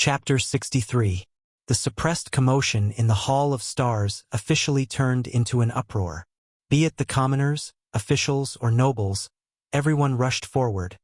Chapter 63. The suppressed commotion in the Hall of Stars officially turned into an uproar. Be it the commoners, officials, or nobles, everyone rushed forward,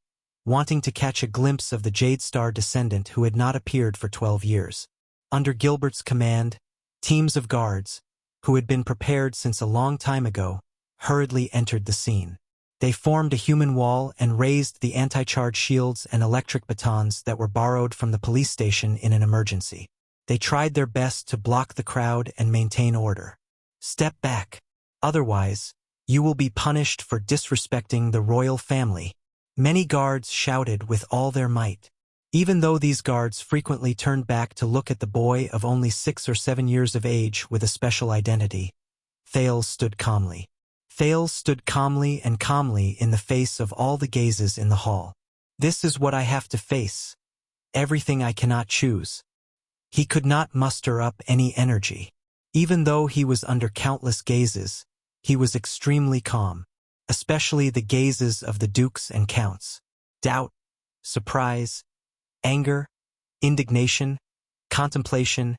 wanting to catch a glimpse of the Jade Star descendant who had not appeared for 12 years. Under Gilbert's command, teams of guards, who had been prepared since a long time ago, hurriedly entered the scene. They formed a human wall and raised the anti-charge shields and electric batons that were borrowed from the police station in an emergency. They tried their best to block the crowd and maintain order. Step back. Otherwise, you will be punished for disrespecting the royal family. Many guards shouted with all their might. Even though these guards frequently turned back to look at the boy of only 6 or 7 years of age with a special identity, Thales stood calmly. Thales stood calmly in the face of all the gazes in the hall. This is what I have to face. Everything I cannot choose. He could not muster up any energy. Even though he was under countless gazes, he was extremely calm, especially the gazes of the dukes and counts. Doubt, surprise, anger, indignation, contemplation,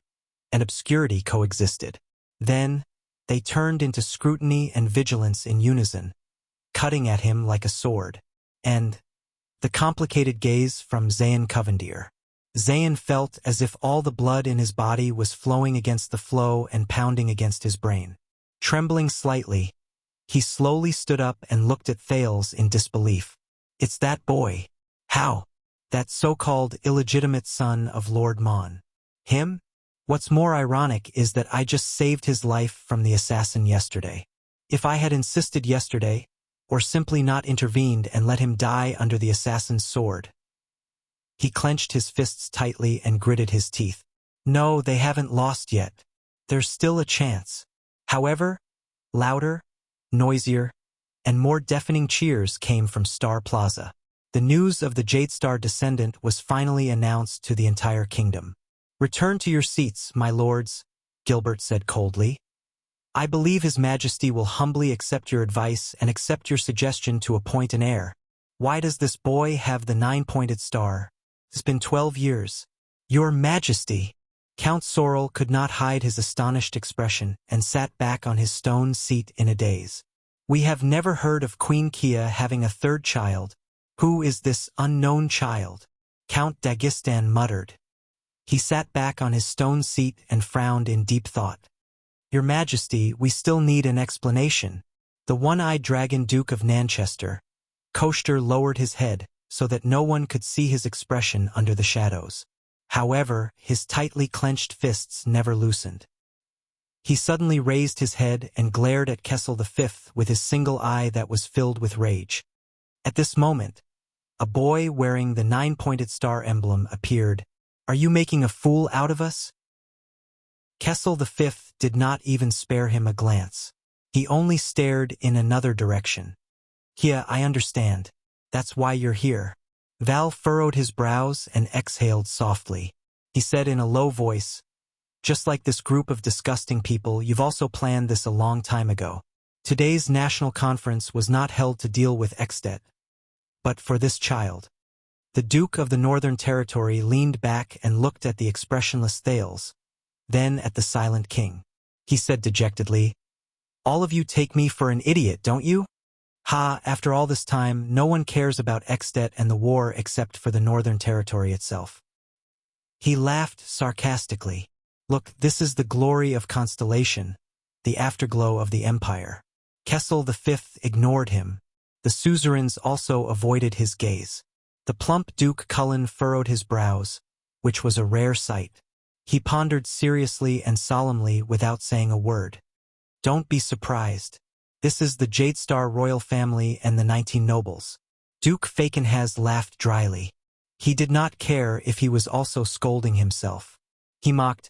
and obscurity coexisted. Then, they turned into scrutiny and vigilance in unison, cutting at him like a sword. And the complicated gaze from Zayn Covendier. Zayn felt as if all the blood in his body was flowing against the flow and pounding against his brain. Trembling slightly, he slowly stood up and looked at Thales in disbelief. It's that boy. How? That so-called illegitimate son of Lord Mon. Him? What's more ironic is that I just saved his life from the assassin yesterday. If I had insisted yesterday, or simply not intervened and let him die under the assassin's sword. He clenched his fists tightly and gritted his teeth. No, they haven't lost yet. There's still a chance. However, louder, noisier, and more deafening cheers came from Star Plaza. The news of the Jade Star descendant was finally announced to the entire kingdom. Return to your seats, my lords, Gilbert said coldly. I believe His Majesty will humbly accept your advice and accept your suggestion to appoint an heir. Why does this boy have the 9-pointed star? It's been 12 years. Your Majesty! Count Sorrel could not hide his astonished expression and sat back on his stone seat in a daze. We have never heard of Queen Kia having a third child. Who is this unknown child? Count Dagestan muttered. He sat back on his stone seat and frowned in deep thought. Your Majesty, we still need an explanation. The one-eyed dragon Duke of Nanchester. Koester lowered his head so that no one could see his expression under the shadows. However, his tightly clenched fists never loosened. He suddenly raised his head and glared at Kessel V with his single eye that was filled with rage. At this moment, a boy wearing the 9-pointed star emblem appeared. Are you making a fool out of us? Kessel V did not even spare him a glance. He only stared in another direction. Kia, I understand. That's why you're here. Val furrowed his brows and exhaled softly. He said in a low voice, just like this group of disgusting people, you've also planned this a long time ago. Today's national conference was not held to deal with Extet, but for this child. The Duke of the Northern Territory leaned back and looked at the expressionless Thales, then at the silent king. He said dejectedly, all of you take me for an idiot, don't you? Ha, after all this time, no one cares about Extet and the war except for the Northern Territory itself. He laughed sarcastically. Look, this is the glory of Constellation, the afterglow of the Empire. Kessel V ignored him. The suzerains also avoided his gaze. The plump Duke Cullen furrowed his brows, which was a rare sight. He pondered seriously and solemnly without saying a word. Don't be surprised. This is the Jade Star royal family and the 19 nobles. Duke Fakenhaz laughed dryly. He did not care if he was also scolding himself. He mocked,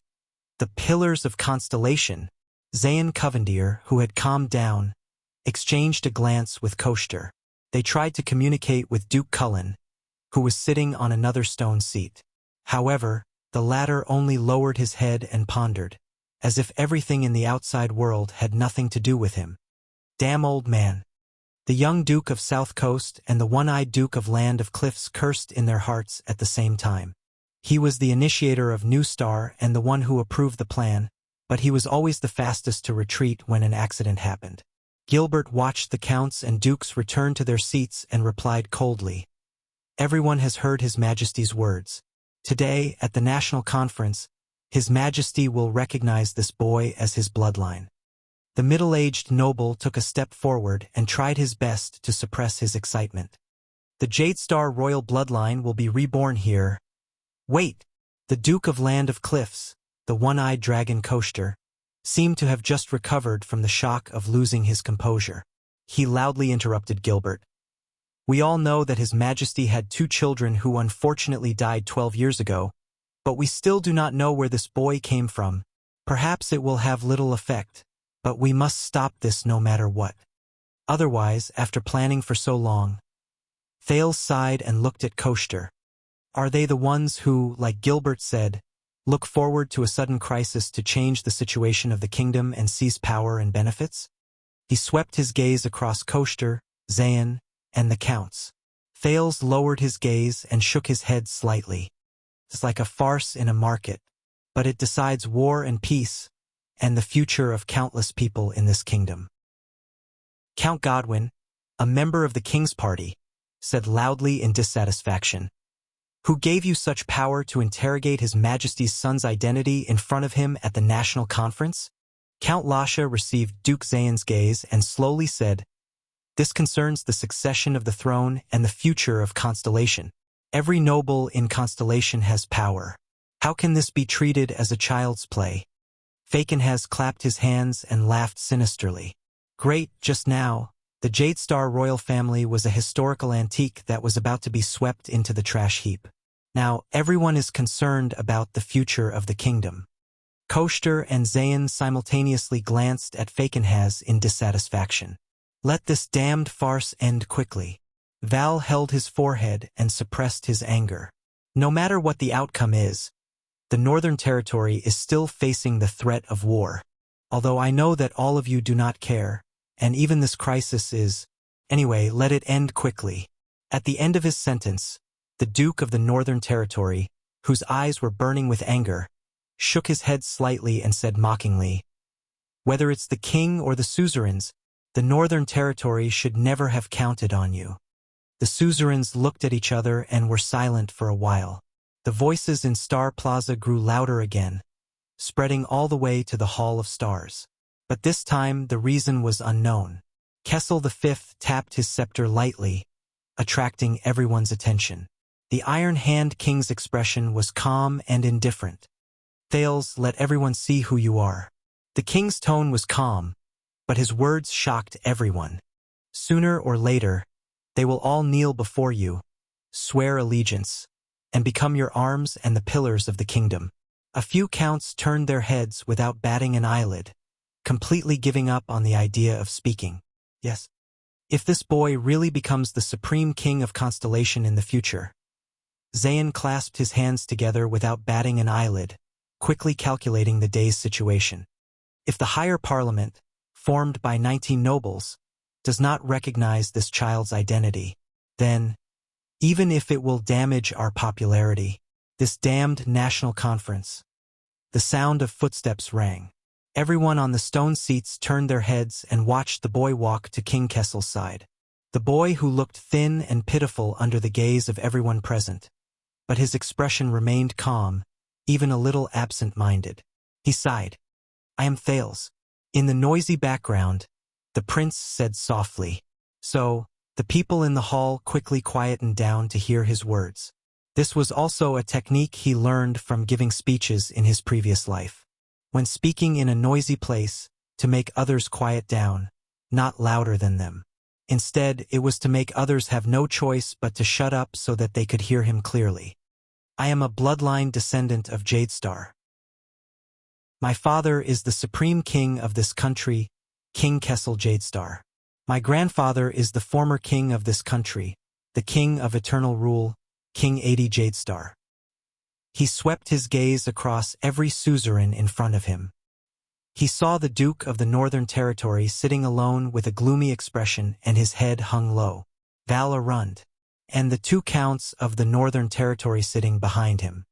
the pillars of Constellation. Zayn Covendier, who had calmed down, exchanged a glance with Koester. They tried to communicate with Duke Cullen, who was sitting on another stone seat. However, the latter only lowered his head and pondered, as if everything in the outside world had nothing to do with him. Damn old man. The young Duke of South Coast and the one-eyed Duke of Land of Cliffs cursed in their hearts at the same time. He was the initiator of New Star and the one who approved the plan, but he was always the fastest to retreat when an accident happened. Gilbert watched the counts and dukes return to their seats and replied coldly, "Everyone has heard His Majesty's words. Today, at the National Conference, His Majesty will recognize this boy as his bloodline." The middle-aged noble took a step forward and tried his best to suppress his excitement. "The Jadestar royal bloodline will be reborn here." Wait! The Duke of Land of Cliffs, the one-eyed dragon Koster, seemed to have just recovered from the shock of losing his composure. He loudly interrupted Gilbert. "We all know that His Majesty had 2 children who unfortunately died 12 years ago, but we still do not know where this boy came from. Perhaps it will have little effect, but we must stop this no matter what. Otherwise, after planning for so long." Thales sighed and looked at Koster. "Are they the ones who, like Gilbert said, look forward to a sudden crisis to change the situation of the kingdom and seize power and benefits?" He swept his gaze across Koster, Zayn, and the counts. Thales lowered his gaze and shook his head slightly. "It's like a farce in a market, but it decides war and peace, and the future of countless people in this kingdom." Count Godwin, a member of the King's party, said loudly in dissatisfaction, "Who gave you such power to interrogate His Majesty's son's identity in front of him at the National Conference?" Count Lasha received Duke Zayn's gaze and slowly said, "This concerns the succession of the throne and the future of Constellation. Every noble in Constellation has power. How can this be treated as a child's play?" Fakenhas clapped his hands and laughed sinisterly. "Great, just now, the Jadestar royal family was a historical antique that was about to be swept into the trash heap. Now, everyone is concerned about the future of the kingdom." Koster and Zayn simultaneously glanced at Fakenhas in dissatisfaction. "Let this damned farce end quickly." Val held his forehead and suppressed his anger. "No matter what the outcome is, the Northern Territory is still facing the threat of war. Although I know that all of you do not care, and even this crisis is... Anyway, let it end quickly." At the end of his sentence, the Duke of the Northern Territory, whose eyes were burning with anger, shook his head slightly and said mockingly, "Whether it's the king or the suzerains, the Northern Territory should never have counted on you." The suzerains looked at each other and were silent for a while. The voices in Star Plaza grew louder again, spreading all the way to the Hall of Stars. But this time the reason was unknown. Kessel V tapped his scepter lightly, attracting everyone's attention. The Iron Hand King's expression was calm and indifferent. "Thales, let everyone see who you are." The king's tone was calm, but his words shocked everyone. "Sooner or later, they will all kneel before you, swear allegiance, and become your arms and the pillars of the kingdom." A few counts turned their heads without batting an eyelid, completely giving up on the idea of speaking. "Yes. If this boy really becomes the supreme king of Constellation in the future." Zayn clasped his hands together without batting an eyelid, quickly calculating the day's situation. "If the higher parliament, formed by 19 nobles, does not recognize this child's identity, then, even if it will damage our popularity, this damned national conference." The sound of footsteps rang. Everyone on the stone seats turned their heads and watched the boy walk to King Kessel's side. The boy who looked thin and pitiful under the gaze of everyone present. But his expression remained calm, even a little absent-minded. He sighed. "I am Thales." In the noisy background, the prince said softly. So, the people in the hall quickly quietened down to hear his words. This was also a technique he learned from giving speeches in his previous life. When speaking in a noisy place, to make others quiet down, not louder than them. Instead, it was to make others have no choice but to shut up so that they could hear him clearly. "I am a bloodline descendant of Jadestar. My father is the supreme king of this country, King Kessel Jadestar. My grandfather is the former king of this country, the king of eternal rule, King 80 Jadestar." He swept his gaze across every suzerain in front of him. He saw the Duke of the Northern Territory sitting alone with a gloomy expression and his head hung low. Val Arund, and the 2 counts of the Northern Territory sitting behind him.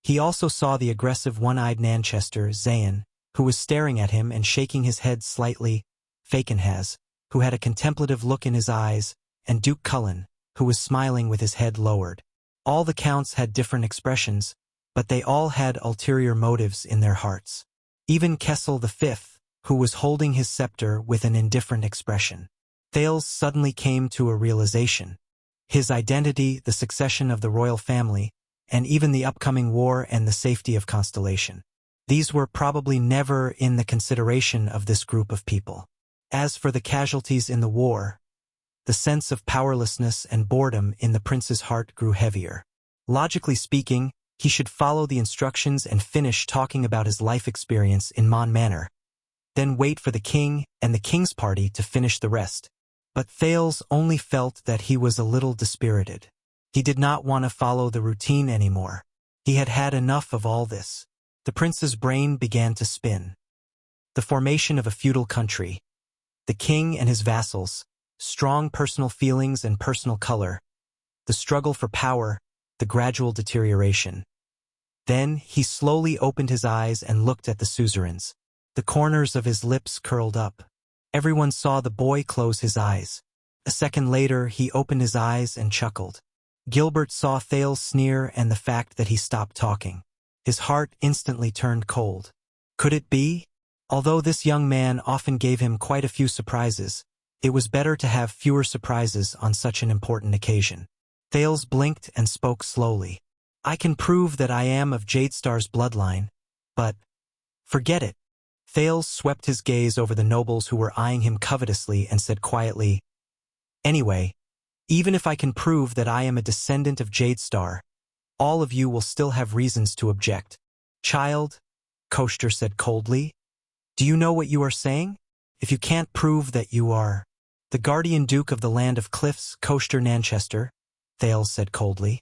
He also saw the aggressive one-eyed Nanchester, Zayn, who was staring at him and shaking his head slightly, Fakenhaz, who had a contemplative look in his eyes, and Duke Cullen, who was smiling with his head lowered. All the counts had different expressions, but they all had ulterior motives in their hearts. Even Kessel V, who was holding his scepter with an indifferent expression. Thales suddenly came to a realization. His identity, the succession of the royal family, and even the upcoming war and the safety of Constellation. These were probably never in the consideration of this group of people. As for the casualties in the war, the sense of powerlessness and boredom in the prince's heart grew heavier. Logically speaking, he should follow the instructions and finish talking about his life experience in Mon Manor, then wait for the king and the king's party to finish the rest. But Thales only felt that he was a little dispirited. He did not want to follow the routine anymore. He had had enough of all this. The prince's brain began to spin. The formation of a feudal country, the king and his vassals, strong personal feelings and personal color, the struggle for power, the gradual deterioration. Then he slowly opened his eyes and looked at the suzerains. The corners of his lips curled up. Everyone saw the boy close his eyes. A second later, he opened his eyes and chuckled. Gilbert saw Thales sneer and the fact that he stopped talking. His heart instantly turned cold. Could it be? Although this young man often gave him quite a few surprises, it was better to have fewer surprises on such an important occasion. Thales blinked and spoke slowly. I can prove that I am of Jadestar's bloodline, but forget it. Thales swept his gaze over the nobles who were eyeing him covetously and said quietly, Anyway, even if I can prove that I am a descendant of Jadestar, all of you will still have reasons to object. Child, Koster said coldly, do you know what you are saying? If you can't prove that you are the guardian duke of the land of cliffs, Koster Nanchester, Thales said coldly.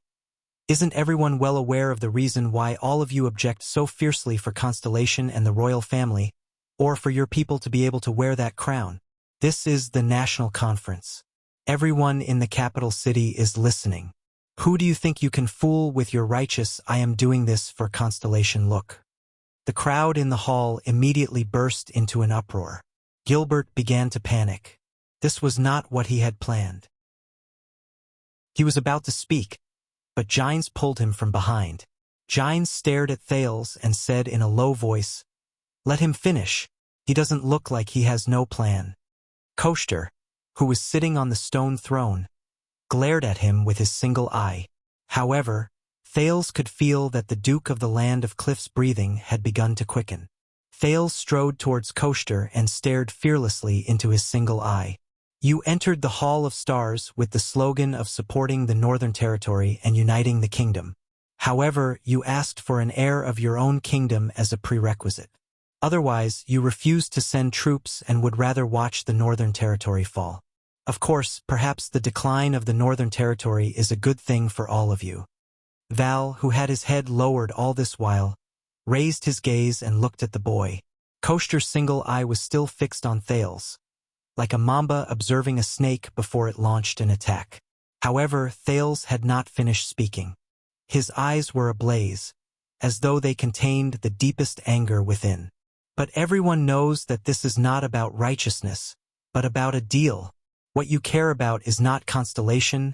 Isn't everyone well aware of the reason why all of you object so fiercely for Constellation and the royal family, or for your people to be able to wear that crown? This is the national conference. Everyone in the capital city is listening. Who do you think you can fool with your righteous I am doing this for Constellation look? The crowd in the hall immediately burst into an uproar. Gilbert began to panic. This was not what he had planned. He was about to speak, but Gines pulled him from behind. Gines stared at Thales and said in a low voice, Let him finish. He doesn't look like he has no plan. Koster, who was sitting on the stone throne, glared at him with his single eye. However, Thales could feel that the Duke of the Land of Cliff's breathing had begun to quicken. Thales strode towards Koster and stared fearlessly into his single eye. You entered the Hall of Stars with the slogan of supporting the Northern Territory and uniting the kingdom. However, you asked for an heir of your own kingdom as a prerequisite. Otherwise, you refused to send troops and would rather watch the Northern Territory fall. Of course, perhaps the decline of the Northern Territory is a good thing for all of you. Val, who had his head lowered all this while, raised his gaze and looked at the boy. Koster's single eye was still fixed on Thales, like a mamba observing a snake before it launched an attack. However, Thales had not finished speaking. His eyes were ablaze, as though they contained the deepest anger within. But everyone knows that this is not about righteousness, but about a deal. What you care about is not Constellation,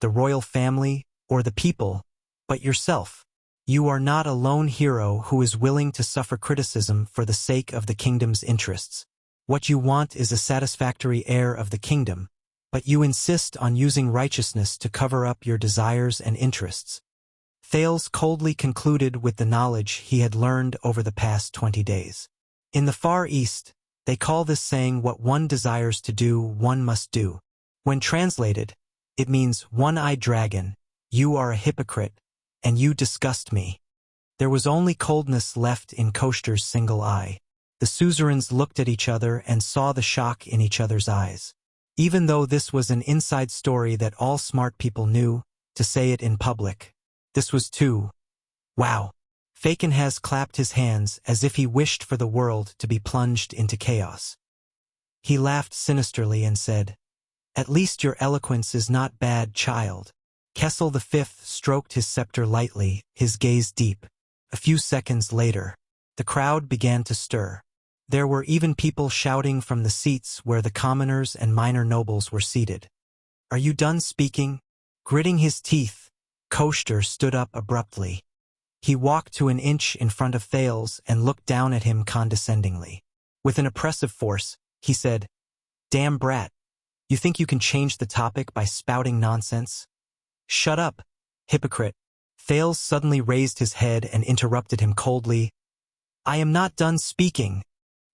the royal family, or the people, but yourself. You are not a lone hero who is willing to suffer criticism for the sake of the kingdom's interests. What you want is a satisfactory heir of the kingdom, but you insist on using righteousness to cover up your desires and interests. Thales coldly concluded with the knowledge he had learned over the past 20 days. In the Far East, they call this saying what one desires to do, one must do. When translated, it means one-eyed dragon, you are a hypocrite, and you disgust me. There was only coldness left in Koster's single eye. The suzerains looked at each other and saw the shock in each other's eyes. Even though this was an inside story that all smart people knew, to say it in public, this was too. Wow. Fakenhaz clapped his hands as if he wished for the world to be plunged into chaos. He laughed sinisterly and said, At least your eloquence is not bad, child. Kessel V stroked his scepter lightly, his gaze deep. A few seconds later, the crowd began to stir. There were even people shouting from the seats where the commoners and minor nobles were seated. "Are you done speaking?" Gritting his teeth, Koster stood up abruptly. He walked to an inch in front of Thales and looked down at him condescendingly. With an oppressive force, he said, "Damn brat. You think you can change the topic by spouting nonsense?" "Shut up, hypocrite." Thales suddenly raised his head and interrupted him coldly. "I am not done speaking.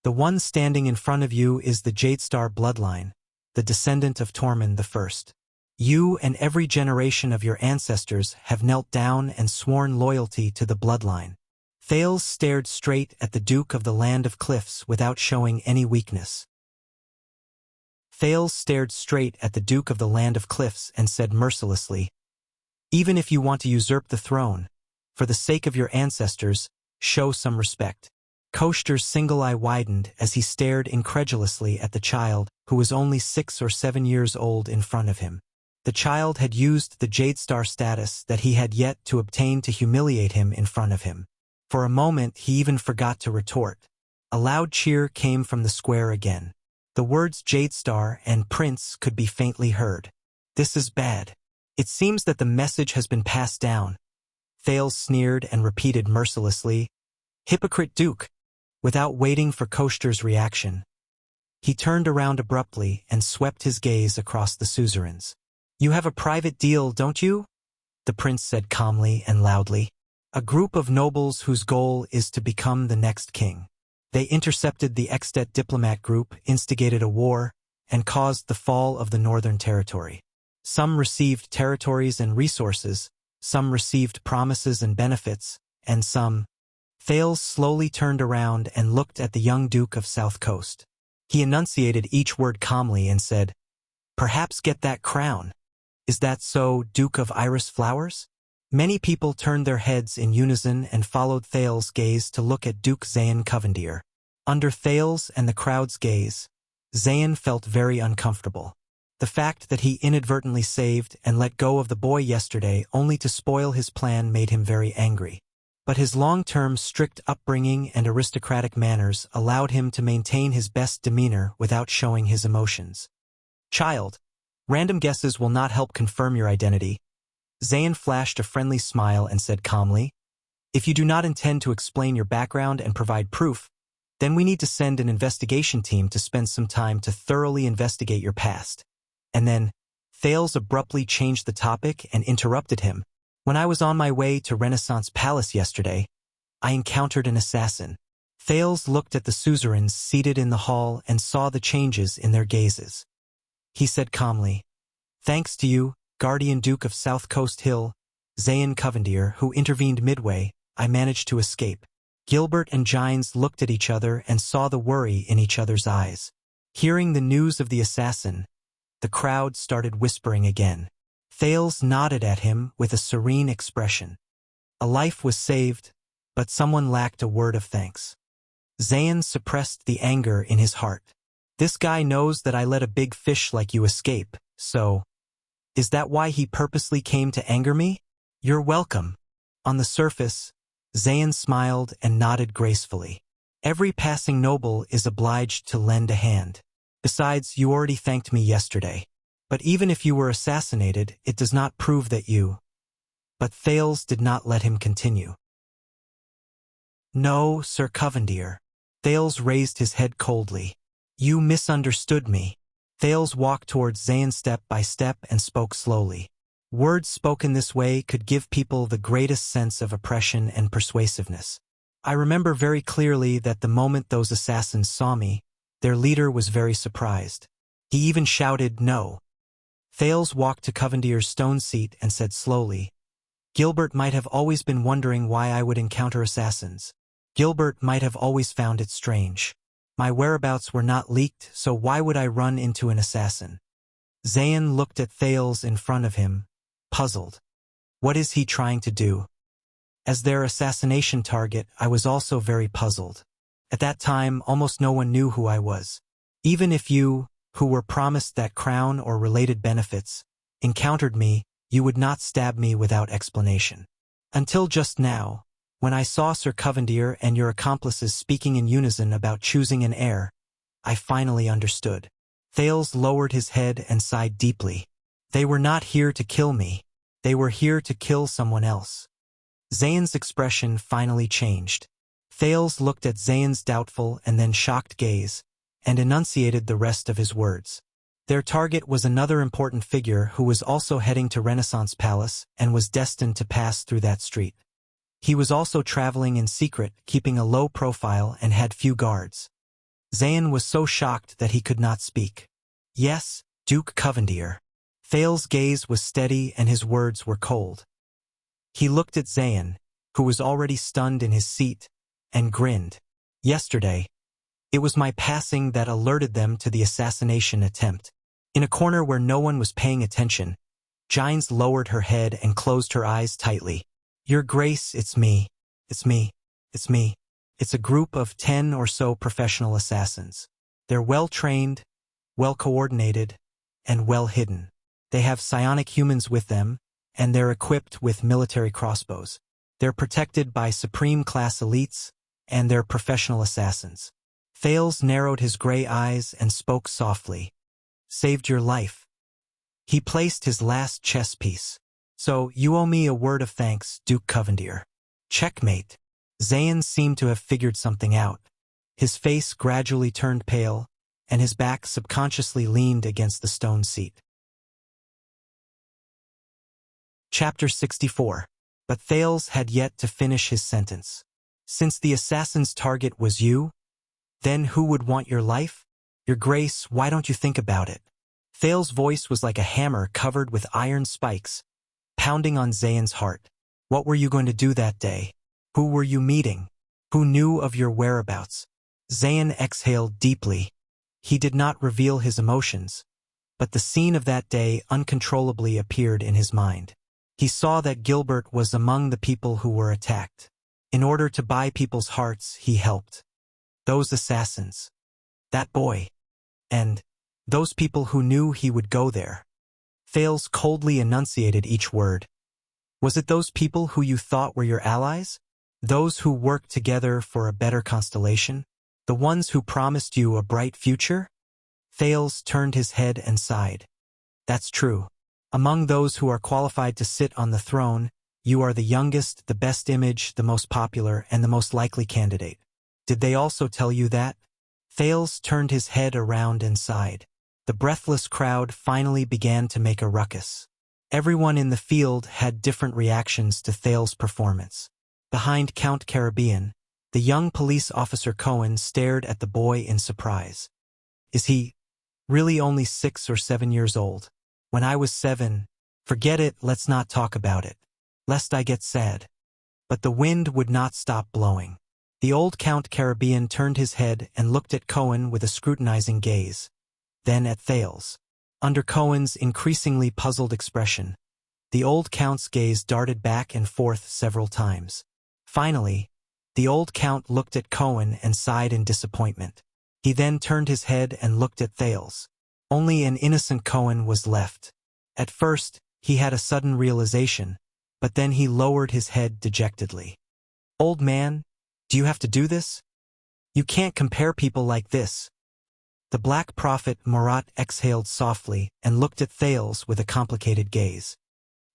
The one standing in front of you is the Jadestar bloodline, the descendant of Tormund I. You and every generation of your ancestors have knelt down and sworn loyalty to the bloodline." Thales stared straight at the Duke of the Land of Cliffs without showing any weakness. Thales stared straight at the Duke of the Land of Cliffs and said mercilessly, "Even if you want to usurp the throne, for the sake of your ancestors, show some respect." Koster's single eye widened as he stared incredulously at the child, who was only 6 or 7 years old in front of him. The child had used the Jadestar status that he had yet to obtain to humiliate him in front of him. For a moment he even forgot to retort. A loud cheer came from the square again. The words Jadestar and Prince could be faintly heard. "This is bad. It seems that the message has been passed down." Thales sneered and repeated mercilessly, "Hypocrite Duke," without waiting for Koster's reaction. He turned around abruptly and swept his gaze across the suzerains. "You have a private deal, don't you?" the prince said calmly and loudly. "A group of nobles whose goal is to become the next king. They intercepted the Extet diplomat group, instigated a war, and caused the fall of the Northern Territory. Some received territories and resources, some received promises and benefits, and some—" Thales slowly turned around and looked at the young Duke of South Coast. He enunciated each word calmly and said, "Perhaps get that crown. Is that so, Duke of Iris Flowers?" Many people turned their heads in unison and followed Thales' gaze to look at Duke Zayn Covendier. Under Thales and the crowd's gaze, Zayn felt very uncomfortable. The fact that he inadvertently saved and let go of the boy yesterday only to spoil his plan made him very angry. But his long-term strict upbringing and aristocratic manners allowed him to maintain his best demeanor without showing his emotions. "Child, random guesses will not help confirm your identity." Zayn flashed a friendly smile and said calmly, "If you do not intend to explain your background and provide proof, then we need to send an investigation team to spend some time to thoroughly investigate your past." And then, Thales abruptly changed the topic and interrupted him. "When I was on my way to Renaissance Palace yesterday, I encountered an assassin." Thales looked at the suzerains seated in the hall and saw the changes in their gazes. He said calmly, "Thanks to you, Guardian Duke of South Coast Hill, Zayn Covendier, who intervened midway, I managed to escape." Gilbert and Gines looked at each other and saw the worry in each other's eyes. Hearing the news of the assassin, the crowd started whispering again. Thales nodded at him with a serene expression. A life was saved, but someone lacked a word of thanks. Zayn suppressed the anger in his heart. "This guy knows that I let a big fish like you escape, so... is that why he purposely came to anger me? You're welcome." On the surface, Zayn smiled and nodded gracefully. "Every passing noble is obliged to lend a hand. Besides, you already thanked me yesterday. But even if you were assassinated, it does not prove that you—" But Thales did not let him continue. "No, Sir Covendier." Thales raised his head coldly. "You misunderstood me." Thales walked towards Zayn step by step and spoke slowly. Words spoken this way could give people the greatest sense of oppression and persuasiveness. "I remember very clearly that the moment those assassins saw me, their leader was very surprised. He even shouted, 'No.'" Thales walked to Covendier's stone seat and said slowly, "Gilbert might have always been wondering why I would encounter assassins. Gilbert might have always found it strange. My whereabouts were not leaked, so why would I run into an assassin?" Zayn looked at Thales in front of him, puzzled. What is he trying to do? As their assassination target, I was also very puzzled. At that time, almost no one knew who I was. Even if you, who were promised that crown or related benefits, encountered me, you would not stab me without explanation. Until just now, When I saw Sir Covendier and your accomplices speaking in unison about choosing an heir, I finally understood. Thales lowered his head and sighed deeply. They were not here to kill me. They were here to kill someone else. Zayn's expression finally changed. Thales looked at Zayn's doubtful and then shocked gaze, and enunciated the rest of his words. Their target was another important figure who was also heading to Renaissance Palace and was destined to pass through that street. He was also traveling in secret, keeping a low profile and had few guards. Zayn was so shocked that he could not speak. Yes, Duke Covendier. Thales' gaze was steady and his words were cold. He looked at Zayn, who was already stunned in his seat, and grinned. Yesterday, it was my passing that alerted them to the assassination attempt. In a corner where no one was paying attention, Gines lowered her head and closed her eyes tightly. Your Grace, it's me. It's me. It's me. It's a group of 10 or so professional assassins. They're well-trained, well-coordinated, and well-hidden. They have psionic humans with them, and they're equipped with military crossbows. They're protected by supreme-class elites, and they're professional assassins. Thales narrowed his gray eyes and spoke softly. Saved your life. He placed his last chess piece. So, you owe me a word of thanks, Duke Covendier. Checkmate. Zayn seemed to have figured something out. His face gradually turned pale, and his back subconsciously leaned against the stone seat. Chapter 64. But Thales had yet to finish his sentence. Since the assassin's target was you, then who would want your life? Your Grace, why don't you think about it? Thales' voice was like a hammer covered with iron spikes, pounding on Zayn's heart. What were you going to do that day? Who were you meeting? Who knew of your whereabouts? Zayn exhaled deeply. He did not reveal his emotions, but the scene of that day uncontrollably appeared in his mind. He saw that Gilbert was among the people who were attacked. In order to buy people's hearts, he helped. Those assassins. That boy. And those people who knew he would go there. Thales coldly enunciated each word. Was it those people who you thought were your allies? Those who worked together for a better constellation? The ones who promised you a bright future? Thales turned his head and sighed. That's true. Among those who are qualified to sit on the throne, you are the youngest, the best image, the most popular, and the most likely candidate. Did they also tell you that? Thales turned his head around and sighed. The breathless crowd finally began to make a ruckus. Everyone in the field had different reactions to Thales' performance. Behind Count Caribbean, the young police officer Cohen stared at the boy in surprise. Is he really only 6 or 7 years old? When I was 7, forget it, let's not talk about it, lest I get sad. But the wind would not stop blowing. The old Count Caribbean turned his head and looked at Cohen with a scrutinizing gaze, then at Thales. Under Cohen's increasingly puzzled expression, the old Count's gaze darted back and forth several times. Finally, the old Count looked at Cohen and sighed in disappointment. He then turned his head and looked at Thales. Only an innocent Cohen was left. At first, he had a sudden realization, but then he lowered his head dejectedly. Old man, do you have to do this? You can't compare people like this. The Black Prophet Murat exhaled softly and looked at Thales with a complicated gaze.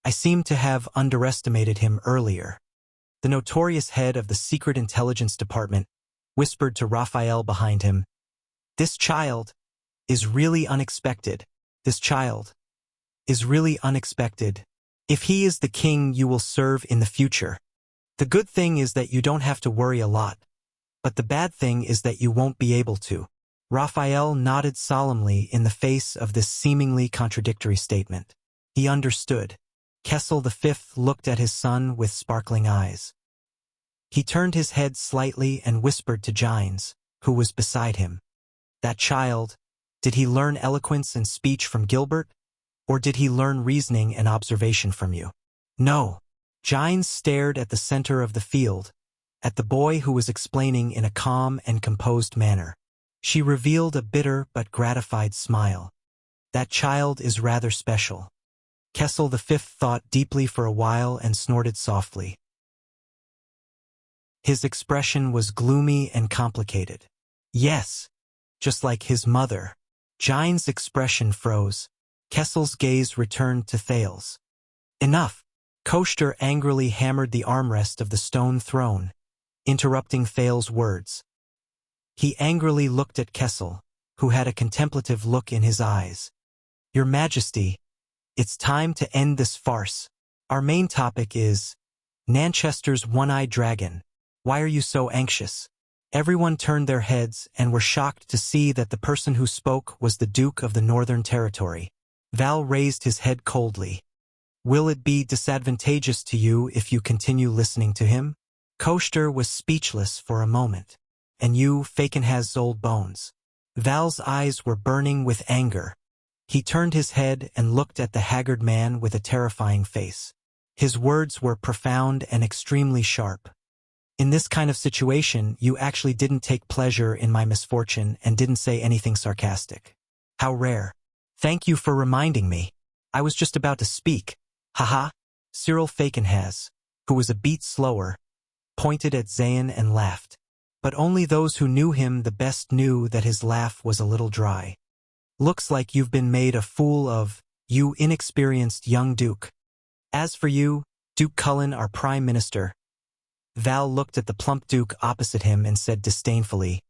I seem to have underestimated him earlier. The notorious head of the Secret Intelligence Department whispered to Raphael behind him, This child is really unexpected. This child is really unexpected. If he is the king you will serve in the future. The good thing is that you don't have to worry a lot, but the bad thing is that you won't be able to. Raphael nodded solemnly in the face of this seemingly contradictory statement. He understood. Kessel V looked at his son with sparkling eyes. He turned his head slightly and whispered to Gines, who was beside him. That child, did he learn eloquence and speech from Gilbert, or did he learn reasoning and observation from you? No. Gines stared at the center of the field, at the boy who was explaining in a calm and composed manner. She revealed a bitter but gratified smile. That child is rather special. Kessel V thought deeply for a while and snorted softly. His expression was gloomy and complicated. Yes, just like his mother. Jine's expression froze. Kessel's gaze returned to Thales. Enough! Koster angrily hammered the armrest of the stone throne, interrupting Thales' words. He angrily looked at Kessel, who had a contemplative look in his eyes. Your Majesty, it's time to end this farce. Our main topic is Nanchester's one-eyed dragon. Why are you so anxious? Everyone turned their heads and were shocked to see that the person who spoke was the Duke of the Northern Territory. Val raised his head coldly. Will it be disadvantageous to you if you continue listening to him? Koster was speechless for a moment. And you, Faken has old bones. Val's eyes were burning with anger. He turned his head and looked at the haggard man with a terrifying face. His words were profound and extremely sharp. In this kind of situation, you actually didn't take pleasure in my misfortune and didn't say anything sarcastic. How rare. Thank you for reminding me. I was just about to speak. Haha. Cyril Fakenhas, who was a beat slower, pointed at Zayn and laughed. But only those who knew him the best knew that his laugh was a little dry. Looks like you've been made a fool of, you inexperienced young Duke. As for you, Duke Cullen, our Prime Minister. Val looked at the plump Duke opposite him and said disdainfully,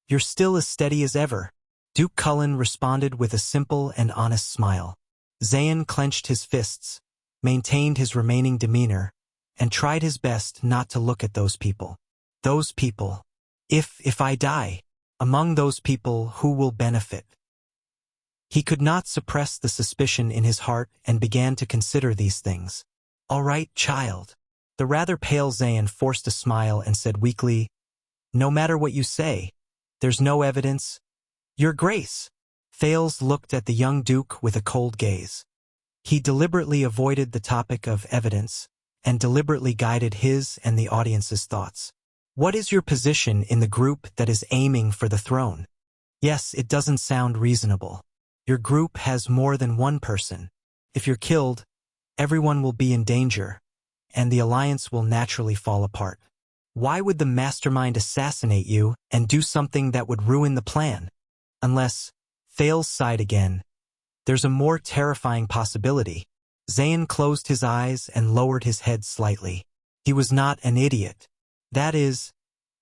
You're still as steady as ever. Duke Cullen responded with a simple and honest smile. Zayn clenched his fists, maintained his remaining demeanor, and tried his best not to look at those people. Those people. If I die, among those people who will benefit? He could not suppress the suspicion in his heart and began to consider these things. All right, child. The rather pale Zayn forced a smile and said weakly, No matter what you say, there's no evidence. Your Grace. Thales looked at the young Duke with a cold gaze. He deliberately avoided the topic of evidence and deliberately guided his and the audience's thoughts. What is your position in the group that is aiming for the throne? Yes, it doesn't sound reasonable. Your group has more than one person. If you're killed, everyone will be in danger, and the alliance will naturally fall apart. Why would the mastermind assassinate you and do something that would ruin the plan? Unless, Thales sighed again, there's a more terrifying possibility. Zayn closed his eyes and lowered his head slightly. He was not an idiot. That is,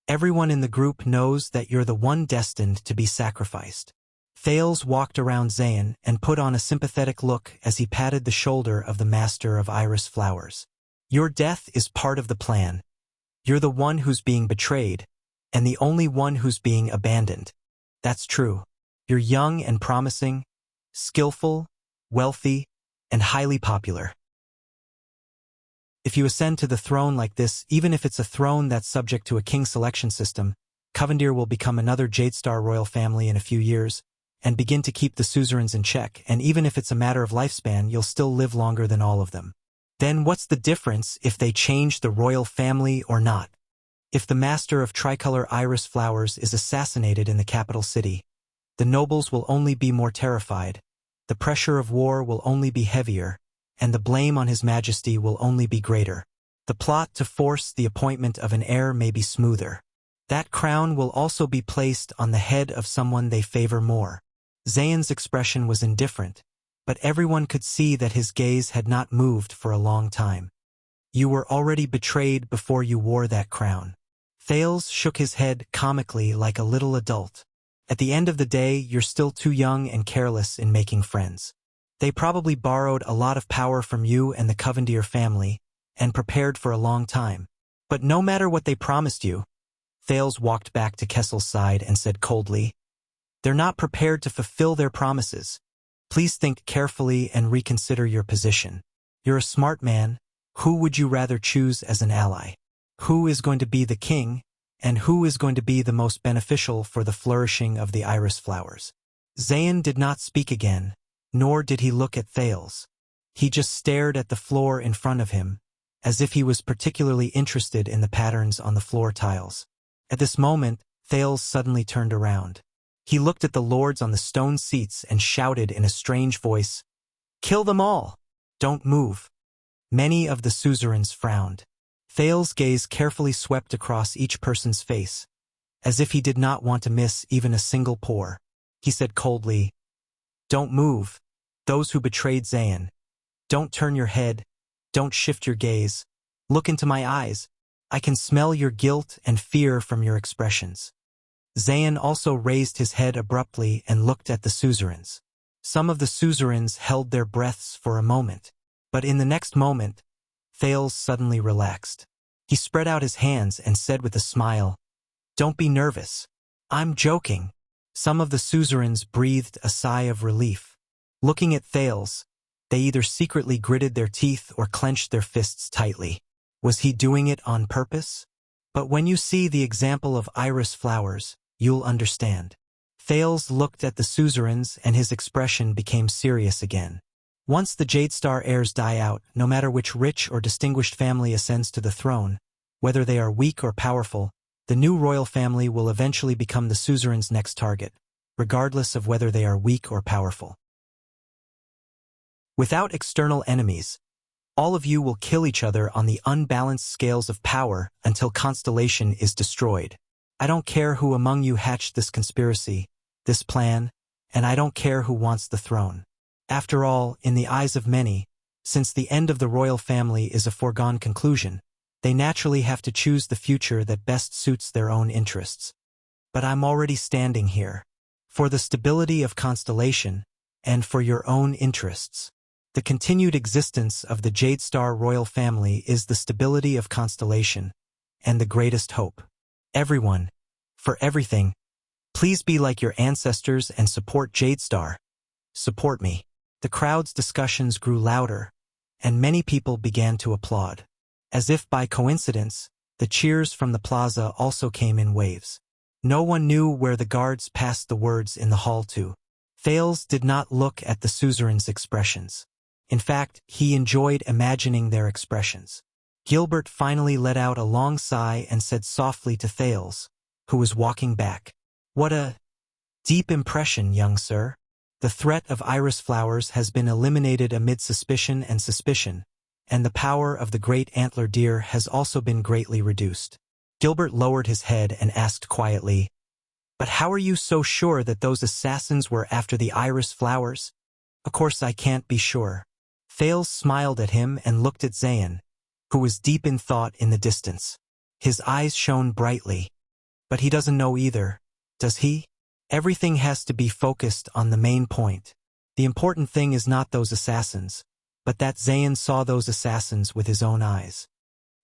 everyone in the group knows that you're the one destined to be sacrificed. Thales walked around Zayn and put on a sympathetic look as he patted the shoulder of the master of iris flowers. Your death is part of the plan. You're the one who's being betrayed, and the only one who's being abandoned. That's true. You're young and promising, skillful, wealthy, and highly popular. If you ascend to the throne like this, even if it's a throne that's subject to a king selection system, Covendir will become another Jadestar royal family in a few years, and begin to keep the suzerains in check, and even if it's a matter of lifespan, you'll still live longer than all of them. Then what's the difference if they change the royal family or not? If the master of tricolor iris flowers is assassinated in the capital city, the nobles will only be more terrified, the pressure of war will only be heavier, and the blame on His Majesty will only be greater. The plot to force the appointment of an heir may be smoother. That crown will also be placed on the head of someone they favor more. Zayn's expression was indifferent, but everyone could see that his gaze had not moved for a long time. You were already betrayed before you wore that crown. Thales shook his head comically like a little adult. At the end of the day, you're still too young and careless in making friends. They probably borrowed a lot of power from you and the Covendir family, and prepared for a long time. But no matter what they promised you, Thales walked back to Kessel's side and said coldly, they're not prepared to fulfill their promises. Please think carefully and reconsider your position. You're a smart man. Who would you rather choose as an ally? Who is going to be the king, and who is going to be the most beneficial for the flourishing of the iris flowers? Zayn did not speak again, nor did he look at Thales. He just stared at the floor in front of him, as if he was particularly interested in the patterns on the floor tiles. At this moment, Thales suddenly turned around. He looked at the lords on the stone seats and shouted in a strange voice, "Kill them all! Don't move!" Many of the suzerains frowned. Thales's gaze carefully swept across each person's face, as if he did not want to miss even a single pore. He said coldly, "Don't move, those who betrayed Zayn. Don't turn your head, don't shift your gaze. Look into my eyes. I can smell your guilt and fear from your expressions." Zayn also raised his head abruptly and looked at the suzerains. Some of the suzerains held their breaths for a moment, but in the next moment, Thales suddenly relaxed. He spread out his hands and said with a smile, "Don't be nervous. I'm joking." Some of the suzerains breathed a sigh of relief. Looking at Thales, they either secretly gritted their teeth or clenched their fists tightly. Was he doing it on purpose? But when you see the example of iris flowers, you'll understand. Thales looked at the suzerains and his expression became serious again. Once the Jade Star heirs die out, no matter which rich or distinguished family ascends to the throne, whether they are weak or powerful, the new royal family will eventually become the suzerain's next target, regardless of whether they are weak or powerful. Without external enemies, all of you will kill each other on the unbalanced scales of power until Constellation is destroyed. I don't care who among you hatched this conspiracy, this plan, and I don't care who wants the throne. After all, in the eyes of many, since the end of the royal family is a foregone conclusion, they naturally have to choose the future that best suits their own interests. But I'm already standing here. For the stability of Constellation, and for your own interests. The continued existence of the Jade Star royal family is the stability of Constellation, and the greatest hope. Everyone, for everything, please be like your ancestors and support Jade Star. Support me. The crowd's discussions grew louder, and many people began to applaud. As if by coincidence, the cheers from the plaza also came in waves. No one knew where the guards passed the words in the hall to. Thales did not look at the suzerain's expressions. In fact, he enjoyed imagining their expressions. Gilbert finally let out a long sigh and said softly to Thales, who was walking back, "What a deep impression, young sir. The threat of iris flowers has been eliminated amid suspicion, and the power of the great antler deer has also been greatly reduced." Gilbert lowered his head and asked quietly, "But how are you so sure that those assassins were after the iris flowers?" "Of course I can't be sure." Thales smiled at him and looked at Zayn, who was deep in thought in the distance. His eyes shone brightly. "But he doesn't know either, does he? Everything has to be focused on the main point. The important thing is not those assassins, but that Zayn saw those assassins with his own eyes."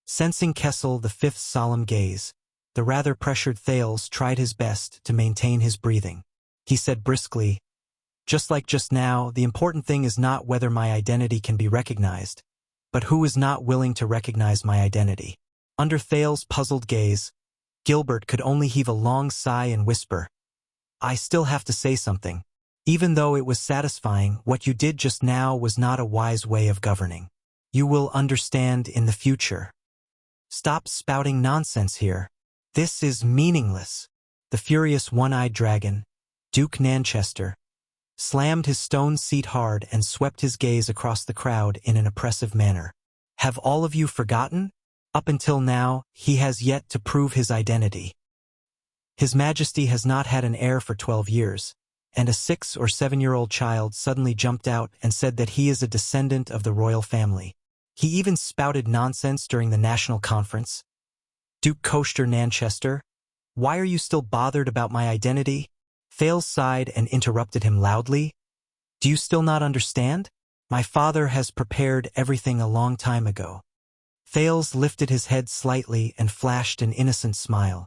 Sensing Kessel the Fifth's solemn gaze, the rather pressured Thales tried his best to maintain his breathing. He said briskly, "Just like just now, the important thing is not whether my identity can be recognized, but who is not willing to recognize my identity." Under Thales' puzzled gaze, Gilbert could only heave a long sigh and whisper, "I still have to say something. Even though it was satisfying, what you did just now was not a wise way of governing. You will understand in the future. Stop spouting nonsense here. This is meaningless." The furious one-eyed dragon, Duke Nanchester, slammed his stone seat hard and swept his gaze across the crowd in an oppressive manner. "Have all of you forgotten? Up until now, he has yet to prove his identity. His Majesty has not had an heir for 12 years, and a 6- or 7-year-old child suddenly jumped out and said that he is a descendant of the royal family. He even spouted nonsense during the national conference. Duke Coaster Nanchester, why are you still bothered about my identity?" Thales sighed and interrupted him loudly. "Do you still not understand? My father has prepared everything a long time ago." Thales lifted his head slightly and flashed an innocent smile.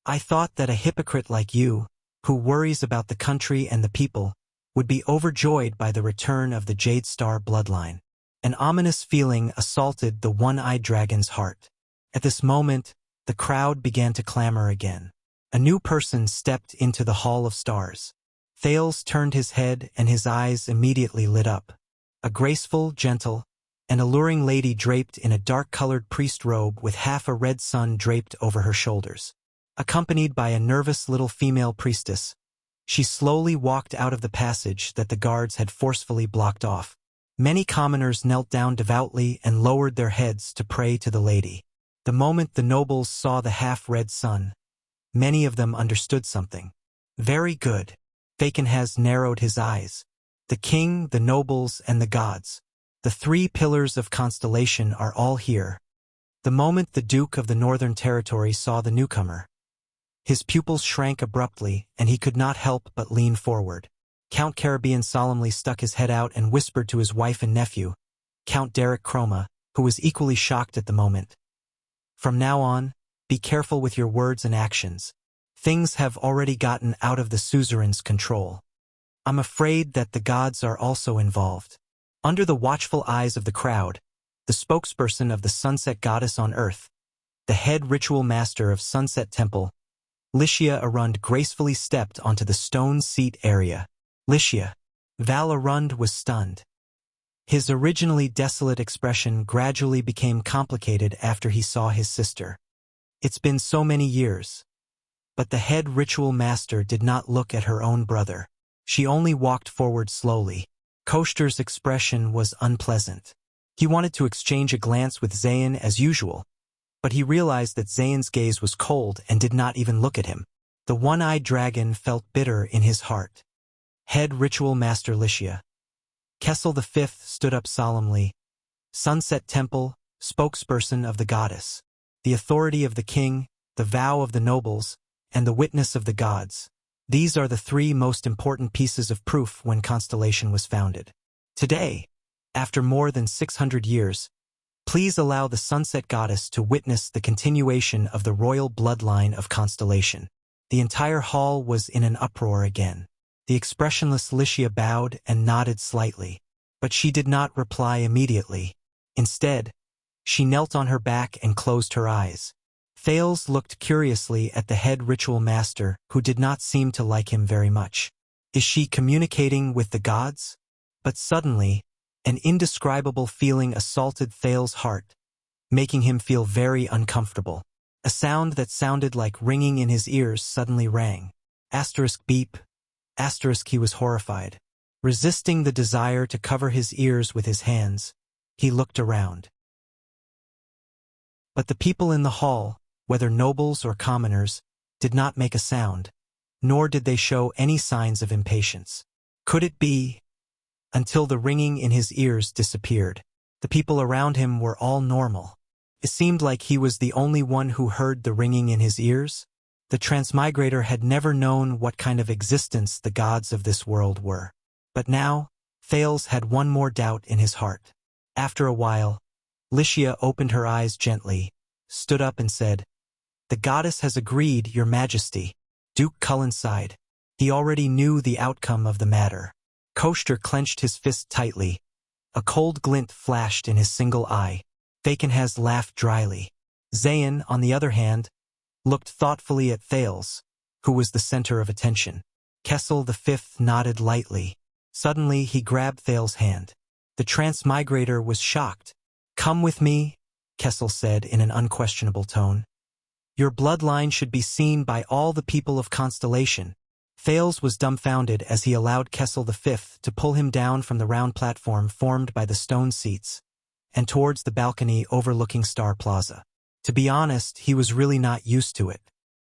"I thought that a hypocrite like you, who worries about the country and the people, would be overjoyed by the return of the Jade Star bloodline." An ominous feeling assaulted the one-eyed dragon's heart. At this moment, the crowd began to clamor again. A new person stepped into the Hall of Stars. Thales turned his head and his eyes immediately lit up. A graceful, gentle, and alluring lady draped in a dark-colored priest robe with half a red sun draped over her shoulders. Accompanied by a nervous little female priestess, she slowly walked out of the passage that the guards had forcefully blocked off. Many commoners knelt down devoutly and lowered their heads to pray to the lady. The moment the nobles saw the half-red sun, many of them understood something. Very good. Faken has narrowed his eyes. The king, the nobles, and the gods. The three pillars of constellation are all here. The moment the Duke of the Northern Territory saw the newcomer, his pupils shrank abruptly, and he could not help but lean forward. Count Caribbean solemnly stuck his head out and whispered to his wife and nephew, Count Derek Chroma, who was equally shocked at the moment. From now on, be careful with your words and actions. Things have already gotten out of the suzerain's control. I'm afraid that the gods are also involved. Under the watchful eyes of the crowd, the spokesperson of the Sunset Goddess on Earth, the head ritual master of Sunset Temple, Wuxia Arund gracefully stepped onto the stone seat area. Wuxia. Val Arund was stunned. His originally desolate expression gradually became complicated after he saw his sister. It's been so many years. But the head ritual master did not look at her own brother. She only walked forward slowly. Koshter's expression was unpleasant. He wanted to exchange a glance with Zayn as usual, but he realized that Zayn's gaze was cold and did not even look at him. The one-eyed dragon felt bitter in his heart. Head Ritual Master Wuxia. Kessel V stood up solemnly. Sunset Temple, spokesperson of the goddess. The authority of the king, the vow of the nobles, and the witness of the gods. These are the three most important pieces of proof when Constellation was founded. Today, after more than 600 years, please allow the Sunset Goddess to witness the continuation of the royal bloodline of Constellation. The entire hall was in an uproar again. The expressionless Wuxia bowed and nodded slightly, but she did not reply immediately. Instead, she knelt on her back and closed her eyes. Thales looked curiously at the head ritual master, who did not seem to like him very much. Is she communicating with the gods? But suddenly, an indescribable feeling assaulted Thales' heart, making him feel very uncomfortable. A sound that sounded like ringing in his ears suddenly rang. Beep. He was horrified. Resisting the desire to cover his ears with his hands, he looked around. But the people in the hall, whether nobles or commoners, did not make a sound, nor did they show any signs of impatience. Could it be? Until the ringing in his ears disappeared. The people around him were all normal. It seemed like he was the only one who heard the ringing in his ears. The transmigrator had never known what kind of existence the gods of this world were. But now, Thales had one more doubt in his heart. After a while, Wuxia opened her eyes gently, stood up and said, "The goddess has agreed, Your Majesty." Duke Cullen sighed. He already knew the outcome of the matter. Koshter clenched his fist tightly. A cold glint flashed in his single eye. Fakenhas laughed dryly. Zayn, on the other hand, looked thoughtfully at Thales, who was the center of attention. Kessel V nodded lightly. Suddenly he grabbed Thales' hand. The transmigrator was shocked. "Come with me," Kessel said in an unquestionable tone. "Your bloodline should be seen by all the people of Constellation." Thales was dumbfounded as he allowed Kessel V to pull him down from the round platform formed by the stone seats, and towards the balcony overlooking Star Plaza. To be honest, he was really not used to it.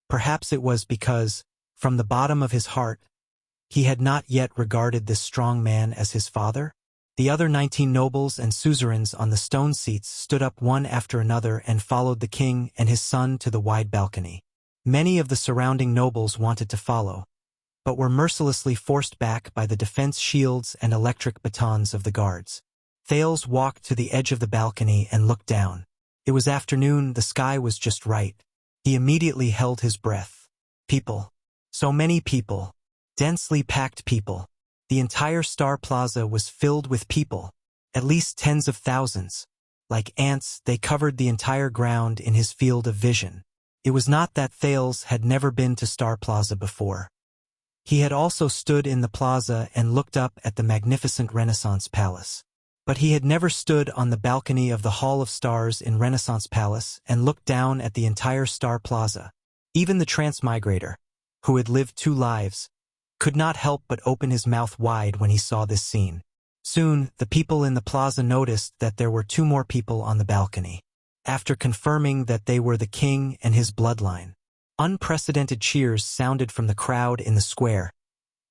Perhaps it was because, from the bottom of his heart, he had not yet regarded this strong man as his father. The other 19 nobles and suzerains on the stone seats stood up one after another and followed the king and his son to the wide balcony. Many of the surrounding nobles wanted to follow, but were mercilessly forced back by the defense shields and electric batons of the guards. Thales walked to the edge of the balcony and looked down. It was afternoon, the sky was just right. He immediately held his breath. People. So many people. Densely packed people. The entire Star Plaza was filled with people. At least tens of thousands. Like ants, they covered the entire ground in his field of vision. It was not that Thales had never been to Star Plaza before. He had also stood in the plaza and looked up at the magnificent Renaissance Palace. But he had never stood on the balcony of the Hall of Stars in Renaissance Palace and looked down at the entire Star Plaza. Even the transmigrator, who had lived 2 lives, could not help but open his mouth wide when he saw this scene. Soon, the people in the plaza noticed that there were two more people on the balcony. After confirming that they were the king and his bloodline, unprecedented cheers sounded from the crowd in the square,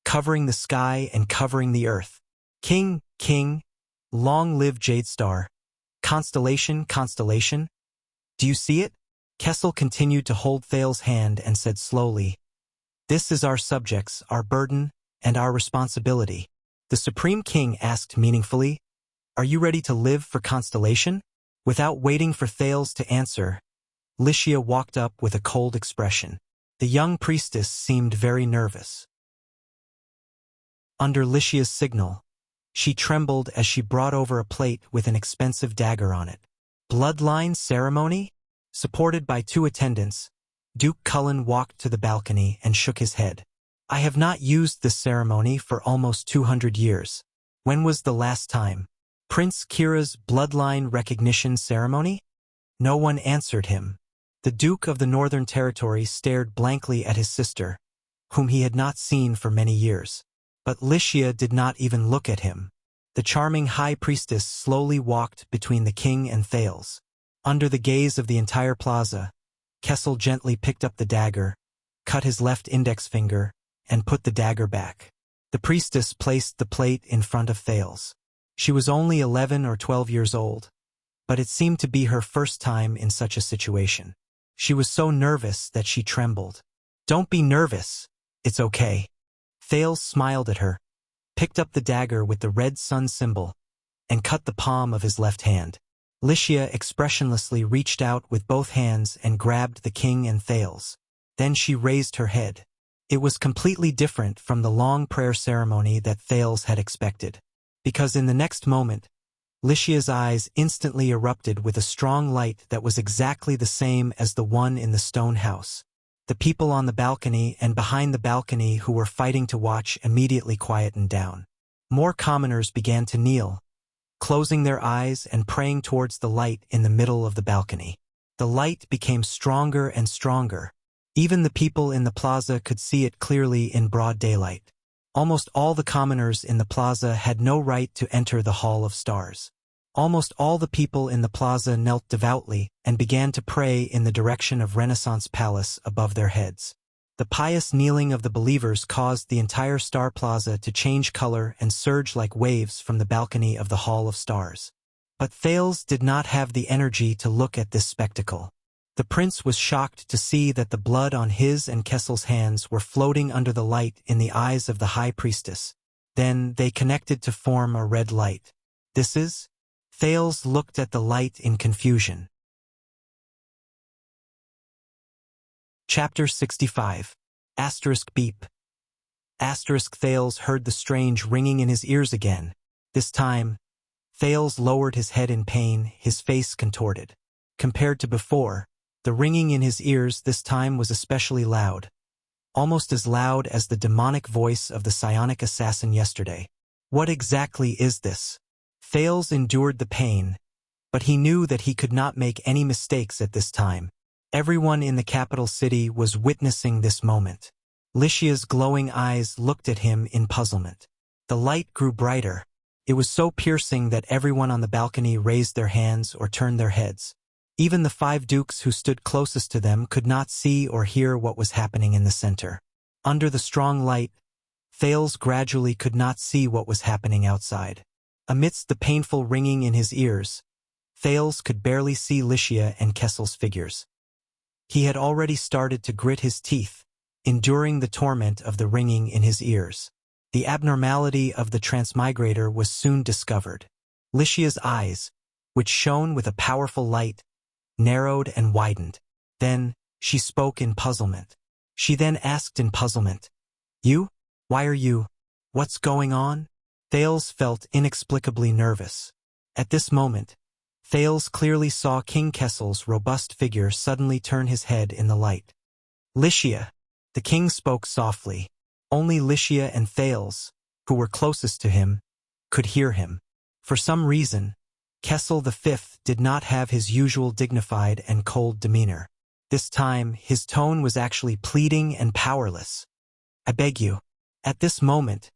covering the sky and covering the earth. King, king, long live Jadestar. Constellation, constellation. Do you see it? Kessel continued to hold Thale's hand and said slowly, "This is our subjects, our burden, and our responsibility." The Supreme King asked meaningfully, "Are you ready to live for Constellation?" Without waiting for Thales to answer, Lycia walked up with a cold expression. The young priestess seemed very nervous. Under Lycia's signal, she trembled as she brought over a plate with an expensive dagger on it. Bloodline ceremony? Supported by two attendants, Duke Cullen walked to the balcony and shook his head. "I have not used this ceremony for almost 200 years. When was the last time? Prince Kira's bloodline recognition ceremony?" No one answered him. The Duke of the Northern Territory stared blankly at his sister, whom he had not seen for many years. But Lycia did not even look at him. The charming high priestess slowly walked between the king and Thales. Under the gaze of the entire plaza, Kessel gently picked up the dagger, cut his left index finger, and put the dagger back. The priestess placed the plate in front of Thales. She was only 11 or 12 years old, but it seemed to be her first time in such a situation. She was so nervous that she trembled. "Don't be nervous. It's okay." Thales smiled at her, picked up the dagger with the red sun symbol, and cut the palm of his left hand. Lycia expressionlessly reached out with both hands and grabbed the king and Thales. Then she raised her head. It was completely different from the long prayer ceremony that Thales had expected, because in the next moment, Lycia's eyes instantly erupted with a strong light that was exactly the same as the one in the stone house. The people on the balcony and behind the balcony who were fighting to watch immediately quietened down. More commoners began to kneel, closing their eyes and praying towards the light in the middle of the balcony. The light became stronger and stronger. Even the people in the plaza could see it clearly in broad daylight. Almost all the commoners in the plaza had no right to enter the Hall of Stars. Almost all the people in the plaza knelt devoutly and began to pray in the direction of Renaissance Palace above their heads. The pious kneeling of the believers caused the entire Star Plaza to change color and surge like waves from the balcony of the Hall of Stars. But Thales did not have the energy to look at this spectacle. The prince was shocked to see that the blood on his and Kessel's hands were floating under the light in the eyes of the high priestess. Then they connected to form a red light. "This is?" Thales looked at the light in confusion. Chapter 65. Asterisk beep. Asterisk Thales heard the strange ringing in his ears again. This time, Thales lowered his head in pain, his face contorted. Compared to before, the ringing in his ears this time was especially loud, almost as loud as the demonic voice of the psionic assassin yesterday. What exactly is this? Thales endured the pain, but he knew that he could not make any mistakes at this time. Everyone in the capital city was witnessing this moment. Lycia's glowing eyes looked at him in puzzlement. The light grew brighter. It was so piercing that everyone on the balcony raised their hands or turned their heads. Even the 5 dukes who stood closest to them could not see or hear what was happening in the center. Under the strong light, Thales gradually could not see what was happening outside. Amidst the painful ringing in his ears, Thales could barely see Lycia and Kessel's figures. He had already started to grit his teeth, enduring the torment of the ringing in his ears. The abnormality of the transmigrator was soon discovered. Lycia's eyes, which shone with a powerful light, narrowed and widened. Then, she spoke in puzzlement. She then asked in puzzlement, "You? Why are you? What's going on?" Thales felt inexplicably nervous. At this moment, Thales clearly saw King Kessel's robust figure suddenly turn his head in the light. "Lycia," the king spoke softly. Only Lycia and Thales, who were closest to him, could hear him. For some reason, Kessel V did not have his usual dignified and cold demeanor. This time, his tone was actually pleading and powerless. "I beg you." At this moment,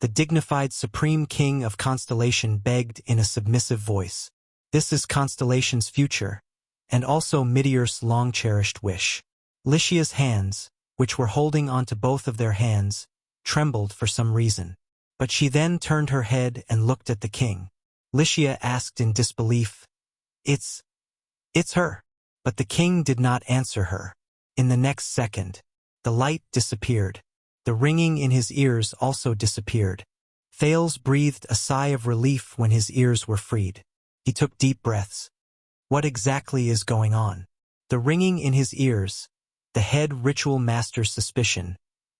The dignified supreme king of Constellation begged in a submissive voice. This is Constellation's future, and also Midiur's long-cherished wish. Lycia's hands, which were holding onto both of their hands, trembled for some reason. But she then turned her head and looked at the king. Lycia asked in disbelief, It's her. But the king did not answer her. In the next second, the light disappeared. The ringing in his ears also disappeared. Thales breathed a sigh of relief when his ears were freed. He took deep breaths. What exactly is going on? The ringing in his ears, the head ritual master's suspicion,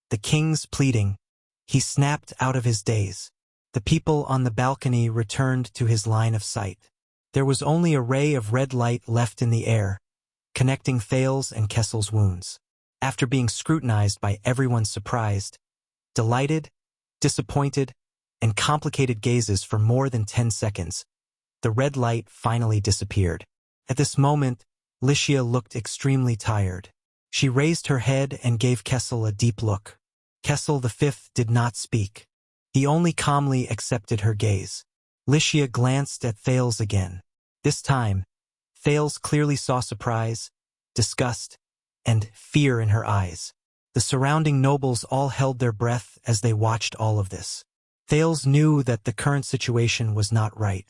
the king's pleading. He snapped out of his daze. The people on the balcony returned to his line of sight. There was only a ray of red light left in the air, connecting Thales and Kessel's wounds. After being scrutinized by everyone's surprised, delighted, disappointed, and complicated gazes for more than 10 seconds, the red light finally disappeared. At this moment, Lycia looked extremely tired. She raised her head and gave Kessel a deep look. Kessel V did not speak. He only calmly accepted her gaze. Lycia glanced at Thales again. This time, Thales clearly saw surprise, disgust, and fear in her eyes. The surrounding nobles all held their breath as they watched all of this. Thales knew that the current situation was not right.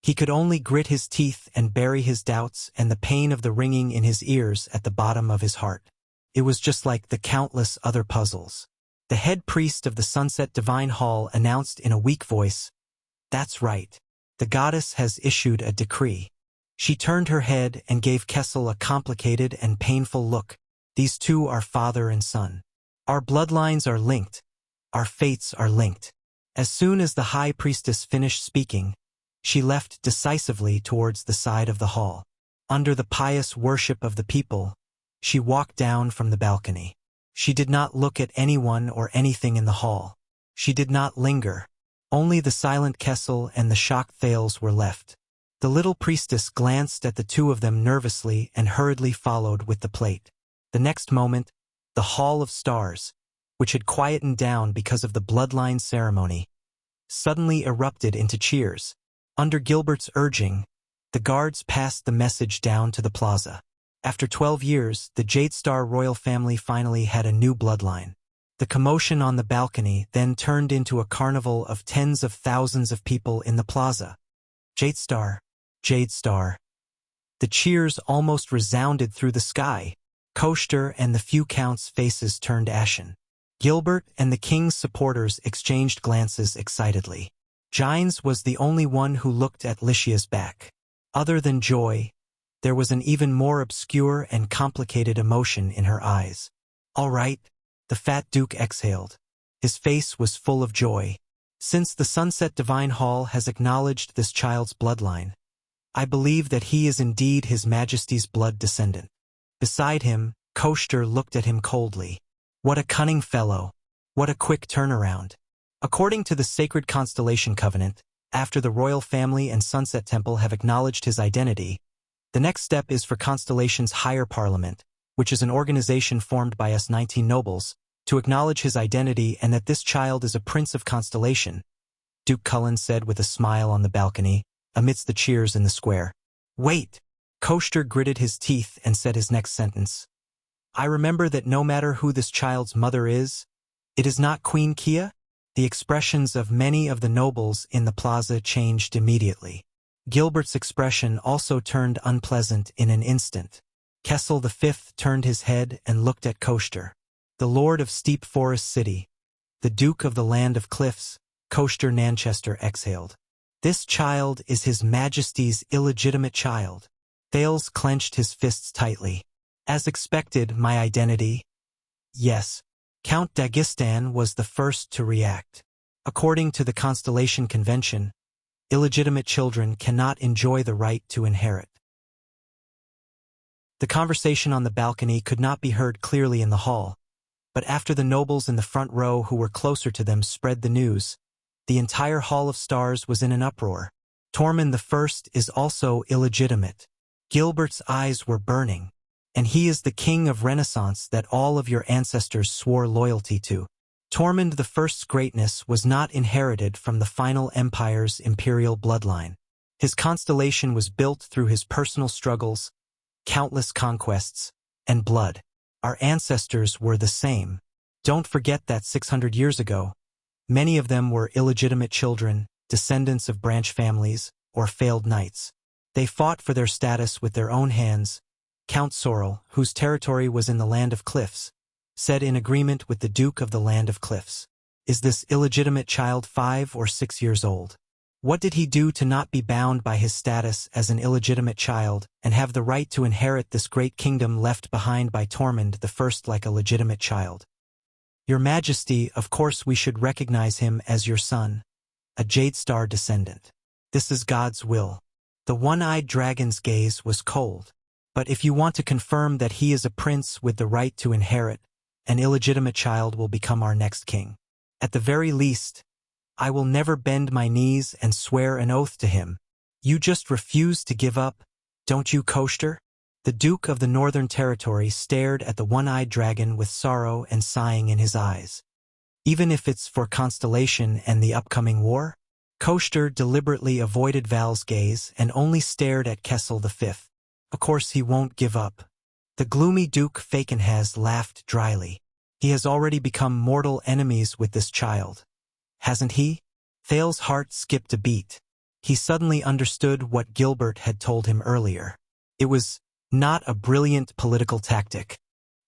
He could only grit his teeth and bury his doubts and the pain of the ringing in his ears at the bottom of his heart. It was just like the countless other puzzles. The head priest of the Sunset Divine Hall announced in a weak voice, "That's right. The goddess has issued a decree." She turned her head and gave Kessel a complicated and painful look. These two are father and son. Our bloodlines are linked. Our fates are linked. As soon as the high priestess finished speaking, she left decisively towards the side of the hall. Under the pious worship of the people, she walked down from the balcony. She did not look at anyone or anything in the hall. She did not linger. Only the silent Kessel and the shocked Thales were left. The little priestess glanced at the two of them nervously and hurriedly followed with the plate. The next moment, the Hall of Stars, which had quietened down because of the bloodline ceremony, suddenly erupted into cheers. Under Gilbert's urging, the guards passed the message down to the plaza. After 12 years, the Jadestar royal family finally had a new bloodline. The commotion on the balcony then turned into a carnival of tens of thousands of people in the plaza. Jadestar, Jadestar. The cheers almost resounded through the sky. Koster and the few counts' faces turned ashen. Gilbert and the king's supporters exchanged glances excitedly. Gines was the only one who looked at Lycia's back. Other than joy, there was an even more obscure and complicated emotion in her eyes. "All right," the fat duke exhaled. His face was full of joy. "Since the Sunset Divine Hall has acknowledged this child's bloodline, I believe that he is indeed His Majesty's blood descendant." Beside him, Koster looked at him coldly. What a cunning fellow. What a quick turnaround. According to the Sacred Constellation Covenant, after the royal family and Sunset Temple have acknowledged his identity, the next step is for Constellation's higher parliament, which is an organization formed by us 19 nobles, to acknowledge his identity and that this child is a prince of Constellation, Duke Cullen said with a smile on the balcony, amidst the cheers in the square. "Wait!" Koster gritted his teeth and said his next sentence. "I remember that no matter who this child's mother is, it is not Queen Kia?" The expressions of many of the nobles in the plaza changed immediately. Gilbert's expression also turned unpleasant in an instant. Kessel V turned his head and looked at Koster. The Lord of Steep Forest City, the Duke of the Land of Cliffs, Koster Nanchester exhaled. "This child is His Majesty's illegitimate child." Thales clenched his fists tightly. "As expected, my identity." Yes. Count Dagestan was the first to react. According to the Constellation Convention, illegitimate children cannot enjoy the right to inherit. The conversation on the balcony could not be heard clearly in the hall, but after the nobles in the front row who were closer to them spread the news, the entire Hall of Stars was in an uproar. Tormund I is also illegitimate. Gilbert's eyes were burning, and he is the king of Renaissance that all of your ancestors swore loyalty to. Tormund the First's greatness was not inherited from the final empire's imperial bloodline. His constellation was built through his personal struggles, countless conquests, and blood. Our ancestors were the same. Don't forget that 600 years ago, many of them were illegitimate children, descendants of branch families, or failed knights. They fought for their status with their own hands. Count Sorrel, whose territory was in the Land of Cliffs, said in agreement with the Duke of the Land of Cliffs, "Is this illegitimate child 5 or 6 years old? What did he do to not be bound by his status as an illegitimate child and have the right to inherit this great kingdom left behind by Tormund the First like a legitimate child? Your Majesty, of course we should recognize him as your son, a Jadestar descendant. This is God's will." The one-eyed dragon's gaze was cold. "But if you want to confirm that he is a prince with the right to inherit, an illegitimate child will become our next king. At the very least, I will never bend my knees and swear an oath to him. You just refuse to give up, don't you, Koster?" The Duke of the Northern Territory stared at the one-eyed dragon with sorrow and sighing in his eyes. "Even if it's for Constellation and the upcoming war?" Koster deliberately avoided Val's gaze and only stared at Kessel V. "Of course he won't give up." The gloomy Duke Fakenhaz laughed dryly. "He has already become mortal enemies with this child, hasn't he?" Thal's heart skipped a beat. He suddenly understood what Gilbert had told him earlier. It was not a brilliant political tactic.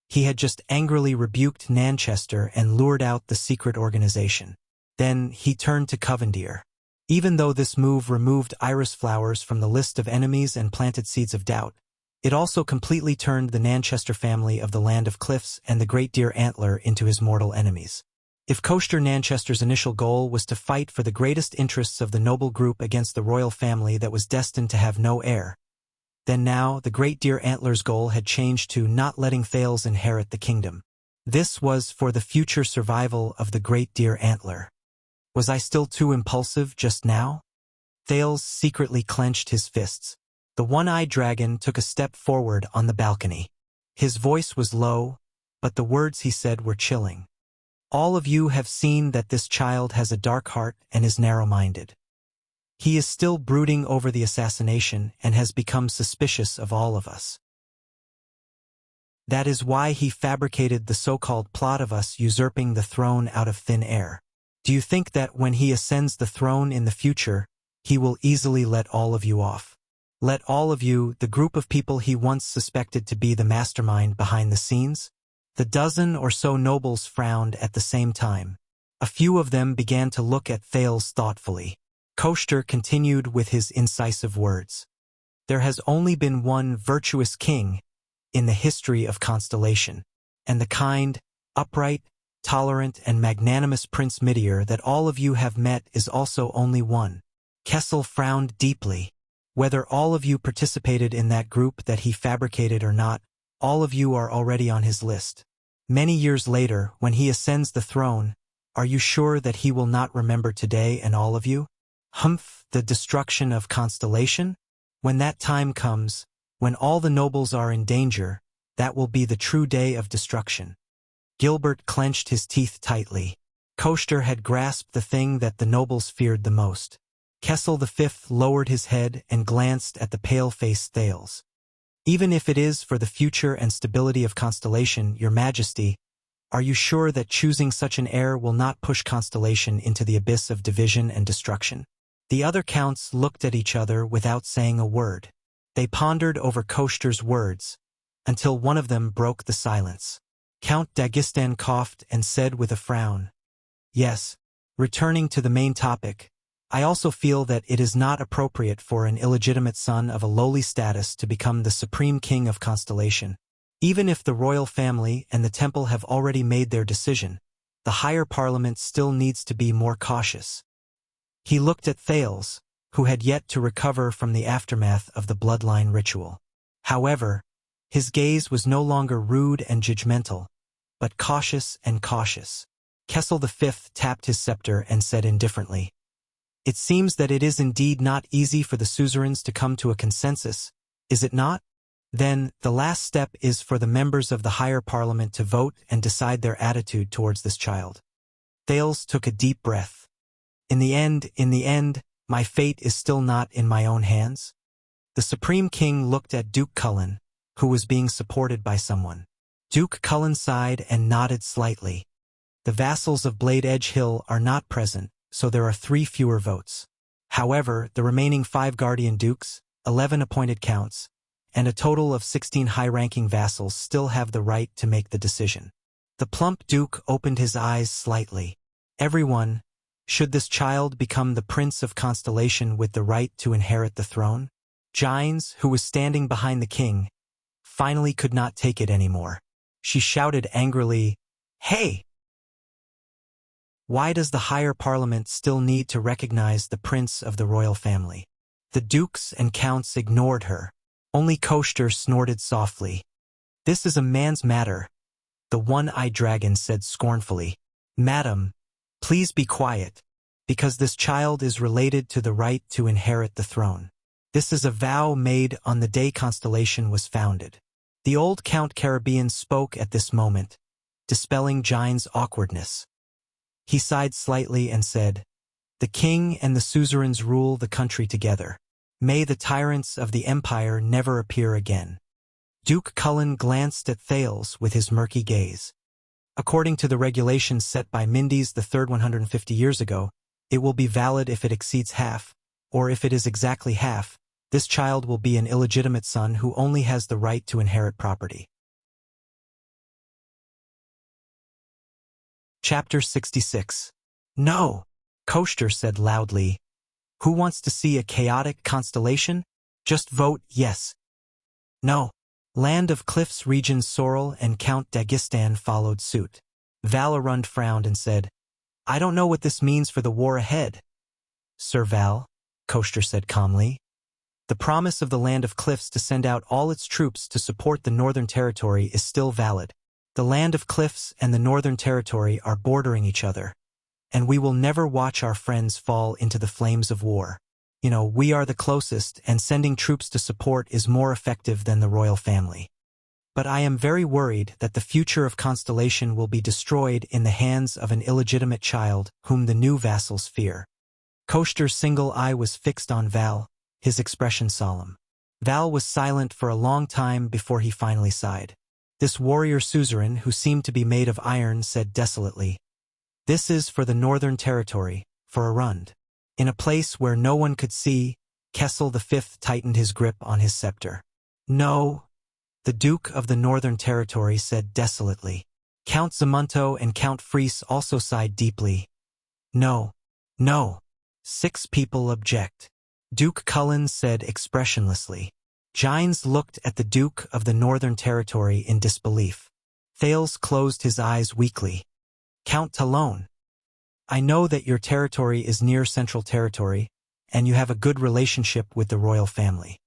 He had just angrily rebuked Nanchester and lured out the secret organization. Then he turned to Covendir. Even though this move removed iris flowers from the list of enemies and planted seeds of doubt, it also completely turned the Nanchester family of the Land of Cliffs and the Great Deer Antler into his mortal enemies. If Koster Nanchester's initial goal was to fight for the greatest interests of the noble group against the royal family that was destined to have no heir, then now the Great Deer Antler's goal had changed to not letting Thales inherit the kingdom. This was for the future survival of the Great Deer Antler. Was I still too impulsive just now? Thales secretly clenched his fists. The one-eyed dragon took a step forward on the balcony. His voice was low, but the words he said were chilling. "All of you have seen that this child has a dark heart and is narrow-minded. He is still brooding over the assassination and has become suspicious of all of us. That is why he fabricated the so-called plot of us usurping the throne out of thin air. Do you think that when he ascends the throne in the future, he will easily let all of you off? Let all of you, the group of people he once suspected to be the mastermind behind the scenes?" The dozen or so nobles frowned at the same time. A few of them began to look at Thales thoughtfully. Koster continued with his incisive words. "There has only been one virtuous king in the history of Constellation, and the kind, upright, tolerant, and magnanimous Prince Midir that all of you have met is also only one." Kessel frowned deeply. "Whether all of you participated in that group that he fabricated or not, all of you are already on his list. Many years later, when he ascends the throne, are you sure that he will not remember today and all of you? Humph, the destruction of Constellation? When that time comes, when all the nobles are in danger, that will be the true day of destruction." Gilbert clenched his teeth tightly. Koster had grasped the thing that the nobles feared the most. Kessel V lowered his head and glanced at the pale-faced Thales. "Even if it is for the future and stability of Constellation, Your Majesty, are you sure that choosing such an heir will not push Constellation into the abyss of division and destruction?" The other counts looked at each other without saying a word. They pondered over Koster's words, until one of them broke the silence. Count Dagestan coughed and said with a frown, "Yes, returning to the main topic, I also feel that it is not appropriate for an illegitimate son of a lowly status to become the supreme king of Constellation. Even if the royal family and the temple have already made their decision, the higher parliament still needs to be more cautious." He looked at Thales, who had yet to recover from the aftermath of the bloodline ritual. However, his gaze was no longer rude and judgmental, but cautious and cautious. Kessel V tapped his scepter and said indifferently, "It seems that it is indeed not easy for the suzerains to come to a consensus, is it not? Then, the last step is for the members of the higher parliament to vote and decide their attitude towards this child. Thales took a deep breath. In the end, my fate is still not in my own hands. The Supreme King looked at Duke Cullen, who was being supported by someone. Duke Cullen sighed and nodded slightly. The vassals of Blade Edge Hill are not present, so there are 3 fewer votes. However, the remaining 5 Guardian Dukes, 11 appointed counts, and a total of 16 high-ranking vassals still have the right to make the decision. The plump Duke opened his eyes slightly. Everyone, should this child become the Prince of Constellation with the right to inherit the throne? Gines, who was standing behind the king, finally could not take it anymore. She shouted angrily, "Hey! Why does the higher parliament still need to recognize the prince of the royal family?" The dukes and counts ignored her. Only Koster snorted softly. "This is a man's matter," the one-eyed dragon said scornfully. "Madam, please be quiet, because this child is related to the right to inherit the throne. This is a vow made on the day Constellation was founded." The old Count Caribbean spoke at this moment, dispelling Gine's awkwardness. He sighed slightly and said, "The king and the suzerains rule the country together. May the tyrants of the empire never appear again." Duke Cullen glanced at Thales with his murky gaze. "According to the regulations set by Mindes III 150 years ago, it will be valid if it exceeds half, or if it is exactly half, this child will be an illegitimate son who only has the right to inherit property." Chapter 66. "No!" Koster said loudly. "Who wants to see a chaotic constellation? Just vote yes." "No." Land of Cliffs Region Sorrel and Count Dagestan followed suit. Valerund frowned and said, "I don't know what this means for the war ahead." "Sir Val," Koster said calmly, "the promise of the Land of Cliffs to send out all its troops to support the Northern Territory is still valid. The Land of Cliffs and the Northern Territory are bordering each other, and we will never watch our friends fall into the flames of war. We are the closest, and sending troops to support is more effective than the royal family. But I am very worried that the future of Constellation will be destroyed in the hands of an illegitimate child whom the new vassals fear." Koster's single eye was fixed on Val, his expression solemn. Val was silent for a long time before he finally sighed. This warrior suzerain, who seemed to be made of iron, said desolately, "This is for the Northern Territory, for Arund." In a place where no one could see, Kessel V tightened his grip on his scepter. "No," the Duke of the Northern Territory said desolately. Count Zamunto and Count Fries also sighed deeply. "No, no." 6 people object. Duke Cullen said expressionlessly. Gines looked at the Duke of the Northern Territory in disbelief. Thales closed his eyes weakly. "Count Talon, I know that your territory is near Central Territory, and you have a good relationship with the royal family."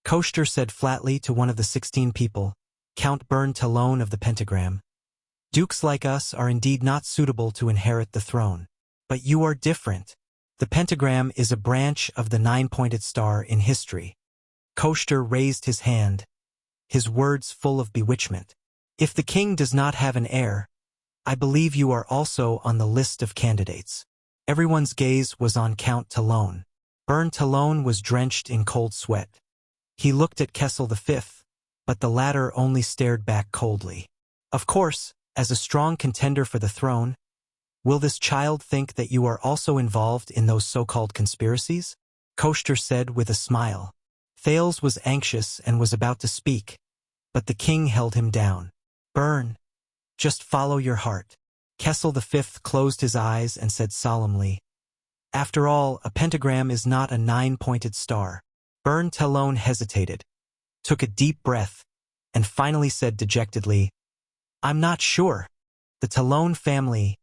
Koster said flatly to one of the 16 people, Count Bern Talon of the Pentagram, "Dukes like us are indeed not suitable to inherit the throne. But you are different. The Pentagram is a branch of the 9-pointed star in history." Koster raised his hand, his words full of bewitchment. "If the king does not have an heir, I believe you are also on the list of candidates." Everyone's gaze was on Count Talon. Bern Talon was drenched in cold sweat. He looked at Kessel V, but the latter only stared back coldly. "Of course, as a strong contender for the throne, will this child think that you are also involved in those so-called conspiracies?" Koster said with a smile. Thales was anxious and was about to speak, but the king held him down. "Bern, just follow your heart." Kessel V closed his eyes and said solemnly, "After all, a pentagram is not a 9-pointed star." Bern Talon hesitated, took a deep breath, and finally said dejectedly, "I'm not sure. The Talon family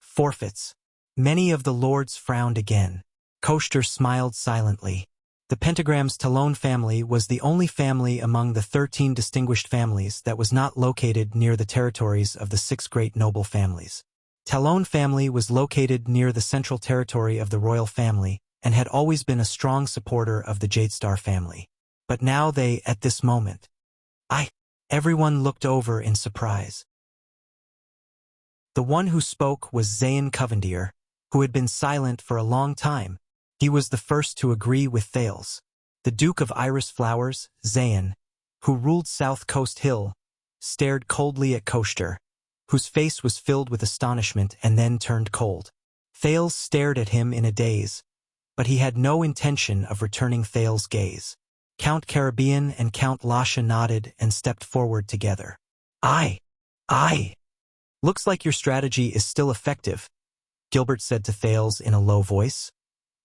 forfeits." Many of the lords frowned again. Koster smiled silently. The pentagram's Talon family was the only family among the 13 distinguished families that was not located near the territories of the 6 great noble families. Talon family was located near the central territory of the royal family and had always been a strong supporter of the Jadestar family. But now they, at this moment, everyone looked over in surprise. The one who spoke was Zayn Covendier, who had been silent for a long time. He was the first to agree with Thales. The Duke of Iris Flowers, Zayn, who ruled South Coast Hill, stared coldly at Koster, whose face was filled with astonishment and then turned cold. Thales stared at him in a daze, but he had no intention of returning Thales' gaze. Count Caribbean and Count Lasha nodded and stepped forward together. Aye. Looks like your strategy is still effective, Gilbert said to Thales in a low voice.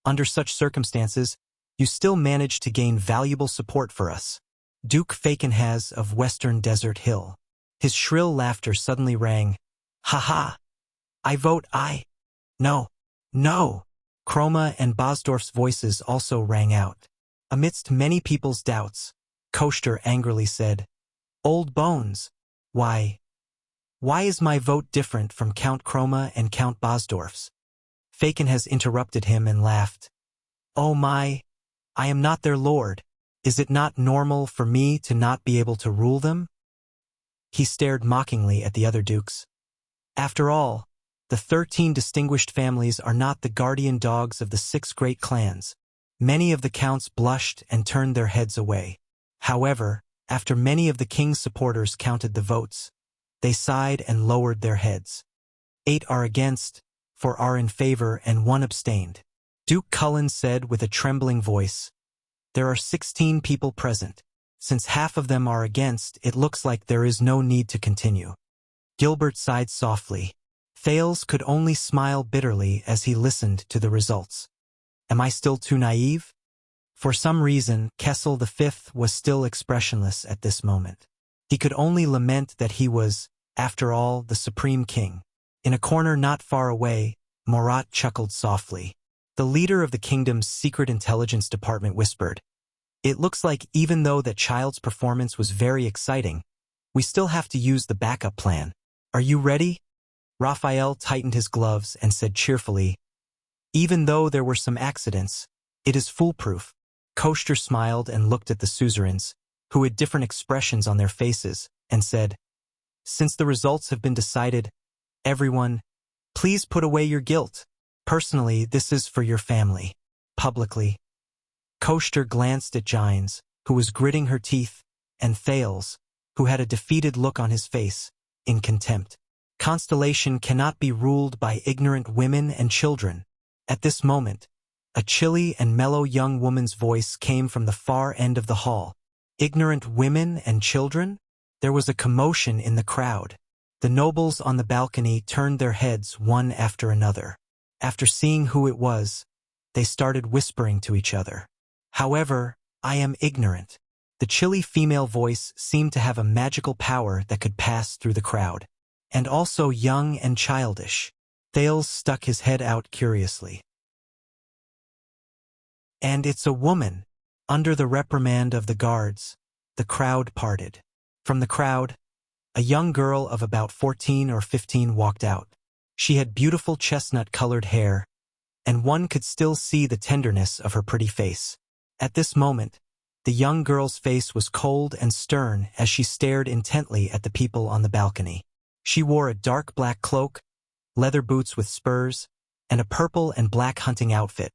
Under such circumstances, you still manage to gain valuable support for us. Duke Fakenhaz of Western Desert Hill. His shrill laughter suddenly rang. Ha ha! I vote aye. No. Chroma and Bosdorf's voices also rang out. Amidst many people's doubts, Koster angrily said, Old bones, why is my vote different from Count Chroma and Count Bosdorf's? Fakenhaz interrupted him and laughed. Oh my, I am not their lord. Is it not normal for me to not be able to rule them? He stared mockingly at the other dukes. After all, the 13 distinguished families are not the guardian dogs of the 6 great clans. Many of the counts blushed and turned their heads away. However, after many of the king's supporters counted the votes, they sighed and lowered their heads. 8 are against, 4 are in favor, and 1 abstained. Duke Cullen said with a trembling voice, There are 16 people present. Since half of them are against, it looks like there is no need to continue. Gilbert sighed softly. Thales could only smile bitterly as he listened to the results. Am I still too naive? For some reason, Kessel V was still expressionless at this moment. He could only lament that he was, after all, the supreme king. In a corner not far away, Morat chuckled softly. The leader of the kingdom's secret intelligence department whispered, It looks like even though that child's performance was very exciting, we still have to use the backup plan. Are you ready? Raphael tightened his gloves and said cheerfully, Even though there were some accidents, it is foolproof. Koster smiled and looked at the suzerains, who had different expressions on their faces, and said, Since the results have been decided, everyone, please put away your guilt. Personally, this is for your family. Publicly. Koster glanced at Gines, who was gritting her teeth, and Thales, who had a defeated look on his face, in contempt. Constellation cannot be ruled by ignorant women and children. At this moment, a chilly and mellow young woman's voice came from the far end of the hall. Ignorant women and children? There was a commotion in the crowd. The nobles on the balcony turned their heads one after another. After seeing who it was, they started whispering to each other. However, I am ignorant. The chilly female voice seemed to have a magical power that could pass through the crowd. And also young and childish. Thales stuck his head out curiously. And it's a woman. Under the reprimand of the guards, the crowd parted. From the crowd, a young girl of about 14 or 15 walked out. She had beautiful chestnut-colored hair, and one could still see the tenderness of her pretty face. At this moment, the young girl's face was cold and stern as she stared intently at the people on the balcony. She wore a dark black cloak, leather boots with spurs, and a purple and black hunting outfit,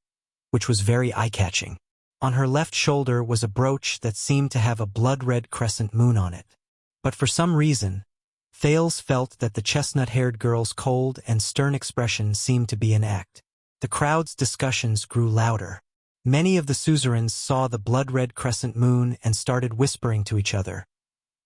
which was very eye-catching. On her left shoulder was a brooch that seemed to have a blood-red crescent moon on it. But for some reason, Thales felt that the chestnut-haired girl's cold and stern expression seemed to be an act. The crowd's discussions grew louder. Many of the suzerains saw the blood-red crescent moon and started whispering to each other,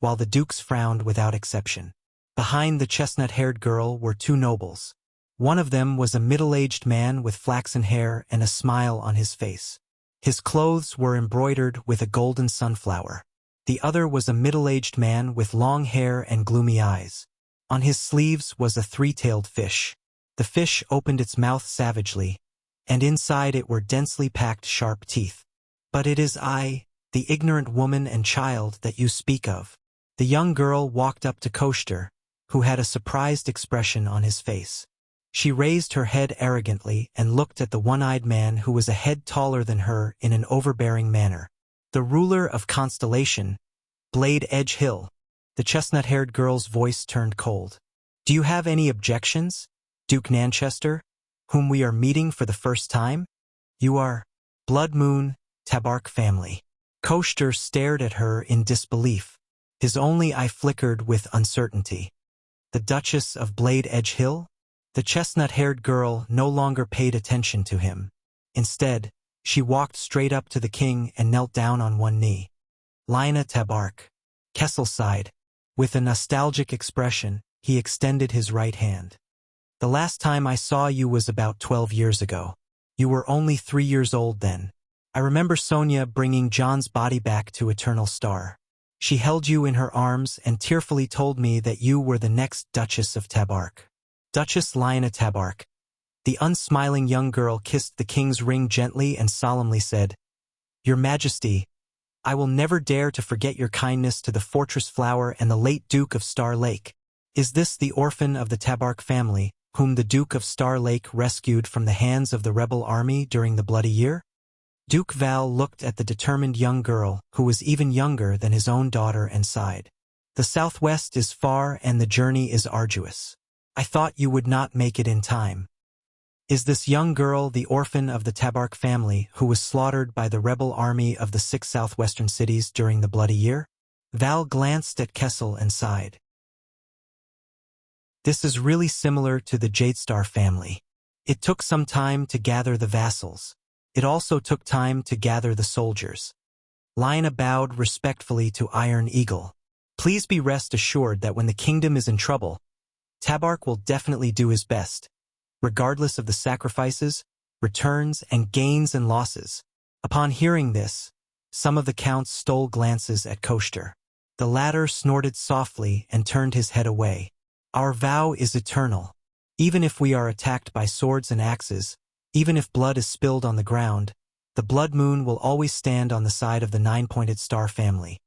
while the dukes frowned without exception. Behind the chestnut-haired girl were 2 nobles. One of them was a middle-aged man with flaxen hair and a smile on his face. His clothes were embroidered with a golden sunflower. The other was a middle-aged man with long hair and gloomy eyes. On his sleeves was a 3-tailed fish. The fish opened its mouth savagely, and inside it were densely packed sharp teeth. But it is I, the ignorant woman and child that you speak of. The young girl walked up to Koster, who had a surprised expression on his face. She raised her head arrogantly and looked at the one-eyed man who was a head taller than her in an overbearing manner. The ruler of Constellation, Blade Edge Hill. The chestnut-haired girl's voice turned cold. Do you have any objections, Duke Nanchester, whom we are meeting for the first time? You are Blood Moon, Tabark family. Koshter stared at her in disbelief. His only eye flickered with uncertainty. The Duchess of Blade Edge Hill? The chestnut-haired girl no longer paid attention to him. Instead, she walked straight up to the king and knelt down on one knee. Lina Tabark. Kessel sighed. With a nostalgic expression, he extended his right hand. The last time I saw you was about 12 years ago. You were only 3 years old then. I remember Sonia bringing John's body back to Eternal Star. She held you in her arms and tearfully told me that you were the next Duchess of Tabark. Duchess Lina Tabark. The unsmiling young girl kissed the king's ring gently and solemnly said, Your Majesty, I will never dare to forget your kindness to the Fortress Flower and the late Duke of Star Lake. Is this the orphan of the Tabark family, whom the Duke of Star Lake rescued from the hands of the rebel army during the Bloody Year? Duke Val looked at the determined young girl, who was even younger than his own daughter, and sighed. The southwest is far and the journey is arduous. I thought you would not make it in time. Is this young girl the orphan of the Tabark family who was slaughtered by the rebel army of the 6 southwestern cities during the Bloody Year? Val glanced at Kessel and sighed. This is really similar to the Jadestar family. It took some time to gather the vassals. It also took time to gather the soldiers. Lina bowed respectfully to Iron Eagle. Please be rest assured that when the kingdom is in trouble, Tabark will definitely do his best, regardless of the sacrifices, returns, and gains and losses. Upon hearing this, some of the counts stole glances at Koshter. The latter snorted softly and turned his head away. Our vow is eternal. Even if we are attacked by swords and axes, even if blood is spilled on the ground, the Blood Moon will always stand on the side of the 9-pointed star family.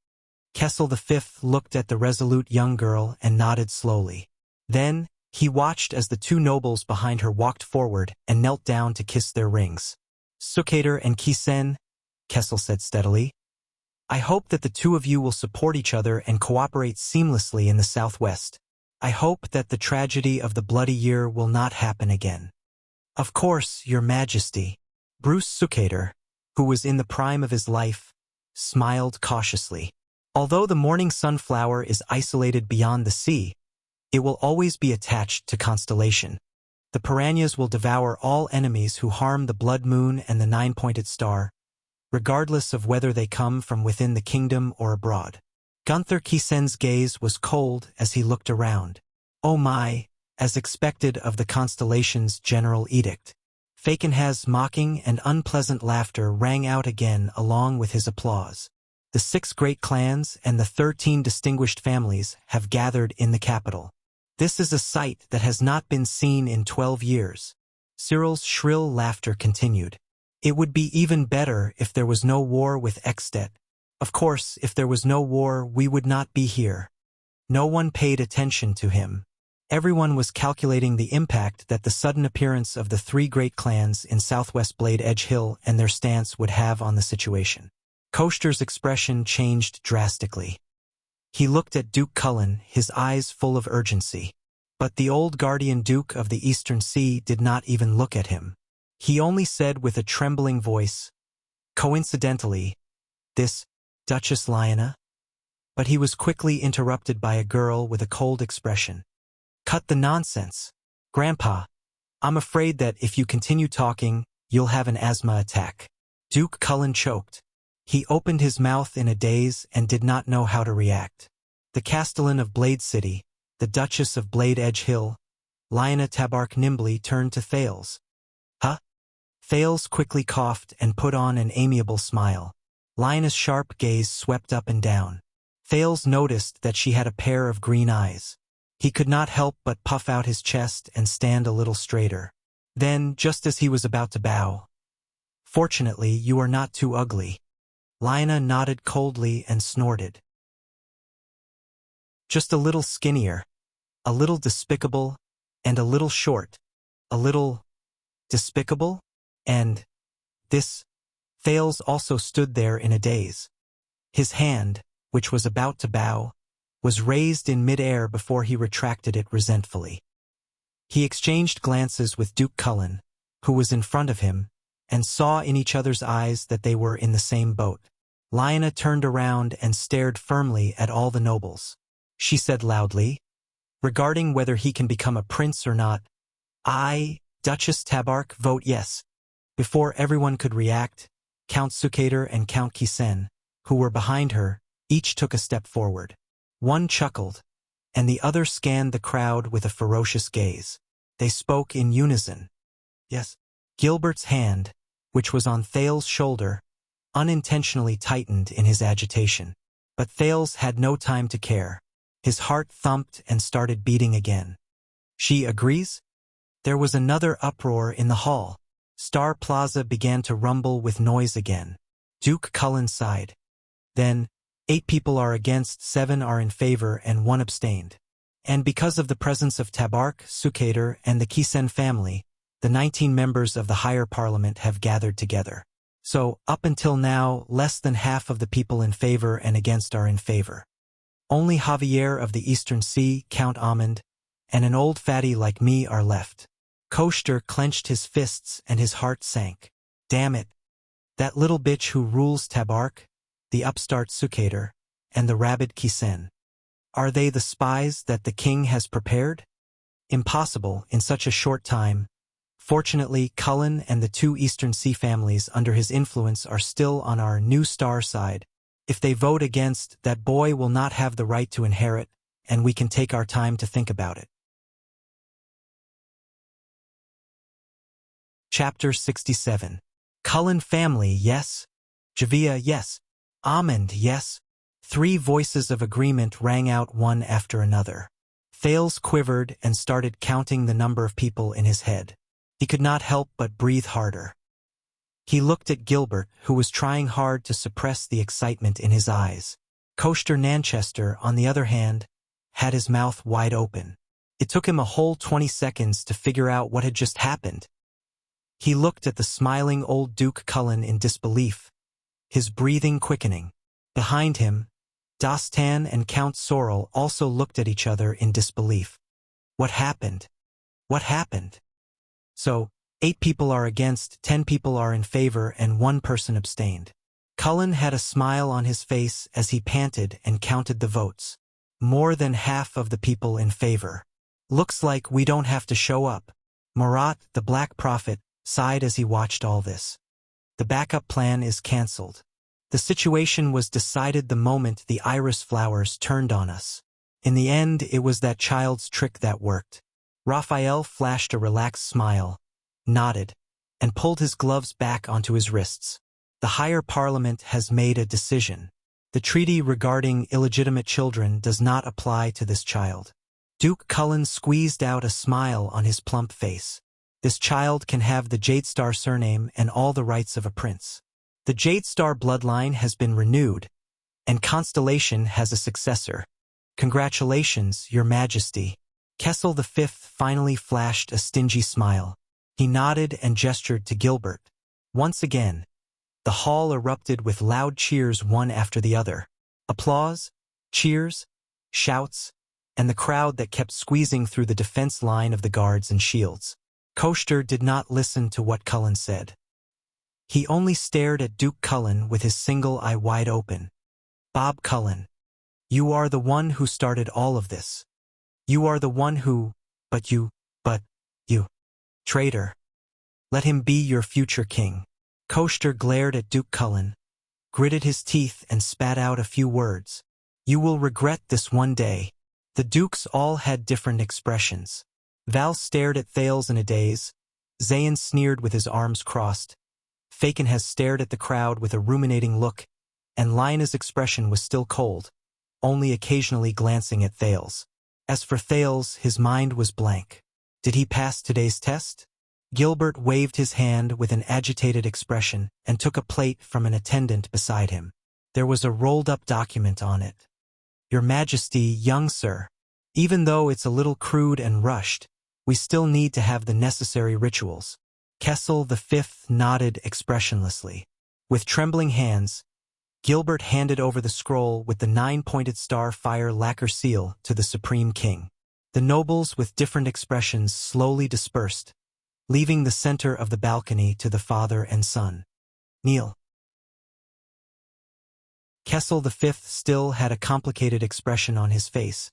Kessel V looked at the resolute young girl and nodded slowly. Then, he watched as the 2 nobles behind her walked forward and knelt down to kiss their rings. Sukater and Kisen, Kessel said steadily, I hope that the 2 of you will support each other and cooperate seamlessly in the southwest. I hope that the tragedy of the Bloody Year will not happen again. Of course, Your Majesty. Bruce Sukater, who was in the prime of his life, smiled cautiously. Although the morning sunflower is isolated beyond the sea, it will always be attached to constellation. The piranhas will devour all enemies who harm the Blood Moon and the 9-pointed star, regardless of whether they come from within the kingdom or abroad. Gunther Kisen's gaze was cold as he looked around. Oh my, as expected of the constellation's general edict. Fakenhaz's mocking and unpleasant laughter rang out again along with his applause. The 6 great clans and the 13 distinguished families have gathered in the capital. This is a sight that has not been seen in 12 years. Cyril's shrill laughter continued. It would be even better if there was no war with Extet. Of course, if there was no war, we would not be here. No one paid attention to him. Everyone was calculating the impact that the sudden appearance of the 3 great clans in Southwest Blade Edge Hill and their stance would have on the situation. Koshter's expression changed drastically. He looked at Duke Cullen, his eyes full of urgency. But the old guardian Duke of the Eastern Sea did not even look at him. He only said with a trembling voice, Coincidentally, this Duchess Lina? But he was quickly interrupted by a girl with a cold expression. Cut the nonsense. Grandpa, I'm afraid that if you continue talking, you'll have an asthma attack. Duke Cullen choked. He opened his mouth in a daze and did not know how to react. The Castellan of Blade City, the Duchess of Blade Edge Hill, Lina Tabark nimbly turned to Thales. Huh? Thales quickly coughed and put on an amiable smile. Lina's sharp gaze swept up and down. Thales noticed that she had a pair of green eyes. He could not help but puff out his chest and stand a little straighter. Then, just as he was about to bow, Fortunately, you are not too ugly. Lina nodded coldly and snorted. Just a little skinnier, a little despicable, and a little short. A little despicable? And this? Thales also stood there in a daze. His hand, which was about to bow, was raised in mid-air before he retracted it resentfully. He exchanged glances with Duke Cullen, who was in front of him, and saw in each other's eyes that they were in the same boat. Lyanna turned around and stared firmly at all the nobles. She said loudly, "Regarding whether he can become a prince or not, I, Duchess Tabark, vote yes." Before everyone could react, Count Sukater and Count Kisen, who were behind her, each took a step forward. One chuckled, and the other scanned the crowd with a ferocious gaze. They spoke in unison. Yes. Gilbert's hand, which was on Thales' shoulder, unintentionally tightened in his agitation. But Thales had no time to care. His heart thumped and started beating again. She agrees? There was another uproar in the hall. Star Plaza began to rumble with noise again. Duke Cullen sighed. Then, 8 people are against, 7 are in favor, and 1 abstained. And because of the presence of Tabark, Sukater, and the Kisen family, the 19 members of the higher parliament have gathered together. So, up until now, less than half of the people in favor and against are in favor. Only Javier of the Eastern Sea, Count Amund, and an old fatty like me are left. Koster clenched his fists and his heart sank. Damn it. That little bitch who rules Tabark, the upstart Sukater, and the rabid Kisen. Are they the spies that the king has prepared? Impossible in such a short time. Fortunately, Cullen and the 2 Eastern Sea families under his influence are still on our new star side. If they vote against, that boy will not have the right to inherit, and we can take our time to think about it. Chapter 67. Cullen family, yes. Javia, yes. Amund, yes. 3 voices of agreement rang out one after another. Thales quivered and started counting the number of people in his head. He could not help but breathe harder. He looked at Gilbert, who was trying hard to suppress the excitement in his eyes. Koster Nanchester, on the other hand, had his mouth wide open. It took him a whole 20 seconds to figure out what had just happened. He looked at the smiling old Duke Cullen in disbelief, his breathing quickening. Behind him, Dastan and Count Sorrel also looked at each other in disbelief. What happened? What happened? So, 8 people are against, 10 people are in favor, and 1 person abstained. Cullen had a smile on his face as he panted and counted the votes. More than half of the people in favor. Looks like we don't have to show up. Marat, the Black Prophet, sighed as he watched all this. The backup plan is cancelled. The situation was decided the moment the iris flowers turned on us. In the end, it was that child's trick that worked. Raphael flashed a relaxed smile, nodded, and pulled his gloves back onto his wrists. The higher parliament has made a decision. The treaty regarding illegitimate children does not apply to this child. Duke Cullen squeezed out a smile on his plump face. This child can have the Jadestar surname and all the rights of a prince. The Jadestar bloodline has been renewed, and Constellation has a successor. Congratulations, Your Majesty. Kessel V finally flashed a stingy smile. He nodded and gestured to Gilbert. Once again, the hall erupted with loud cheers one after the other. Applause, cheers, shouts, and the crowd that kept squeezing through the defense line of the guards and shields. Koster did not listen to what Cullen said. He only stared at Duke Cullen with his single eye wide open. Bob Cullen, you are the one who started all of this. You are the one who, but you, traitor. Let him be your future king. Koster glared at Duke Cullen, gritted his teeth and spat out a few words. You will regret this one day. The dukes all had different expressions. Val stared at Thales in a daze. Zayn sneered with his arms crossed. Fakenhas stared at the crowd with a ruminating look, and Lyanna's expression was still cold, only occasionally glancing at Thales. As for Thales, his mind was blank. Did he pass today's test? Gilbert waved his hand with an agitated expression and took a plate from an attendant beside him. There was a rolled-up document on it. Your Majesty, young sir, even though it's a little crude and rushed, we still need to have the necessary rituals. Kessel V nodded expressionlessly. With trembling hands, Gilbert handed over the scroll with the 9-pointed star fire lacquer seal to the Supreme King. The nobles with different expressions slowly dispersed, leaving the center of the balcony to the father and son. Kneel. Kessel V still had a complicated expression on his face,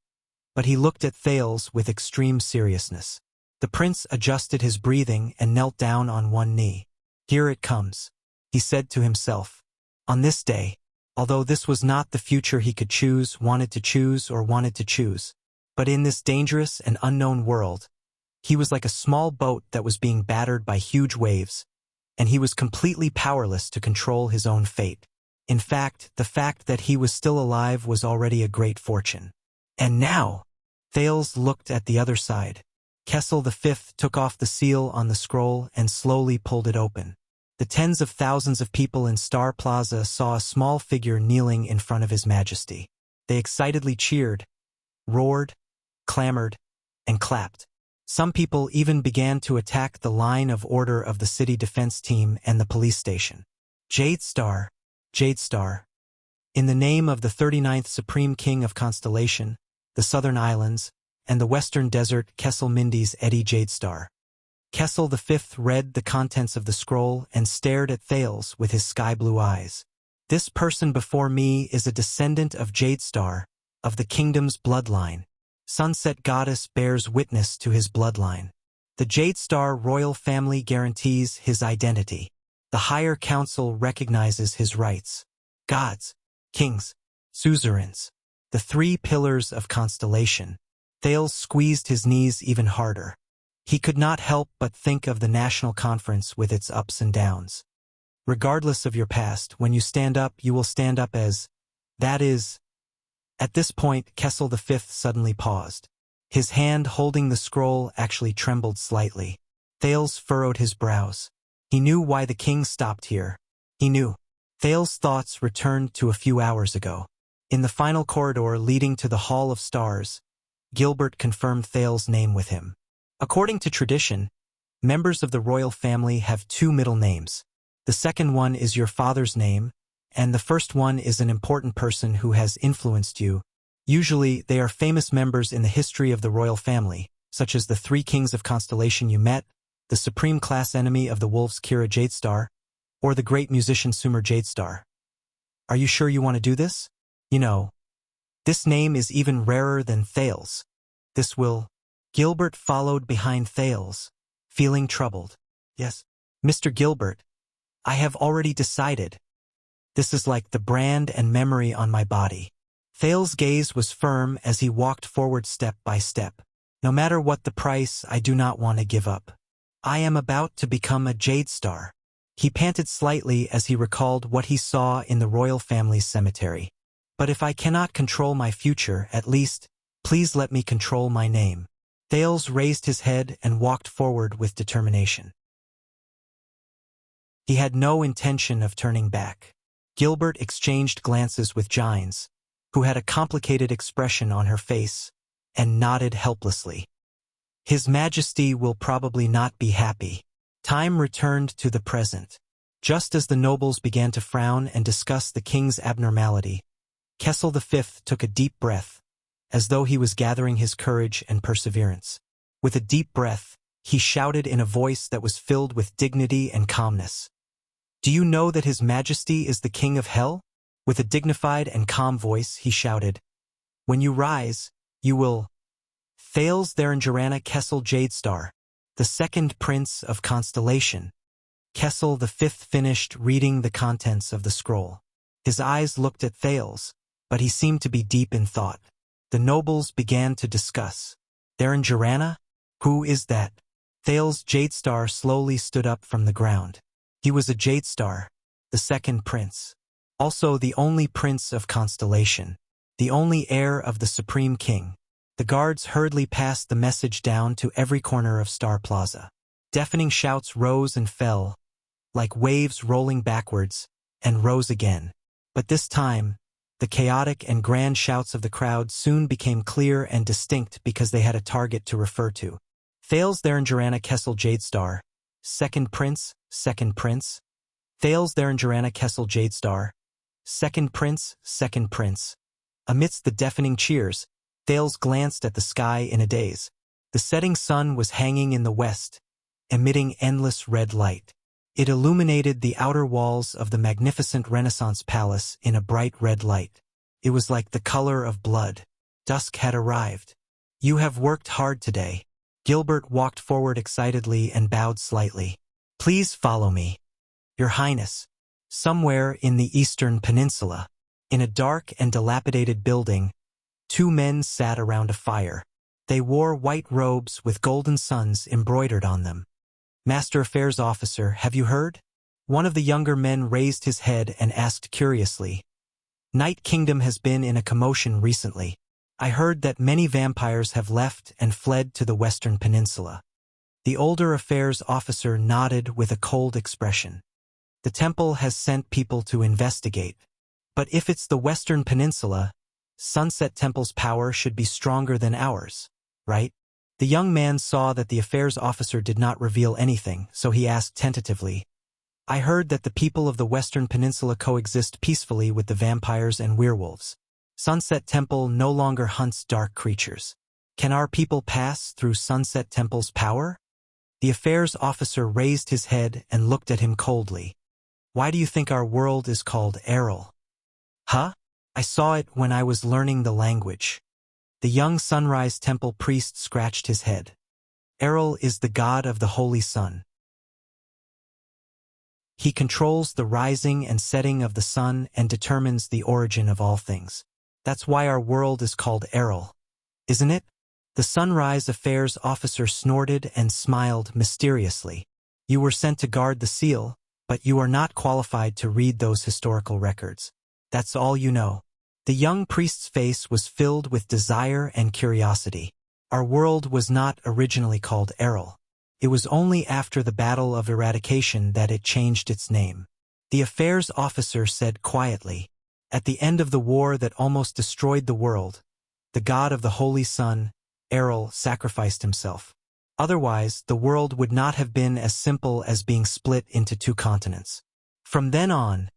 but he looked at Thales with extreme seriousness. The prince adjusted his breathing and knelt down on one knee. Here it comes, he said to himself. On this day, although this was not the future he could choose, wanted to choose, but in this dangerous and unknown world, he was like a small boat that was being battered by huge waves, and he was completely powerless to control his own fate. In fact, the fact that he was still alive was already a great fortune. And now, Thales looked at the other side. Kessel V took off the seal on the scroll and slowly pulled it open. The tens of thousands of people in Star Plaza saw a small figure kneeling in front of His Majesty. They excitedly cheered, roared, clamored, and clapped. Some people even began to attack the line of order of the city defense team and the police station. Jade Star, Jade Star. In the name of the 39th Supreme King of Constellation, the Southern Islands, and the Western Desert, Kessel Mindy's Eddie Jade Star. Kessel V read the contents of the scroll and stared at Thales with his sky-blue eyes. This person before me is a descendant of Jade Star, of the kingdom's bloodline. Sunset Goddess bears witness to his bloodline. The Jade Star royal family guarantees his identity. The higher council recognizes his rights. Gods, kings, suzerains. The three pillars of constellation. Thales squeezed his knees even harder. He could not help but think of the national conference with its ups and downs. Regardless of your past, when you stand up, you will stand up as, that is. At this point, Kessel V suddenly paused. His hand holding the scroll actually trembled slightly. Thales furrowed his brows. He knew why the king stopped here. He knew. Thales' thoughts returned to a few hours ago. In the final corridor leading to the Hall of Stars, Gilbert confirmed Thales' name with him. According to tradition, members of the royal family have two middle names. The second one is your father's name, and the first one is an important person who has influenced you. Usually, they are famous members in the history of the royal family, such as the three kings of constellation you met, the supreme class enemy of the wolves Kira Jade Star, or the great musician Sumer Jade Star. Are you sure you want to do this? You know, this name is even rarer than Thales. This will... Gilbert followed behind Thales, feeling troubled. Yes, Mr. Gilbert, I have already decided. This is like the brand and memory on my body. Thales' gaze was firm as he walked forward step by step. No matter what the price, I do not want to give up. I am about to become a Jade Star. He panted slightly as he recalled what he saw in the royal family's cemetery. But if I cannot control my future, at least, please let me control my name. Thales raised his head and walked forward with determination. He had no intention of turning back. Gilbert exchanged glances with Gines, who had a complicated expression on her face, and nodded helplessly. His Majesty will probably not be happy. Time returned to the present. Just as the nobles began to frown and discuss the king's abnormality, Kessel V took a deep breath, as though he was gathering his courage and perseverance. With a deep breath, he shouted in a voice that was filled with dignity and calmness. Do you know that His Majesty is the King of Hell? With a dignified and calm voice, he shouted, when you rise, you will... Thales Therangerana Kessel Jade Star, the second prince of constellation. Kessel V finished reading the contents of the scroll. His eyes looked at Thales, but he seemed to be deep in thought. The nobles began to discuss. Therangerana? Who is that? Thales Jade Star slowly stood up from the ground. He was a Jade Star, the second prince. Also the only prince of constellation, the only heir of the Supreme King. The guards hurriedly passed the message down to every corner of Star Plaza. Deafening shouts rose and fell, like waves rolling backwards, and rose again. But this time, the chaotic and grand shouts of the crowd soon became clear and distinct because they had a target to refer to. Thales Therangerana Kessel Jade Star, second prince, second prince. Thales Therangerana Kessel Jade Star, Second prince, second prince. Amidst the deafening cheers, Thales glanced at the sky in a daze. The setting sun was hanging in the west, emitting endless red light. It illuminated the outer walls of the magnificent Renaissance palace in a bright red light. It was like the color of blood. Dusk had arrived. You have worked hard today. Gilbert walked forward excitedly and bowed slightly. Please follow me. Your Highness. Somewhere in the Eastern Peninsula, in a dark and dilapidated building, two men sat around a fire. They wore white robes with golden suns embroidered on them. Master Affairs Officer, have you heard? One of the younger men raised his head and asked curiously. Night Kingdom has been in a commotion recently. I heard that many vampires have left and fled to the Western Peninsula. The older Affairs Officer nodded with a cold expression. The temple has sent people to investigate. But if it's the Western Peninsula, Sunset Temple's power should be stronger than ours, right? The young man saw that the affairs officer did not reveal anything, so he asked tentatively, I heard that the people of the Western Peninsula coexist peacefully with the vampires and werewolves. Sunset Temple no longer hunts dark creatures. Can our people pass through Sunset Temple's power? The affairs officer raised his head and looked at him coldly. Why do you think our world is called Errol? Huh? I saw it when I was learning the language. The young Sunrise Temple priest scratched his head. Errol is the god of the holy sun. He controls the rising and setting of the sun and determines the origin of all things. That's why our world is called Errol, isn't it? The Sunrise Affairs Officer snorted and smiled mysteriously. You were sent to guard the seal, but you are not qualified to read those historical records. That's all you know. The young priest's face was filled with desire and curiosity. Our world was not originally called Errol. It was only after the Battle of Eradication that it changed its name. The affairs officer said quietly, at the end of the war that almost destroyed the world, the god of the holy sun, Errol, sacrificed himself. Otherwise, the world would not have been as simple as being split into two continents. From then on,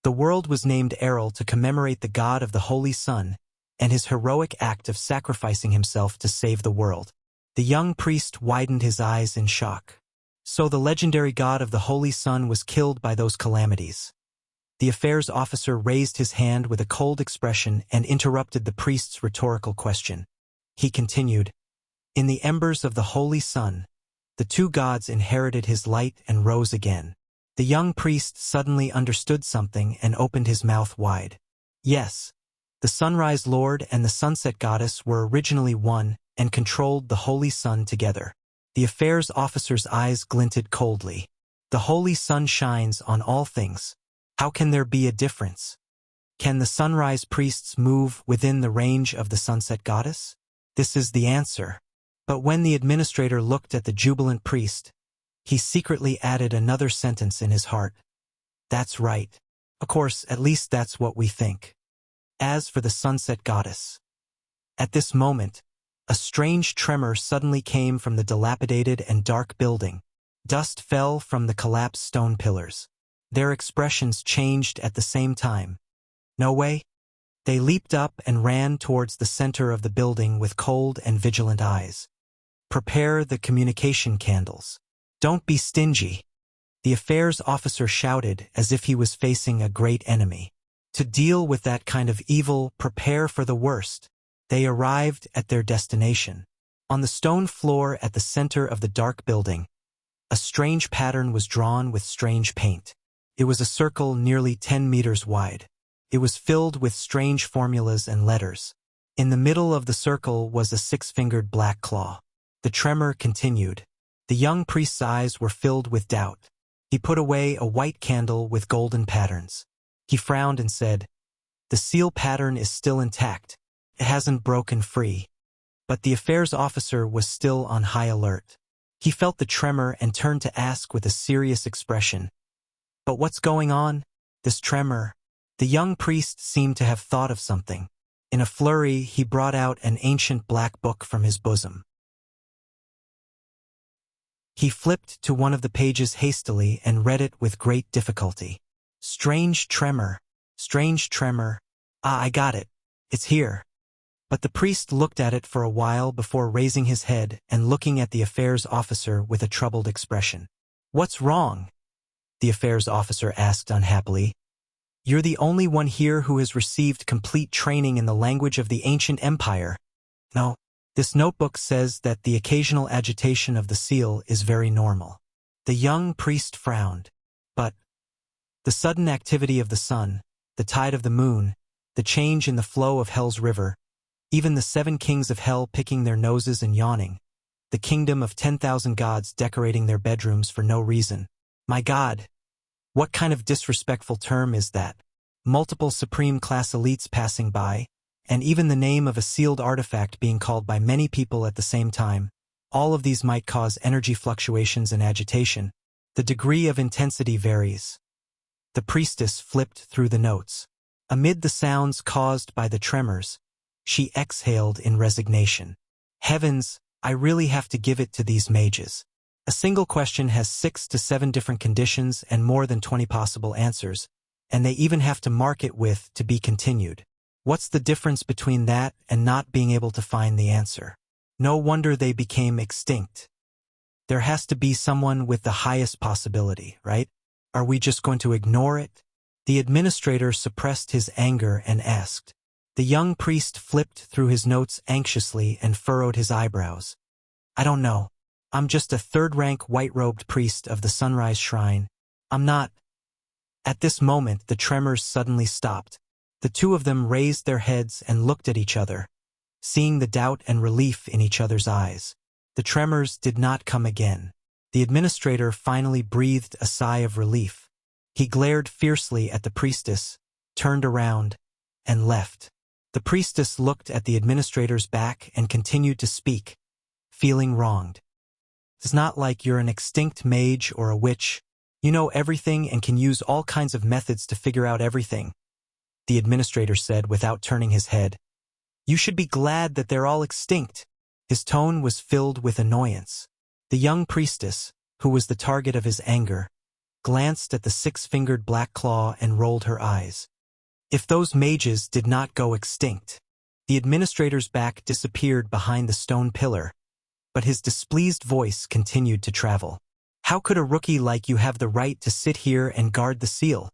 the world was named Errol to commemorate the god of the holy sun and his heroic act of sacrificing himself to save the world. The young priest widened his eyes in shock. So the legendary god of the holy sun was killed by those calamities. The affairs officer raised his hand with a cold expression and interrupted the priest's rhetorical question. He continued, in the embers of the holy sun, the two gods inherited his light and rose again. The young priest suddenly understood something and opened his mouth wide. Yes, the Sunrise Lord and the Sunset Goddess were originally one and controlled the holy sun together. The affairs officer's eyes glinted coldly. The holy sun shines on all things. How can there be a difference? Can the sunrise priests move within the range of the Sunset Goddess? This is the answer. But when the administrator looked at the jubilant priest, he secretly added another sentence in his heart. That's right. Of course, at least that's what we think. As for the Sunset Goddess. At this moment, a strange tremor suddenly came from the dilapidated and dark building. Dust fell from the collapsed stone pillars. Their expressions changed at the same time. No way? They leaped up and ran towards the center of the building with cold and vigilant eyes. Prepare the communication candles. Don't be stingy. The affairs officer shouted as if he was facing a great enemy. To deal with that kind of evil, prepare for the worst. They arrived at their destination. On the stone floor at the center of the dark building, a strange pattern was drawn with strange paint. It was a circle nearly 10 meters wide. It was filled with strange formulas and letters. In the middle of the circle was a six-fingered black claw. The tremor continued. The young priest's eyes were filled with doubt. He put away a white candle with golden patterns. He frowned and said, the seal pattern is still intact. It hasn't broken free. But the affairs officer was still on high alert. He felt the tremor and turned to ask with a serious expression, but what's going on? This tremor. The young priest seemed to have thought of something. In a flurry, he brought out an ancient black book from his bosom. He flipped to one of the pages hastily and read it with great difficulty. Strange tremor. Strange tremor. Ah, I got it. It's here. But the priest looked at it for a while before raising his head and looking at the affairs officer with a troubled expression. What's wrong? The affairs officer asked unhappily. You're the only one here who has received complete training in the language of the ancient empire. No, this notebook says that the occasional agitation of the seal is very normal. The young priest frowned. But the sudden activity of the sun, the tide of the moon, the change in the flow of hell's river, even the 7 kings of hell picking their noses and yawning, the kingdom of 10,000 gods decorating their bedrooms for no reason. My God, what kind of disrespectful term is that? Multiple supreme class elites passing by, and even the name of a sealed artifact being called by many people at the same time. All of these might cause energy fluctuations and agitation. The degree of intensity varies. The priestess flipped through the notes. Amid the sounds caused by the tremors, she exhaled in resignation. Heavens, I really have to give it to these mages. A single question has 6 to 7 different conditions and more than 20 possible answers, and they even have to mark it with "to be continued." What's the difference between that and not being able to find the answer? No wonder they became extinct. There has to be someone with the highest possibility, right? Are we just going to ignore it? The administrator suppressed his anger and asked. The young priest flipped through his notes anxiously and furrowed his eyebrows. I don't know. I'm just a third-rank white-robed priest of the Sunrise Shrine. I'm not. At this moment, the tremors suddenly stopped. The two of them raised their heads and looked at each other, seeing the doubt and relief in each other's eyes. The tremors did not come again. The administrator finally breathed a sigh of relief. He glared fiercely at the priestess, turned around, and left. The priestess looked at the administrator's back and continued to speak, feeling wronged. It's not like you're an extinct mage or a witch. You know everything and can use all kinds of methods to figure out everything, the administrator said without turning his head. You should be glad that they're all extinct. His tone was filled with annoyance. The young priestess, who was the target of his anger, glanced at the 6-fingered black claw and rolled her eyes. If those mages did not go extinct, the administrator's back disappeared behind the stone pillar, but his displeased voice continued to travel. How could a rookie like you have the right to sit here and guard the seal?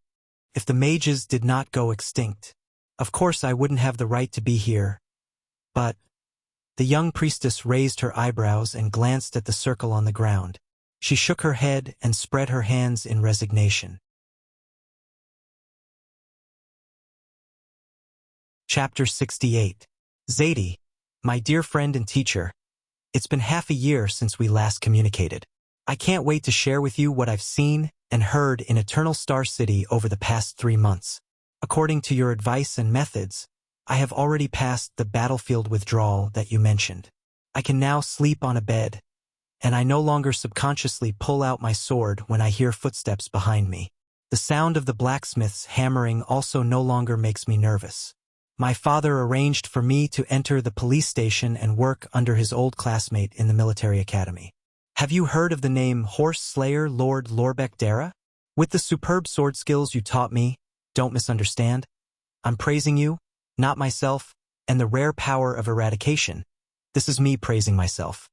If the mages did not go extinct, of course I wouldn't have the right to be here. But the young priestess raised her eyebrows and glanced at the circle on the ground. She shook her head and spread her hands in resignation. Chapter 68. Zadie, my dear friend and teacher, it's been half a year since we last communicated. I can't wait to share with you what I've seen and heard in Eternal Star City over the past 3 months. According to your advice and methods, I have already passed the battlefield withdrawal that you mentioned. I can now sleep on a bed, and I no longer subconsciously pull out my sword when I hear footsteps behind me. The sound of the blacksmith's hammering also no longer makes me nervous. My father arranged for me to enter the police station and work under his old classmate in the military academy. Have you heard of the name Horse Slayer Lord Lorbeck Dara? With the superb sword skills you taught me, don't misunderstand. I'm praising you, not myself, and the rare power of eradication. This is me praising myself.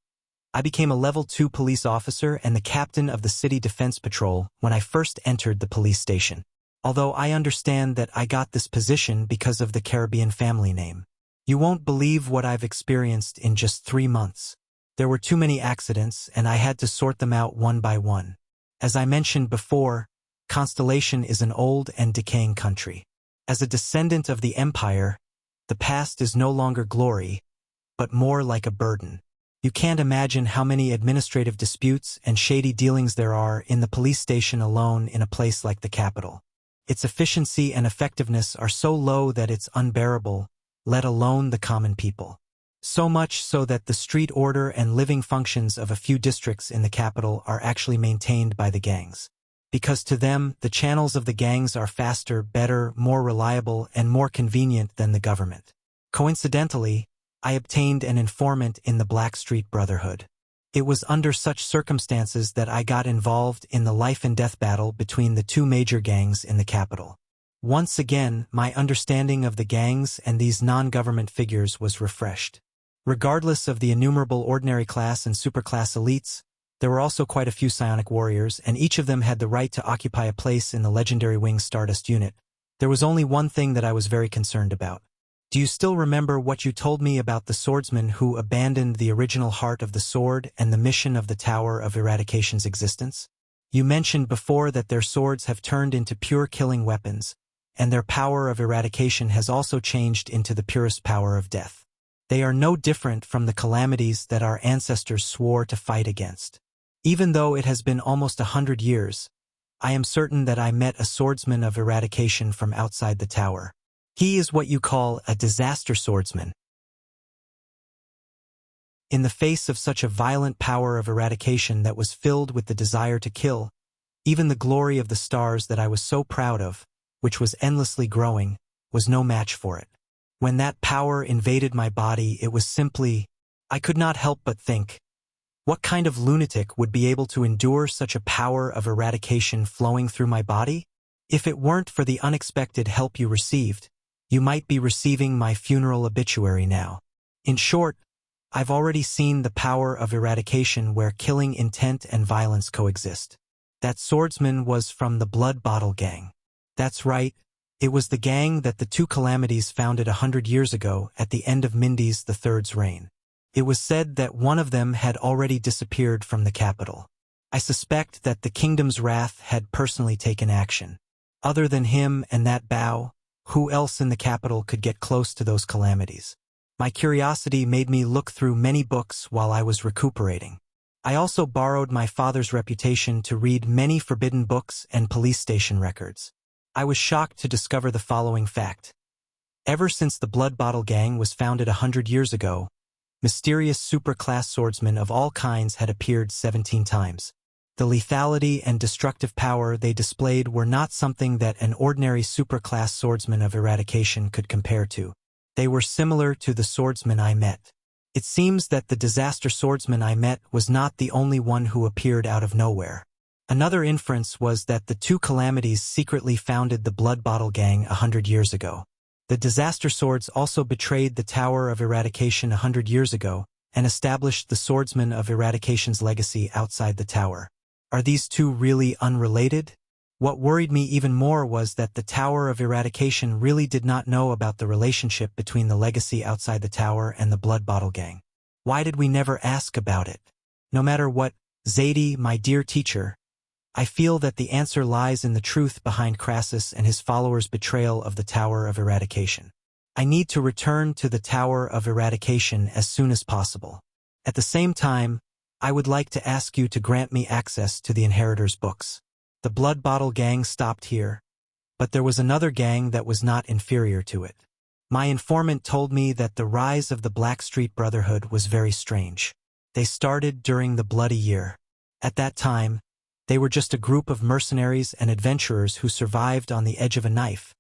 I became a level 2 police officer and the captain of the city defense patrol when I first entered the police station. Although I understand that I got this position because of the Caribbean family name. You won't believe what I've experienced in just 3 months. There were too many accidents and I had to sort them out one by one. As I mentioned before, Constellation is an old and decaying country. As a descendant of the Empire, the past is no longer glory, but more like a burden. You can't imagine how many administrative disputes and shady dealings there are in the police station alone in a place like the capital. Its efficiency and effectiveness are so low that it's unbearable, let alone the common people. So much so that the street order and living functions of a few districts in the capital are actually maintained by the gangs. Because to them, the channels of the gangs are faster, better, more reliable, and more convenient than the government. Coincidentally, I obtained an informant in the Blackstreet Brotherhood. It was under such circumstances that I got involved in the life and death battle between the 2 major gangs in the capital. Once again, my understanding of the gangs and these non-government figures was refreshed. Regardless of the innumerable ordinary class and superclass elites, there were also quite a few psionic warriors, and each of them had the right to occupy a place in the legendary Winged Stardust unit. There was only one thing that I was very concerned about. Do you still remember what you told me about the swordsman who abandoned the original heart of the sword and the mission of the Tower of Eradication's existence? You mentioned before that their swords have turned into pure killing weapons, and their power of eradication has also changed into the purest power of death. They are no different from the calamities that our ancestors swore to fight against. Even though it has been almost 100 years, I am certain that I met a swordsman of eradication from outside the tower. He is what you call a disaster swordsman. In the face of such a violent power of eradication that was filled with the desire to kill, even the glory of the stars that I was so proud of, which was endlessly growing, was no match for it. When that power invaded my body, it was simply, I could not help but think, what kind of lunatic would be able to endure such a power of eradication flowing through my body? If it weren't for the unexpected help you received, you might be receiving my funeral obituary now. In short, I've already seen the power of eradication where killing intent and violence coexist. That swordsman was from the Blood Bottle Gang. That's right, it was the gang that the two calamities founded 100 years ago at the end of Mindy's III's reign. It was said that one of them had already disappeared from the capital. I suspect that the kingdom's wrath had personally taken action. Other than him and that Bao, who else in the capital could get close to those calamities? My curiosity made me look through many books while I was recuperating. I also borrowed my father's reputation to read many forbidden books and police station records. I was shocked to discover the following fact. Ever since the Blood Bottle Gang was founded 100 years ago, mysterious superclass swordsmen of all kinds had appeared 17 times. The lethality and destructive power they displayed were not something that an ordinary superclass swordsman of eradication could compare to. They were similar to the swordsman I met. It seems that the disaster swordsman I met was not the only one who appeared out of nowhere. Another inference was that the two calamities secretly founded the Blood Bottle Gang 100 years ago. The disaster swords also betrayed the Tower of Eradication 100 years ago and established the Swordsman of Eradication's legacy outside the tower. Are these two really unrelated? What worried me even more was that the Tower of Eradication really did not know about the relationship between the legacy outside the tower and the Blood Bottle Gang. Why did we never ask about it? No matter what, Zadie, my dear teacher, I feel that the answer lies in the truth behind Crassus and his followers' betrayal of the Tower of Eradication. I need to return to the Tower of Eradication as soon as possible. At the same time, I would like to ask you to grant me access to the Inheritors' books. The Blood Bottle Gang stopped here, but there was another gang that was not inferior to it. My informant told me that the rise of the Blackstreet Brotherhood was very strange. They started during the Bloody Year. At that time, they were just a group of mercenaries and adventurers who survived on the edge of a knife,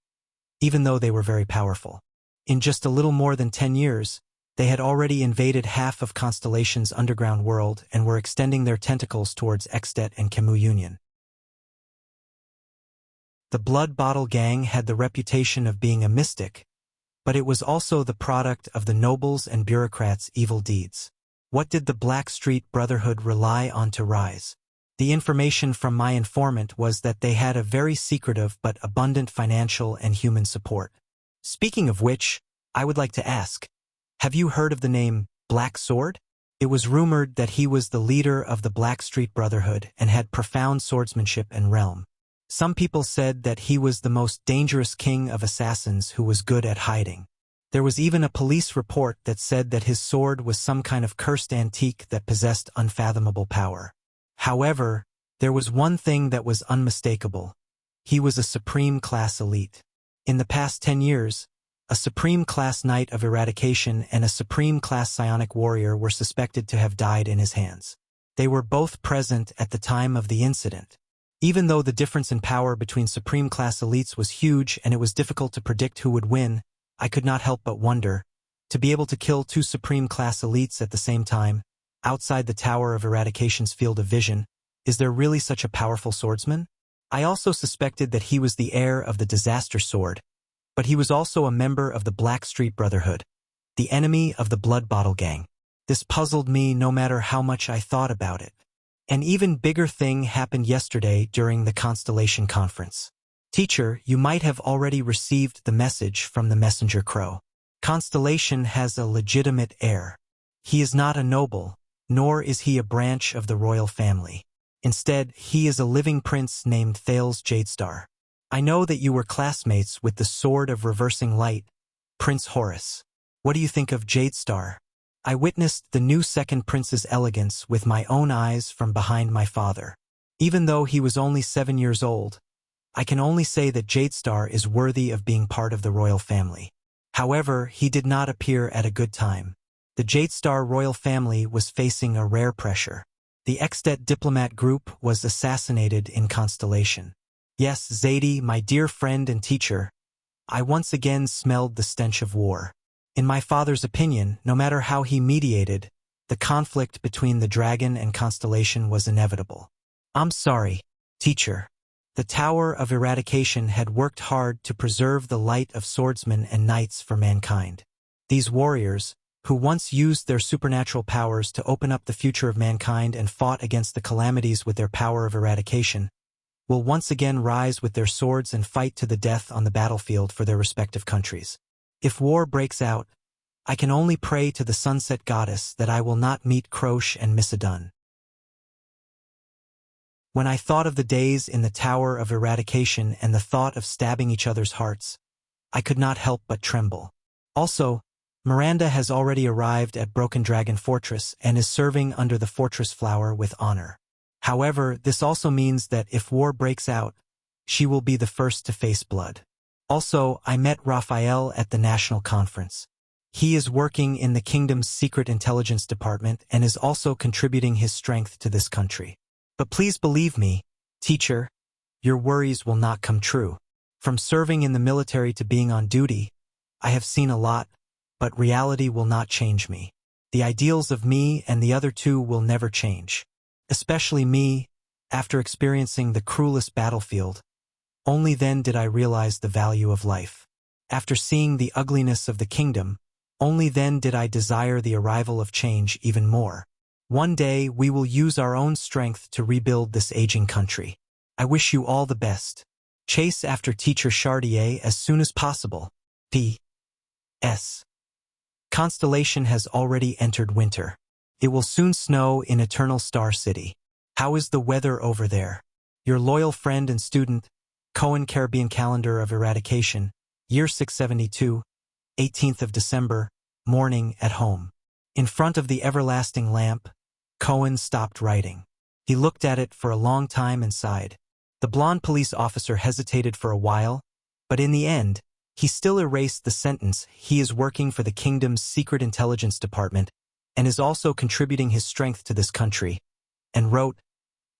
even though they were very powerful. In just a little more than 10 years, they had already invaded half of Constellation's underground world and were extending their tentacles towards Extet and Camus Union. The Blood Bottle Gang had the reputation of being a mystic, but it was also the product of the nobles and bureaucrats' evil deeds. What did the Blackstreet Brotherhood rely on to rise? The information from my informant was that they had a very secretive but abundant financial and human support. Speaking of which, I would like to ask, have you heard of the name Black Sword? It was rumored that he was the leader of the Blackstreet Brotherhood and had profound swordsmanship and realm. Some people said that he was the most dangerous king of assassins who was good at hiding. There was even a police report that said that his sword was some kind of cursed antique that possessed unfathomable power. However, there was one thing that was unmistakable. He was a supreme class elite. In the past 10 years, a supreme class knight of eradication and a supreme class psionic warrior were suspected to have died in his hands. They were both present at the time of the incident. Even though the difference in power between supreme class elites was huge and it was difficult to predict who would win, I could not help but wonder, to be able to kill two supreme class elites at the same time, outside the Tower of Eradication's field of vision, is there really such a powerful swordsman? I also suspected that he was the heir of the disaster sword, but he was also a member of the Blackstreet Brotherhood, the enemy of the Blood Bottle Gang. This puzzled me no matter how much I thought about it. An even bigger thing happened yesterday during the Constellation Conference. Teacher, you might have already received the message from the messenger crow. Constellation has a legitimate heir. He is not a noble, nor is he a branch of the royal family. Instead, he is a living prince named Thales Jadestar. I know that you were classmates with the Sword of Reversing Light, Prince Horus. What do you think of Jadestar? I witnessed the new second prince's elegance with my own eyes from behind my father. Even though he was only 7 years old, I can only say that Jadestar is worthy of being part of the royal family. However, he did not appear at a good time. The Jadestar royal family was facing a rare pressure. The Extet diplomat group was assassinated in Constellation. Yes, Zadie, my dear friend and teacher, I once again smelled the stench of war. In my father's opinion, no matter how he mediated, the conflict between the dragon and Constellation was inevitable. I'm sorry, teacher. The Tower of Eradication had worked hard to preserve the light of swordsmen and knights for mankind. These warriors, who once used their supernatural powers to open up the future of mankind and fought against the calamities with their power of eradication, will once again rise with their swords and fight to the death on the battlefield for their respective countries. If war breaks out, I can only pray to the Sunset Goddess that I will not meet Croche and Missadun. When I thought of the days in the Tower of Eradication and the thought of stabbing each other's hearts, I could not help but tremble. Also, Miranda has already arrived at Broken Dragon Fortress and is serving under the fortress flower with honor. However, this also means that if war breaks out, she will be the first to face blood. Also, I met Raphael at the National Conference. He is working in the kingdom's secret intelligence department and is also contributing his strength to this country. But please believe me, teacher, your worries will not come true. From serving in the military to being on duty, I have seen a lot, but reality will not change me. The ideals of me and the other two will never change. Especially me, after experiencing the cruelest battlefield. Only then did I realize the value of life. After seeing the ugliness of the kingdom, only then did I desire the arrival of change even more. One day we will use our own strength to rebuild this aging country. I wish you all the best. Chase after Teacher Chartier as soon as possible. P.S. Constellation has already entered winter. It will soon snow in Eternal Star City. How is the weather over there? Your loyal friend and student, Cohen Caribbean Calendar of Eradication, Year 672, 18th of December, morning at home. In front of the everlasting lamp, Cohen stopped writing. He looked at it for a long time and sighed. The blonde police officer hesitated for a while, but in the end, he still erased the sentence, he is working for the kingdom's secret intelligence department and is also contributing his strength to this country, and wrote,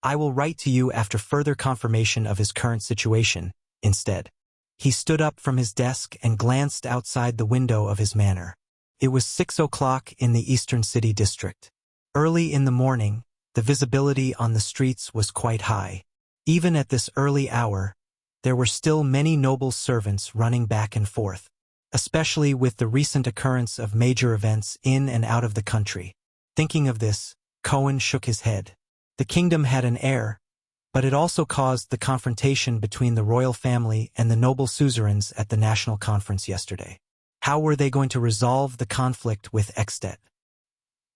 I will write to you after further confirmation of his current situation, instead. He stood up from his desk and glanced outside the window of his manor. It was 6 o'clock in the Eastern City District. Early in the morning, the visibility on the streets was quite high. Even at this early hour, there were still many noble servants running back and forth, especially with the recent occurrence of major events in and out of the country. Thinking of this, Cohen shook his head. The kingdom had an heir, but it also caused the confrontation between the royal family and the noble suzerains at the national conference yesterday. How were they going to resolve the conflict with Extet?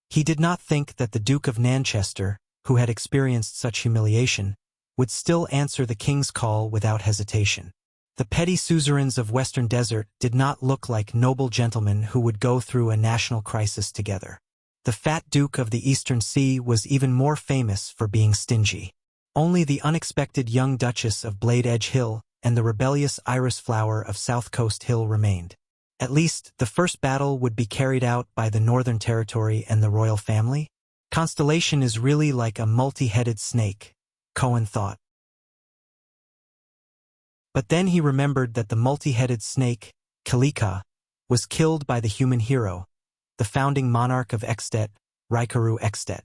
He did not think that the Duke of Nanchester, who had experienced such humiliation, would still answer the king's call without hesitation. The petty suzerains of Western Desert did not look like noble gentlemen who would go through a national crisis together. The fat Duke of the Eastern Sea was even more famous for being stingy. Only the unexpected young Duchess of Blade Edge Hill and the rebellious Iris Flower of South Coast Hill remained. At least, the first battle would be carried out by the Northern Territory and the royal family. Constellation is really like a multi-headed snake, Cohen thought. But then he remembered that the multi-headed snake, Kalika, was killed by the human hero, the founding monarch of Extet, Raikaru Extet.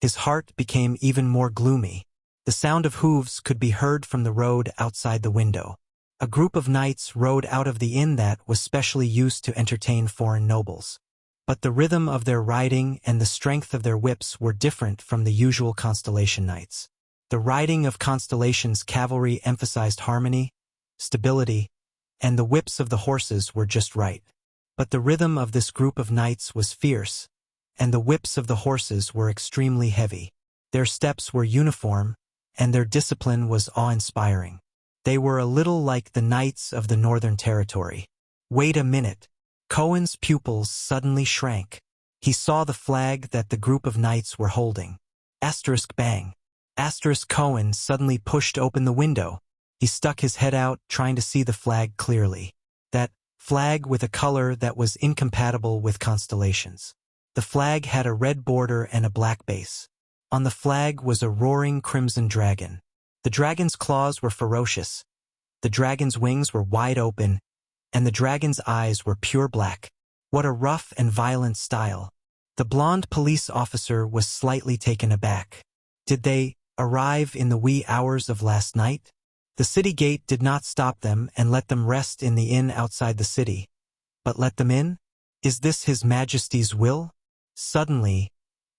His heart became even more gloomy. The sound of hooves could be heard from the road outside the window. A group of knights rode out of the inn that was specially used to entertain foreign nobles. But the rhythm of their riding and the strength of their whips were different from the usual Constellation knights. The riding of Constellation's cavalry emphasized harmony, stability, and the whips of the horses were just right. But the rhythm of this group of knights was fierce, and the whips of the horses were extremely heavy. Their steps were uniform, and their discipline was awe-inspiring. They were a little like the knights of the Northern Territory. Wait a minute. Cohen's pupils suddenly shrank. He saw the flag that the group of knights were holding. Asterisk bang. Asterisk Cohen suddenly pushed open the window. He stuck his head out, trying to see the flag clearly. That flag with a color that was incompatible with constellations. The flag had a red border and a black base. On the flag was a roaring crimson dragon. The dragon's claws were ferocious. The dragon's wings were wide open, and the dragon's eyes were pure black. What a rough and violent style. The blonde police officer was slightly taken aback. Did they arrive in the wee hours of last night? The city gate did not stop them and let them rest in the inn outside the city. But let them in? Is this His Majesty's will? Suddenly,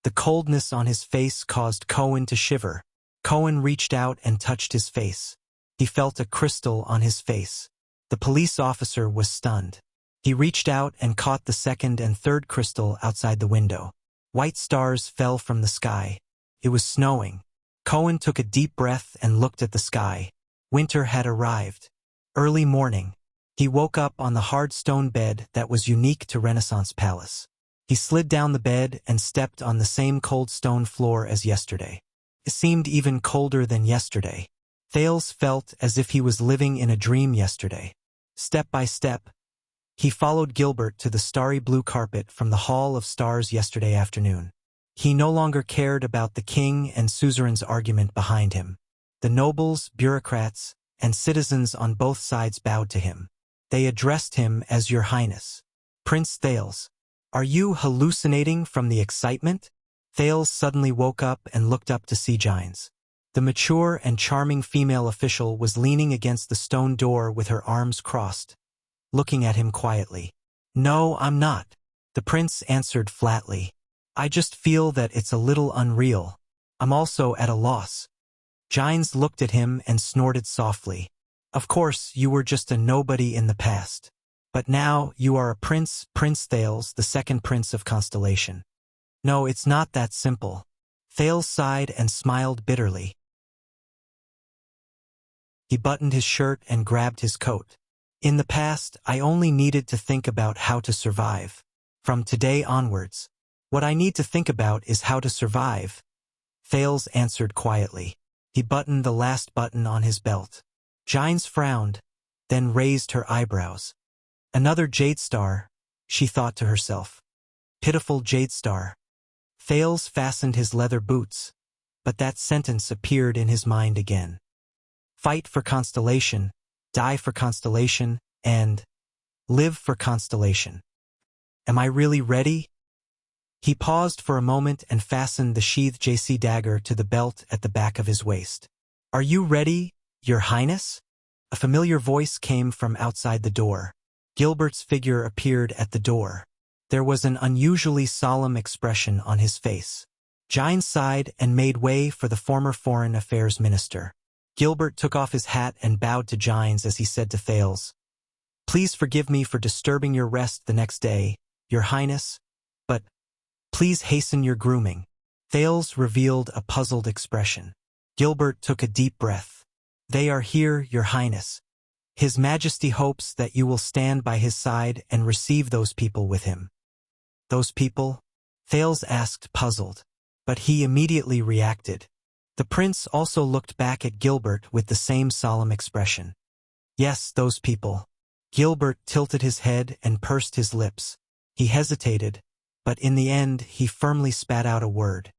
the coldness on his face caused Cohen to shiver. Cohen reached out and touched his face. He felt a crystal on his face. The police officer was stunned. He reached out and caught the second and third crystal outside the window. White stars fell from the sky. It was snowing. Cohen took a deep breath and looked at the sky. Winter had arrived. Early morning. He woke up on the hard stone bed that was unique to Renaissance Palace. He slid down the bed and stepped on the same cold stone floor as yesterday. It seemed even colder than yesterday. Thales felt as if he was living in a dream yesterday. Step by step, he followed Gilbert to the starry blue carpet from the Hall of Stars yesterday afternoon. He no longer cared about the king and suzerain's argument behind him. The nobles, bureaucrats, and citizens on both sides bowed to him. They addressed him as Your Highness. Prince Thales. Are you hallucinating from the excitement? Thales suddenly woke up and looked up to see Gines. The mature and charming female official was leaning against the stone door with her arms crossed, looking at him quietly. No, I'm not, the prince answered flatly. I just feel that it's a little unreal. I'm also at a loss. Gines looked at him and snorted softly. Of course, you were just a nobody in the past. But now you are a prince, Prince Thales, the second prince of Constellation. No, it's not that simple. Thales sighed and smiled bitterly. He buttoned his shirt and grabbed his coat. In the past, I only needed to think about how to survive. From today onwards, what I need to think about is how to survive. Thales answered quietly. He buttoned the last button on his belt. Gines frowned, then raised her eyebrows. Another jade star, she thought to herself. Pitiful jade star. Thales fastened his leather boots, but that sentence appeared in his mind again. Fight for Constellation, die for Constellation, and live for Constellation. Am I really ready? He paused for a moment and fastened the sheathed JC dagger to the belt at the back of his waist. Are you ready, Your Highness? A familiar voice came from outside the door. Gilbert's figure appeared at the door. There was an unusually solemn expression on his face. Gines sighed and made way for the former Foreign Affairs Minister. Gilbert took off his hat and bowed to Gines as he said to Thales, Please forgive me for disturbing your rest the next day, Your Highness, but please hasten your grooming. Thales revealed a puzzled expression. Gilbert took a deep breath. They are here, Your Highness. His Majesty hopes that you will stand by his side and receive those people with him. Those people? Thales asked, puzzled. But he immediately reacted. The prince also looked back at Gilbert with the same solemn expression. Yes, those people. Gilbert tilted his head and pursed his lips. He hesitated, but in the end he firmly spat out a word.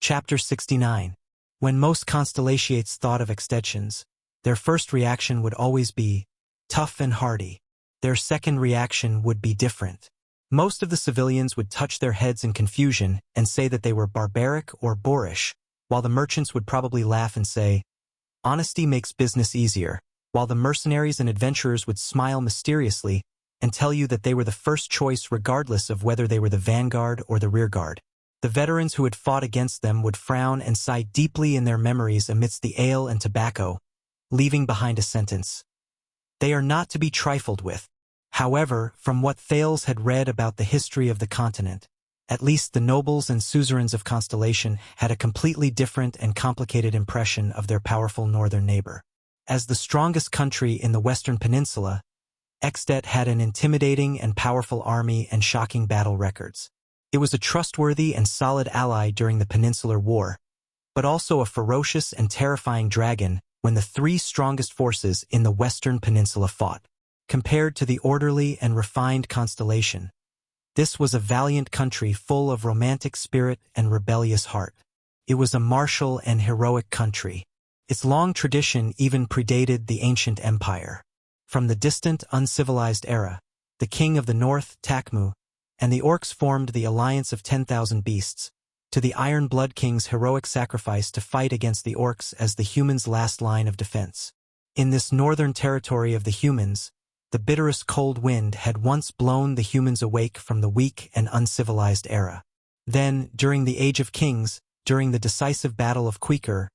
Chapter 69. When most constellations thought of extensions, their first reaction would always be tough and hardy. Their second reaction would be different. Most of the civilians would touch their heads in confusion and say that they were barbaric or boorish, while the merchants would probably laugh and say, "Honesty makes business easier," while the mercenaries and adventurers would smile mysteriously and tell you that they were the first choice regardless of whether they were the vanguard or the rearguard. The veterans who had fought against them would frown and sigh deeply in their memories amidst the ale and tobacco, leaving behind a sentence. They are not to be trifled with. However, from what Thales had read about the history of the continent, at least the nobles and suzerains of Constellation had a completely different and complicated impression of their powerful northern neighbor. As the strongest country in the Western Peninsula, Extet had an intimidating and powerful army and shocking battle records. It was a trustworthy and solid ally during the Peninsular War, but also a ferocious and terrifying dragon when the three strongest forces in the Western Peninsula fought. Compared to the orderly and refined Constellation, this was a valiant country full of romantic spirit and rebellious heart. It was a martial and heroic country. Its long tradition even predated the ancient empire. From the distant, uncivilized era, the king of the north, Takmu, and the orcs formed the alliance of 10,000 beasts, to the Iron Blood King's heroic sacrifice to fight against the orcs as the humans' last line of defense. In this northern territory of the humans, the bitterest cold wind had once blown the humans awake from the weak and uncivilized era. Then, during the Age of Kings, during the decisive Battle of Queequor,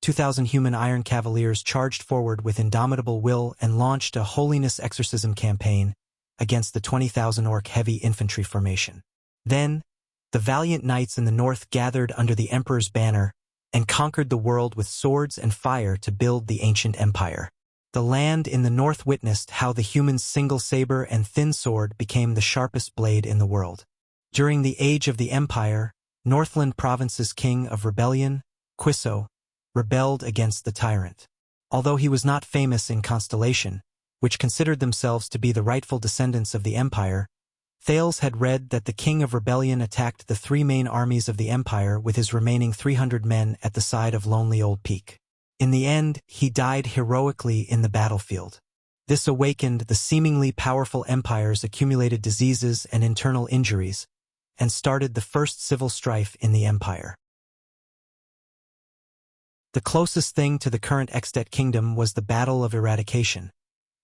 2,000 human Iron Cavaliers charged forward with indomitable will and launched a holiness exorcism campaign against the 20,000 orc heavy infantry formation. Then, the valiant knights in the north gathered under the emperor's banner and conquered the world with swords and fire to build the ancient empire. The land in the north witnessed how the humans' single saber and thin sword became the sharpest blade in the world. During the age of the empire, Northland Province's king of rebellion, Quiso, rebelled against the tyrant. Although he was not famous in Constellation, which considered themselves to be the rightful descendants of the empire, Thales had read that the king of rebellion attacked the three main armies of the empire with his remaining 300 men at the side of Lonely Old Peak. In the end, he died heroically in the battlefield. This awakened the seemingly powerful empire's accumulated diseases and internal injuries, and started the first civil strife in the empire. The closest thing to the current Extet kingdom was the Battle of Eradication,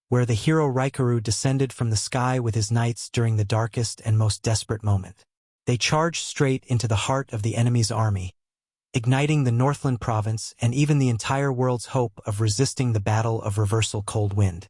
where the hero Raikaru descended from the sky with his knights during the darkest and most desperate moment. They charged straight into the heart of the enemy's army, igniting the Northland province and even the entire world's hope of resisting the Battle of Reversal Cold Wind.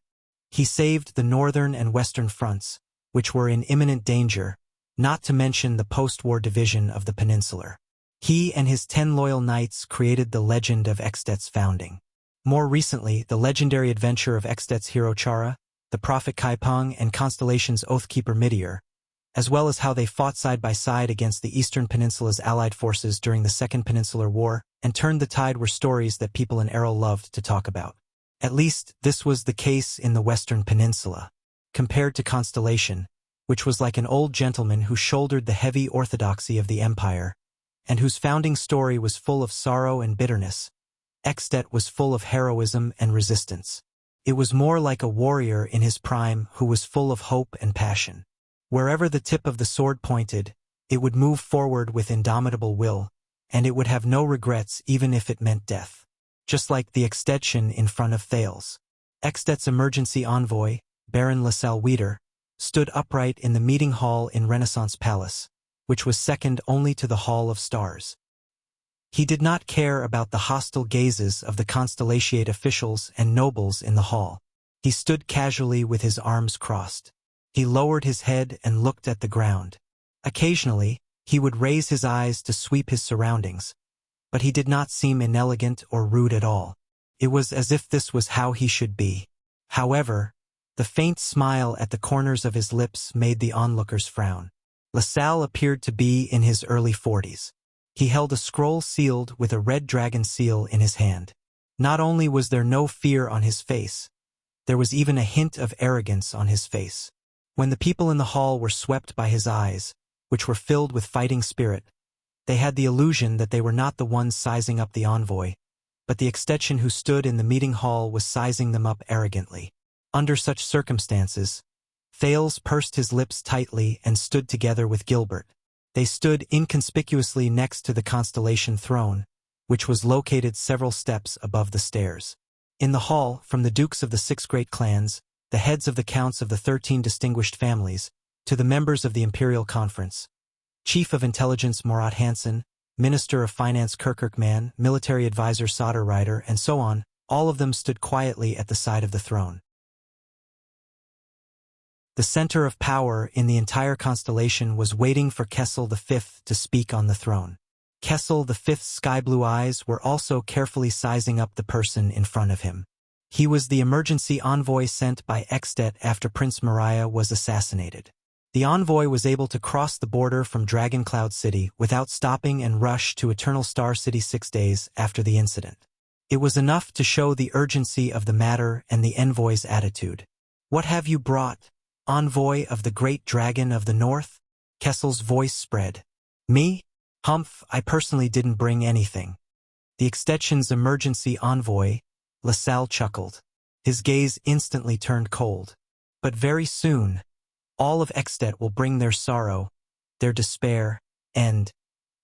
He saved the northern and western fronts, which were in imminent danger, not to mention the post-war division of the Peninsular. He and his 10 loyal knights created the legend of Extet's founding. More recently, the legendary adventure of Extet's hero Chara, the prophet Kaipang, and Constellation's Oathkeeper Midier, as well as how they fought side by side against the Eastern Peninsula's allied forces during the Second Peninsular War and turned the tide, were stories that people in Errol loved to talk about. At least, this was the case in the Western Peninsula. Compared to Constellation, which was like an old gentleman who shouldered the heavy orthodoxy of the empire, and whose founding story was full of sorrow and bitterness, Extet was full of heroism and resistance. It was more like a warrior in his prime who was full of hope and passion. Wherever the tip of the sword pointed, it would move forward with indomitable will, and it would have no regrets even if it meant death. Just like the Extettian in front of Thales. Extet's emergency envoy, Baron Lassalle Wieder, stood upright in the meeting hall in Renaissance Palace, which was second only to the Hall of Stars. He did not care about the hostile gazes of the Constellatiate officials and nobles in the hall. He stood casually with his arms crossed. He lowered his head and looked at the ground. Occasionally, he would raise his eyes to sweep his surroundings, but he did not seem inelegant or rude at all. It was as if this was how he should be. However, the faint smile at the corners of his lips made the onlookers frown. Lassalle appeared to be in his early 40s. He held a scroll sealed with a red dragon seal in his hand. Not only was there no fear on his face, there was even a hint of arrogance on his face. When the people in the hall were swept by his eyes, which were filled with fighting spirit, they had the illusion that they were not the ones sizing up the envoy, but the Extettian who stood in the meeting hall was sizing them up arrogantly. Under such circumstances, Thales pursed his lips tightly and stood together with Gilbert. They stood inconspicuously next to the constellation throne, which was located several steps above the stairs. In the hall, from the dukes of the 6 great clans, the heads of the counts of the 13 distinguished families, to the members of the Imperial Conference, Chief of Intelligence Morat Hansen, Minister of Finance Kirkirkman, Military Advisor Soderreiter, and so on, all of them stood quietly at the side of the throne. The center of power in the entire constellation was waiting for Kessel V to speak on the throne. Kessel V's sky-blue eyes were also carefully sizing up the person in front of him. He was the emergency envoy sent by Extet after Prince Moriah was assassinated. The envoy was able to cross the border from Dragon Cloud City without stopping and rush to Eternal Star City 6 days after the incident. It was enough to show the urgency of the matter and the envoy's attitude. "What have you brought, envoy of the great dragon of the north?" Kessel's voice spread. "Me? Humph, I personally didn't bring anything." The extension's emergency envoy, LaSalle, chuckled. His gaze instantly turned cold. "But very soon, all of Extet will bring their sorrow, their despair, and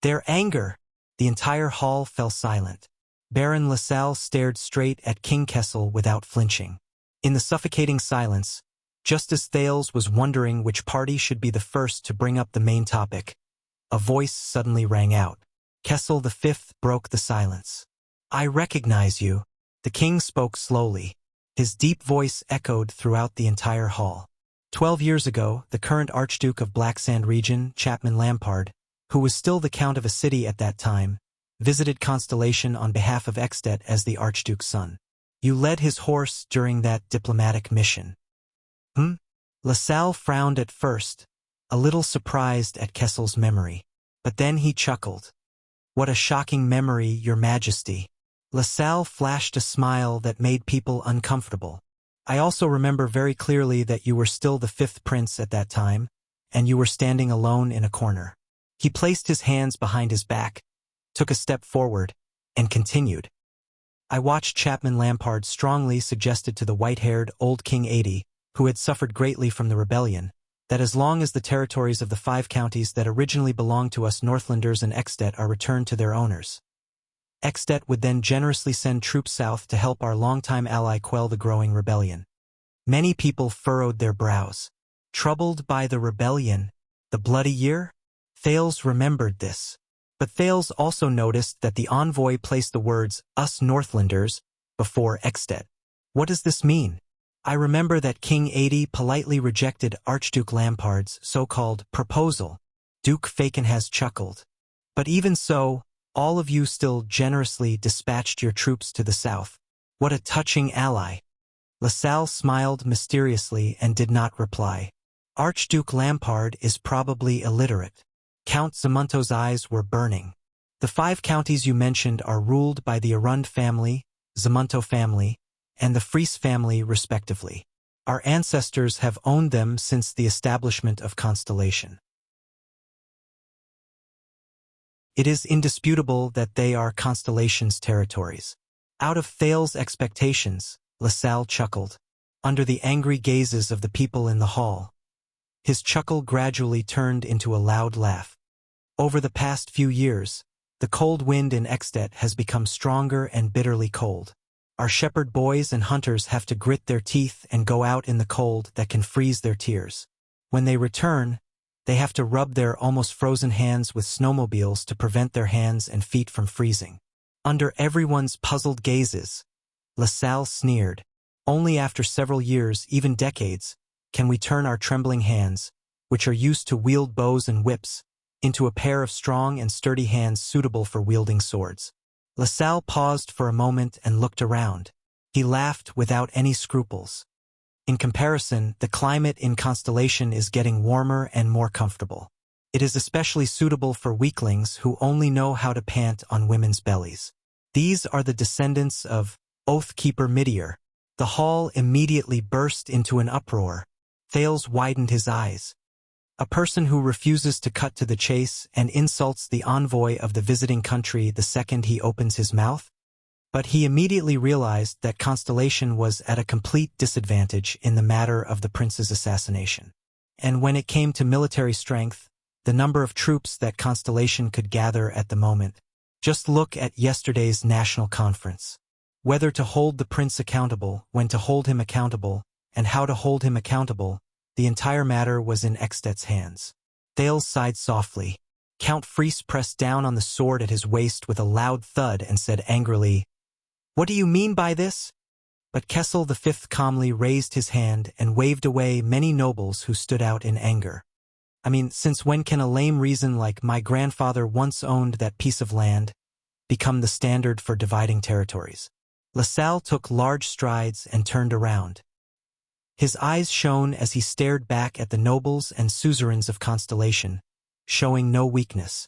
their anger." The entire hall fell silent. Baron LaSalle stared straight at King Kessel without flinching. In the suffocating silence, just as Thales was wondering which party should be the first to bring up the main topic, a voice suddenly rang out. Kessel V broke the silence. "I recognize you." The king spoke slowly. His deep voice echoed throughout the entire hall. 12 years ago, the current Archduke of Blacksand region, Chapman Lampard, who was still the Count of a city at that time, visited Constellation on behalf of Extet as the Archduke's son. "You led his horse during that diplomatic mission." LaSalle frowned at first, a little surprised at Kessel's memory. But then he chuckled. "What a shocking memory, Your Majesty." LaSalle flashed a smile that made people uncomfortable. "I also remember very clearly that you were still the 5th prince at that time, and you were standing alone in a corner." He placed his hands behind his back, took a step forward, and continued. "I watched Chapman Lampard strongly suggested to the white-haired old King 80, who had suffered greatly from the rebellion, that as long as the territories of the 5 counties that originally belonged to us Northlanders and Extet are returned to their owners, Extet would then generously send troops south to help our longtime ally quell the growing rebellion." Many people furrowed their brows. Troubled by the rebellion, the bloody year? Thales remembered this. But Thales also noticed that the envoy placed the words, "us Northlanders," before Extet. "What does this mean?" "I remember that King 80 politely rejected Archduke Lampard's so-called proposal." Duke Fakenhas chuckled. "But even so, all of you still generously dispatched your troops to the south. What a touching ally." LaSalle smiled mysteriously and did not reply. "Archduke Lampard is probably illiterate." Count Zamunto's eyes were burning. "The 5 counties you mentioned are ruled by the Arund family, Zamunto family, and the Fries family respectively. Our ancestors have owned them since the establishment of Constellation. It is indisputable that they are Constellation's territories." Out of Thales' expectations, LaSalle chuckled. Under the angry gazes of the people in the hall, his chuckle gradually turned into a loud laugh. "Over the past few years, the cold wind in Extet has become stronger and bitterly cold. Our shepherd boys and hunters have to grit their teeth and go out in the cold that can freeze their tears. When they return, they have to rub their almost frozen hands with snowmobiles to prevent their hands and feet from freezing." Under everyone's puzzled gazes, LaSalle sneered. "Only after several years, even decades, can we turn our trembling hands, which are used to wield bows and whips, into a pair of strong and sturdy hands suitable for wielding swords." LaSalle paused for a moment and looked around. He laughed without any scruples. "In comparison, the climate in Constellation is getting warmer and more comfortable. It is especially suitable for weaklings who only know how to pant on women's bellies. These are the descendants of Oathkeeper Midier." The hall immediately burst into an uproar. Thales widened his eyes. "A person who refuses to cut to the chase and insults the envoy of the visiting country the second he opens his mouth? But he immediately realized that Constellation was at a complete disadvantage in the matter of the prince's assassination. And when it came to military strength, the number of troops that Constellation could gather at the moment, just look at yesterday's national conference. Whether to hold the prince accountable, when to hold him accountable, and how to hold him accountable, the entire matter was in Extet's hands. Thales sighed softly. Count Fries pressed down on the sword at his waist with a loud thud and said angrily, "What do you mean by this?" But Kessel V calmly raised his hand and waved away many nobles who stood out in anger. "I mean, since when can a lame reason like "my grandfather once owned that piece of land" become the standard for dividing territories? LaSalle took large strides and turned around. His eyes shone as he stared back at the nobles and suzerains of Constellation, showing no weakness.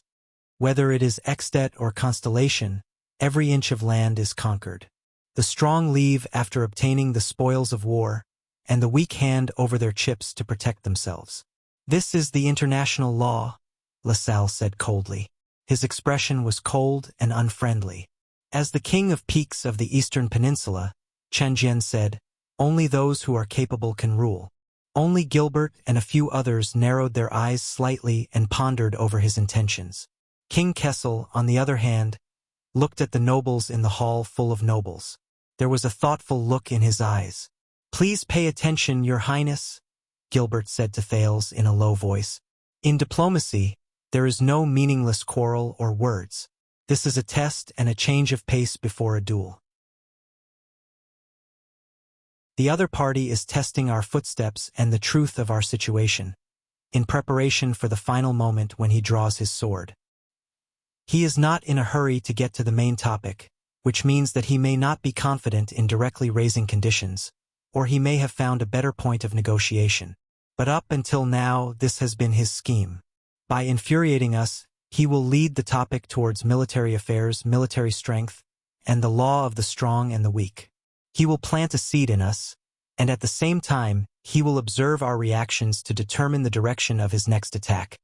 Whether it is Extet or Constellation, every inch of land is conquered. The strong leave after obtaining the spoils of war, and the weak hand over their chips to protect themselves. "This is the international law," LaSalle said coldly. His expression was cold and unfriendly. As the king of peaks of the Eastern Peninsula, Chen Jian said, "Only those who are capable can rule." Only Gilbert and a few others narrowed their eyes slightly and pondered over his intentions. King Kessel, on the other hand, looked at the nobles in the hall full of nobles. There was a thoughtful look in his eyes. "Please pay attention, Your Highness," Gilbert said to Thales in a low voice. "In diplomacy, there is no meaningless quarrel or words. This is a test and a change of pace before a duel. The other party is testing our footsteps and the truth of our situation, in preparation for the final moment when he draws his sword. He is not in a hurry to get to the main topic, which means that he may not be confident in directly raising conditions, or he may have found a better point of negotiation. But up until now, this has been his scheme. By infuriating us, he will lead the topic towards military affairs, military strength, and the law of the strong and the weak. He will plant a seed in us, and at the same time, he will observe our reactions to determine the direction of his next attack,"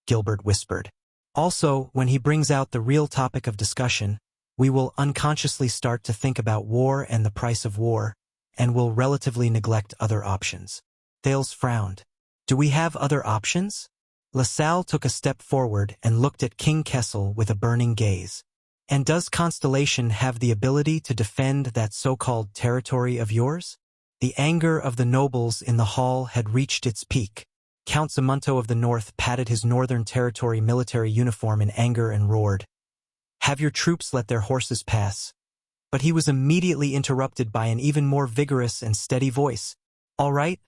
Gilbert whispered. "Also, when he brings out the real topic of discussion, we will unconsciously start to think about war and the price of war, and will relatively neglect other options." Thales frowned. "Do we have other options?" LaSalle took a step forward and looked at King Kessel with a burning gaze. "And does Constellation have the ability to defend that so-called territory of yours?" The anger of the nobles in the hall had reached its peak. Count Zamunto of the North patted his Northern Territory military uniform in anger and roared, "Have your troops let their horses pass." But he was immediately interrupted by an even more vigorous and steady voice. "All right?"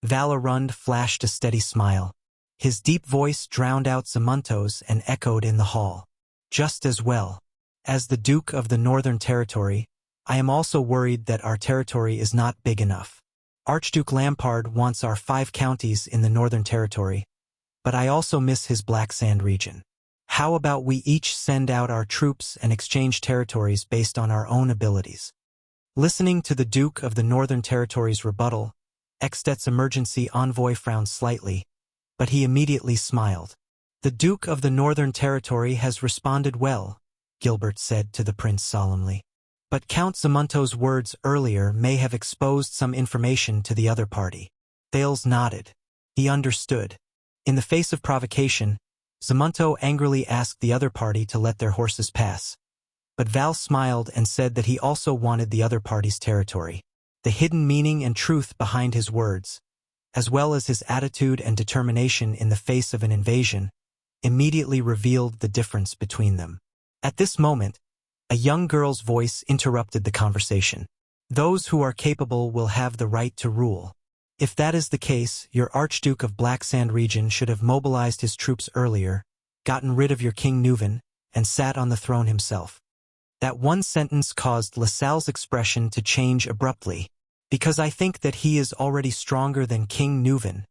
Valerund flashed a steady smile. His deep voice drowned out Zamunto's and echoed in the hall. "Just as well. As the Duke of the Northern Territory, I am also worried that our territory is not big enough. Archduke Lampard wants our 5 counties in the Northern Territory, but I also miss his Black Sand region. How about we each send out our troops and exchange territories based on our own abilities?" Listening to the Duke of the Northern Territory's rebuttal, Extet's emergency envoy frowned slightly, but he immediately smiled. "The Duke of the Northern Territory has responded well," Gilbert said to the prince solemnly. But Count Zamunto's words earlier may have exposed some information to the other party. Thales nodded. He understood. In the face of provocation, Zamunto angrily asked the other party to let their horses pass. But Val smiled and said that he also wanted the other party's territory. The hidden meaning and truth behind his words, as well as his attitude and determination in the face of an invasion, immediately revealed the difference between them. At this moment, a young girl's voice interrupted the conversation. "Those who are capable will have the right to rule. If that is the case, your Archduke of Black Sand region should have mobilized his troops earlier, gotten rid of your King Neuven, and sat on the throne himself." That one sentence caused LaSalle's expression to change abruptly. "Because I think that he is already stronger than King Neuven.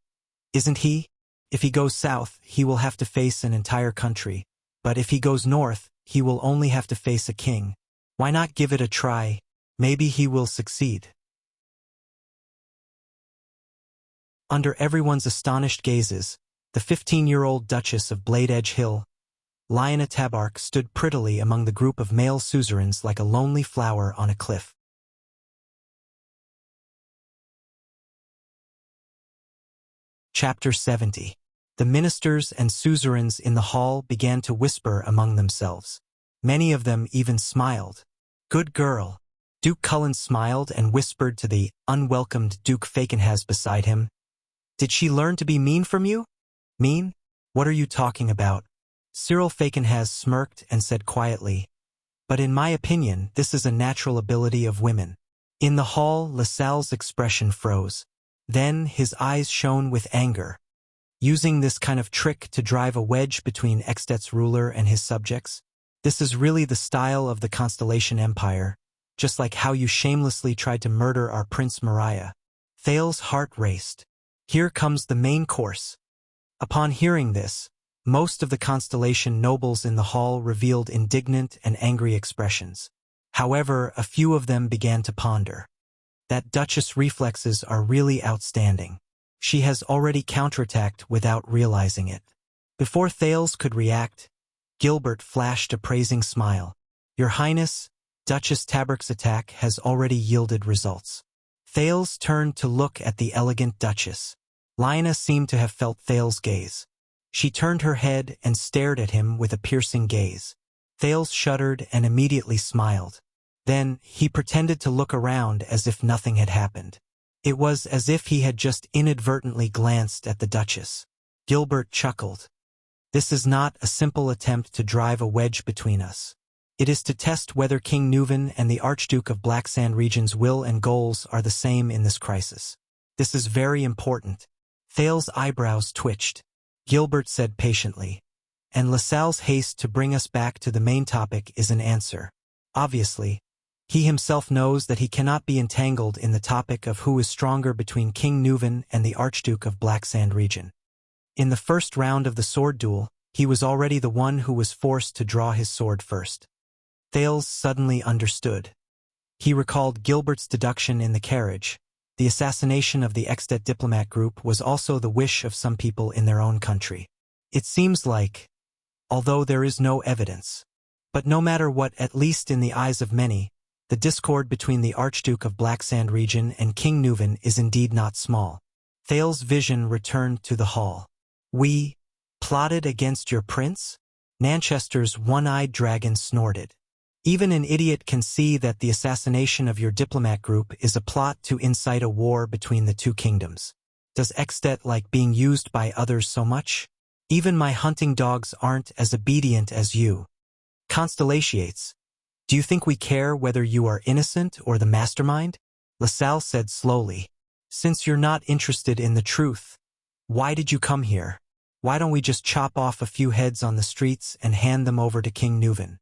Isn't he? If he goes south, he will have to face an entire country. But if he goes north, he will only have to face a king. Why not give it a try? Maybe he will succeed." Under everyone's astonished gazes, the 15-year-old Duchess of Blade Edge Hill, Lionel Tabark stood prettily among the group of male suzerains like a lonely flower on a cliff. Chapter 70. The ministers and suzerains in the hall began to whisper among themselves. Many of them even smiled. Good girl. Duke Cullen smiled and whispered to the unwelcomed Duke Fakenhas beside him. Did she learn to be mean from you? Mean? What are you talking about? Cyril Fakenhas smirked and said quietly, but in my opinion, this is a natural ability of women. In the hall, LaSalle's expression froze. Then his eyes shone with anger. Using this kind of trick to drive a wedge between Extet's ruler and his subjects? This is really the style of the Constellation Empire, just like how you shamelessly tried to murder our Prince Mariah. Thale's heart raced. Here comes the main course. Upon hearing this, most of the Constellation nobles in the hall revealed indignant and angry expressions. However, a few of them began to ponder. That Duchess' reflexes are really outstanding. She has already counterattacked without realizing it. Before Thales could react, Gilbert flashed a praising smile. Your Highness, Duchess Tabark's attack has already yielded results. Thales turned to look at the elegant Duchess. Lina seemed to have felt Thales' gaze. She turned her head and stared at him with a piercing gaze. Thales shuddered and immediately smiled. Then, he pretended to look around as if nothing had happened. It was as if he had just inadvertently glanced at the Duchess. Gilbert chuckled. This is not a simple attempt to drive a wedge between us. It is to test whether King Nuven and the Archduke of Black Sand Region's will and goals are the same in this crisis. This is very important. Thales' eyebrows twitched. Gilbert said patiently, and LaSalle's haste to bring us back to the main topic is an answer. Obviously, he himself knows that he cannot be entangled in the topic of who is stronger between King Nuven and the Archduke of Black Sand Region. In the first round of the sword duel, he was already the one who was forced to draw his sword first. Thales suddenly understood. He recalled Gilbert's deduction in the carriage. The assassination of the Extet diplomat group was also the wish of some people in their own country. It seems like, although there is no evidence, but no matter what, at least in the eyes of many, the discord between the Archduke of Black Sand Region and King Nuven is indeed not small. Thales' vision returned to the hall. We plotted against your prince? Nanchester's one-eyed dragon snorted. Even an idiot can see that the assassination of your diplomat group is a plot to incite a war between the two kingdoms. Does Extet like being used by others so much? Even my hunting dogs aren't as obedient as you. Constellations. Do you think we care whether you are innocent or the mastermind? LaSalle said slowly. Since you're not interested in the truth, why did you come here? Why don't we just chop off a few heads on the streets and hand them over to King Nuven?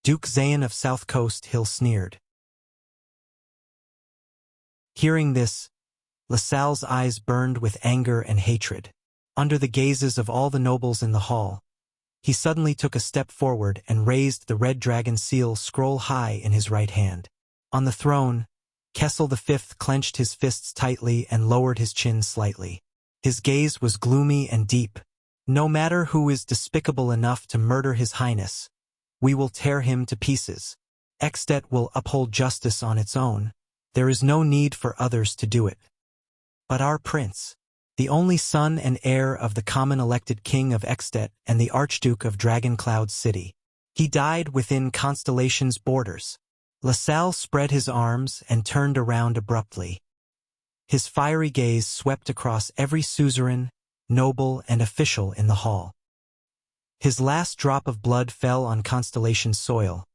Duke Zayn of South Coast Hill sneered. Hearing this, LaSalle's eyes burned with anger and hatred. Under the gazes of all the nobles in the hall, he suddenly took a step forward and raised the red dragon seal scroll high in his right hand. On the throne, Kessel V clenched his fists tightly and lowered his chin slightly. His gaze was gloomy and deep. No matter who is despicable enough to murder His Highness, we will tear him to pieces. Extet will uphold justice on its own. There is no need for others to do it. But our prince, the only son and heir of the common elected king of Extet and the Archduke of Dragoncloud City, he died within Constellation's borders. LaSalle spread his arms and turned around abruptly. His fiery gaze swept across every suzerain, noble, and official in the hall. His last drop of blood fell on Constellation's soil.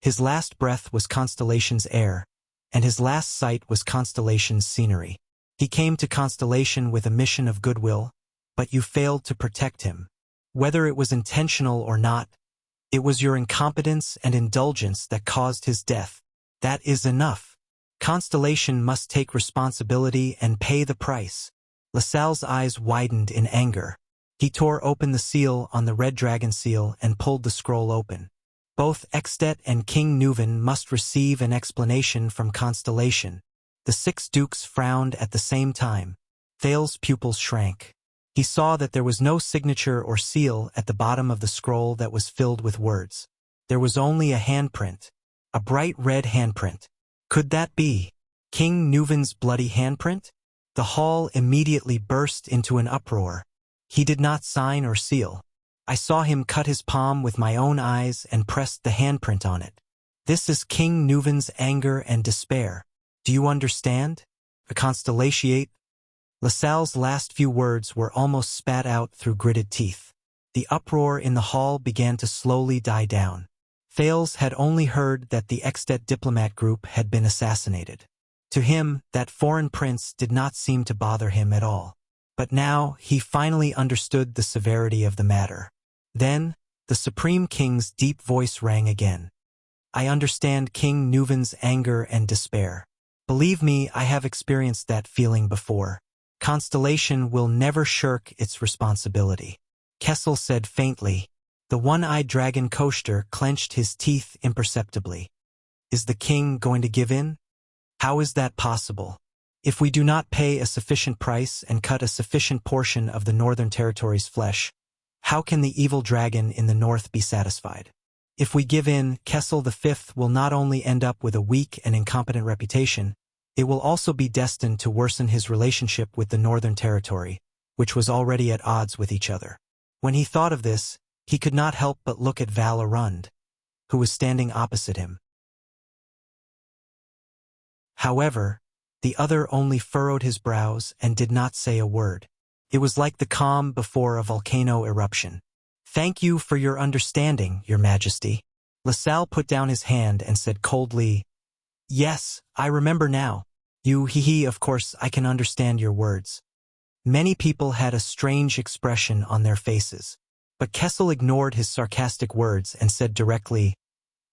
His last breath was Constellation's air, and his last sight was Constellation's scenery. He came to Constellation with a mission of goodwill, but you failed to protect him. Whether it was intentional or not, it was your incompetence and indulgence that caused his death. That is enough. Constellation must take responsibility and pay the price. LaSalle's eyes widened in anger. He tore open the seal on the red dragon seal and pulled the scroll open. Both Extet and King Nuven must receive an explanation from Constellation. The 6 dukes frowned at the same time. Thale's pupils shrank. He saw that there was no signature or seal at the bottom of the scroll that was filled with words. There was only a handprint, a bright red handprint. Could that be King Nuvan's bloody handprint? The hall immediately burst into an uproar. He did not sign or seal. I saw him cut his palm with my own eyes and pressed the handprint on it. This is King Nuvan's anger and despair. Do you understand? A constellation. LaSalle's last few words were almost spat out through gritted teeth. The uproar in the hall began to slowly die down. Thales had only heard that the Extet diplomat group had been assassinated. To him, that foreign prince did not seem to bother him at all. But now he finally understood the severity of the matter. Then, the Supreme King's deep voice rang again. I understand King Nuvan's anger and despair. Believe me, I have experienced that feeling before. Constellation will never shirk its responsibility. Kessel said faintly. The one-eyed dragon Koster clenched his teeth imperceptibly. Is the king going to give in? How is that possible? If we do not pay a sufficient price and cut a sufficient portion of the Northern Territory's flesh, how can the evil dragon in the north be satisfied? If we give in, Kessel V will not only end up with a weak and incompetent reputation, it will also be destined to worsen his relationship with the Northern Territory, which was already at odds with each other. When he thought of this, he could not help but look at Val Arund, who was standing opposite him. However, the other only furrowed his brows and did not say a word. It was like the calm before a volcano eruption. Thank you for your understanding, Your Majesty. LaSalle put down his hand and said coldly, Yes, I remember now. Of course, I can understand your words. Many people had a strange expression on their faces. But Kessel ignored his sarcastic words and said directly,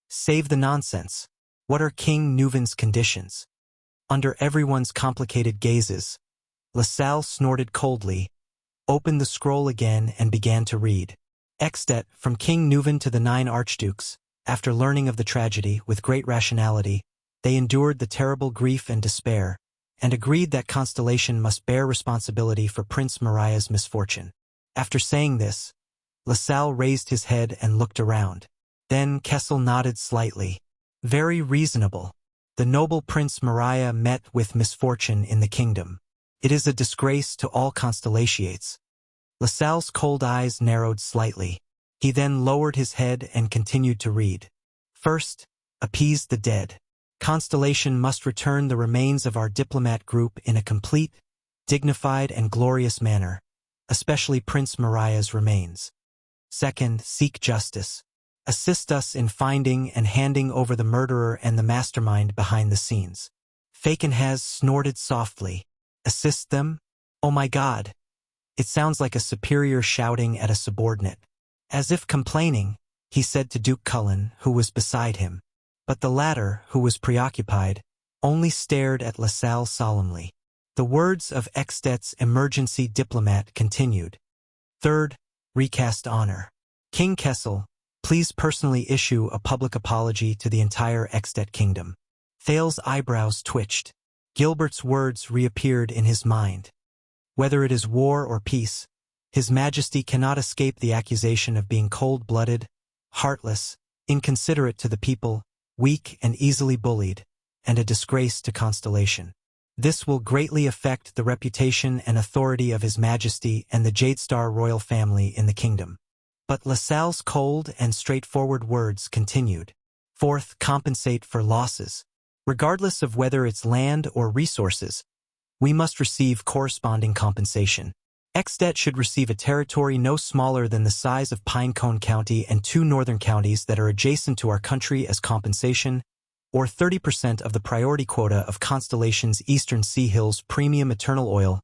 Save the nonsense. What are King Nuvan's conditions? Under everyone's complicated gazes, LaSalle snorted coldly, opened the scroll again and began to read. Extet, from King Nuvan to the 9 archdukes, after learning of the tragedy with great rationality, they endured the terrible grief and despair, and agreed that Constellation must bear responsibility for Prince Mariah's misfortune. After saying this, LaSalle raised his head and looked around. Then Kessel nodded slightly. Very reasonable. The noble Prince Mariah met with misfortune in the kingdom. It is a disgrace to all constellations. LaSalle's cold eyes narrowed slightly. He then lowered his head and continued to read. First, appease the dead. Constellation must return the remains of our diplomat group in a complete, dignified and glorious manner, especially Prince Mariah's remains. Second, seek justice. Assist us in finding and handing over the murderer and the mastermind behind the scenes. Faken has snorted softly. Assist them? Oh my God. It sounds like a superior shouting at a subordinate. As if complaining, he said to Duke Cullen, who was beside him. But the latter, who was preoccupied, only stared at LaSalle solemnly. The words of Extet's emergency diplomat continued. Third, recast honor. King Kessel, please personally issue a public apology to the entire Extet kingdom. Thale's eyebrows twitched. Gilbert's words reappeared in his mind. Whether it is war or peace, His Majesty cannot escape the accusation of being cold-blooded, heartless, inconsiderate to the people, weak and easily bullied, and a disgrace to Constellation. This will greatly affect the reputation and authority of His Majesty and the Jadestar royal family in the kingdom. But LaSalle's cold and straightforward words continued. Fourth, compensate for losses. Regardless of whether it's land or resources, we must receive corresponding compensation. Extet should receive a territory no smaller than the size of Pinecone County and 2 northern counties that are adjacent to our country as compensation, or 30% of the priority quota of Constellation's Eastern Sea Hills Premium Eternal Oil,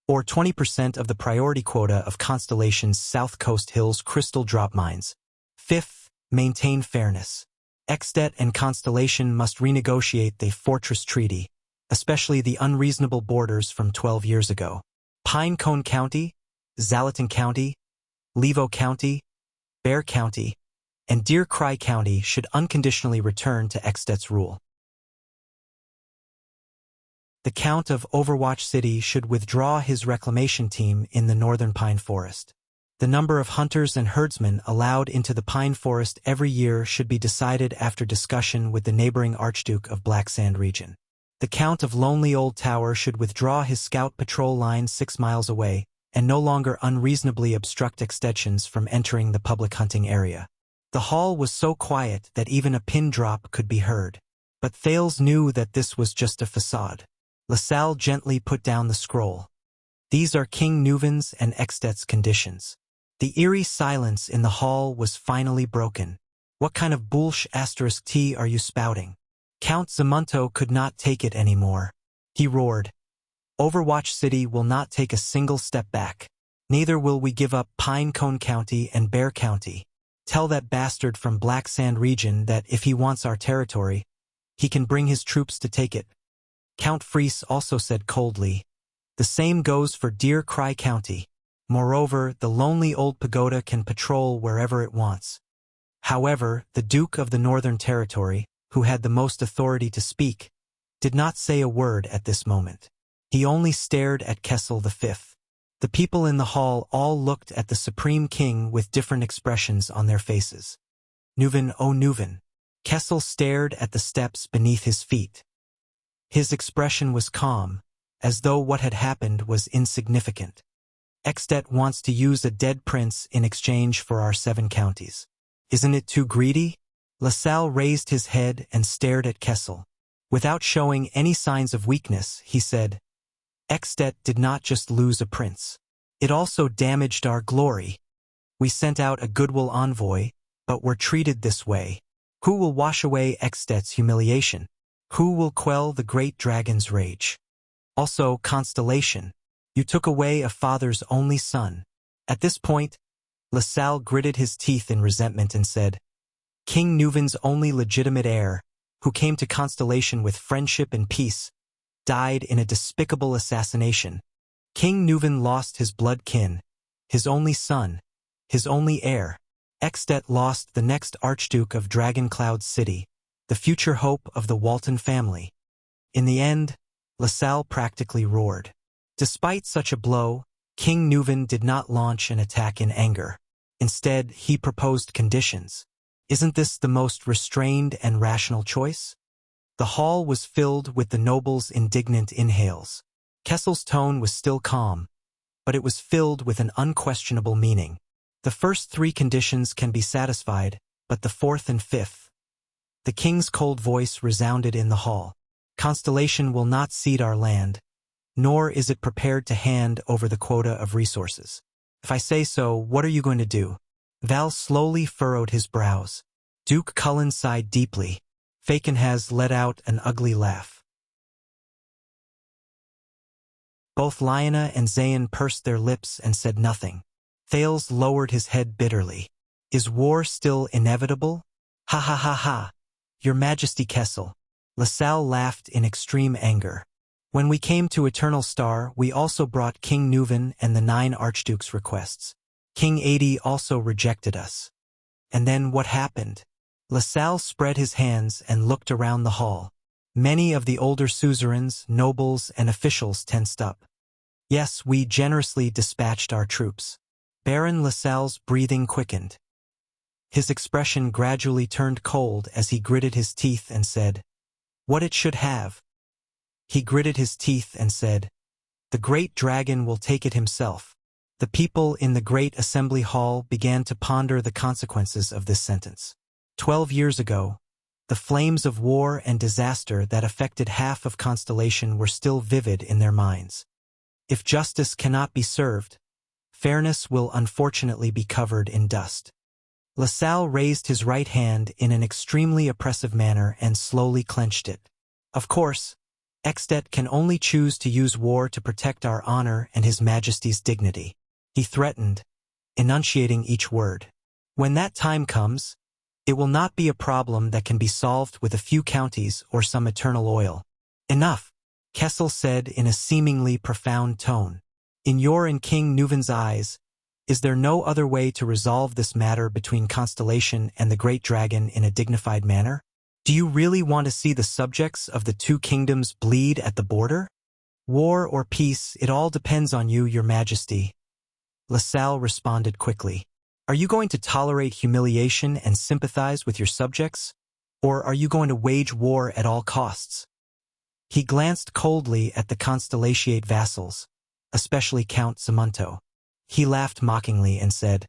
or 20% of the priority quota of Constellation's South Coast Hills Crystal Drop Mines. Fifth, maintain fairness. Extet and Constellation must renegotiate the Fortress Treaty, especially the unreasonable borders from 12 years ago. Pinecone County, Zalaton County, Levo County, Bear County, and Deer Cry County should unconditionally return to Extet's rule. The Count of Overwatch City should withdraw his reclamation team in the northern pine forest. The number of hunters and herdsmen allowed into the pine forest every year should be decided after discussion with the neighboring Archduke of Black Sand region. The Count of Lonely Old Tower should withdraw his scout patrol line 6 miles away and no longer unreasonably obstruct extensions from entering the public hunting area. The hall was so quiet that even a pin drop could be heard. But Thales knew that this was just a facade. LaSalle gently put down the scroll. These are King Nuven's and Extet's conditions. The eerie silence in the hall was finally broken. What kind of *T are you spouting? Count Zamunto could not take it anymore. He roared. Overwatch City will not take a single step back. Neither will we give up Pinecone County and Bear County. Tell that bastard from Black Sand region that if he wants our territory, he can bring his troops to take it. Count Freese also said coldly. The same goes for Deer Cry County. Moreover, the lonely old pagoda can patrol wherever it wants. However, the Duke of the Northern Territory, who had the most authority to speak, did not say a word at this moment. He only stared at Kessel V. The people in the hall all looked at the Supreme King with different expressions on their faces. Nuven, oh Nuven. Kessel stared at the steps beneath his feet. His expression was calm, as though what had happened was insignificant. Extet wants to use a dead prince in exchange for our 7 counties. Isn't it too greedy? LaSalle raised his head and stared at Kessel. Without showing any signs of weakness, he said, Extet did not just lose a prince. It also damaged our glory. We sent out a goodwill envoy, but were treated this way. Who will wash away Extet's humiliation? Who will quell the great dragon's rage? Also, Constellation. You took away a father's only son. At this point, LaSalle gritted his teeth in resentment and said, King Nuven's only legitimate heir, who came to Constellation with friendship and peace, died in a despicable assassination. King Nuven lost his blood kin, his only son, his only heir. Extet lost the next Archduke of Dragoncloud City, the future hope of the Walton family. In the end, LaSalle practically roared. Despite such a blow, King Nuven did not launch an attack in anger. Instead, he proposed conditions. Isn't this the most restrained and rational choice? The hall was filled with the nobles' indignant inhales. Kessel's tone was still calm, but it was filled with an unquestionable meaning. The first 3 conditions can be satisfied, but the 4th and 5th. The king's cold voice resounded in the hall. Constellation will not cede our land, nor is it prepared to hand over the quota of resources. If I say so, what are you going to do? Val slowly furrowed his brows. Duke Cullen sighed deeply. Faken has let out an ugly laugh. Both Lyanna and Zayn pursed their lips and said nothing. Thales lowered his head bitterly. Is war still inevitable? Ha ha ha ha. Your Majesty Kessel. LaSalle laughed in extreme anger. When we came to Eternal Star, we also brought King Nuven and the 9 Archdukes' requests. King 80 also rejected us. And then what happened? LaSalle spread his hands and looked around the hall. Many of the older suzerains, nobles, and officials tensed up. Yes, we generously dispatched our troops. Baron LaSalle's breathing quickened. His expression gradually turned cold as he gritted his teeth and said, What it should have. He gritted his teeth and said, The great dragon will take it himself. The people in the great assembly hall began to ponder the consequences of this sentence. 12 years ago, the flames of war and disaster that affected half of Constellation were still vivid in their minds. If justice cannot be served, fairness will unfortunately be covered in dust. LaSalle raised his right hand in an extremely oppressive manner and slowly clenched it. Of course, Extet can only choose to use war to protect our honor and His Majesty's dignity. He threatened, enunciating each word. When that time comes, it will not be a problem that can be solved with a few counties or some eternal oil. Enough, Kessel said in a seemingly profound tone. In your and King Nuven's eyes, is there no other way to resolve this matter between Constellation and the Great Dragon in a dignified manner? Do you really want to see the subjects of the two kingdoms bleed at the border? War or peace, it all depends on you, your majesty. LaSalle responded quickly. Are you going to tolerate humiliation and sympathize with your subjects? Or are you going to wage war at all costs? He glanced coldly at the Constellatiate vassals, especially Count Simunto. He laughed mockingly and said,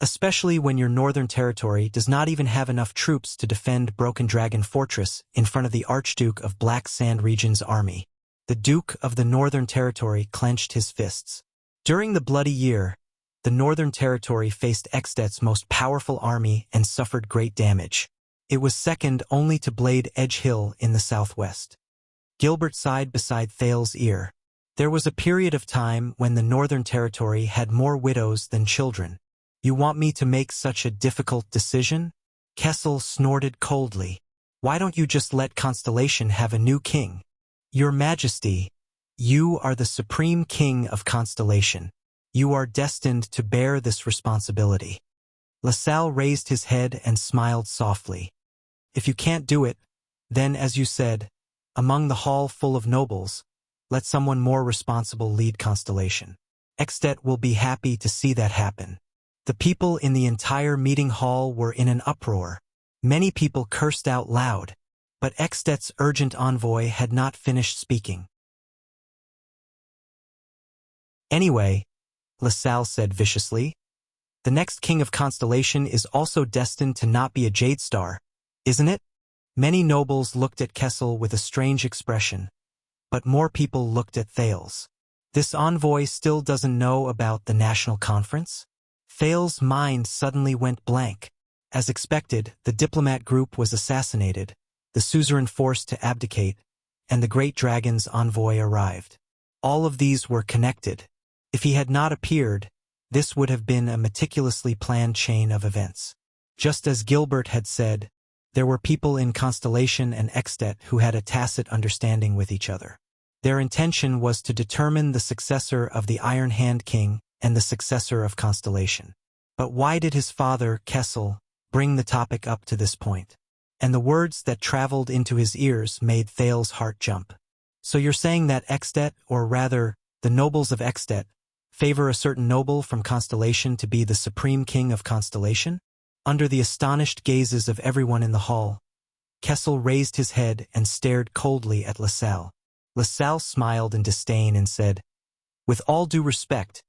especially when your northern territory does not even have enough troops to defend Broken Dragon Fortress in front of the Archduke of Black Sand Region's army. The Duke of the Northern Territory clenched his fists. During the Bloody Year, the Northern Territory faced Extet's most powerful army and suffered great damage. It was second only to Blade Edge Hill in the southwest. Gilbert sighed beside Thales's ear. There was a period of time when the Northern Territory had more widows than children. You want me to make such a difficult decision? Kessel snorted coldly. Why don't you just let Constellation have a new king? Your Majesty, you are the supreme king of Constellation. You are destined to bear this responsibility. LaSalle raised his head and smiled softly. If you can't do it, then, as you said, among the hall full of nobles, let someone more responsible lead Constellation. Extet will be happy to see that happen. The people in the entire meeting hall were in an uproar. Many people cursed out loud, but Extet's urgent envoy had not finished speaking. Anyway, LaSalle said viciously, the next king of Constellation is also destined to not be a Jade Star, isn't it? Many nobles looked at Kessel with a strange expression, but more people looked at Thales. This envoy still doesn't know about the national conference? Thales' mind suddenly went blank. As expected, the diplomat group was assassinated, the suzerain forced to abdicate, and the great dragon's envoy arrived. All of these were connected. If he had not appeared, this would have been a meticulously planned chain of events. Just as Gilbert had said, there were people in Constellation and Extet who had a tacit understanding with each other. Their intention was to determine the successor of the Iron Hand King and the successor of Constellation. But why did his father, Kessel, bring the topic up to this point? And the words that traveled into his ears made Thales' heart jump. So you're saying that Extet, or rather, the nobles of Extet, favor a certain noble from Constellation to be the supreme king of Constellation? Under the astonished gazes of everyone in the hall, Kessel raised his head and stared coldly at LaSalle. LaSalle smiled in disdain and said, with all due respect,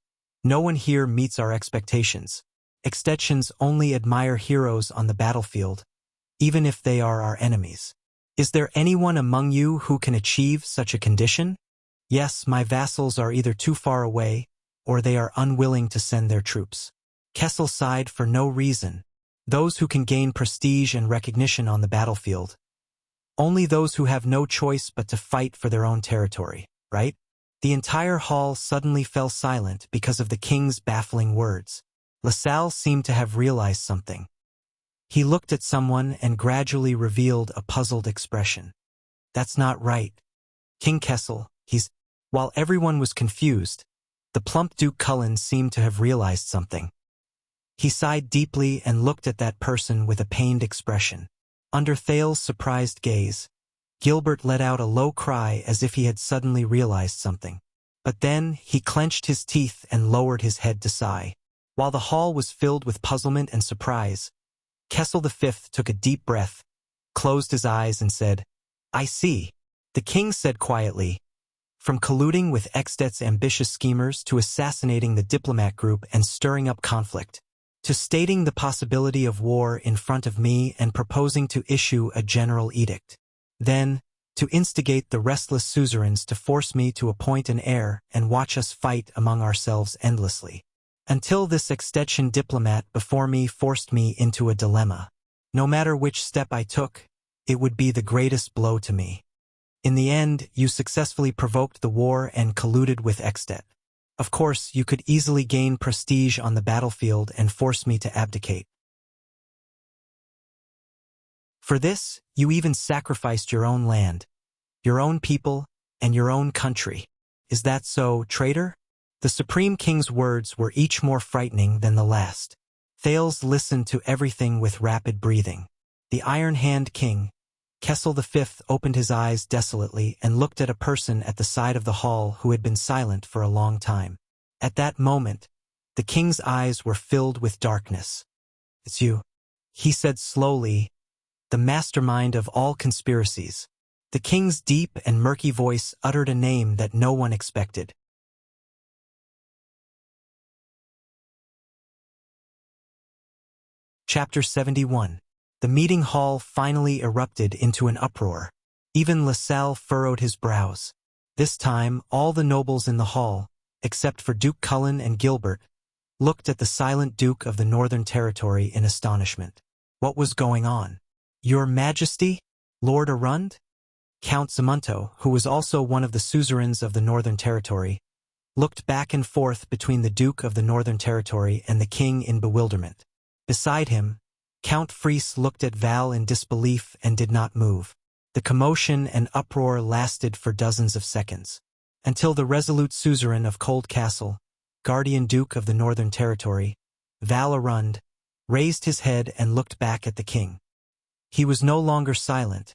no one here meets our expectations. Extetians only admire heroes on the battlefield, even if they are our enemies. Is there anyone among you who can achieve such a condition? Yes, my vassals are either too far away, or they are unwilling to send their troops. Kessel sighed for no reason. Those who can gain prestige and recognition on the battlefield. Only those who have no choice but to fight for their own territory, right? The entire hall suddenly fell silent because of the king's baffling words. LaSalle seemed to have realized something. He looked at someone and gradually revealed a puzzled expression. That's not right. King Kessel, While everyone was confused, the plump Duke Cullen seemed to have realized something. He sighed deeply and looked at that person with a pained expression. Under Thales' surprised gaze, Gilbert let out a low cry as if he had suddenly realized something. But then he clenched his teeth and lowered his head to sigh. While the hall was filled with puzzlement and surprise, Kessel V took a deep breath, closed his eyes and said, I see. The king said quietly, from colluding with Extet's ambitious schemers to assassinating the diplomat group and stirring up conflict, to stating the possibility of war in front of me and proposing to issue a general edict. Then, to instigate the restless suzerains to force me to appoint an heir and watch us fight among ourselves endlessly. Until this Extetian diplomat before me forced me into a dilemma. No matter which step I took, it would be the greatest blow to me. In the end, you successfully provoked the war and colluded with Extet. Of course, you could easily gain prestige on the battlefield and force me to abdicate. For this, you even sacrificed your own land, your own people, and your own country. Is that so, traitor? The Supreme King's words were each more frightening than the last. Thales listened to everything with rapid breathing. The Iron Hand King, Kessel V opened his eyes desolately and looked at a person at the side of the hall who had been silent for a long time. At that moment, the king's eyes were filled with darkness. "It's you," he said slowly, "the mastermind of all conspiracies." The king's deep and murky voice uttered a name that no one expected. Chapter 71. The meeting hall finally erupted into an uproar. Even LaSalle furrowed his brows. This time, all the nobles in the hall, except for Duke Cullen and Gilbert, looked at the silent Duke of the Northern Territory in astonishment. What was going on? "Your Majesty, Lord Arund?" Count Zamunto, who was also one of the suzerains of the Northern Territory, looked back and forth between the Duke of the Northern Territory and the king in bewilderment. Beside him, Count Fries looked at Val in disbelief and did not move. The commotion and uproar lasted for dozens of seconds, until the resolute suzerain of Cold Castle, Guardian Duke of the Northern Territory, Val Arund, raised his head and looked back at the king. He was no longer silent,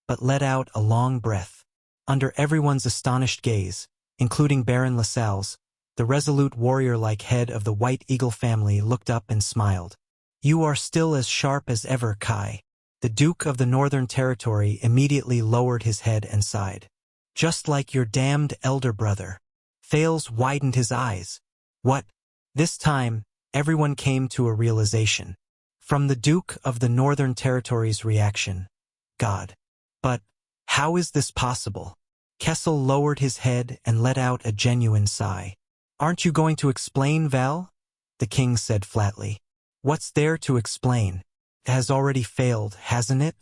but let out a long breath. Under everyone's astonished gaze, including Baron LaSalle's, the resolute warrior-like head of the White Eagle family looked up and smiled. "You are still as sharp as ever, Kai." The Duke of the Northern Territory immediately lowered his head and sighed. "Just like your damned elder brother." Thales widened his eyes. "What?" This time, everyone came to a realization. From the Duke of the Northern Territory's reaction, "God. But how is this possible?" Kessel lowered his head and let out a genuine sigh. "Aren't you going to explain, Val?" the king said flatly. "What's there to explain? It has already failed, hasn't it?"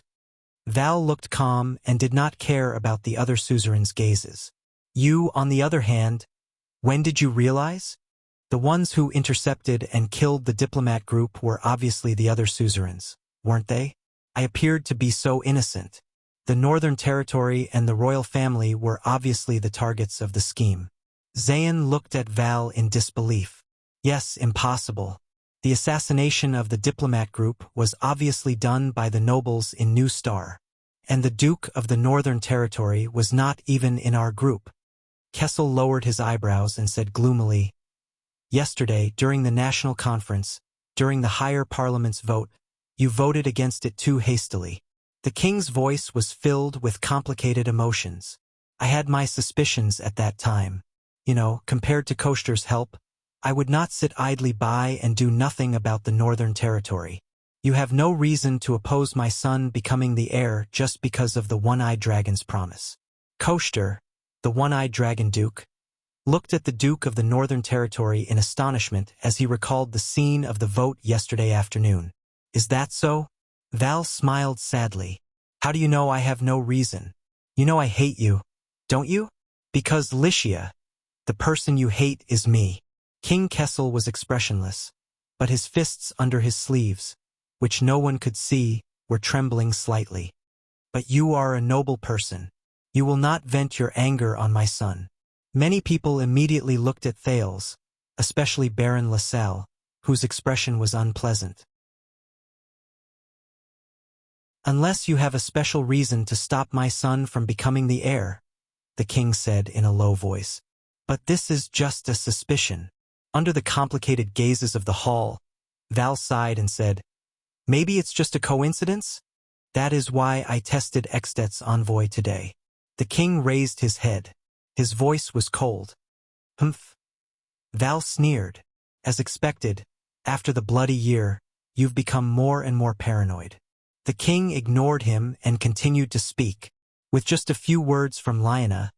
Val looked calm and did not care about the other suzerain's gazes. "You, on the other hand, when did you realize? The ones who intercepted and killed the diplomat group were obviously the other suzerains, weren't they? I appeared to be so innocent. The Northern Territory and the royal family were obviously the targets of the scheme." Zayn looked at Val in disbelief. "Yes, impossible. The assassination of the diplomat group was obviously done by the nobles in New Star, and the Duke of the Northern Territory was not even in our group." Kessel lowered his eyebrows and said gloomily, "Yesterday, during the national conference, during the higher parliament's vote, you voted against it too hastily." The king's voice was filled with complicated emotions. "I had my suspicions at that time. Compared to Koster's help, I would not sit idly by and do nothing about the Northern Territory. You have no reason to oppose my son becoming the heir just because of the One-Eyed Dragon's promise." Koster, the One-Eyed Dragon Duke, looked at the Duke of the Northern Territory in astonishment as he recalled the scene of the vote yesterday afternoon. "Is that so?" Val smiled sadly. "How do you know I have no reason? You know I hate you, don't you? Because Lycia, the person you hate, is me." King Kessel was expressionless, but his fists under his sleeves, which no one could see, were trembling slightly. "But you are a noble person. You will not vent your anger on my son." Many people immediately looked at Thales, especially Baron LaSalle, whose expression was unpleasant. "Unless you have a special reason to stop my son from becoming the heir," the king said in a low voice. "But this is just a suspicion." Under the complicated gazes of the hall, Val sighed and said, "Maybe it's just a coincidence? That is why I tested Extet's envoy today." The king raised his head. His voice was cold. "Humph." Val sneered. "As expected, after the bloody year, you've become more and more paranoid." The king ignored him and continued to speak. With just a few words from Lyanna,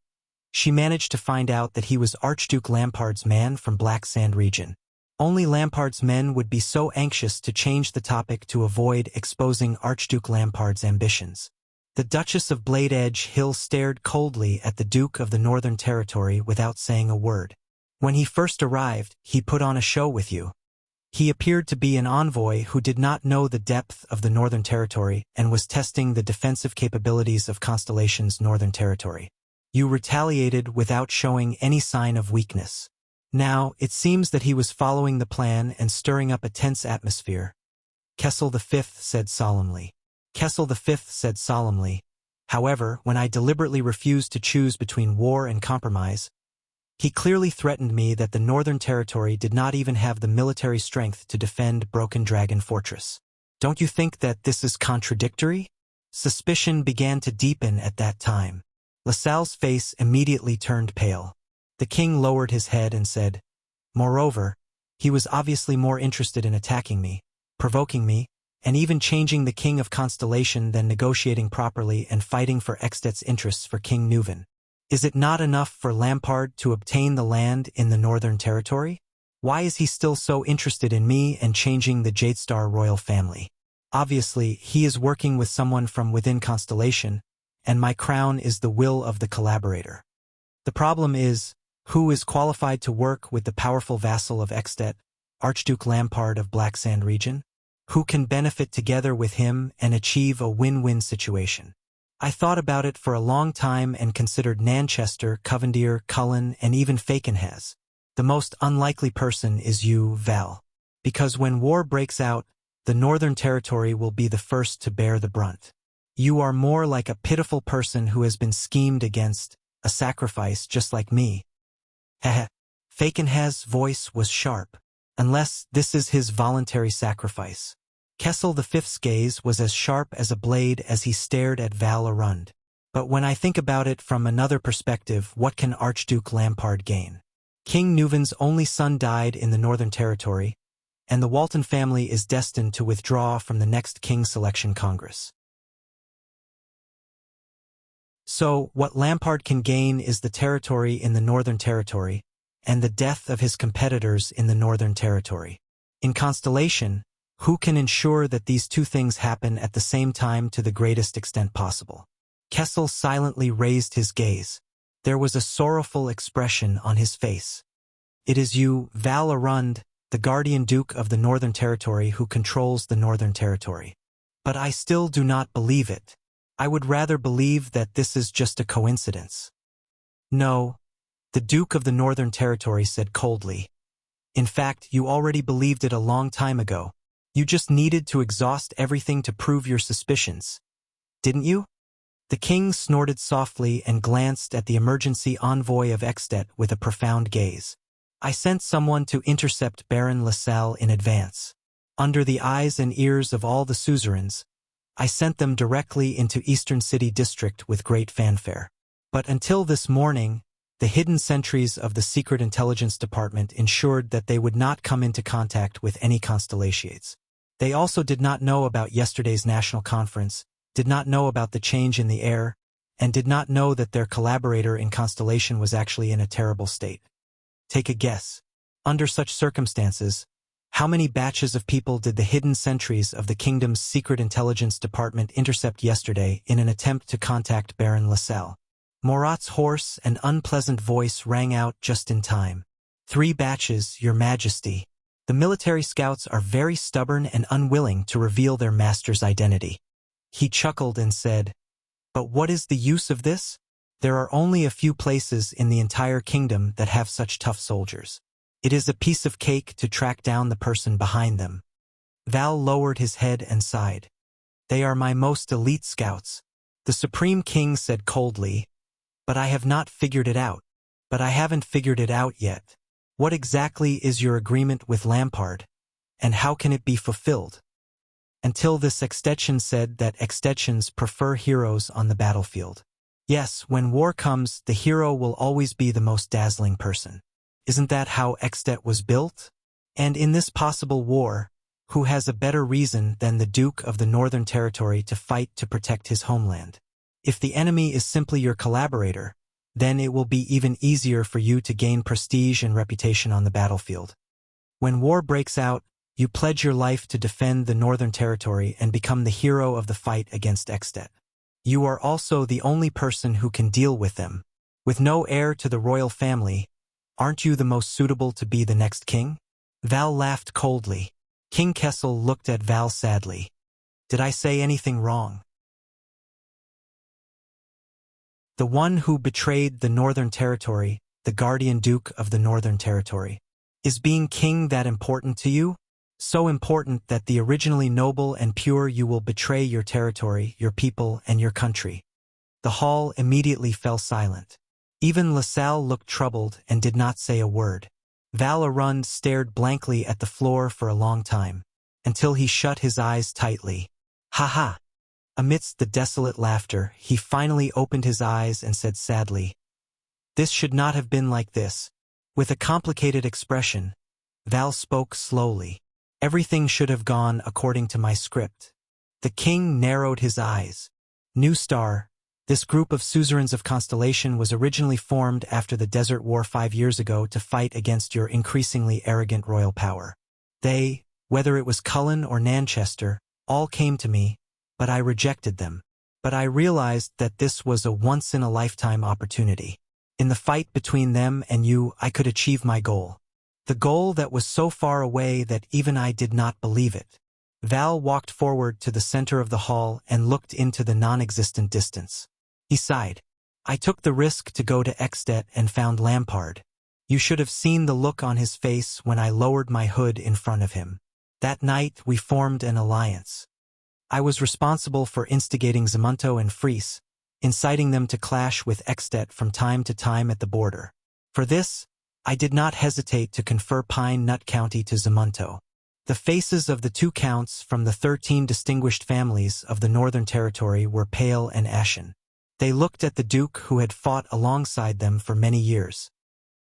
she managed to find out that he was Archduke Lampard's man from Black Sand region. Only Lampard's men would be so anxious to change the topic to avoid exposing Archduke Lampard's ambitions. The Duchess of Blade Edge Hill stared coldly at the Duke of the Northern Territory without saying a word. "When he first arrived, he put on a show with you. He appeared to be an envoy who did not know the depth of the Northern Territory and was testing the defensive capabilities of Constellation's Northern Territory. You retaliated without showing any sign of weakness. Now, it seems that he was following the plan and stirring up a tense atmosphere." Kessel V said solemnly. However, when I deliberately refused to choose between war and compromise, he clearly threatened me that the Northern Territory did not even have the military strength to defend Broken Dragon Fortress. Don't you think that this is contradictory? Suspicion began to deepen at that time. LaSalle's face immediately turned pale. The king lowered his head and said, "Moreover, he was obviously more interested in attacking me, provoking me, and even changing the King of Constellation than negotiating properly and fighting for Extet's interests for King Nuven. Is it not enough for Lampard to obtain the land in the Northern Territory? Why is he still so interested in me and changing the Jadestar royal family? Obviously, he is working with someone from within Constellation, and my crown is the will of the collaborator. The problem is, who is qualified to work with the powerful vassal of Extet, Archduke Lampard of Black Sand region? Who can benefit together with him and achieve a win-win situation? I thought about it for a long time and considered Nanchester, Covendier, Cullen, and even Fakenhas. The most unlikely person is you, Val. Because when war breaks out, the Northern Territory will be the first to bear the brunt. You are more like a pitiful person who has been schemed against, a sacrifice just like me." Heh. Fakenhas' voice was sharp. "Unless this is his voluntary sacrifice." Kessel V's gaze was as sharp as a blade as he stared at Val Arund. "But when I think about it from another perspective, what can Archduke Lampard gain? King Nuven's only son died in the Northern Territory, and the Walton family is destined to withdraw from the next King Selection Congress. So, what Lampard can gain is the territory in the Northern Territory, and the death of his competitors in the Northern Territory. In Constellation, who can ensure that these two things happen at the same time to the greatest extent possible?" Kessel silently raised his gaze. There was a sorrowful expression on his face. "It is you, Val Arund, the Guardian Duke of the Northern Territory, who controls the Northern Territory. But I still do not believe it. I would rather believe that this is just a coincidence." "No," the Duke of the Northern Territory said coldly. "In fact, you already believed it a long time ago. You just needed to exhaust everything to prove your suspicions. Didn't you?" The king snorted softly and glanced at the emergency envoy of Extet with a profound gaze. "I sent someone to intercept Baron LaSalle in advance. Under the eyes and ears of all the suzerains, I sent them directly into Eastern City District with great fanfare. But until this morning, the hidden sentries of the Secret Intelligence Department ensured that they would not come into contact with any Constellations. They also did not know about yesterday's national conference, did not know about the change in the air, and did not know that their collaborator in Constellation was actually in a terrible state. Take a guess. Under such circumstances, how many batches of people did the hidden sentries of the kingdom's Secret Intelligence Department intercept yesterday in an attempt to contact Baron LaSalle?" Morat's hoarse and unpleasant voice rang out just in time. "3 batches, Your Majesty. The military scouts are very stubborn and unwilling to reveal their master's identity." He chuckled and said, "But what is the use of this? There are only a few places in the entire kingdom that have such tough soldiers. It is a piece of cake to track down the person behind them." Val lowered his head and sighed. "They are my most elite scouts," the Supreme King said coldly. "But I have not figured it out. But I haven't figured it out yet. What exactly is your agreement with Lampard, and how can it be fulfilled?" Until this Extension said that Extensions prefer heroes on the battlefield. Yes, when war comes, the hero will always be the most dazzling person. Isn't that how Extet was built? And in this possible war, who has a better reason than the Duke of the Northern Territory to fight to protect his homeland? If the enemy is simply your collaborator, then it will be even easier for you to gain prestige and reputation on the battlefield. When war breaks out, you pledge your life to defend the Northern Territory and become the hero of the fight against Extet. You are also the only person who can deal with them. With no heir to the royal family, aren't you the most suitable to be the next king? Val laughed coldly. King Kessel looked at Val sadly. Did I say anything wrong? The one who betrayed the Northern Territory, the Guardian Duke of the Northern Territory. Is being king that important to you? So important that the originally noble and pure you will betray your territory, your people, and your country. The hall immediately fell silent. Even LaSalle looked troubled and did not say a word. Val Arund stared blankly at the floor for a long time, until he shut his eyes tightly. Ha ha! Amidst the desolate laughter, he finally opened his eyes and said sadly, "This should not have been like this." With a complicated expression, Val spoke slowly. "Everything should have gone according to my script." The king narrowed his eyes. New Star, this group of suzerains of Constellation was originally formed after the Desert War 5 years ago to fight against your increasingly arrogant royal power. They, whether it was Cullen or Nanchester, all came to me, but I rejected them. But I realized that this was a once-in-a-lifetime opportunity. In the fight between them and you, I could achieve my goal. The goal that was so far away that even I did not believe it. Val walked forward to the center of the hall and looked into the non-existent distance. He sighed. "I took the risk to go to Exdet and found Lampard. You should have seen the look on his face when I lowered my hood in front of him. That night we formed an alliance. I was responsible for instigating Zamunto and Fries, inciting them to clash with Exdet from time to time at the border. For this, I did not hesitate to confer Pine Nut County to Zamunto. The faces of the 2 counts from the 13 distinguished families of the Northern Territory were pale and ashen. They looked at the Duke who had fought alongside them for many years.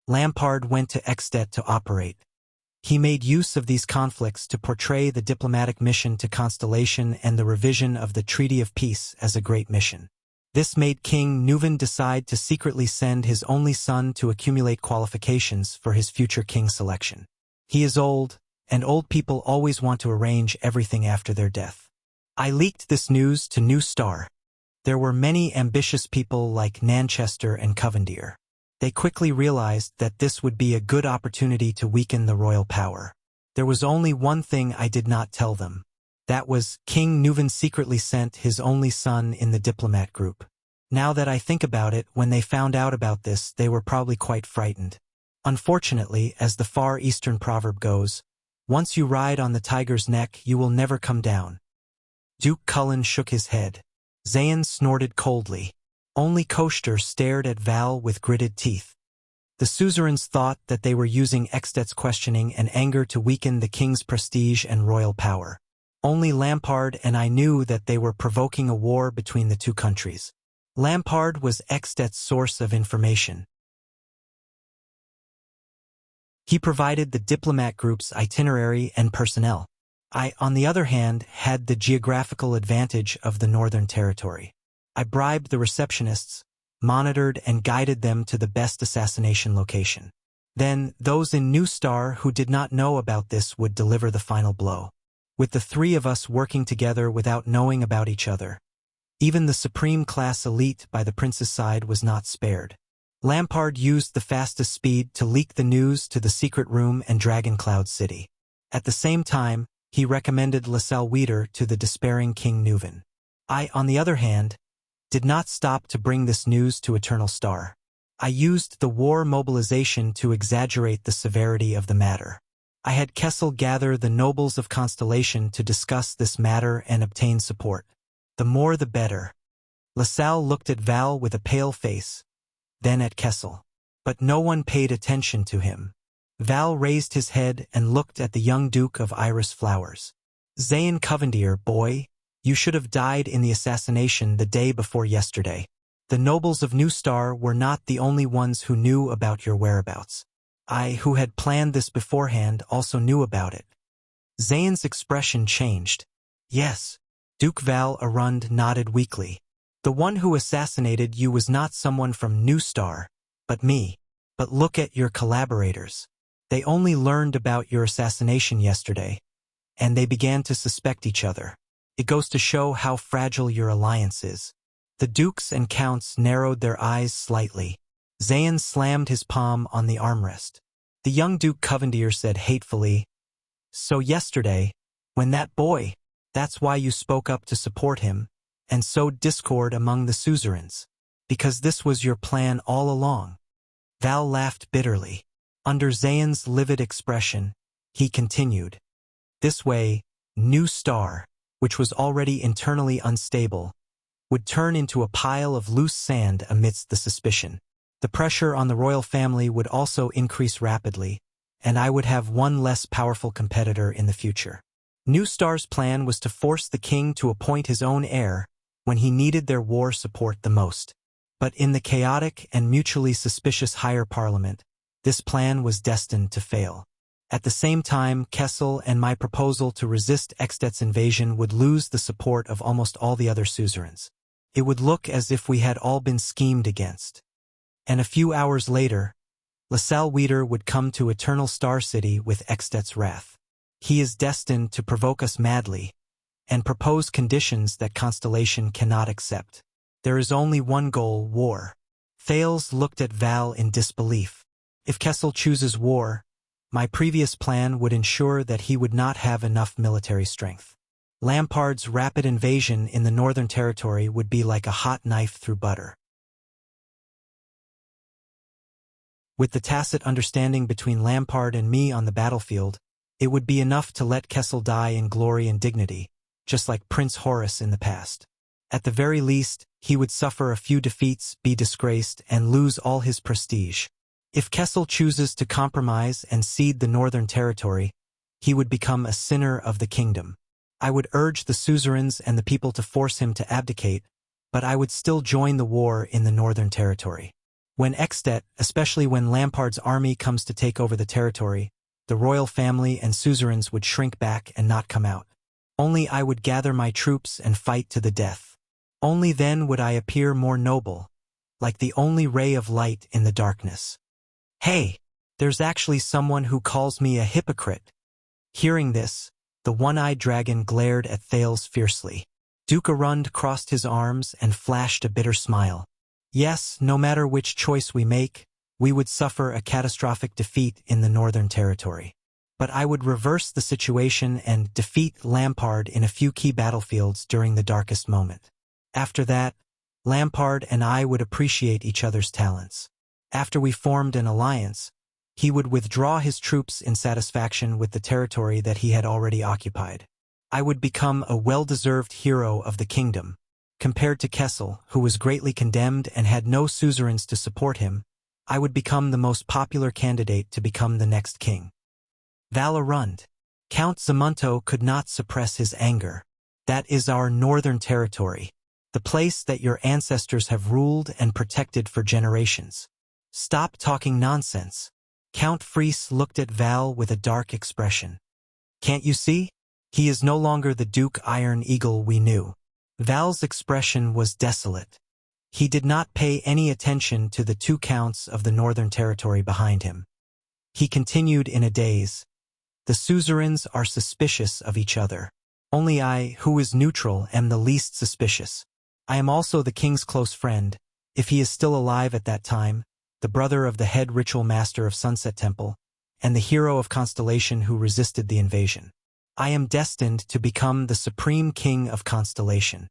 Lampard went to Exdet to operate. He made use of these conflicts to portray the diplomatic mission to Constellation and the revision of the Treaty of Peace as a great mission. This made King Nuvan decide to secretly send his only son to accumulate qualifications for his future king selection. He is old, and old people always want to arrange everything after their death. I leaked this news to New Star. There were many ambitious people like Nanchester and Covendier. They quickly realized that this would be a good opportunity to weaken the royal power. There was only one thing I did not tell them. That was, King Nuvan secretly sent his only son in the diplomat group. Now that I think about it, when they found out about this, they were probably quite frightened. Unfortunately, as the Far Eastern proverb goes, once you ride on the tiger's neck, you will never come down. Duke Cullen shook his head. Zayn snorted coldly. Only Koester stared at Val with gritted teeth. The suzerains thought that they were using Exdet's questioning and anger to weaken the king's prestige and royal power. Only Lampard and I knew that they were provoking a war between the 2 countries. Lampard was Exdet's source of information. He provided the diplomat group's itinerary and personnel. I, on the other hand, had the geographical advantage of the Northern Territory. I bribed the receptionists, monitored and guided them to the best assassination location. Then, those in New Star who did not know about this would deliver the final blow. With the 3 of us working together without knowing about each other. Even the supreme class elite by the prince's side was not spared. Lampard used the fastest speed to leak the news to the secret room and Dragoncloud City. At the same time, he recommended LaSalle Weeder to the despairing King Nuvan. I, on the other hand, did not stop to bring this news to Eternal Star. I used the war mobilization to exaggerate the severity of the matter. I had Kessel gather the nobles of Constellation to discuss this matter and obtain support. The more the better. LaSalle looked at Val with a pale face, then at Kessel. But no one paid attention to him. Val raised his head and looked at the young Duke of Iris Flowers. "Zayn Covendier, boy. You should have died in the assassination the day before yesterday. The nobles of New Star were not the only ones who knew about your whereabouts. I, who had planned this beforehand, also knew about it." Zayn's expression changed. "Yes." Duke Val Arund nodded weakly. "The one who assassinated you was not someone from New Star, but me. But look at your collaborators. They only learned about your assassination yesterday, and they began to suspect each other. It goes to show how fragile your alliance is." The dukes and counts narrowed their eyes slightly. Zayn slammed his palm on the armrest. The young Duke Covendier said hatefully, "So yesterday, when that boy, that's why you spoke up to support him, and sowed discord among the suzerains, because this was your plan all along." Val laughed bitterly. Under Zayn's livid expression, he continued, "This way, New Star, which was already internally unstable, would turn into a pile of loose sand amidst the suspicion. The pressure on the royal family would also increase rapidly, and I would have one less powerful competitor in the future. New Star's plan was to force the king to appoint his own heir when he needed their war support the most. But in the chaotic and mutually suspicious higher parliament, this plan was destined to fail. At the same time, Kessel and my proposal to resist Extet's invasion would lose the support of almost all the other suzerains. It would look as if we had all been schemed against. And a few hours later, LaSalle Weeder would come to Eternal Star City with Extet's wrath. He is destined to provoke us madly and propose conditions that Constellation cannot accept. There is only one goal: war. Thales looked at Val in disbelief. If Kessel chooses war, my previous plan would ensure that he would not have enough military strength. Lampard's rapid invasion in the Northern Territory would be like a hot knife through butter. With the tacit understanding between Lampard and me on the battlefield, it would be enough to let Kessel die in glory and dignity, just like Prince Horace in the past. At the very least, he would suffer a few defeats, be disgraced, and lose all his prestige. If Kessel chooses to compromise and cede the Northern Territory, he would become a sinner of the kingdom. I would urge the suzerains and the people to force him to abdicate, but I would still join the war in the Northern Territory. When Extet, especially when Lampard's army comes to take over the territory, the royal family and suzerains would shrink back and not come out. Only I would gather my troops and fight to the death. Only then would I appear more noble, like the only ray of light in the darkness. Hey, there's actually someone who calls me a hypocrite. Hearing this, the one-eyed dragon glared at Thales fiercely. Duke Arund crossed his arms and flashed a bitter smile. Yes, no matter which choice we make, we would suffer a catastrophic defeat in the Northern Territory. But I would reverse the situation and defeat Lampard in a few key battlefields during the darkest moment. After that, Lampard and I would appreciate each other's talents. After we formed an alliance, he would withdraw his troops in satisfaction with the territory that he had already occupied. I would become a well-deserved hero of the kingdom. Compared to Kessel, who was greatly condemned and had no suzerains to support him, I would become the most popular candidate to become the next king. Val Arund. Count Zamunto could not suppress his anger. That is our Northern Territory, the place that your ancestors have ruled and protected for generations. Stop talking nonsense. Count Freese looked at Val with a dark expression. Can't you see? He is no longer the Duke Iron Eagle we knew. Val's expression was desolate. He did not pay any attention to the two counts of the Northern Territory behind him. He continued in a daze. The suzerains are suspicious of each other. Only I, who is neutral, am the least suspicious. I am also the king's close friend, if he is still alive at that time, the brother of the head ritual master of Sunset Temple, and the hero of Constellation who resisted the invasion. I am destined to become the supreme king of Constellation.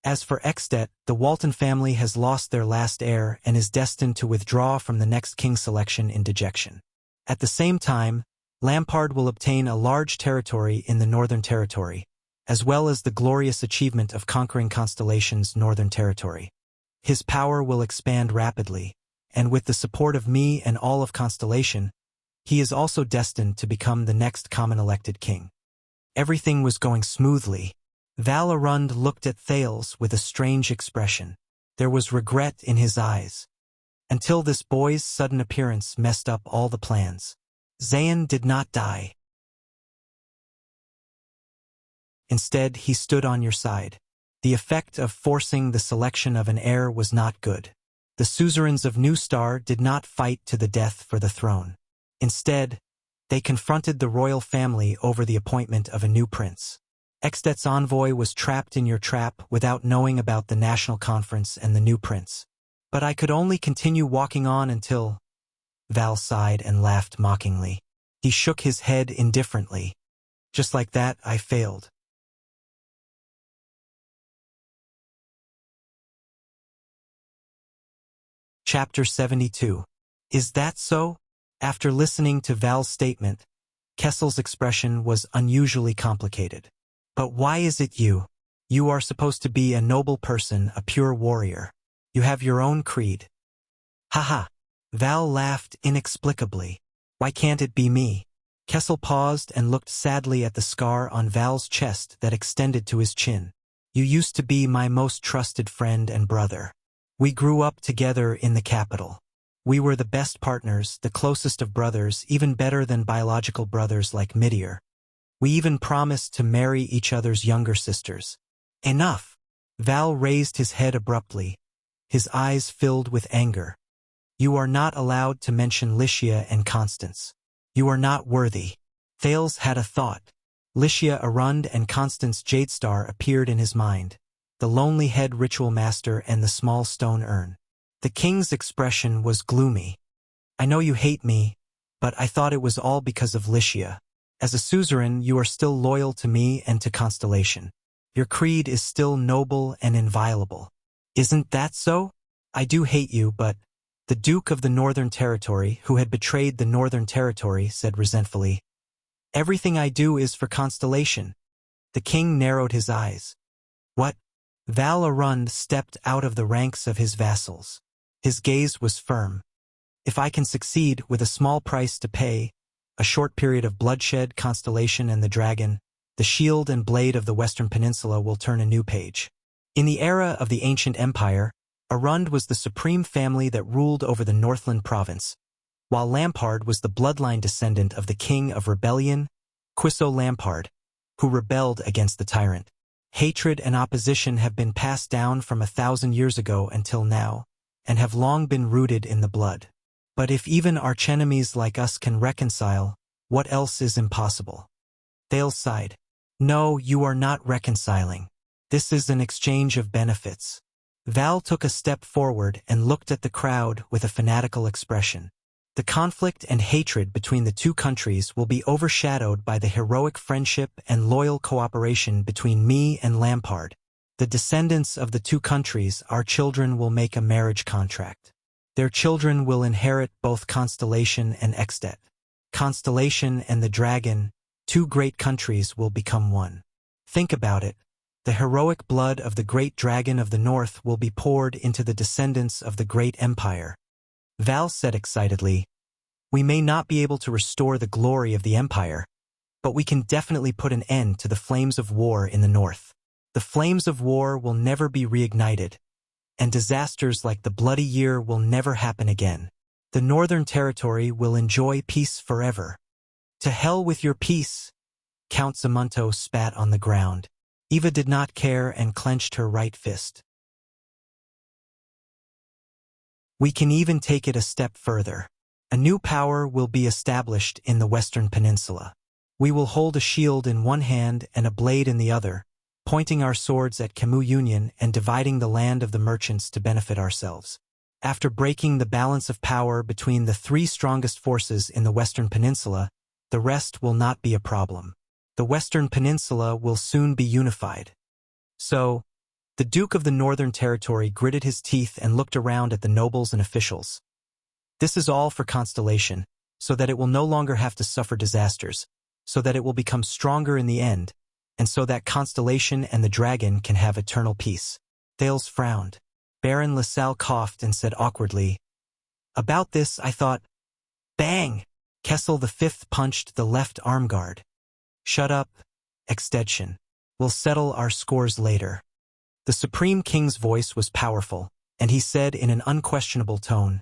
As for Extet, the Walton family has lost their last heir and is destined to withdraw from the next king selection in dejection. At the same time, Lampard will obtain a large territory in the Northern Territory, as well as the glorious achievement of conquering Constellation's Northern Territory. His power will expand rapidly, and with the support of me and all of Constellation, he is also destined to become the next common elected king. Everything was going smoothly. Val Arund looked at Thales with a strange expression. There was regret in his eyes. Until this boy's sudden appearance messed up all the plans. Zayn did not die. Instead, he stood on your side. The effect of forcing the selection of an heir was not good. The suzerains of New Star did not fight to the death for the throne. Instead, they confronted the royal family over the appointment of a new prince. Extet's envoy was trapped in your trap without knowing about the national conference and the new prince. But I could only continue walking on until... Val sighed and laughed mockingly. He shook his head indifferently. Just like that, I failed. Chapter 72. Is that so? After listening to Val's statement, Kessel's expression was unusually complicated. But why is it you? You are supposed to be a noble person, a pure warrior. You have your own creed. Haha. Val laughed inexplicably. Why can't it be me? Kessel paused and looked sadly at the scar on Val's chest that extended to his chin. You used to be my most trusted friend and brother. We grew up together in the capital. We were the best partners, the closest of brothers, even better than biological brothers like Midir. We even promised to marry each other's younger sisters. Enough! Val raised his head abruptly, his eyes filled with anger. You are not allowed to mention Lycia and Constance. You are not worthy. Thales had a thought. Lycia Arund and Constance Jadestar appeared in his mind, the lonely head ritual master and the small stone urn. The king's expression was gloomy. I know you hate me, but I thought it was all because of Lycia. As a suzerain, you are still loyal to me and to Constellation. Your creed is still noble and inviolable. Isn't that so? I do hate you, but the Duke of the Northern Territory, who had betrayed the Northern Territory, said resentfully, everything I do is for Constellation. The king narrowed his eyes. What? Val Arund stepped out of the ranks of his vassals. His gaze was firm. If I can succeed with a small price to pay, a short period of bloodshed, Constellation and the dragon, the shield and blade of the Western Peninsula will turn a new page. In the era of the ancient empire, Arund was the supreme family that ruled over the Northland province, while Lampard was the bloodline descendant of the king of rebellion, Quiso Lampard, who rebelled against the tyrant. Hatred and opposition have been passed down from 1,000 years ago until now, and have long been rooted in the blood. But if even archenemies like us can reconcile, what else is impossible? Thales sighed. No, you are not reconciling. This is an exchange of benefits. Val took a step forward and looked at the crowd with a fanatical expression. The conflict and hatred between the two countries will be overshadowed by the heroic friendship and loyal cooperation between me and Lampard. The descendants of the two countries, our children, will make a marriage contract. Their children will inherit both Constellation and Extet. Constellation and the dragon, two great countries, will become one. Think about it. The heroic blood of the great dragon of the north will be poured into the descendants of the great empire. Val said excitedly, we may not be able to restore the glory of the empire, but we can definitely put an end to the flames of war in the north. The flames of war will never be reignited, and disasters like the Bloody Year will never happen again. The Northern Territory will enjoy peace forever. To hell with your peace! Count Zamunto spat on the ground. Eva did not care and clenched her right fist. We can even take it a step further. A new power will be established in the Western Peninsula. We will hold a shield in one hand and a blade in the other, pointing our swords at Camus Union and dividing the land of the merchants to benefit ourselves. After breaking the balance of power between the three strongest forces in the Western Peninsula, the rest will not be a problem. The Western Peninsula will soon be unified. So, the Duke of the Northern Territory gritted his teeth and looked around at the nobles and officials. This is all for Constellation, so that it will no longer have to suffer disasters, so that it will become stronger in the end, and so that Constellation and the dragon can have eternal peace. Thales frowned. Baron LaSalle coughed and said awkwardly, about this I thought... Bang! Kessel V punched the left arm guard. Shut up, Extension. We'll settle our scores later. The Supreme King's voice was powerful, and he said in an unquestionable tone,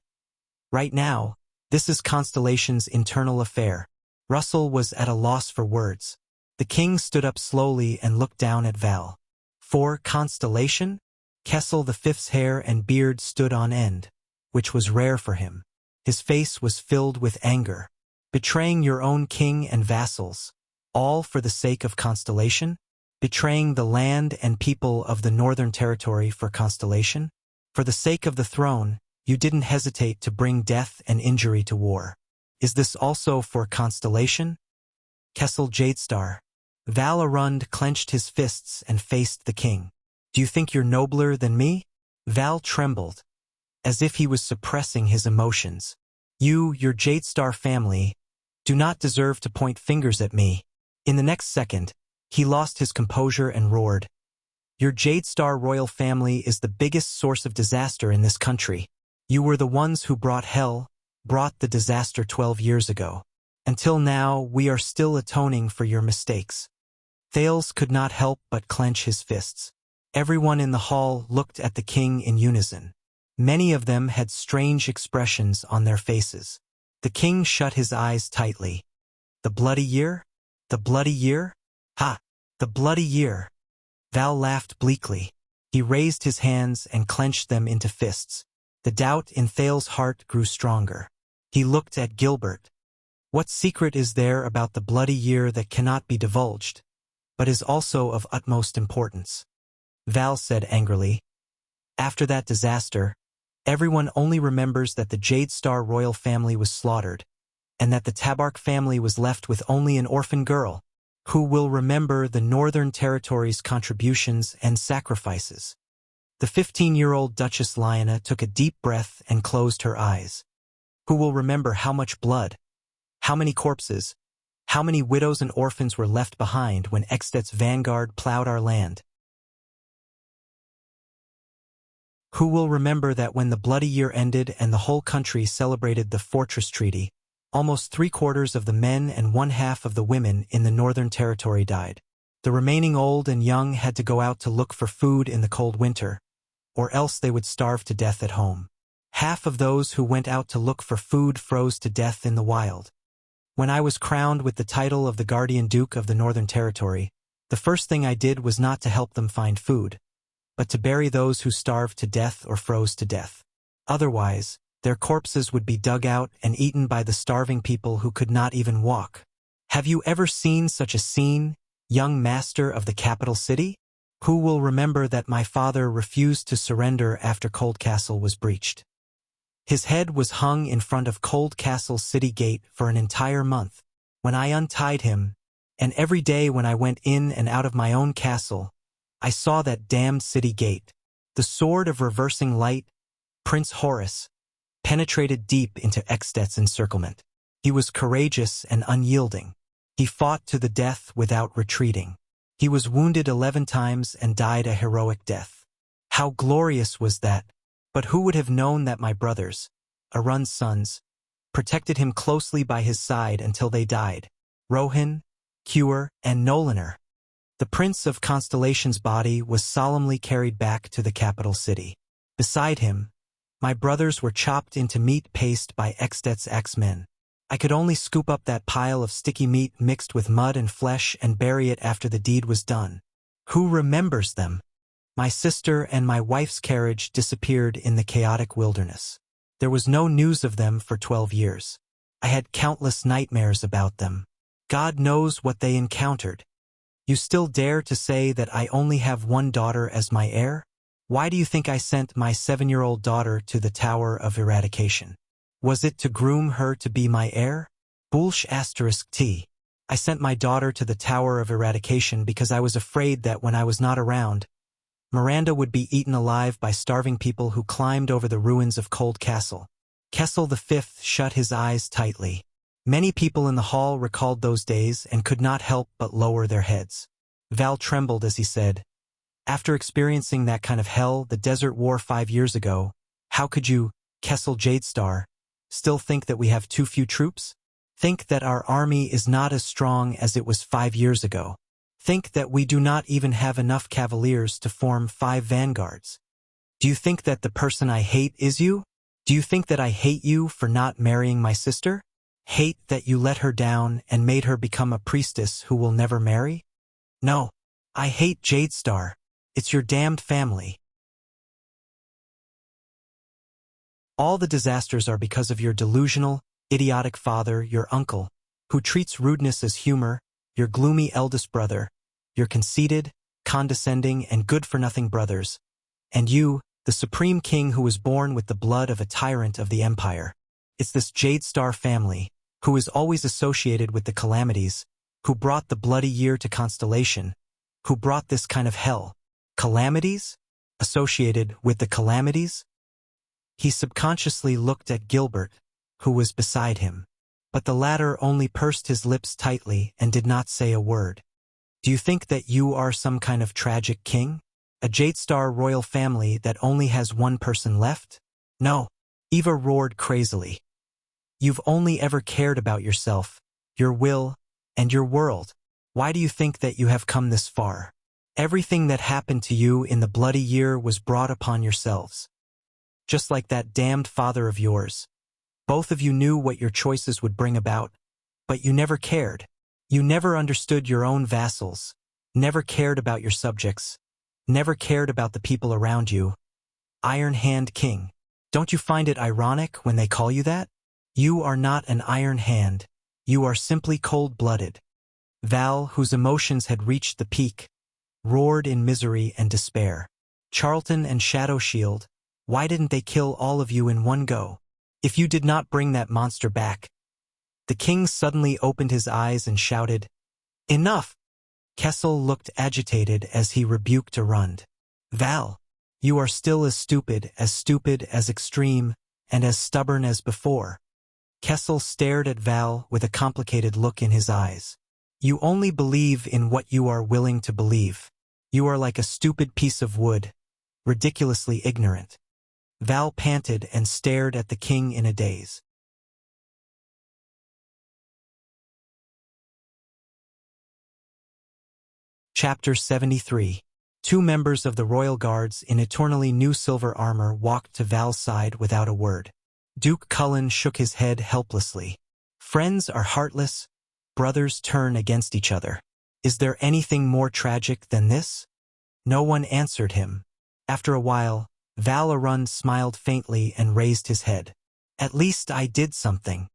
right now, this is Constellation's internal affair. Russell was at a loss for words. The king stood up slowly and looked down at Val. For Constellation? Kessel V's hair and beard stood on end, which was rare for him. His face was filled with anger. Betraying your own king and vassals, all for the sake of Constellation? Betraying the land and people of the Northern Territory for Constellation? For the sake of the throne, you didn't hesitate to bring death and injury to war. Is this also for Constellation? Kessel Jadestar. Val Arund clenched his fists and faced the king. Do you think you're nobler than me? Val trembled, as if he was suppressing his emotions. You, your Jadestar family, do not deserve to point fingers at me. In the next second, he lost his composure and roared, Your Jade Star royal family is the biggest source of disaster in this country. You were the ones who brought the disaster 12 years ago. Until now, we are still atoning for your mistakes. Thales could not help but clench his fists. Everyone in the hall looked at the king in unison. Many of them had strange expressions on their faces. The king shut his eyes tightly. The bloody year? The bloody year? Ha! The bloody year! Val laughed bleakly. He raised his hands and clenched them into fists. The doubt in Thales' heart grew stronger. He looked at Gilbert. What secret is there about the bloody year that cannot be divulged, but is also of utmost importance? Val said angrily. After that disaster, everyone only remembers that the Jade Star royal family was slaughtered, and that the Tabark family was left with only an orphan girl. Who will remember the Northern Territory's contributions and sacrifices? The 15-year-old Duchess Lyanna took a deep breath and closed her eyes. Who will remember how much blood, how many corpses, how many widows and orphans were left behind when Extet's vanguard plowed our land? Who will remember that when the bloody year ended and the whole country celebrated the Fortress Treaty, almost 3/4 of the men and 1/2 of the women in the Northern Territory died? The remaining old and young had to go out to look for food in the cold winter, or else they would starve to death at home. Half of those who went out to look for food froze to death in the wild. When I was crowned with the title of the Guardian Duke of the Northern Territory, the first thing I did was not to help them find food, but to bury those who starved to death or froze to death. Otherwise, their corpses would be dug out and eaten by the starving people who could not even walk. Have you ever seen such a scene, young master of the capital city? Who will remember that my father refused to surrender after Cold Castle was breached? His head was hung in front of Cold Castle's city gate for an entire month. When I untied him, and every day when I went in and out of my own castle, I saw that damned city gate. The sword of reversing light, Prince Horus, penetrated deep into Extet's encirclement. He was courageous and unyielding. He fought to the death without retreating. He was wounded 11 times and died a heroic death. How glorious was that! But who would have known that my brothers, Arun's sons, protected him closely by his side until they died? Rohan, Kewar, and Nolanar. The Prince of Constellation's body was solemnly carried back to the capital city. Beside him, my brothers were chopped into meat paste by Extet's axemen. I could only scoop up that pile of sticky meat mixed with mud and flesh and bury it after the deed was done. Who remembers them? My sister and my wife's carriage disappeared in the chaotic wilderness. There was no news of them for 12 years. I had countless nightmares about them. God knows what they encountered. You still dare to say that I only have one daughter as my heir? Why do you think I sent my 7-year-old daughter to the Tower of Eradication? Was it to groom her to be my heir? *T. I sent my daughter to the Tower of Eradication because I was afraid that when I was not around, Miranda would be eaten alive by starving people who climbed over the ruins of Cold Castle. Kessel V shut his eyes tightly. Many people in the hall recalled those days and could not help but lower their heads. Val trembled as he said, "After experiencing that kind of hell, the Desert War 5 years ago, how could you, Kessel Jadestar, still think that we have too few troops? Think that our army is not as strong as it was 5 years ago. Think that we do not even have enough cavaliers to form 5 vanguards. Do you think that the person I hate is you? Do you think that I hate you for not marrying my sister? Hate that you let her down and made her become a priestess who will never marry? No, I hate Jadestar. It's your damned family. All the disasters are because of your delusional, idiotic father, your uncle, who treats rudeness as humor, your gloomy eldest brother, your conceited, condescending, and good-for-nothing brothers, and you, the supreme king who was born with the blood of a tyrant of the empire. It's this Jadestar family, who is always associated with the calamities, who brought the bloody year to Constellation, who brought this kind of hell. Calamities? Associated with the calamities? He subconsciously looked at Gilbert, who was beside him, but the latter only pursed his lips tightly and did not say a word. Do you think that you are some kind of tragic king? A Jadestar royal family that only has one person left? No. Eva roared crazily. You've only ever cared about yourself, your will, and your world. Why do you think that you have come this far? Everything that happened to you in the bloody year was brought upon yourselves. Just like that damned father of yours. Both of you knew what your choices would bring about, but you never cared. You never understood your own vassals, never cared about your subjects, never cared about the people around you. Iron Hand King. Don't you find it ironic when they call you that? You are not an iron hand. You are simply cold-blooded. Val, whose emotions had reached the peak, roared in misery and despair. Charlton and Shadow Shield, why didn't they kill all of you in one go? If you did not bring that monster back. The king suddenly opened his eyes and shouted, Enough! Kessel looked agitated as he rebuked Arund. Val, you are still as stupid, as extreme, and as stubborn as before. Kessel stared at Val with a complicated look in his eyes. You only believe in what you are willing to believe. You are like a stupid piece of wood, ridiculously ignorant. Val panted and stared at the king in a daze. Chapter 73. Two members of the royal guards in eternally new silver armor walked to Val's side without a word. Duke Cullen shook his head helplessly. Friends are heartless, brothers turn against each other. Is there anything more tragic than this? No one answered him. After a while, Val Arund smiled faintly and raised his head. At least I did something.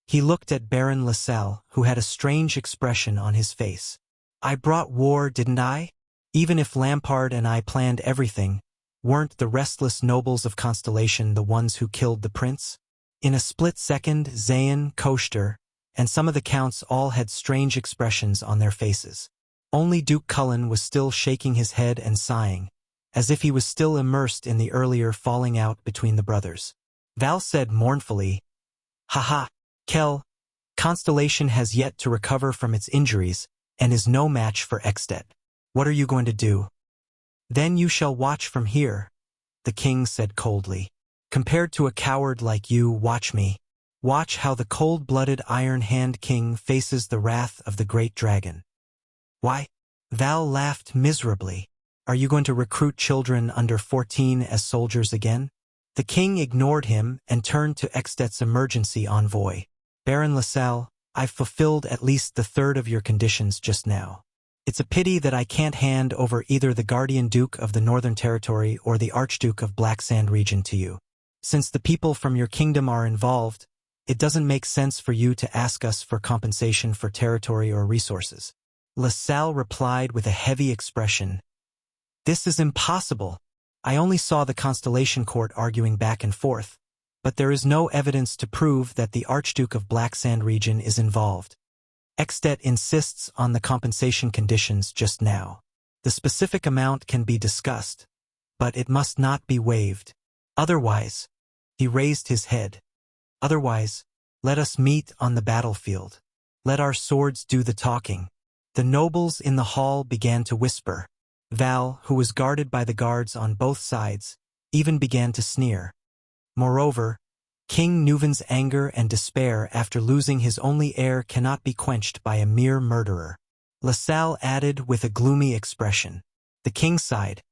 He looked at Baron LaSalle, who had a strange expression on his face. I brought war, didn't I? Even if Lampard and I planned everything, weren't the restless nobles of Constellation the ones who killed the prince? In a split second, Zayn, Koster, and some of the counts all had strange expressions on their faces. Only Duke Cullen was still shaking his head and sighing, as if he was still immersed in the earlier falling out between the brothers. Val said mournfully, Haha, Kell, Constellation has yet to recover from its injuries and is no match for Extet. What are you going to do? Then you shall watch from here, the king said coldly. Compared to a coward like you, watch me. Watch how the cold-blooded Iron Hand King faces the wrath of the great dragon. Why? Val laughed miserably. Are you going to recruit children under 14 as soldiers again? The king ignored him and turned to Extet's emergency envoy. Baron LaSalle, I've fulfilled at least the third of your conditions just now. It's a pity that I can't hand over either the Guardian Duke of the Northern Territory or the Archduke of Black Sand region to you. Since the people from your kingdom are involved, it doesn't make sense for you to ask us for compensation for territory or resources. LaSalle replied with a heavy expression. This is impossible. I only saw the Constellation Court arguing back and forth, but there is no evidence to prove that the Archduke of Black Sand region is involved. Extet insists on the compensation conditions just now. The specific amount can be discussed, but it must not be waived. Otherwise, he raised his head. Otherwise, let us meet on the battlefield. Let our swords do the talking. The nobles in the hall began to whisper. Val, who was guarded by the guards on both sides, even began to sneer. Moreover, King Nuven's anger and despair after losing his only heir cannot be quenched by a mere murderer. LaSalle added with a gloomy expression. The king sighed.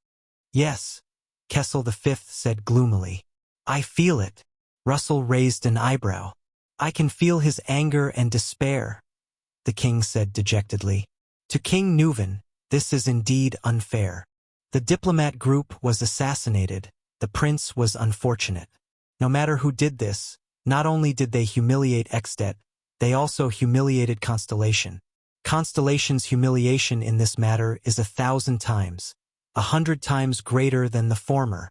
Yes, Kessel V said gloomily. I feel it. Russell raised an eyebrow. I can feel his anger and despair, the king said dejectedly. To King Nuven, this is indeed unfair. The diplomat group was assassinated. The prince was unfortunate. No matter who did this, not only did they humiliate Extet, they also humiliated Constellation. Constellation's humiliation in this matter is 1,000 times, 100 times greater than the former.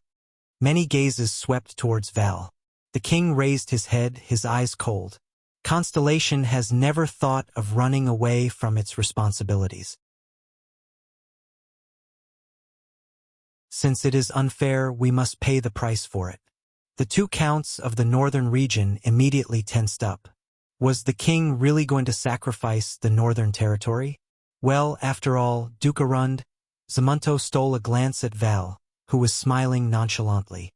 Many gazes swept towards Val. The king raised his head, his eyes cold. Constellation has never thought of running away from its responsibilities. Since it is unfair, we must pay the price for it. The two counts of the northern region immediately tensed up. Was the king really going to sacrifice the northern territory? Well, after all, Duke Arund, Zamunto stole a glance at Val, who was smiling nonchalantly.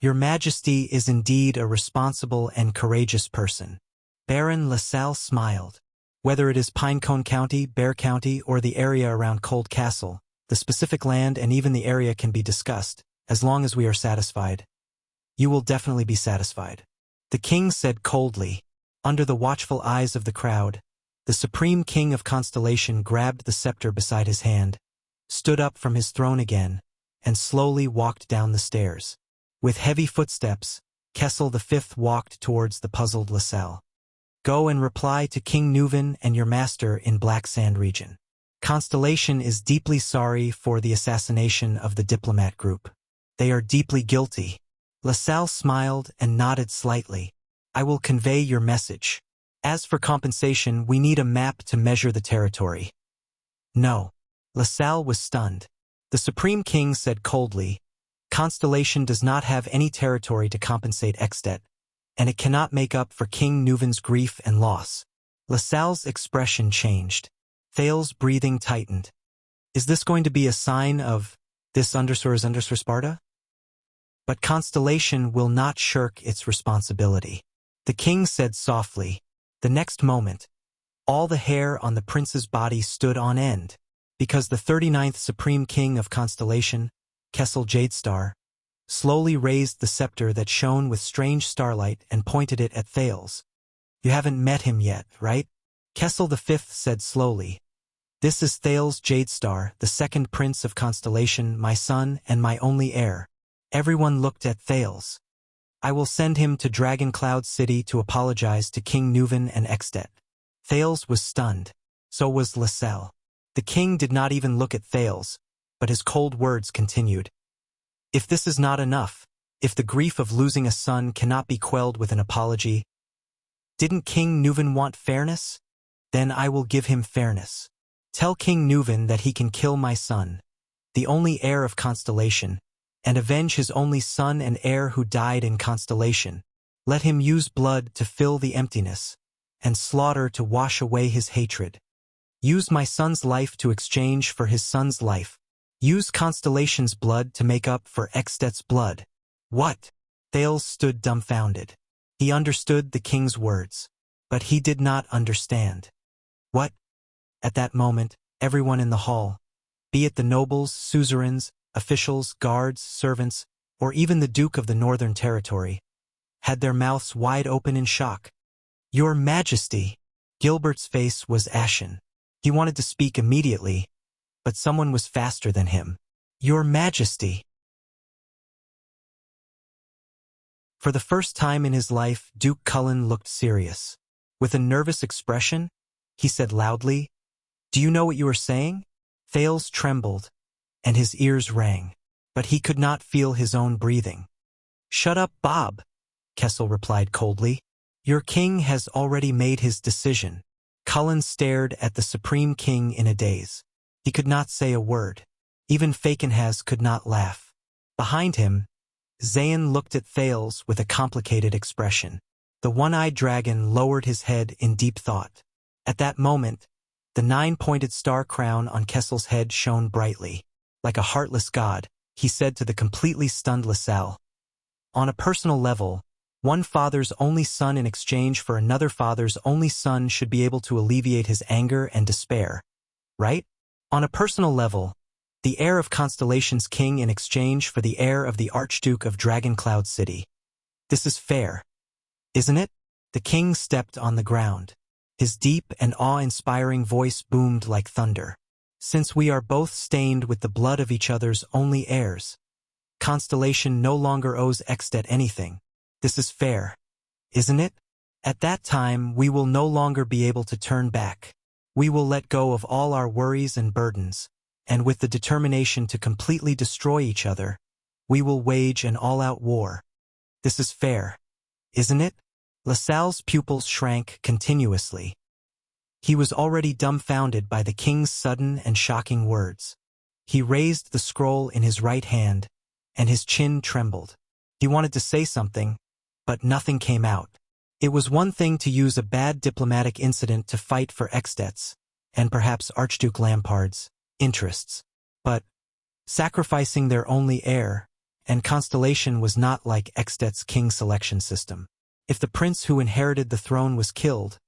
Your Majesty is indeed a responsible and courageous person. Baron LaSalle smiled. Whether it is Pinecone County, Bear County, or the area around Cold Castle, the specific land and even the area can be discussed, as long as we are satisfied. You will definitely be satisfied. The king said coldly. Under the watchful eyes of the crowd, the Supreme King of Constellation grabbed the scepter beside his hand, stood up from his throne again, and slowly walked down the stairs. With heavy footsteps, Kessel V walked towards the puzzled LaSalle. Go and reply to King Nuven and your master in Black Sand region. Constellation is deeply sorry for the assassination of the diplomat group. They are deeply guilty. LaSalle smiled and nodded slightly. I will convey your message. As for compensation, we need a map to measure the territory. No. LaSalle was stunned. The Supreme King said coldly, Constellation does not have any territory to compensate Extet, and it cannot make up for King Nuven's grief and loss. LaSalle's expression changed. Thale's breathing tightened. Is this going to be a sign of this underscore Sparta? But Constellation will not shirk its responsibility. The king said softly. The next moment, all the hair on the prince's body stood on end, because the 39th Supreme King of Constellation, Kessel Jadestar, slowly raised the scepter that shone with strange starlight and pointed it at Thales. You haven't met him yet, right? Kessel V said slowly. This is Thales Jadestar, the second prince of Constellation, my son and my only heir. Everyone looked at Thales. I will send him to Dragon Cloud City to apologize to King Nuven and Extet. Thales was stunned. So was LaSalle. The king did not even look at Thales, but his cold words continued. If this is not enough, if the grief of losing a son cannot be quelled with an apology, didn't King Nuven want fairness? Then I will give him fairness. Tell King Nuven that he can kill my son, the only heir of Constellation, and avenge his only son and heir who died in Constellation. Let him use blood to fill the emptiness, and slaughter to wash away his hatred. Use my son's life to exchange for his son's life. Use Constellation's blood to make up for Extet's blood. What? Thales stood dumbfounded. He understood the king's words, but he did not understand. What? At that moment, everyone in the hall, be it the nobles, suzerains, officials, guards, servants, or even the Duke of the Northern Territory, had their mouths wide open in shock. Your Majesty! Gilbert's face was ashen. He wanted to speak immediately, but someone was faster than him. Your Majesty! For the first time in his life, Duke Cullen looked serious. With a nervous expression, he said loudly, Do you know what you are saying? Thales trembled, and his ears rang, but he could not feel his own breathing. Shut up, Bob, Kessel replied coldly. Your king has already made his decision. Cullen stared at the Supreme King in a daze. He could not say a word. Even Fakenhas could not laugh. Behind him, Zayn looked at Thales with a complicated expression. The one-eyed dragon lowered his head in deep thought. At that moment, the 9-pointed star crown on Kessel's head shone brightly. Like a heartless god, he said to the completely stunned LaSalle. On a personal level, one father's only son in exchange for another father's only son should be able to alleviate his anger and despair, right? On a personal level, the heir of Constellation's king in exchange for the heir of the Archduke of Dragon Cloud City. This is fair, isn't it? The king stepped on the ground. His deep and awe-inspiring voice boomed like thunder. Since we are both stained with the blood of each other's only heirs, Constellation no longer owes Extet anything. This is fair, isn't it? At that time, we will no longer be able to turn back. We will let go of all our worries and burdens, and with the determination to completely destroy each other, we will wage an all-out war. This is fair, isn't it? LaSalle's pupils shrank continuously. He was already dumbfounded by the king's sudden and shocking words. He raised the scroll in his right hand, and his chin trembled. He wanted to say something, but nothing came out. It was one thing to use a bad diplomatic incident to fight for Extet's, and perhaps Archduke Lampard's, interests. But sacrificing their only heir, and Constellation was not like Extet's king selection system. If the prince who inherited the throne was killed,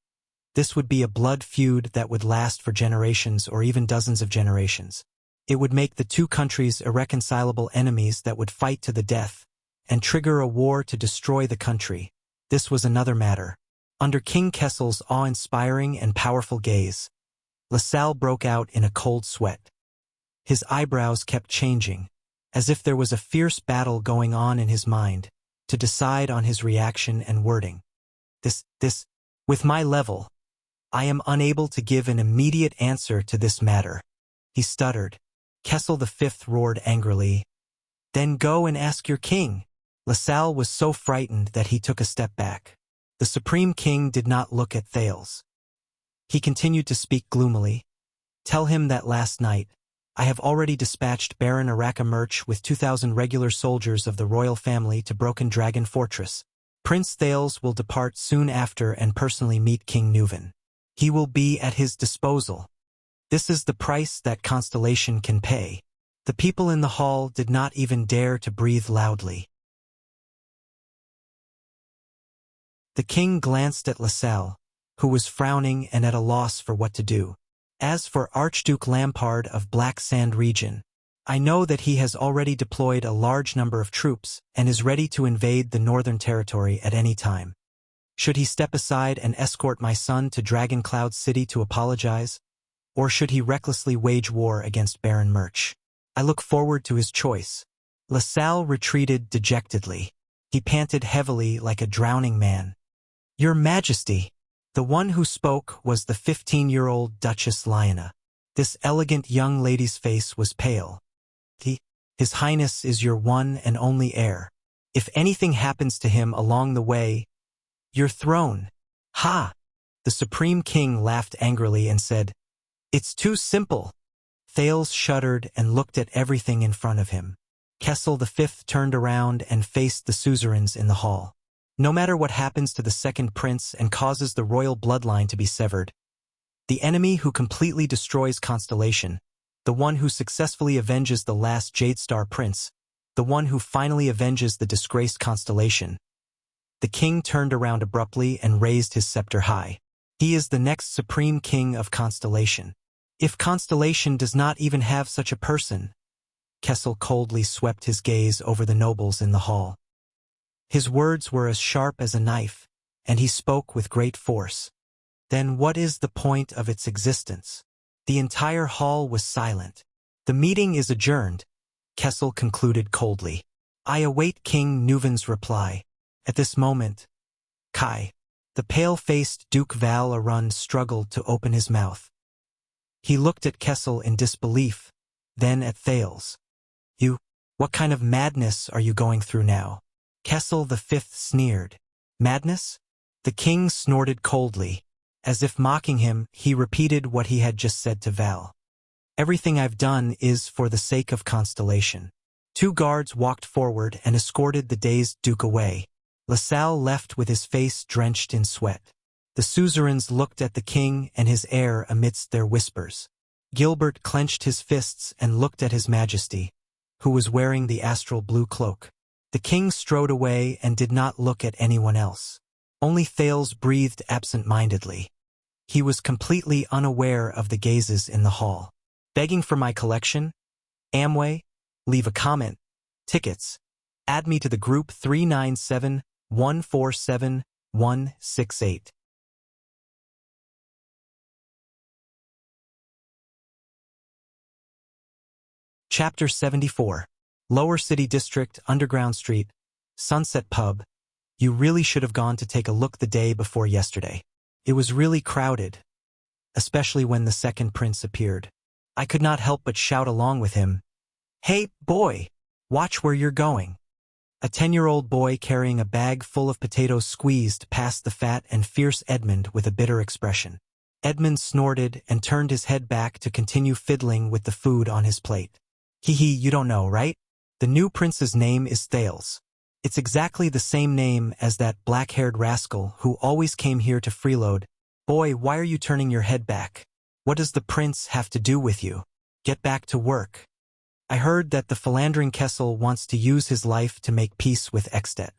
this would be a blood feud that would last for generations or even dozens of generations. It would make the two countries irreconcilable enemies that would fight to the death and trigger a war to destroy the country. This was another matter. Under King Kessel's awe-inspiring and powerful gaze, LaSalle broke out in a cold sweat. His eyebrows kept changing, as if there was a fierce battle going on in his mind, to decide on his reaction and wording. With my level, I am unable to give an immediate answer to this matter, he stuttered. Kessel V roared angrily. Then go and ask your king. LaSalle was so frightened that he took a step back. The Supreme King did not look at Thales. He continued to speak gloomily. Tell him that last night, I have already dispatched Baron Araka Murch with 2,000 regular soldiers of the royal family to Broken Dragon Fortress. Prince Thales will depart soon after and personally meet King Nuven. He will be at his disposal. This is the price that Constellation can pay. The people in the hall did not even dare to breathe loudly. The king glanced at LaSalle, who was frowning and at a loss for what to do. As for Archduke Lampard of Black Sand region, I know that he has already deployed a large number of troops and is ready to invade the northern territory at any time. Should he step aside and escort my son to Dragon Cloud City to apologize? Or should he recklessly wage war against Baron Murch? I look forward to his choice. LaSalle retreated dejectedly. He panted heavily like a drowning man. Your Majesty! The one who spoke was the 15-year-old Duchess Lyanna. This elegant young lady's face was pale. His Highness is your one and only heir. If anything happens to him along the way, your throne. Ha! The Supreme King laughed angrily and said, It's too simple. Thales shuddered and looked at everything in front of him. Kessel V turned around and faced the suzerains in the hall. No matter what happens to the second prince and causes the royal bloodline to be severed, the enemy who completely destroys Constellation, the one who successfully avenges the last Jadestar prince, the one who finally avenges the disgraced Constellation. The king turned around abruptly and raised his scepter high. He is the next Supreme King of Constellation. If Constellation does not even have such a person, Kessel coldly swept his gaze over the nobles in the hall. His words were as sharp as a knife, and he spoke with great force. Then what is the point of its existence? The entire hall was silent. The meeting is adjourned, Kessel concluded coldly. I await King Nuven's reply. At this moment, Kai, the pale-faced Duke Val Arund, struggled to open his mouth. He looked at Kessel in disbelief, then at Thales. What kind of madness are you going through now? Kessel V sneered. Madness? The king snorted coldly. As if mocking him, he repeated what he had just said to Val. Everything I've done is for the sake of Constellation. 2 guards walked forward and escorted the dazed Duke away. LaSalle left with his face drenched in sweat. The suzerains looked at the king and his heir amidst their whispers. Gilbert clenched his fists and looked at His Majesty, who was wearing the astral blue cloak. The king strode away and did not look at anyone else. Only Thales breathed absent-mindedly. He was completely unaware of the gazes in the hall. Begging for my collection? Amway? Leave a comment. Tickets. Add me to the group 397-147-168. Chapter 74. Lower City District, Underground Street, Sunset Pub. You really should have gone to take a look the day before yesterday. It was really crowded, especially when the second prince appeared. I could not help but shout along with him. Hey, boy! Watch where you're going. A 10-year-old boy carrying a bag full of potatoes squeezed past the fat and fierce Edmund with a bitter expression. Edmund snorted and turned his head back to continue fiddling with the food on his plate. You don't know, right? The new prince's name is Thales. It's exactly the same name as that black-haired rascal who always came here to freeload. Boy, why are you turning your head back? What does the prince have to do with you? Get back to work. I heard that the philandering Kessel wants to use his life to make peace with Extet.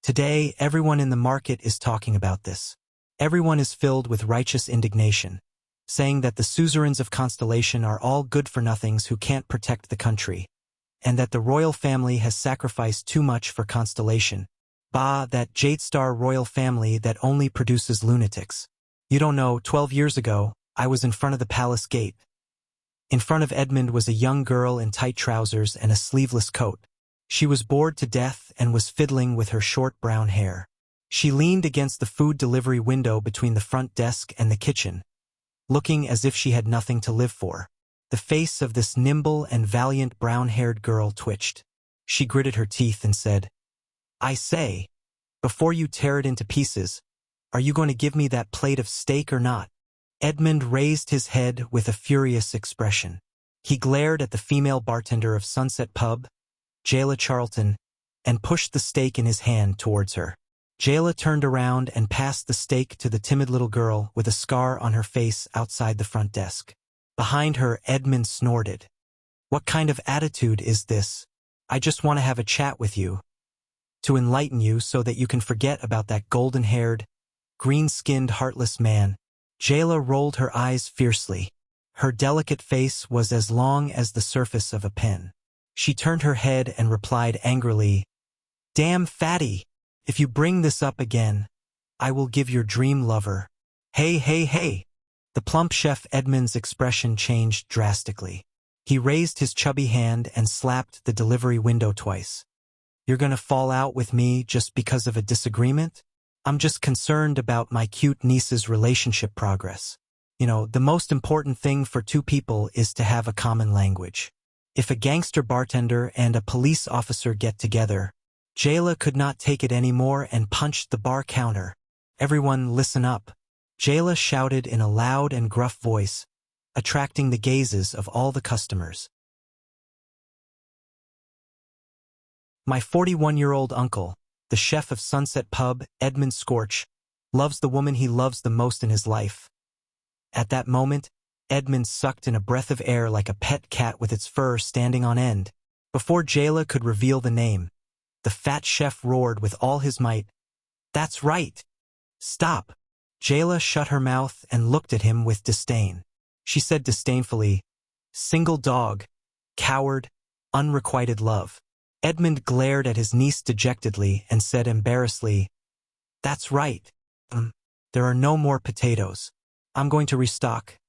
Today, everyone in the market is talking about this. Everyone is filled with righteous indignation, saying that the suzerains of Constellation are all good-for-nothings who can't protect the country, and that the royal family has sacrificed too much for Constellation. Bah, that Jadestar royal family that only produces lunatics. You don't know, 12 years ago, I was in front of the palace gate. In front of Edmund was a young girl in tight trousers and a sleeveless coat. She was bored to death and was fiddling with her short brown hair. She leaned against the food delivery window between the front desk and the kitchen, looking as if she had nothing to live for. The face of this nimble and valiant brown-haired girl twitched. She gritted her teeth and said, "I say, before you tear it into pieces, are you going to give me that plate of steak or not?" Edmund raised his head with a furious expression. He glared at the female bartender of Sunset Pub, Jayla Charlton, and pushed the steak in his hand towards her. Jayla turned around and passed the steak to the timid little girl with a scar on her face outside the front desk. Behind her, Edmund snorted. "What kind of attitude is this? I just want to have a chat with you. To enlighten you so that you can forget about that golden-haired, green-skinned, heartless man." Jayla rolled her eyes fiercely. Her delicate face was as long as the surface of a pen. She turned her head and replied angrily, "Damn fatty! If you bring this up again, I will give your dream lover." "Hey, hey, hey!" The plump chef Edmund's expression changed drastically. He raised his chubby hand and slapped the delivery window twice. "You're gonna fall out with me just because of a disagreement? I'm just concerned about my cute niece's relationship progress. You know, the most important thing for two people is to have a common language. If a gangster bartender and a police officer get together..." Jayla could not take it anymore and punched the bar counter. "Everyone listen up," Jayla shouted in a loud and gruff voice, attracting the gazes of all the customers. "My 41-year-old uncle, the chef of Sunset Pub, Edmund Scorch, loves the woman he loves the most in his life." At that moment, Edmund sucked in a breath of air like a pet cat with its fur standing on end. Before Jayla could reveal the name, the fat chef roared with all his might, "That's right! Stop!" Jayla shut her mouth and looked at him with disdain. She said disdainfully, "Single dog, coward, unrequited love." Edmund glared at his niece dejectedly and said embarrassedly, "That's right. There are no more potatoes. I'm going to restock."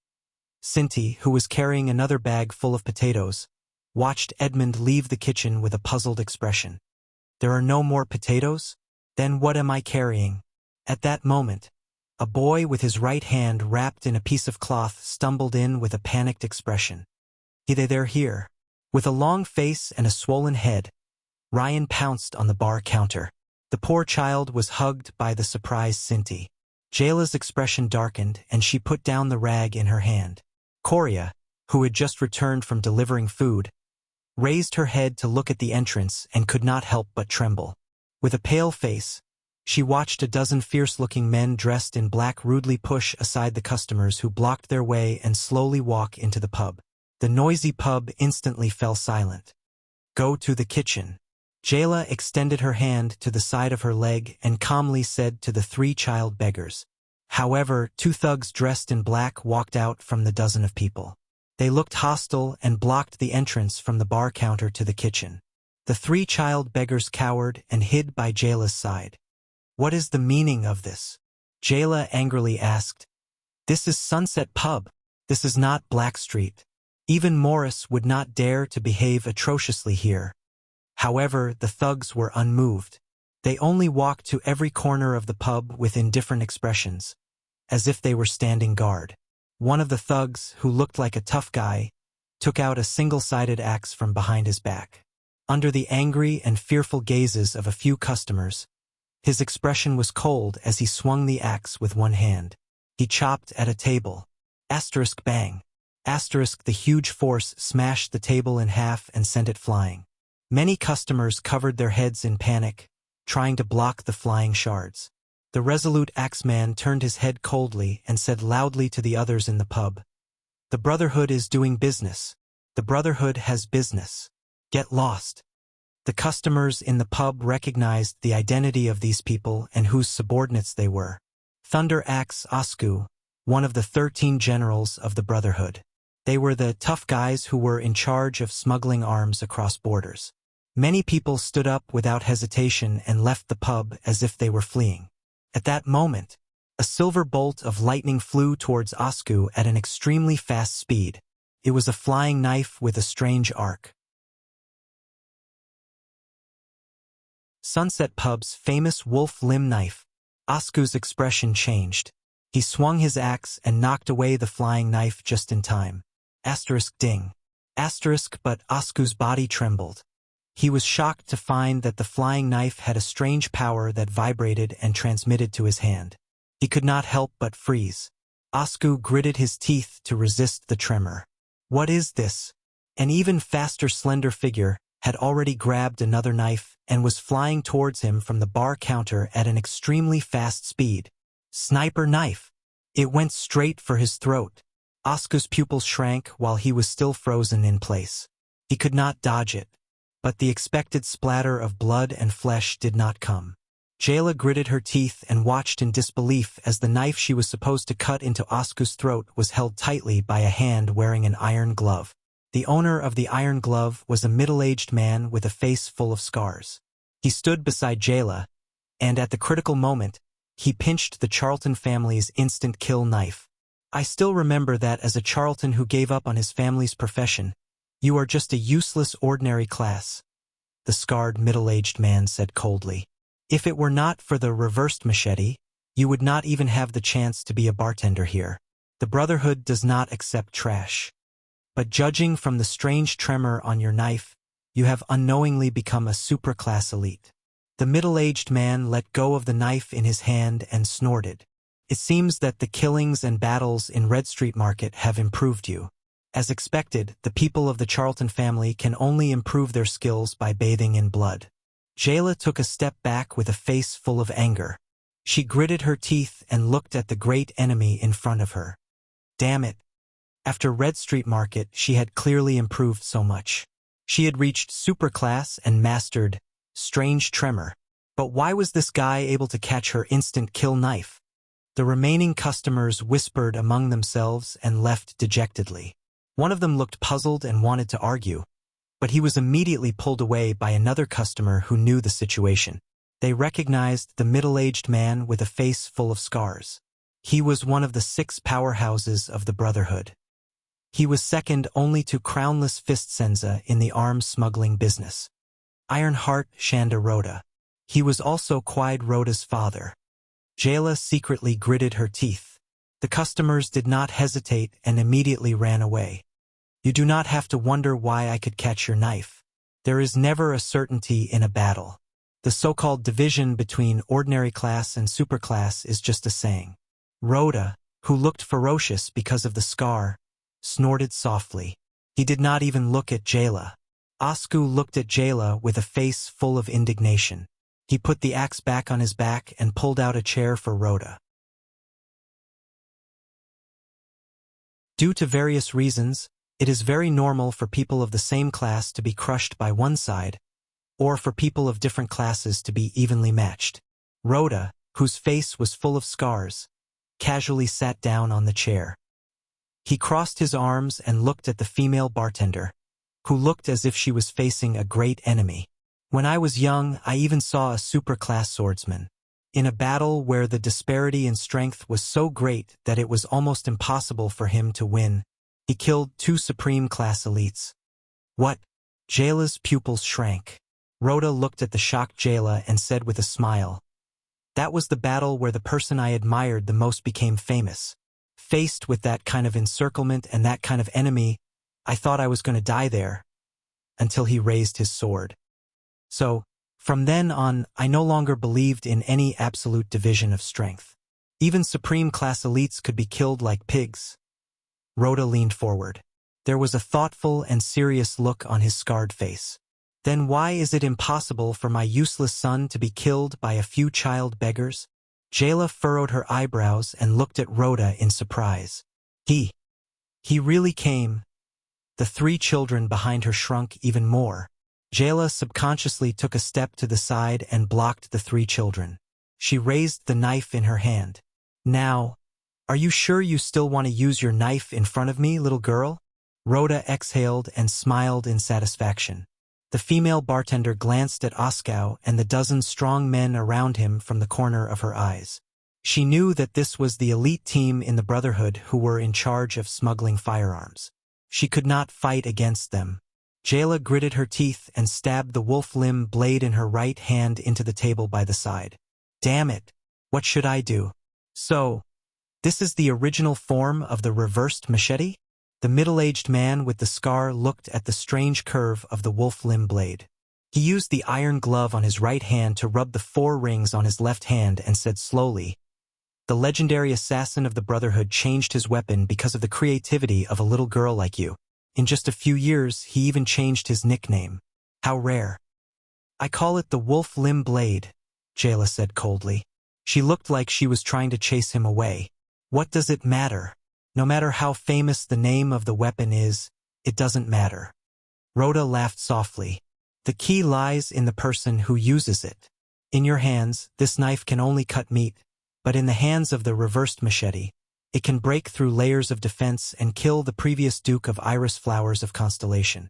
Cinti, who was carrying another bag full of potatoes, watched Edmund leave the kitchen with a puzzled expression. "There are no more potatoes? Then what am I carrying?" At that moment, a boy with his right hand wrapped in a piece of cloth stumbled in with a panicked expression. They're here." With a long face and a swollen head, Ryan pounced on the bar counter. The poor child was hugged by the surprised Cinti. Jayla's expression darkened and she put down the rag in her hand. Coria, who had just returned from delivering food, raised her head to look at the entrance and could not help but tremble. With a pale face, she watched a dozen fierce-looking men dressed in black rudely push aside the customers who blocked their way and slowly walk into the pub. The noisy pub instantly fell silent. "Go to the kitchen." Jayla extended her hand to the side of her leg and calmly said to the three child beggars. However, two thugs dressed in black walked out from the dozen of people. They looked hostile and blocked the entrance from the bar counter to the kitchen. The three child beggars cowered and hid by Jayla's side. "What is the meaning of this?" Jayla angrily asked. "This is Sunset Pub. This is not Blackstreet. Even Morris would not dare to behave atrociously here." However, the thugs were unmoved. They only walked to every corner of the pub with indifferent expressions, as if they were standing guard. One of the thugs, who looked like a tough guy, took out a single-sided axe from behind his back. Under the angry and fearful gazes of a few customers, his expression was cold as he swung the axe with one hand. He chopped at a table. Asterisk bang. Asterisk, the huge force smashed the table in half and sent it flying. Many customers covered their heads in panic, trying to block the flying shards. The resolute axeman turned his head coldly and said loudly to the others in the pub, "The Brotherhood is doing business. The Brotherhood has business." Get lost. The customers in the pub recognized the identity of these people and whose subordinates they were. Thunder Axe Asku, one of the 13 generals of the Brotherhood. They were the tough guys who were in charge of smuggling arms across borders. Many people stood up without hesitation and left the pub as if they were fleeing. At that moment, a silver bolt of lightning flew towards Asku at an extremely fast speed. It was a flying knife with a strange arc. Sunset Pub's famous wolf limb knife. Asku's expression changed. He swung his axe and knocked away the flying knife just in time. Ding. But Asku's body trembled. He was shocked to find that the flying knife had a strange power that vibrated and transmitted to his hand. He could not help but freeze. Asku gritted his teeth to resist the tremor. What is this? An even faster slender figure had already grabbed another knife and was flying towards him from the bar counter at an extremely fast speed. Sniper knife. It went straight for his throat. Asku's pupils shrank while he was still frozen in place. He could not dodge it, but the expected splatter of blood and flesh did not come. Jayla gritted her teeth and watched in disbelief as the knife she was supposed to cut into Asku's throat was held tightly by a hand wearing an iron glove. The owner of the iron glove was a middle-aged man with a face full of scars. He stood beside Jayla, and at the critical moment, he pinched the Charlton family's instant kill knife. I still remember that as a Charlton who gave up on his family's profession. You are just a useless ordinary class, the scarred middle-aged man said coldly. If it were not for the reversed machete, you would not even have the chance to be a bartender here. The Brotherhood does not accept trash. But judging from the strange tremor on your knife, you have unknowingly become a superclass elite. The middle-aged man let go of the knife in his hand and snorted. It seems that the killings and battles in Red Street Market have improved you. As expected, the people of the Charlton family can only improve their skills by bathing in blood. Jayla took a step back with a face full of anger. She gritted her teeth and looked at the great enemy in front of her. Damn it. After Red Street Market, she had clearly improved so much. She had reached superclass and mastered strange tremor. But why was this guy able to catch her instant kill knife? The remaining customers whispered among themselves and left dejectedly. One of them looked puzzled and wanted to argue, but he was immediately pulled away by another customer who knew the situation. They recognized the middle-aged man with a face full of scars. He was one of the 6 powerhouses of the Brotherhood. He was second only to Crownless Fist Senza in the arms smuggling business. Ironheart Shanda Rhoda. He was also Quide Rhoda's father. Jayla secretly gritted her teeth. The customers did not hesitate and immediately ran away. You do not have to wonder why I could catch your knife. There is never a certainty in a battle. The so-called division between ordinary class and superclass is just a saying. Rhoda, who looked ferocious because of the scar, snorted softly. He did not even look at Jayla. Asku looked at Jayla with a face full of indignation. He put the axe back on his back and pulled out a chair for Rhoda. Due to various reasons, it is very normal for people of the same class to be crushed by one side, or for people of different classes to be evenly matched. Rhoda, whose face was full of scars, casually sat down on the chair. He crossed his arms and looked at the female bartender, who looked as if she was facing a great enemy. When I was young, I even saw a superclass swordsman. In a battle where the disparity in strength was so great that it was almost impossible for him to win, he killed 2 supreme class elites. What? Jayla's pupils shrank. Rhoda looked at the shocked Jayla and said with a smile, "That was the battle where the person I admired the most became famous. Faced with that kind of encirclement and that kind of enemy, I thought I was going to die there, until he raised his sword. So, from then on, I no longer believed in any absolute division of strength. Even supreme class elites could be killed like pigs." Rhoda leaned forward. There was a thoughtful and serious look on his scarred face. "Then why is it impossible for my useless son to be killed by a few child beggars?" Jayla furrowed her eyebrows and looked at Rhoda in surprise. He really came. The 3 children behind her shrunk even more. Jayla subconsciously took a step to the side and blocked the three children. She raised the knife in her hand. Now, are you sure you still want to use your knife in front of me, little girl? Rhoda exhaled and smiled in satisfaction. The female bartender glanced at Oskow and the dozen strong men around him from the corner of her eyes. She knew that this was the elite team in the Brotherhood who were in charge of smuggling firearms. She could not fight against them. Jayla gritted her teeth and stabbed the wolf limb blade in her right hand into the table by the side. Damn it! What should I do? So, this is the original form of the reversed machete? The middle-aged man with the scar looked at the strange curve of the wolf limb blade. He used the iron glove on his right hand to rub the 4 rings on his left hand and said slowly, "The legendary assassin of the Brotherhood changed his weapon because of the creativity of a little girl like you. In just a few years, he even changed his nickname. How rare." "I call it the wolf limb blade," Jayla said coldly. She looked like she was trying to chase him away. "What does it matter? No matter how famous the name of the weapon is, it doesn't matter." Rhoda laughed softly. "The key lies in the person who uses it. In your hands, this knife can only cut meat, but in the hands of the reversed machete, it can break through layers of defense and kill the previous Duke of Iris Flowers of Constellation."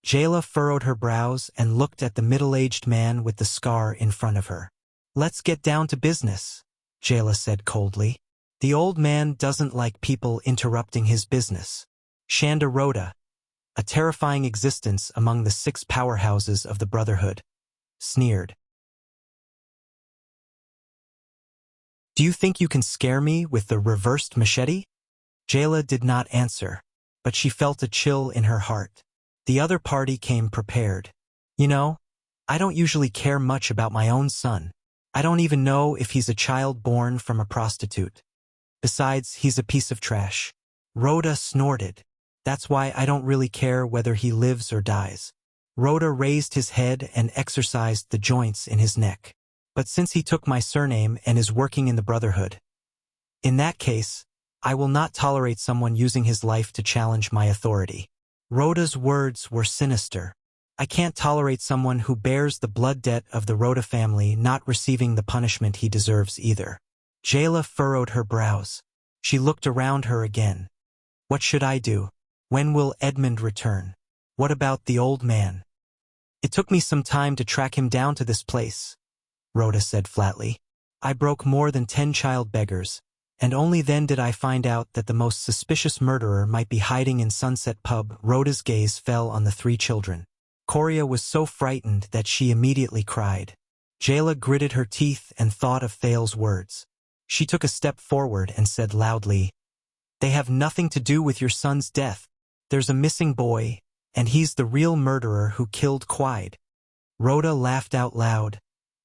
Jayla furrowed her brows and looked at the middle-aged man with the scar in front of her. "Let's get down to business," Jayla said coldly. "The old man doesn't like people interrupting his business." Shanda Rhoda, a terrifying existence among the 6 powerhouses of the Brotherhood, sneered. "Do you think you can scare me with the reversed machete?" Jayla did not answer, but she felt a chill in her heart. The other party came prepared. "You know, I don't usually care much about my own son. I don't even know if he's a child born from a prostitute. Besides, he's a piece of trash." Rhoda snorted. "That's why I don't really care whether he lives or dies." Rhoda raised his head and exercised the joints in his neck. "But since he took my surname and is working in the Brotherhood, in that case, I will not tolerate someone using his life to challenge my authority." Rhoda's words were sinister. "I can't tolerate someone who bears the blood debt of the Rhoda family not receiving the punishment he deserves either." Jayla furrowed her brows. She looked around her again. "What should I do? When will Edmund return? What about the old man?" "It took me some time to track him down to this place," Rhoda said flatly. "I broke more than 10 child beggars, and only then did I find out that the most suspicious murderer might be hiding in Sunset Pub." Rhoda's gaze fell on the 3 children. Coria was so frightened that she immediately cried. Jayla gritted her teeth and thought of Thale's words. She took a step forward and said loudly, "They have nothing to do with your son's death. There's a missing boy, and he's the real murderer who killed Quide." Rhoda laughed out loud,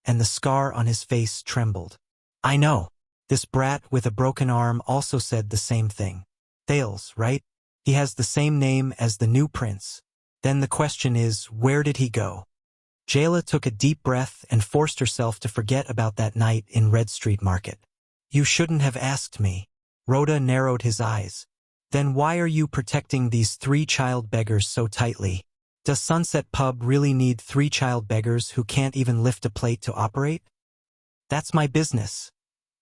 and the scar on his face trembled. "I know. This brat with a broken arm also said the same thing. Thales, right? He has the same name as the new prince. Then the question is, where did he go?" Jayla took a deep breath and forced herself to forget about that night in Red Street Market. "You shouldn't have asked me." Rhoda narrowed his eyes. "Then why are you protecting these 3 child beggars so tightly? Does Sunset Pub really need 3 child beggars who can't even lift a plate to operate?" "That's my business."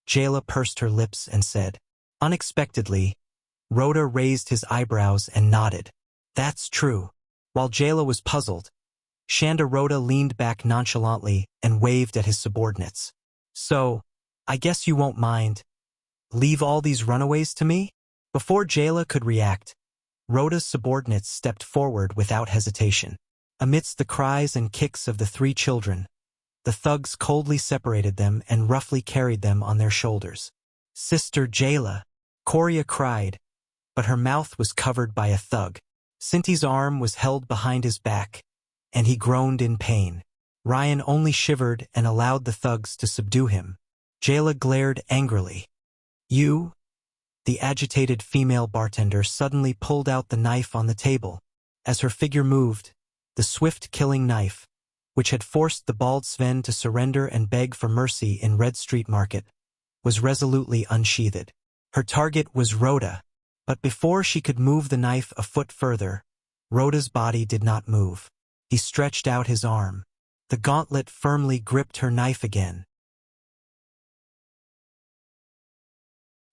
Jayla pursed her lips and said. Unexpectedly, Rhoda raised his eyebrows and nodded. "That's true." While Jayla was puzzled, Shanda Rhoda leaned back nonchalantly and waved at his subordinates. "So, I guess you won't mind. Leave all these runaways to me?" Before Jayla could react, Rhoda's subordinates stepped forward without hesitation. Amidst the cries and kicks of the 3 children, the thugs coldly separated them and roughly carried them on their shoulders. "Sister Jayla," Coria cried, but her mouth was covered by a thug. Sinti's arm was held behind his back, and he groaned in pain. Ryan only shivered and allowed the thugs to subdue him. Jayla glared angrily. "You?" The agitated female bartender suddenly pulled out the knife on the table. As her figure moved, the swift killing knife, which had forced the bald Sven to surrender and beg for mercy in Red Street Market, was resolutely unsheathed. Her target was Rhoda, but before she could move the knife a foot further, Rhoda's body did not move. He stretched out his arm. The gauntlet firmly gripped her knife again.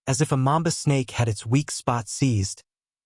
As if a mamba snake had its weak spot seized,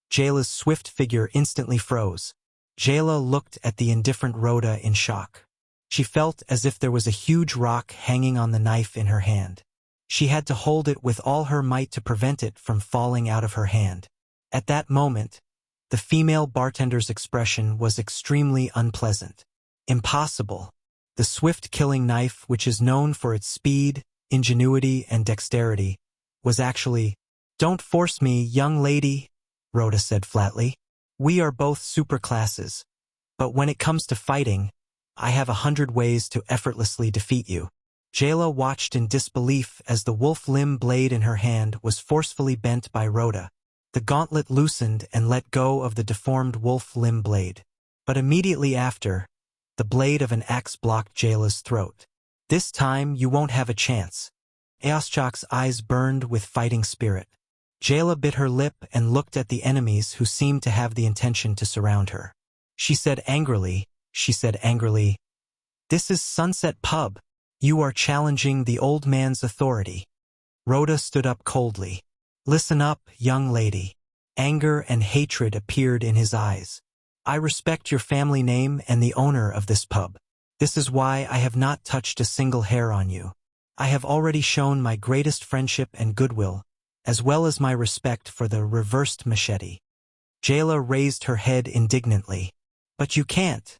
Jayla's swift figure instantly froze. Jayla looked at the indifferent Rhoda in shock. She felt as if there was a huge rock hanging on the knife in her hand. She had to hold it with all her might to prevent it from falling out of her hand. At that moment, the female bartender's expression was extremely unpleasant. Impossible. The swift killing knife, which is known for its speed, ingenuity, and dexterity, was actually, "Don't force me, young lady," Rhoda said flatly. "We are both superclasses, but when it comes to fighting, I have 100 ways to effortlessly defeat you." Jayla watched in disbelief as the wolf limb blade in her hand was forcefully bent by Rhoda. The gauntlet loosened and let go of the deformed wolf limb blade. But immediately after, the blade of an axe blocked Jayla's throat. "This time you won't have a chance." Eoschok's eyes burned with fighting spirit. Jayla bit her lip and looked at the enemies who seemed to have the intention to surround her. She said angrily, "This is Sunset Pub. You are challenging the old man's authority." Rhoda stood up coldly. "Listen up, young lady." Anger and hatred appeared in his eyes. "I respect your family name and the owner of this pub. This is why I have not touched a single hair on you. I have already shown my greatest friendship and goodwill, as well as my respect for the reversed machete." Jayla raised her head indignantly. "But you can't."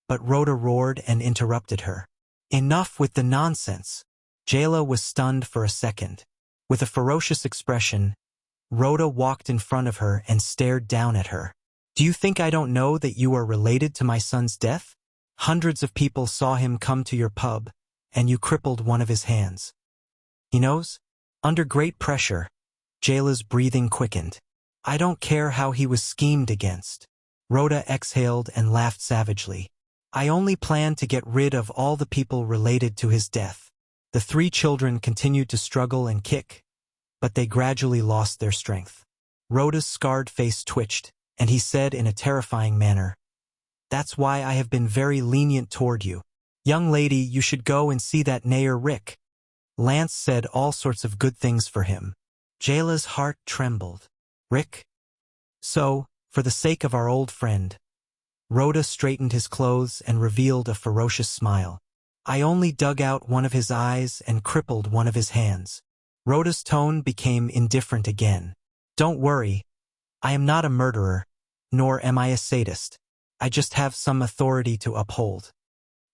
But Rhoda roared and interrupted her. "Enough with the nonsense." Jayla was stunned for a second. With a ferocious expression, Rhoda walked in front of her and stared down at her. "Do you think I don't know that you are related to my son's death? Hundreds of people saw him come to your pub, and you crippled one of his hands." "He knows?" Under great pressure, Jayla's breathing quickened. "I don't care how he was schemed against." Rhoda exhaled and laughed savagely. "I only plan to get rid of all the people related to his death." The 3 children continued to struggle and kick, but they gradually lost their strength. Rhoda's scarred face twitched, and he said in a terrifying manner, "That's why I have been very lenient toward you. Young lady, you should go and see that Nair Rick. Lance said all sorts of good things for him." Jayla's heart trembled. "Rick? So, for the sake of our old friend." Rhoda straightened his clothes and revealed a ferocious smile. "I only dug out one of his eyes and crippled one of his hands." Rhoda's tone became indifferent again. "Don't worry. I am not a murderer, nor am I a sadist. I just have some authority to uphold."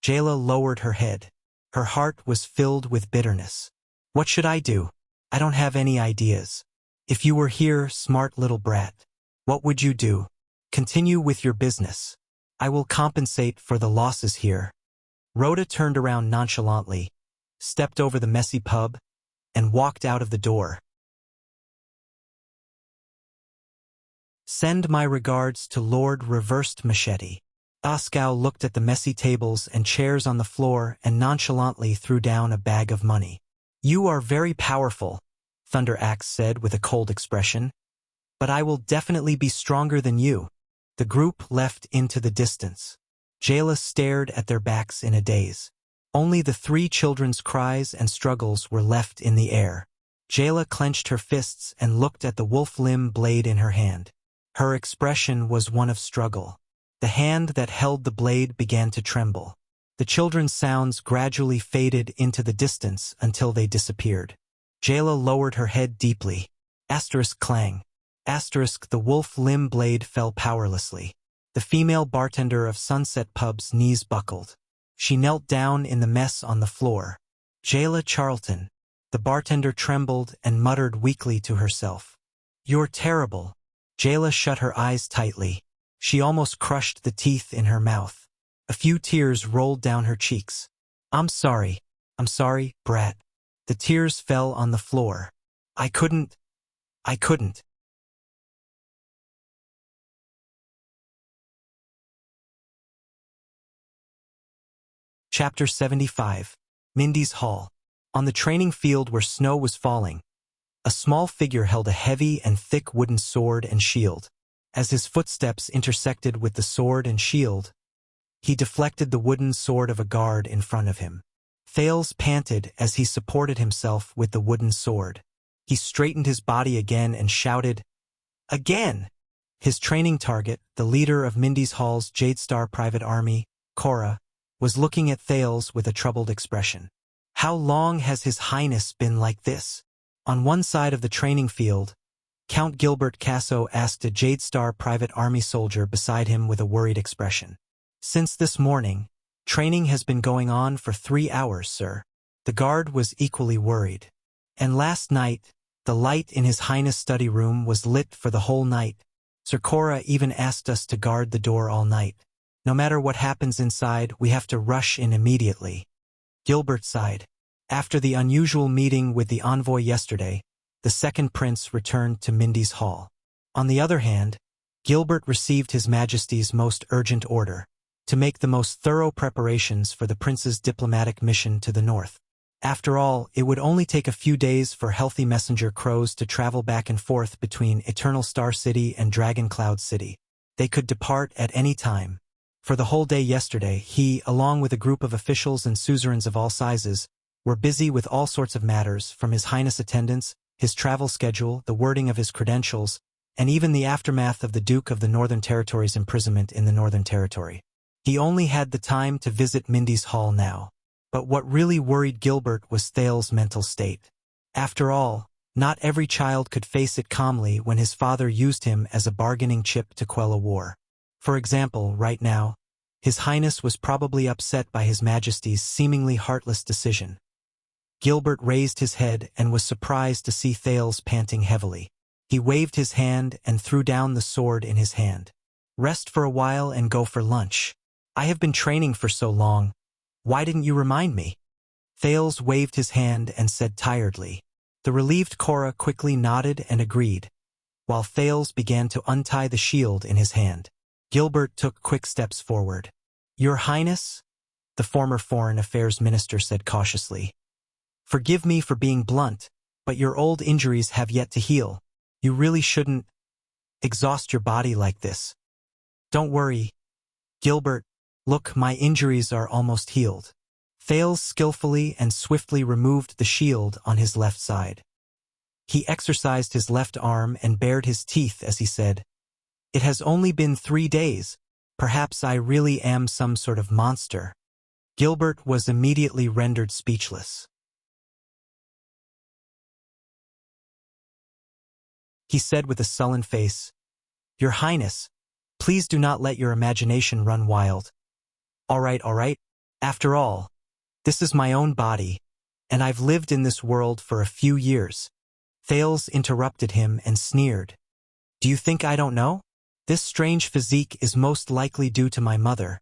Jayla lowered her head. Her heart was filled with bitterness. "What should I do? I don't have any ideas. If you were here, smart little brat, what would you do? Continue with your business. I will compensate for the losses here." Rhoda turned around nonchalantly, stepped over the messy pub, and walked out of the door. "Send my regards to Lord Reversed Machete." Oskau looked at the messy tables and chairs on the floor and nonchalantly threw down a bag of money. "You are very powerful," Thunder Axe said with a cold expression. "But I will definitely be stronger than you." The group left into the distance. Jayla stared at their backs in a daze. Only the 3 children's cries and struggles were left in the air. Jayla clenched her fists and looked at the wolf limb blade in her hand. Her expression was one of struggle. The hand that held the blade began to tremble. The children's sounds gradually faded into the distance until they disappeared. Jayla lowered her head deeply. Asterisk clang. Asterisk the wolf limb blade fell powerlessly. The female bartender of Sunset Pub's knees buckled. She knelt down in the mess on the floor. "Jayla Charlton." The bartender trembled and muttered weakly to herself. "You're terrible." Jayla shut her eyes tightly. She almost crushed the teeth in her mouth. A few tears rolled down her cheeks. I'm sorry, brat." The tears fell on the floor. I couldn't. Chapter 75. Mindy's Hall. On the training field where snow was falling, a small figure held a heavy and thick wooden sword and shield. As his footsteps intersected with the sword and shield, He deflected the wooden sword of a guard in front of him. Thales panted as he supported himself with the wooden sword. He straightened his body again and shouted, "Again!" His training target, the leader of Mindy's Hall's Jadestar Private Army, Cora, was looking at Thales with a troubled expression. How long has His Highness been like this? On one side of the training field, Count Gilbert Casso asked a Jadestar Private Army soldier beside him with a worried expression. "Since this morning, training has been going on for 3 hours, sir." The guard was equally worried. "And last night, the light in His Highness' study room was lit for the whole night. Sir Cora even asked us to guard the door all night. No matter what happens inside, we have to rush in immediately." Gilbert sighed. After the unusual meeting with the envoy yesterday, the second prince returned to Mindy's Hall. On the other hand, Gilbert received His Majesty's most urgent order to make the most thorough preparations for the prince's diplomatic mission to the north. After all, it would only take a few days for healthy messenger crows to travel back and forth between Eternal Star City and Dragon Cloud City. They could depart at any time. For the whole day yesterday, he, along with a group of officials and suzerains of all sizes, were busy with all sorts of matters, from His Highness attendance, his travel schedule, the wording of his credentials, and even the aftermath of the Duke of the Northern Territory's imprisonment in the Northern Territory. He only had the time to visit Mindy's Hall now. But what really worried Gilbert was Thales' mental state. After all, not every child could face it calmly when his father used him as a bargaining chip to quell a war. For example, right now, His Highness was probably upset by His Majesty's seemingly heartless decision. Gilbert raised his head and was surprised to see Thales panting heavily. He waved his hand and threw down the sword in his hand. "Rest for a while and go for lunch. I have been training for so long. Why didn't you remind me?" Thales waved his hand and said tiredly. The relieved Cora quickly nodded and agreed, while Thales began to untie the shield in his hand. Gilbert took quick steps forward. "Your Highness," the former Foreign Affairs Minister said cautiously, "forgive me for being blunt, but your old injuries have yet to heal. You really shouldn't exhaust your body like this." "Don't worry, Gilbert. Look, my injuries are almost healed." Thales skillfully and swiftly removed the shield on his left side. He exercised his left arm and bared his teeth as he said, "It has only been 3 days. Perhaps I really am some sort of monster." Gilbert was immediately rendered speechless. He said with a sullen face, "Your Highness, please do not let your imagination run wild. All right. After all, this is my own body, and I've lived in this world for a few years." Thales interrupted him and sneered. "Do you think I don't know? This strange physique is most likely due to my mother,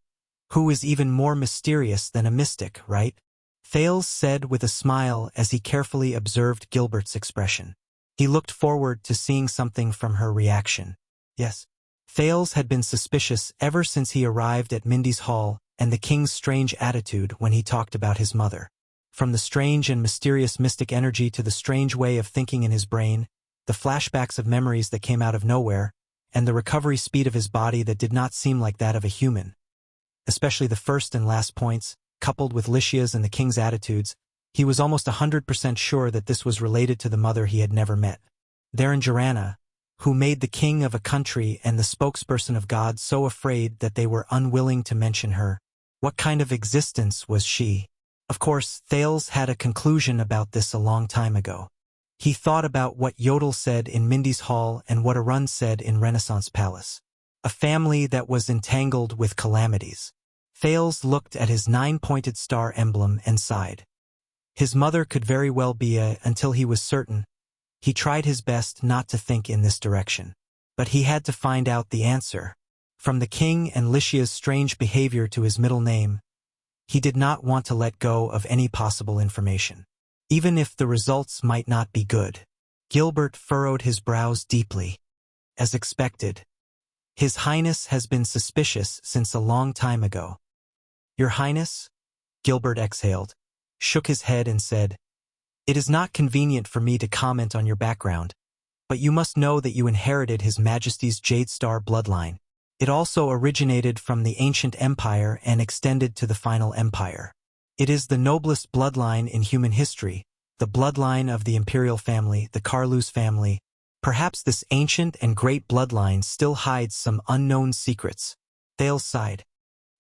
who is even more mysterious than a mystic, right?" Thales said with a smile as he carefully observed Gilbert's expression. He looked forward to seeing something from her reaction. Yes. Thales had been suspicious ever since he arrived at Mindy's Hall and the king's strange attitude when he talked about his mother. From the strange and mysterious mystic energy to the strange way of thinking in his brain, the flashbacks of memories that came out of nowhere, and the recovery speed of his body that did not seem like that of a human. Especially the first and last points, coupled with Lycia's and the king's attitudes, he was almost 100% sure that this was related to the mother he had never met. There in Joranna, who made the king of a country and the spokesperson of God so afraid that they were unwilling to mention her. What kind of existence was she? Of course, Thales had a conclusion about this a long time ago. He thought about what Yodel said in Mindy's Hall and what Arun said in Renaissance Palace. A family that was entangled with calamities. Thales looked at his 9-pointed star emblem and sighed. His mother could very well be until he was certain. He tried his best not to think in this direction. But he had to find out the answer. From the king and Lycia's strange behavior to his middle name, he did not want to let go of any possible information, even if the results might not be good. Gilbert furrowed his brows deeply. As expected, His Highness has been suspicious since a long time ago. Your Highness? Gilbert exhaled, shook his head and said, "It is not convenient for me to comment on your background, but you must know that you inherited His Majesty's Jadestar bloodline. It also originated from the ancient empire and extended to the final empire. It is the noblest bloodline in human history, the bloodline of the imperial family, the Carlus family. Perhaps this ancient and great bloodline still hides some unknown secrets. Thales sighed.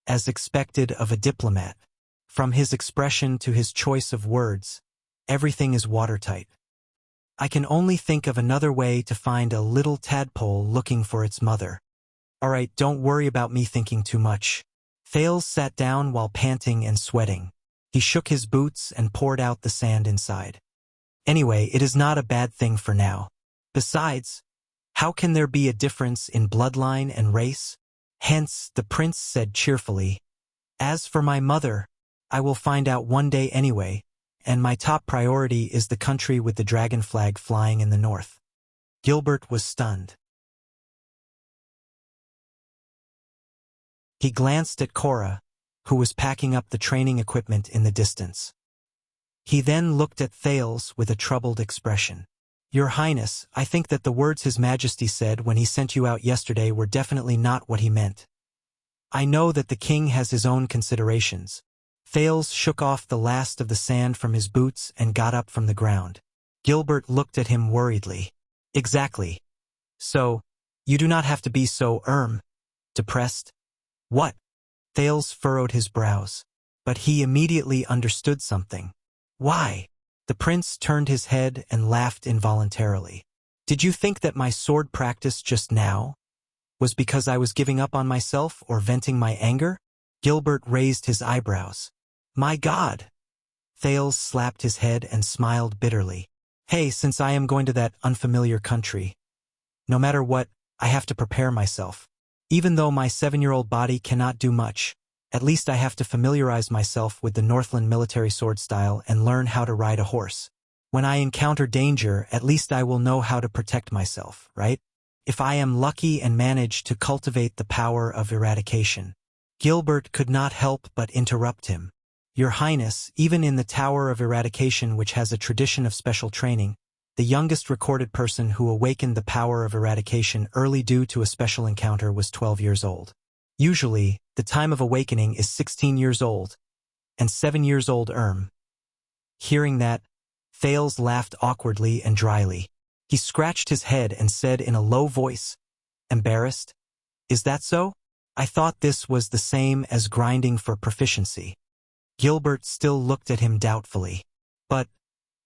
As expected of a diplomat. From his expression to his choice of words, everything is watertight. I can only think of another way to find a little tadpole looking for its mother. All right, don't worry about me thinking too much. Thales sat down while panting and sweating. He shook his boots and poured out the sand inside. Anyway, it is not a bad thing for now. Besides, how can there be a difference in bloodline and race? Hence, the prince said cheerfully, as for my mother, I will find out one day anyway, and my top priority is the country with the dragon flag flying in the north. Gilbert was stunned. He glanced at Cora, who was packing up the training equipment in the distance. He then looked at Thales with a troubled expression. Your Highness, I think that the words His Majesty said when he sent you out yesterday were definitely not what he meant. I know that the king has his own considerations. Thales shook off the last of the sand from his boots and got up from the ground. Gilbert looked at him worriedly. Exactly. So, you do not have to be so, depressed. What? Thales furrowed his brows. But he immediately understood something. Why? The prince turned his head and laughed involuntarily. Did you think that my sword practice just now was because I was giving up on myself or venting my anger? Gilbert raised his eyebrows. My God! Thales slapped his head and smiled bitterly. Hey, since I am going to that unfamiliar country, no matter what, I have to prepare myself. Even though my 7-year-old body cannot do much, at least I have to familiarize myself with the Northland military sword style and learn how to ride a horse. When I encounter danger, at least I will know how to protect myself, right? If I am lucky and manage to cultivate the power of eradication. Gilbert could not help but interrupt him. Your Highness, even in the Tower of Eradication, which has a tradition of special training, the youngest recorded person who awakened the power of eradication early due to a special encounter was 12 years old. Usually, the time of awakening is 16 years old, and 7 years old. Hearing that, Thales laughed awkwardly and dryly. He scratched his head and said in a low voice, embarrassed, Is that so? I thought this was the same as grinding for proficiency. Gilbert still looked at him doubtfully. But,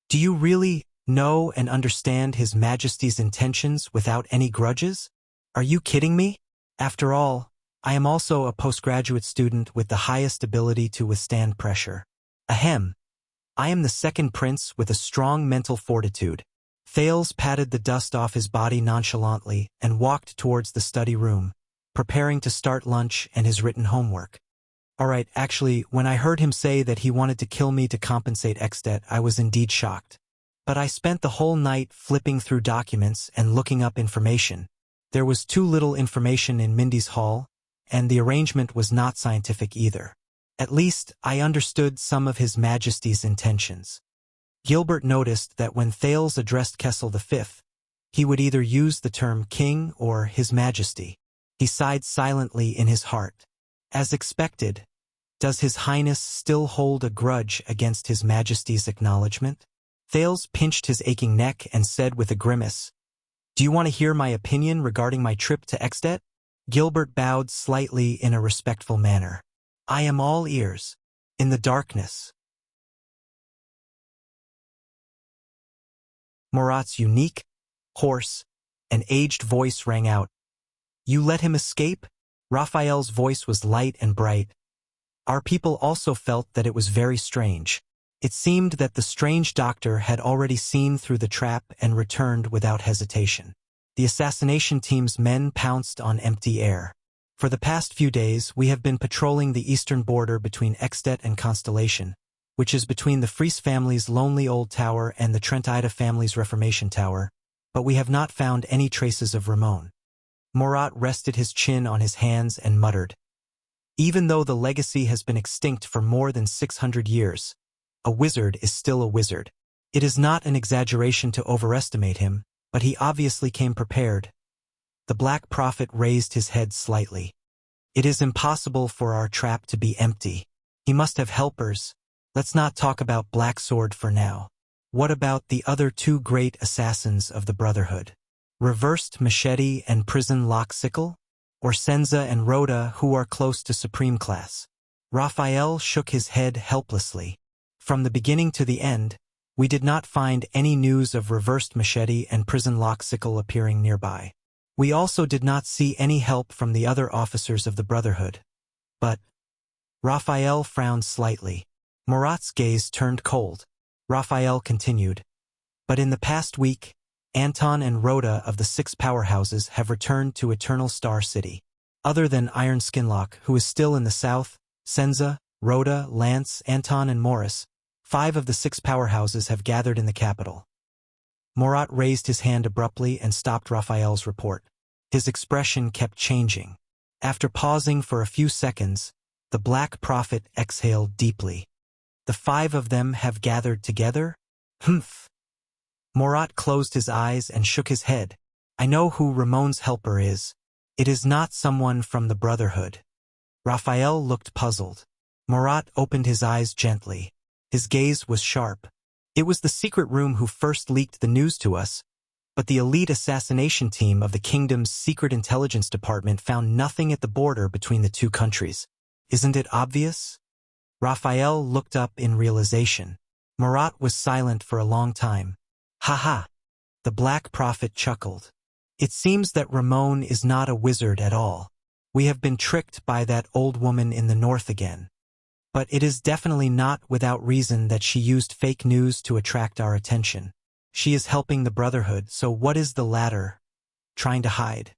do you really know and understand His Majesty's intentions without any grudges? Are you kidding me? After all, I am also a postgraduate student with the highest ability to withstand pressure. Ahem. I am the second prince with a strong mental fortitude. Thales patted the dust off his body nonchalantly and walked towards the study room, preparing to start lunch and his written homework. Alright, actually, when I heard him say that he wanted to kill me to compensate Exdet, I was indeed shocked. But I spent the whole night flipping through documents and looking up information. There was too little information in Mindy's hall, and the arrangement was not scientific either. At least, I understood some of His Majesty's intentions. Gilbert noticed that when Thales addressed Kessel V, he would either use the term king or His Majesty. He sighed silently in his heart. As expected, does His Highness still hold a grudge against His Majesty's acknowledgement? Thales pinched his aching neck and said with a grimace, Do you want to hear my opinion regarding my trip to Exdet? Gilbert bowed slightly in a respectful manner. I am all ears. In the darkness. Murat's unique, hoarse, and aged voice rang out. You let him escape? Raphael's voice was light and bright. Our people also felt that it was very strange. It seemed that the strange doctor had already seen through the trap and returned without hesitation. The assassination team's men pounced on empty air. For the past few days, we have been patrolling the eastern border between Exdet and Constellation, which is between the Fries family's lonely old tower and the Trentida family's Reformation Tower, but we have not found any traces of Ramon. Murat rested his chin on his hands and muttered, Even though the legacy has been extinct for more than 600 years, a wizard is still a wizard. It is not an exaggeration to overestimate him, but he obviously came prepared. The Black Prophet raised his head slightly. It is impossible for our trap to be empty. He must have helpers. Let's not talk about Black Sword for now. What about the other two great assassins of the Brotherhood? Reversed Machete and Prison Lock Sickle? Or Senza and Rhoda, who are close to Supreme Class? Raphael shook his head helplessly. From the beginning to the end, we did not find any news of Reversed Machete and Prison Lock Sickle appearing nearby. We also did not see any help from the other officers of the Brotherhood. But Raphael frowned slightly. Murat's gaze turned cold. Raphael continued. But in the past week, Anton and Rhoda of the 6 powerhouses have returned to Eternal Star City. Other than Iron Skinlock, who is still in the south, Senza, Rhoda, Lance, Anton and Morris, 5 of the 6 powerhouses have gathered in the capital. Murat raised his hand abruptly and stopped Raphael's report. His expression kept changing. After pausing for a few seconds, the Black Prophet exhaled deeply. The 5 of them have gathered together? Humph. Murat closed his eyes and shook his head. I know who Ramon's helper is. It is not someone from the Brotherhood. Raphael looked puzzled. Murat opened his eyes gently. His gaze was sharp. It was the secret room who first leaked the news to us, but the elite assassination team of the kingdom's secret intelligence department found nothing at the border between the two countries. Isn't it obvious? Raphael looked up in realization. Murat was silent for a long time. Ha ha! The Black Prophet chuckled. It seems that Ramon is not a wizard at all. We have been tricked by that old woman in the north again. But it is definitely not without reason that she used fake news to attract our attention. She is helping the Brotherhood, so what is the latter trying to hide?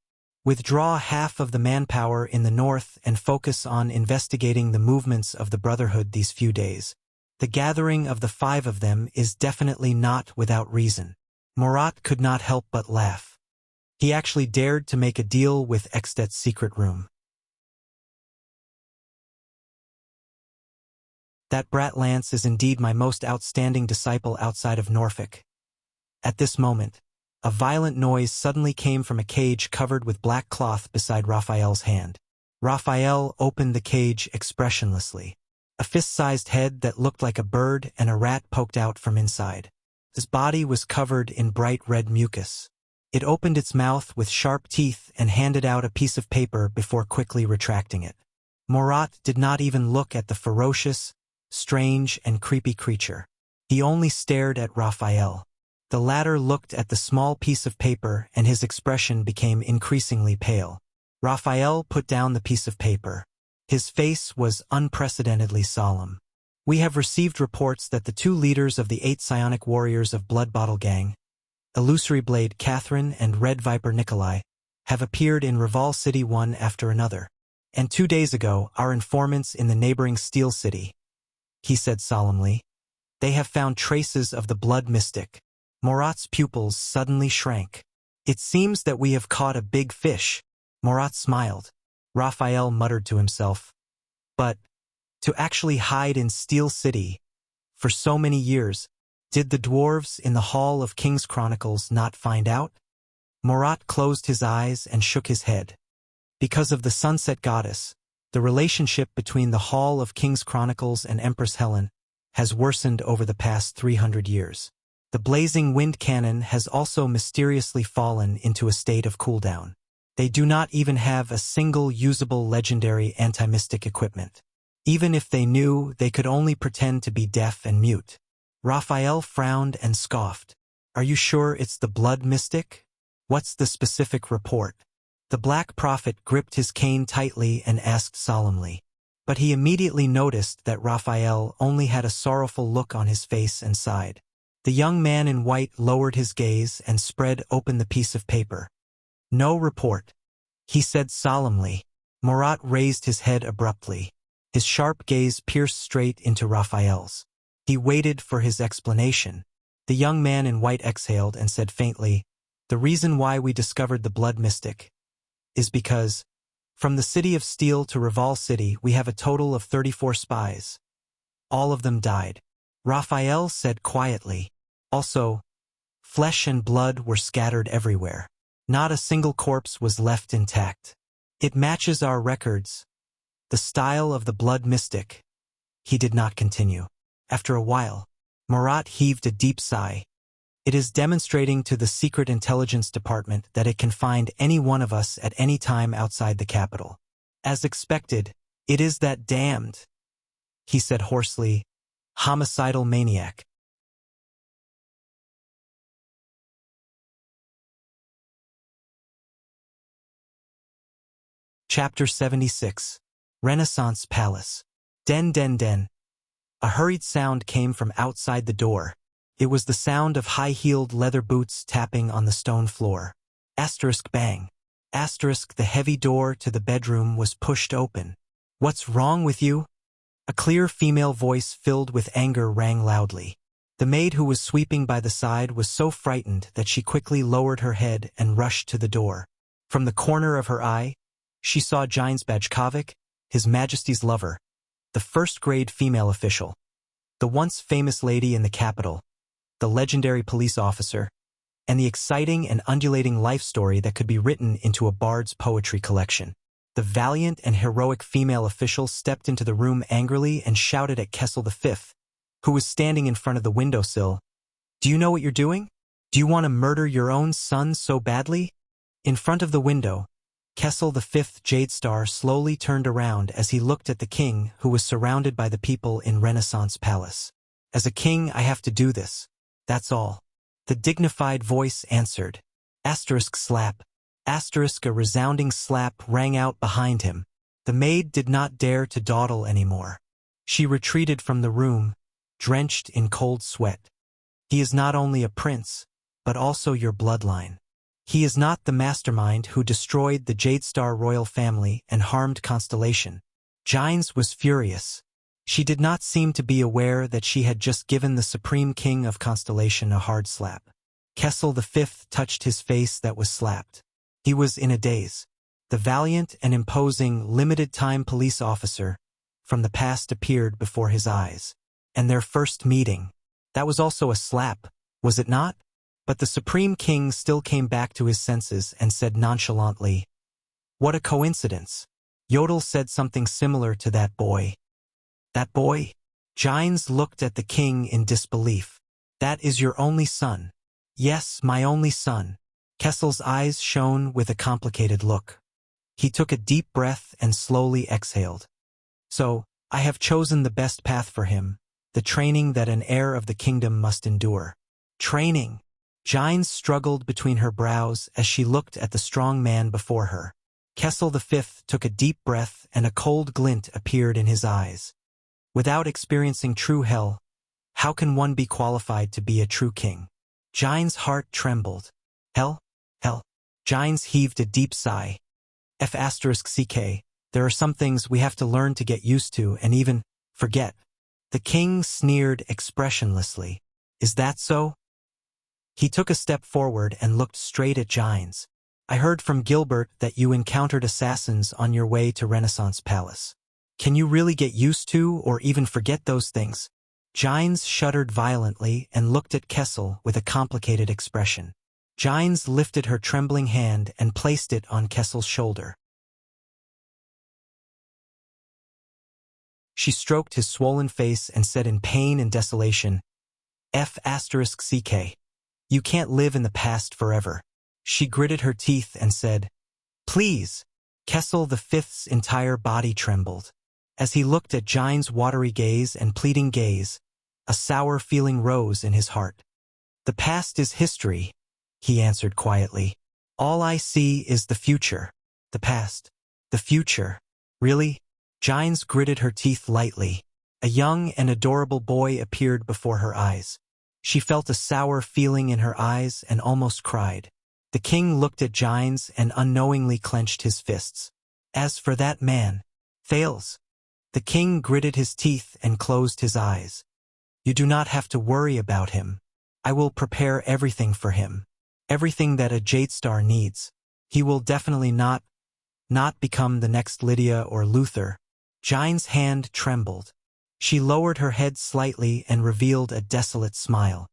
Withdraw half of the manpower in the north and focus on investigating the movements of the Brotherhood these few days. The gathering of the 5 of them is definitely not without reason. Murat could not help but laugh. He actually dared to make a deal with Extet's secret room. That brat Lance is indeed my most outstanding disciple outside of Norfolk. At this moment, a violent noise suddenly came from a cage covered with black cloth beside Raphael's hand. Raphael opened the cage expressionlessly. A fist-sized head that looked like a bird and a rat poked out from inside. His body was covered in bright red mucus. It opened its mouth with sharp teeth and handed out a piece of paper before quickly retracting it. Murat did not even look at the ferocious, strange, and creepy creature. He only stared at Raphael. The latter looked at the small piece of paper and his expression became increasingly pale. Raphael put down the piece of paper. His face was unprecedentedly solemn. We have received reports that the 2 leaders of the 8 psionic warriors of Blood Bottle Gang, Illusory Blade Catherine and Red Viper Nikolai, have appeared in Reval City one after another. And 2 days ago, our informants in the neighboring Steel City, he said solemnly, they have found traces of the blood mystic. Murat's pupils suddenly shrank. It seems that we have caught a big fish. Murat smiled. Raphael muttered to himself. But to actually hide in Steel City for so many years, did the dwarves in the Hall of King's Chronicles not find out? Murat closed his eyes and shook his head. Because of the Sunset Goddess, the relationship between the Hall of King's Chronicles and Empress Helen has worsened over the past 300 years. The blazing wind cannon has also mysteriously fallen into a state of cooldown. They do not even have a single usable legendary anti-mystic equipment. Even if they knew, they could only pretend to be deaf and mute. Raphael frowned and scoffed. Are you sure it's the blood mystic? What's the specific report? The Black Prophet gripped his cane tightly and asked solemnly. But he immediately noticed that Raphael only had a sorrowful look on his face and sighed. The young man in white lowered his gaze and spread open the piece of paper. No report, he said solemnly. Murat raised his head abruptly. His sharp gaze pierced straight into Raphael's. He waited for his explanation. The young man in white exhaled and said faintly, the reason why we discovered the blood mystic is because, from the city of Steel to Reval City, we have a total of 34 spies. All of them died. Raphael said quietly. Also, flesh and blood were scattered everywhere. Not a single corpse was left intact. It matches our records. The style of the blood mystic. He did not continue. After a while, Marat heaved a deep sigh. It is demonstrating to the Secret Intelligence Department that it can find any one of us at any time outside the capital. As expected, it is that damned, he said hoarsely, homicidal maniac. Chapter 76. Renaissance Palace. Den den den. A hurried sound came from outside the door. It was the sound of high-heeled leather boots tapping on the stone floor. Asterisk bang. Asterisk the heavy door to the bedroom was pushed open. What's wrong with you? A clear female voice filled with anger rang loudly. The maid who was sweeping by the side was so frightened that she quickly lowered her head and rushed to the door. From the corner of her eye, she saw Gines Bajkovic, His Majesty's lover, the first-grade female official, the once famous lady in the capital, the legendary police officer, and the exciting and undulating life story that could be written into a bard's poetry collection. The valiant and heroic female official stepped into the room angrily and shouted at Kessel V, who was standing in front of the windowsill. "Do you know what you're doing? Do you want to murder your own son so badly?" In front of the window, Kessel V Jade Star slowly turned around as he looked at the king who was surrounded by the people in Renaissance Palace. "As a king, I have to do this. That's all." The dignified voice answered. Asterisk slap. Asterisk a resounding slap rang out behind him. The maid did not dare to dawdle anymore. She retreated from the room, drenched in cold sweat. "He is not only a prince, but also your bloodline. He is not the mastermind who destroyed the Jade Star royal family and harmed Constellation." Gines was furious. She did not seem to be aware that she had just given the Supreme King of Constellation a hard slap. Kessel V touched his face that was slapped. He was in a daze. The valiant and imposing limited-time police officer from the past appeared before his eyes. And their first meeting. That was also a slap, was it not? But the Supreme King still came back to his senses and said nonchalantly, "What a coincidence." Yodel said something similar to that boy. "That boy?" Gines looked at the king in disbelief. "That is your only son?" "Yes, my only son." Kessel's eyes shone with a complicated look. He took a deep breath and slowly exhaled. "So, I have chosen the best path for him, the training that an heir of the kingdom must endure." Training. Gines struggled between her brows as she looked at the strong man before her. Kessel V took a deep breath and a cold glint appeared in his eyes. Without experiencing true hell, how can one be qualified to be a true king? Gines' heart trembled. Hell? Hell. Gines heaved a deep sigh. F***ck, there are some things we have to learn to get used to and even forget. The king sneered expressionlessly. "Is that so?" He took a step forward and looked straight at Gines. "I heard from Gilbert that you encountered assassins on your way to Renaissance Palace. Can you really get used to or even forget those things?" Gines shuddered violently and looked at Kessel with a complicated expression. Gines lifted her trembling hand and placed it on Kessel's shoulder. She stroked his swollen face and said in pain and desolation, F***ck. You can't live in the past forever." She gritted her teeth and said, "Please." Kessel V's entire body trembled. As he looked at Gines' watery gaze and pleading gaze, a sour feeling rose in his heart. "The past is history," he answered quietly. "All I see is the future." "The past. The future. Really?" Gines gritted her teeth lightly. A young and adorable boy appeared before her eyes. She felt a sour feeling in her eyes and almost cried. The king looked at Gines and unknowingly clenched his fists. "As for that man, fails." The king gritted his teeth and closed his eyes. "You do not have to worry about him. I will prepare everything for him. Everything that a Jade Star needs. He will definitely not become the next Lydia or Luther." Gines' hand trembled. She lowered her head slightly and revealed a desolate smile.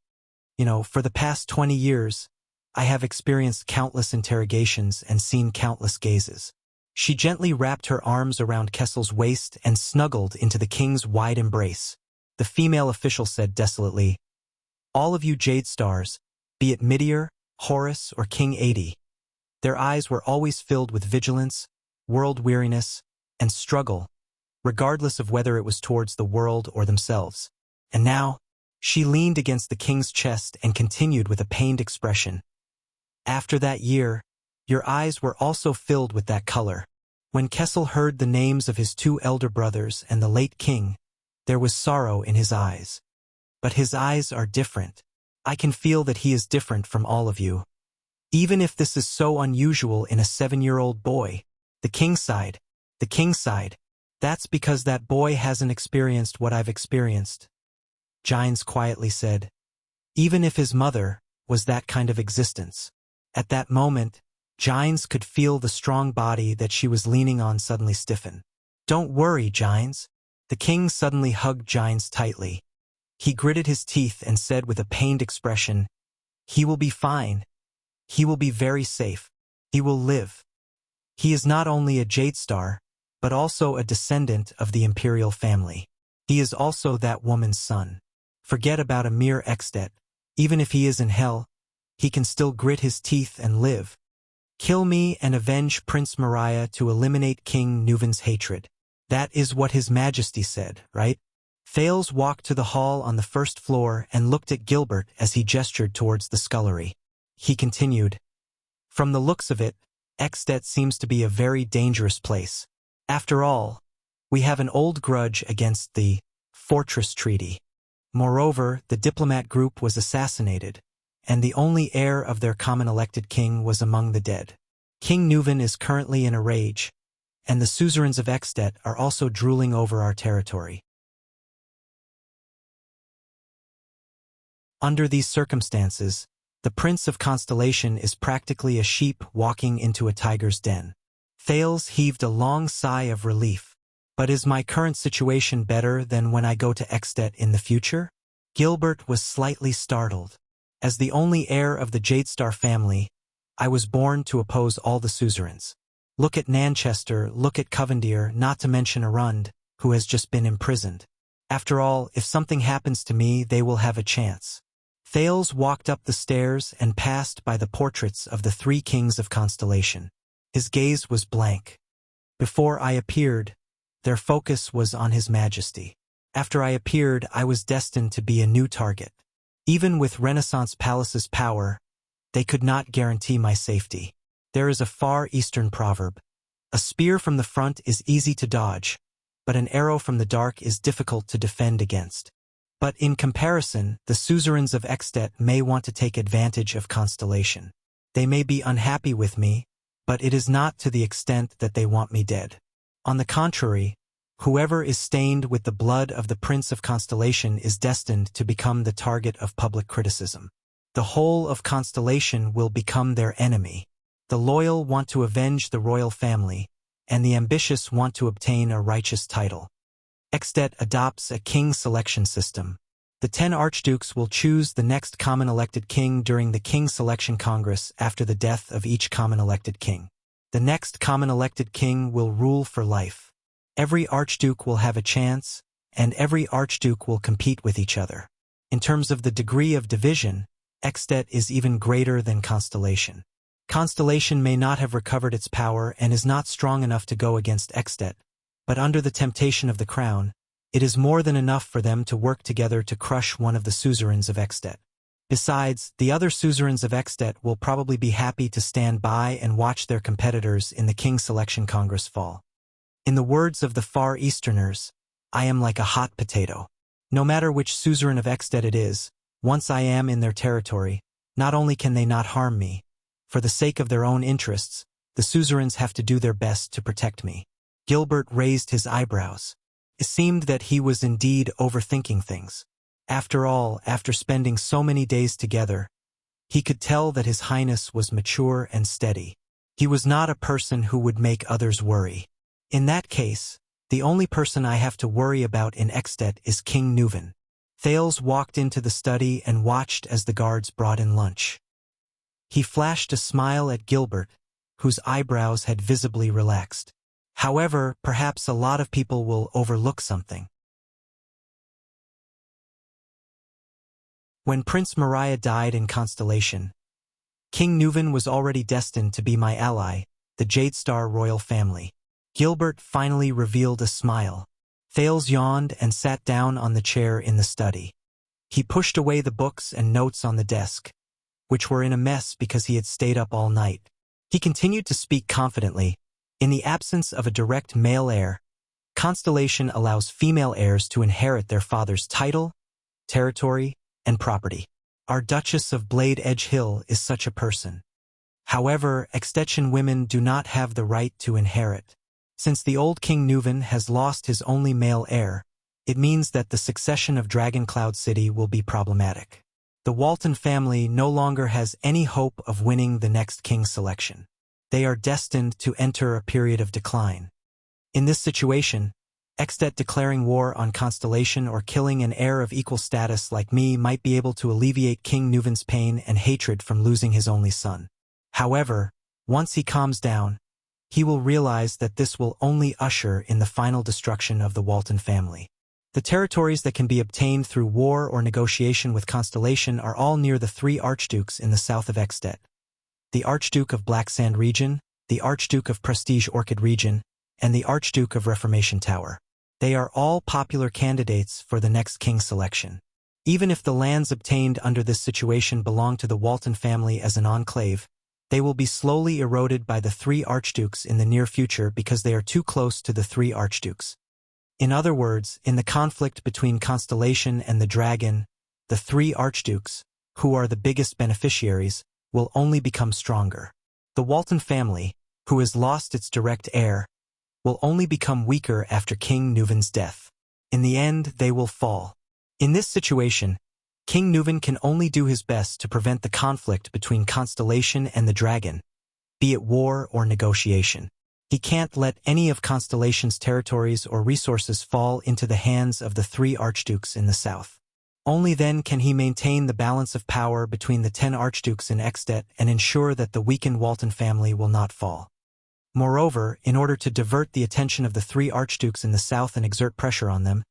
"For the past 20 years, I have experienced countless interrogations and seen countless gazes. She gently wrapped her arms around Kessel's waist and snuggled into the king's wide embrace. The female official said desolately, "All of you Jade Stars, be it Midir, Horus, or King 80, their eyes were always filled with vigilance, world-weariness, and struggle, regardless of whether it was towards the world or themselves. And now," she leaned against the king's chest and continued with a pained expression, "after that year, your eyes were also filled with that color." When Kessel heard the names of his two elder brothers and the late king, there was sorrow in his eyes. "But his eyes are different. I can feel that he is different from all of you. Even if this is so unusual in a 7-year-old boy." The king sighed. The king sighed. "That's because that boy hasn't experienced what I've experienced," Gines quietly said. "Even if his mother was that kind of existence." At that moment, Gines could feel the strong body that she was leaning on suddenly stiffen. "Don't worry, Gines." The king suddenly hugged Gines tightly. He gritted his teeth and said with a pained expression, "He will be fine. He will be very safe. He will live. He is not only a Jade Star, but also a descendant of the imperial family. He is also that woman's son. Forget about Emir Extet. Even if he is in hell, he can still grit his teeth and live. Kill me and avenge Prince Mariah to eliminate King Nuven's hatred. That is what His Majesty said, right?" Thales walked to the hall on the first floor and looked at Gilbert as he gestured towards the scullery. He continued, "From the looks of it, Extet seems to be a very dangerous place. After all, we have an old grudge against the Fortress Treaty. Moreover, the diplomat group was assassinated, and the only heir of their common elected king was among the dead. King Nuven is currently in a rage, and the suzerains of Extet are also drooling over our territory. Under these circumstances, the Prince of Constellation is practically a sheep walking into a tiger's den." Thales heaved a long sigh of relief. "But is my current situation better than when I go to Extet in the future?" Gilbert was slightly startled. "As the only heir of the Jadestar family, I was born to oppose all the suzerains. Look at Nanchester, look at Covendir, not to mention Arund, who has just been imprisoned. After all, if something happens to me, they will have a chance." Thales walked up the stairs and passed by the portraits of the 3 kings of Constellation. His gaze was blank. Before I appeared, their focus was on His Majesty. After I appeared, I was destined to be a new target. Even with Renaissance Palace's power, they could not guarantee my safety. There is a Far Eastern proverb: "A spear from the front is easy to dodge, but an arrow from the dark is difficult to defend against." But in comparison, the suzerains of Extet may want to take advantage of Constellation. They may be unhappy with me, but it is not to the extent that they want me dead. On the contrary, whoever is stained with the blood of the Prince of Constellation is destined to become the target of public criticism. The whole of Constellation will become their enemy. The loyal want to avenge the royal family, and the ambitious want to obtain a righteous title. Extet adopts a king selection system. The 10 archdukes will choose the next common elected king during the King Selection Congress after the death of each common elected king. The next common elected king will rule for life. Every archduke will have a chance, and every archduke will compete with each other. In terms of the degree of division, Extet is even greater than Constellation. Constellation may not have recovered its power and is not strong enough to go against Extet, but under the temptation of the crown, it is more than enough for them to work together to crush one of the suzerains of Extet. Besides, the other suzerains of Extet will probably be happy to stand by and watch their competitors in the King Selection Congress fall. In the words of the Far Easterners, I am like a hot potato. No matter which suzerain of Extet it is, once I am in their territory, not only can they not harm me, for the sake of their own interests, the suzerains have to do their best to protect me. Gilbert raised his eyebrows. It seemed that he was indeed overthinking things. After all, after spending so many days together, he could tell that His Highness was mature and steady. He was not a person who would make others worry. In that case, the only person I have to worry about in Extet is King Nuven. Thales walked into the study and watched as the guards brought in lunch. He flashed a smile at Gilbert, whose eyebrows had visibly relaxed. However, perhaps a lot of people will overlook something. When Prince Mariah died in Constellation, King Nuvan was already destined to be my ally, the Jadestar royal family. Gilbert finally revealed a smile. Thales yawned and sat down on the chair in the study. He pushed away the books and notes on the desk, which were in a mess because he had stayed up all night. He continued to speak confidently. In the absence of a direct male heir, Constellation allows female heirs to inherit their father's title, territory, and property. Our Duchess of Blade Edge Hill is such a person. However, Extension women do not have the right to inherit. Since the old King Nuvan has lost his only male heir, it means that the succession of Dragon Cloud City will be problematic. The Walton family no longer has any hope of winning the next king selection. They are destined to enter a period of decline. In this situation, Extet declaring war on Constellation or killing an heir of equal status like me might be able to alleviate King Nuvan's pain and hatred from losing his only son. However, once he calms down, he will realize that this will only usher in the final destruction of the Walton family. The territories that can be obtained through war or negotiation with Constellation are all near the 3 archdukes in the south of Extet: the Archduke of Black Sand region, the Archduke of Prestige Orchid region, and the Archduke of Reformation Tower. They are all popular candidates for the next king selection. Even if the lands obtained under this situation belong to the Walton family as an enclave, they will be slowly eroded by the 3 archdukes in the near future because they are too close to the 3 archdukes. In other words, in the conflict between Constellation and the Dragon, the 3 archdukes, who are the biggest beneficiaries, will only become stronger. The Walton family, who has lost its direct heir, will only become weaker after King Nuvan's death. In the end, they will fall. In this situation, King Nuvan can only do his best to prevent the conflict between Constellation and the Dragon, be it war or negotiation. He can't let any of Constellation's territories or resources fall into the hands of the 3 archdukes in the south. Only then can he maintain the balance of power between the 10 archdukes in Extet and ensure that the weakened Walton family will not fall. Moreover, in order to divert the attention of the 3 archdukes in the south and exert pressure on them,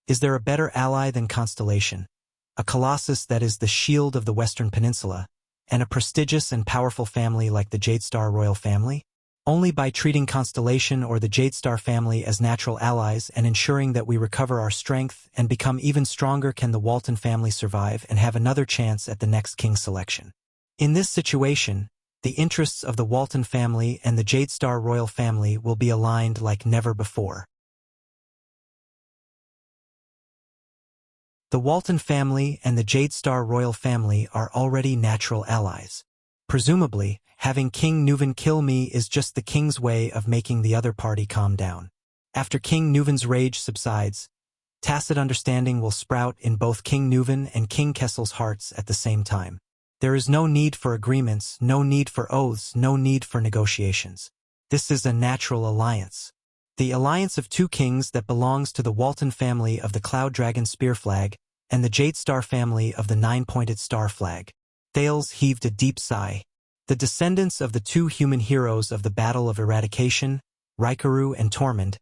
is there a better ally than Constellation, a colossus that is the shield of the Western Peninsula, and a prestigious and powerful family like the Jadestar royal family? Only by treating Constellation or the Jadestar family as natural allies and ensuring that we recover our strength and become even stronger can the Walton family survive and have another chance at the next king selection. In this situation, the interests of the Walton family and the Jadestar royal family will be aligned like never before. The Walton family and the Jadestar royal family are already natural allies. Presumably, having King Nuvan kill me is just the king's way of making the other party calm down. After King Nuvan's rage subsides, tacit understanding will sprout in both King Nuvan and King Kessel's hearts at the same time. There is no need for agreements, no need for oaths, no need for negotiations. This is a natural alliance. The alliance of 2 kings that belongs to the Walton family of the Cloud Dragon Spear Flag and the Jadestar family of the 9-pointed Star Flag. Thales heaved a deep sigh. The descendants of the 2 human heroes of the Battle of Eradication, Raikaru and Tormund,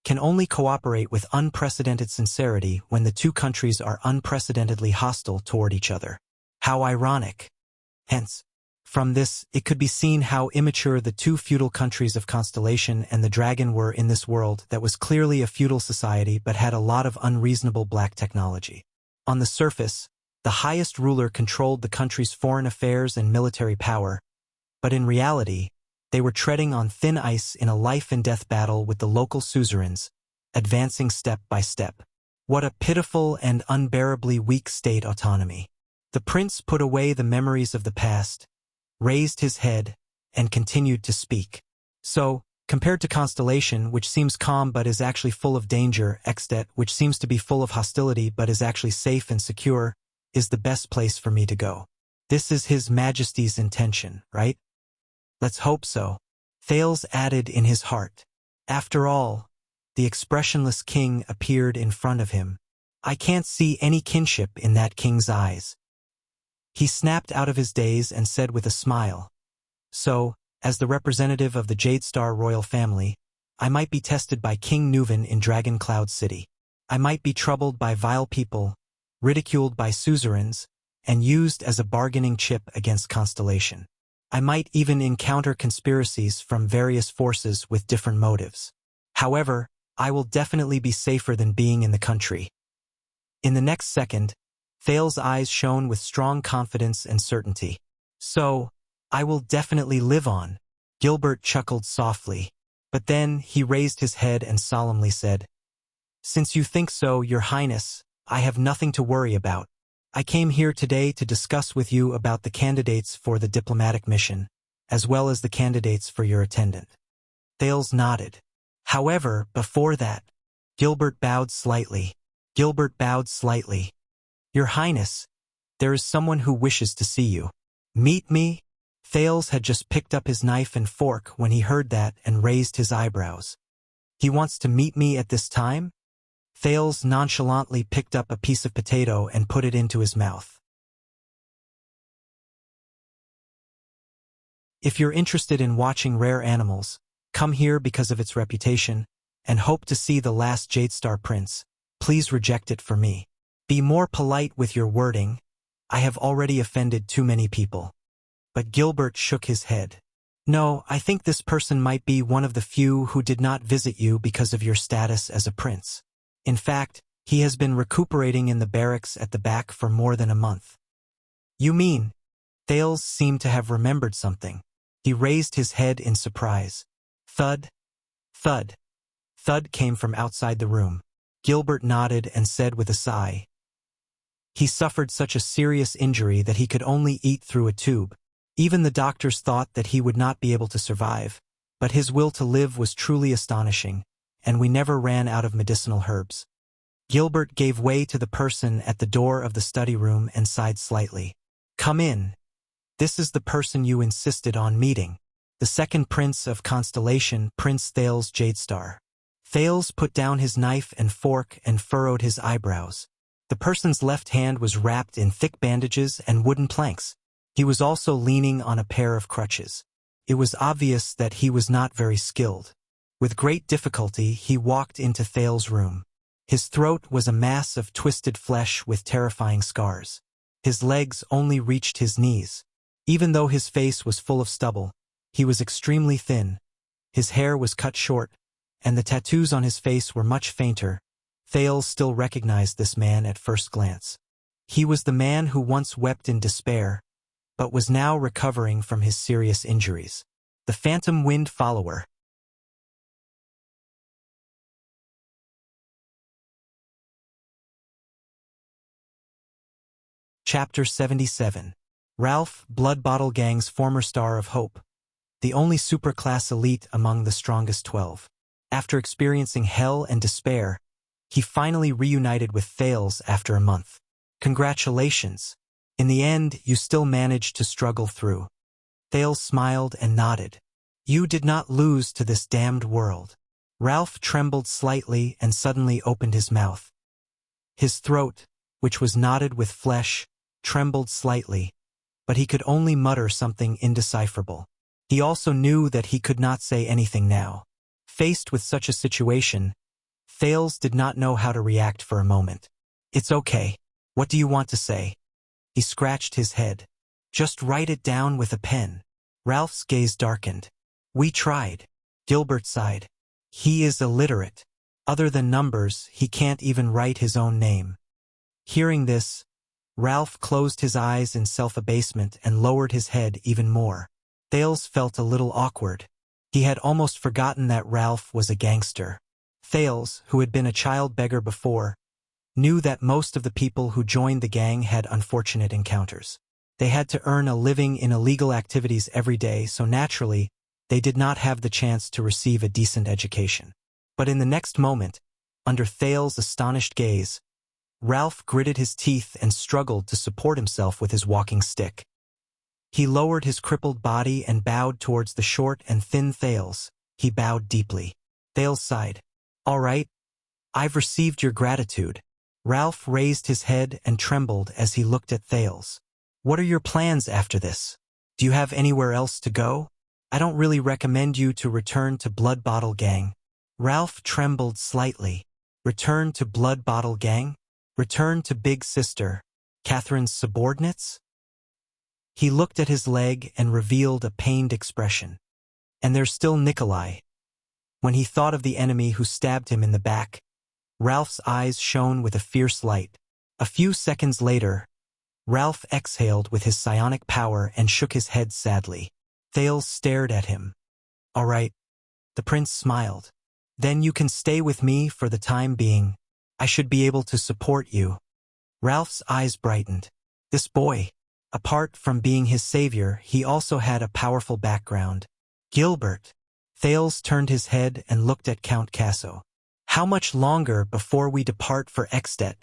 can only cooperate with unprecedented sincerity when the 2 countries are unprecedentedly hostile toward each other. How ironic. Hence, from this, it could be seen how immature the 2 feudal countries of Constellation and the Dragon were in this world that was clearly a feudal society but had a lot of unreasonable black technology. On the surface, the highest ruler controlled the country's foreign affairs and military power, but in reality, they were treading on thin ice in a life-and-death battle with the local suzerains, advancing step by step. What a pitiful and unbearably weak state autonomy. The prince put away the memories of the past, raised his head, and continued to speak. So, compared to Constellation, which seems calm but is actually full of danger, Extet, which seems to be full of hostility but is actually safe and secure, is the best place for me to go. This is His Majesty's intention, right? Let's hope so. Thales added in his heart. After all, the expressionless king appeared in front of him. I can't see any kinship in that king's eyes. He snapped out of his daze and said with a smile, "So, as the representative of the Jadestar royal family, I might be tested by King Nuvan in Dragon Cloud City. I might be troubled by vile people, ridiculed by suzerains, and used as a bargaining chip against Constellation. I might even encounter conspiracies from various forces with different motives. However, I will definitely be safer than being in the country." In the next second, Thale's eyes shone with strong confidence and certainty. "So, I will definitely live on," Gilbert chuckled softly. But then he raised his head and solemnly said, "Since you think so, Your Highness, I have nothing to worry about. I came here today to discuss with you about the candidates for the diplomatic mission, as well as the candidates for your attendant." Thales nodded. "However, before that," Gilbert bowed slightly. "Your Highness, there is someone who wishes to see you." "Meet me?" Thales had just picked up his knife and fork when he heard that and raised his eyebrows. "He wants to meet me at this time?" Thales nonchalantly picked up a piece of potato and put it into his mouth. If you're interested in watching rare animals, come here because of its reputation, and hope to see the last Jadestar prince, please reject it for me. Be more polite with your wording. I have already offended too many people. But Gilbert shook his head. "No, I think this person might be one of the few who did not visit you because of your status as a prince. In fact, he has been recuperating in the barracks at the back for more than a month." "You mean?" Thales seemed to have remembered something. He raised his head in surprise. Thud, thud, thud came from outside the room. Gilbert nodded and said with a sigh, "He suffered such a serious injury that he could only eat through a tube. Even the doctors thought that he would not be able to survive, but his will to live was truly astonishing, and we never ran out of medicinal herbs." Gilbert gave way to the person at the door of the study room and sighed slightly. "Come in. This is the person you insisted on meeting. The second prince of Constellation, Prince Thales Jadestar." Thales put down his knife and fork and furrowed his eyebrows. The person's left hand was wrapped in thick bandages and wooden planks. He was also leaning on a pair of crutches. It was obvious that he was not very skilled. With great difficulty, he walked into Thales' room. His throat was a mass of twisted flesh with terrifying scars. His legs only reached his knees. Even though his face was full of stubble, he was extremely thin. His hair was cut short, and the tattoos on his face were much fainter. Thales still recognized this man at first glance. He was the man who once wept in despair, but was now recovering from his serious injuries. The Phantom Wind Follower. Chapter 77. Ralph, Blood Bottle Gang's former star of hope, the only superclass elite among the strongest 12. After experiencing hell and despair, he finally reunited with Thales after a month. "Congratulations. In the end, you still managed to struggle through." Thales smiled and nodded. "You did not lose to this damned world." Ralph trembled slightly and suddenly opened his mouth. His throat, which was knotted with flesh, trembled slightly, but he could only mutter something indecipherable. He also knew that he could not say anything now. Faced with such a situation, Thales did not know how to react for a moment. "It's okay. What do you want to say?" He scratched his head. "Just write it down with a pen." Ralph's gaze darkened. "We tried." Gilbert sighed. "He is illiterate. Other than numbers, he can't even write his own name." Hearing this, Ralph closed his eyes in self-abasement and lowered his head even more. Thales felt a little awkward. He had almost forgotten that Ralph was a gangster. Thales, who had been a child beggar before, knew that most of the people who joined the gang had unfortunate encounters. They had to earn a living in illegal activities every day, so naturally, they did not have the chance to receive a decent education. But in the next moment, under Thales' astonished gaze, Ralph gritted his teeth and struggled to support himself with his walking stick. He lowered his crippled body and bowed towards the short and thin Thales. He bowed deeply. Thales sighed. "All right. I've received your gratitude." Ralph raised his head and trembled as he looked at Thales. What are your plans after this? Do you have anywhere else to go? I don't really recommend you to return to Blood Bottle Gang. Ralph trembled slightly. Return to Blood Bottle Gang? Return to Big Sister, Catherine's subordinates? He looked at his leg and revealed a pained expression. And there's still Nikolai. When he thought of the enemy who stabbed him in the back, Ralph's eyes shone with a fierce light. A few seconds later, Ralph exhaled with his psionic power and shook his head sadly. Thales stared at him. All right. The prince smiled. Then you can stay with me for the time being. I should be able to support you. Ralph's eyes brightened. This boy, apart from being his savior, he also had a powerful background. Gilbert. Thales turned his head and looked at Count Casso. How much longer before we depart for Extet?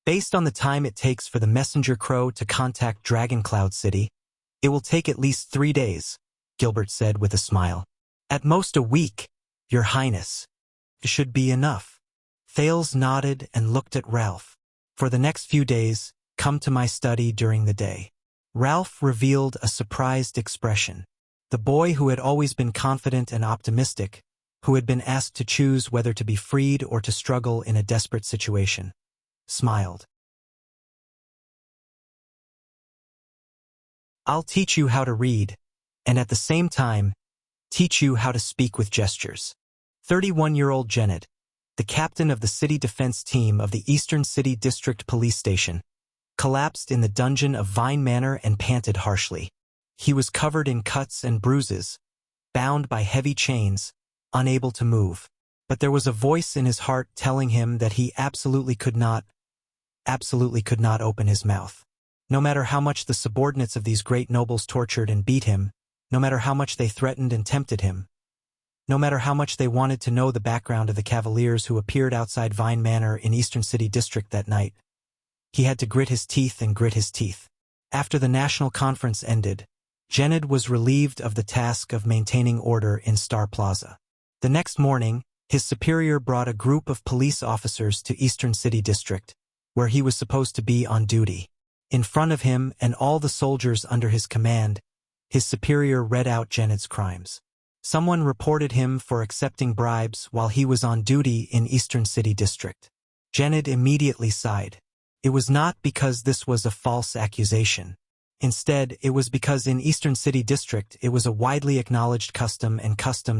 Based on the time it takes for the messenger crow to contact Dragon Cloud City, it will take at least 3 days, Gilbert said with a smile. At most a week, Your Highness. It should be enough. Thales nodded and looked at Ralph. For the next few days, come to my study during the day. Ralph revealed a surprised expression. The boy who had always been confident and optimistic, who had been asked to choose whether to be freed or to struggle in a desperate situation, smiled. I'll teach you how to read, and at the same time, teach you how to speak with gestures. 31-year-old Janet, the captain of the city defense team of the Eastern City District Police Station, collapsed in the dungeon of Vine Manor and panted harshly. He was covered in cuts and bruises, bound by heavy chains, unable to move. But there was a voice in his heart telling him that he absolutely could not open his mouth. No matter how much the subordinates of these great nobles tortured and beat him, no matter how much they threatened and tempted him, no matter how much they wanted to know the background of the cavaliers who appeared outside Vine Manor in Eastern City District that night, he had to grit his teeth and grit his teeth. After the national conference ended, Jened was relieved of the task of maintaining order in Star Plaza. The next morning, his superior brought a group of police officers to Eastern City District, where he was supposed to be on duty. In front of him and all the soldiers under his command, his superior read out Jened's crimes. Someone reported him for accepting bribes while he was on duty in Eastern City District. Jened immediately sighed. It was not because this was a false accusation. Instead, it was because in Eastern City District it was a widely acknowledged custom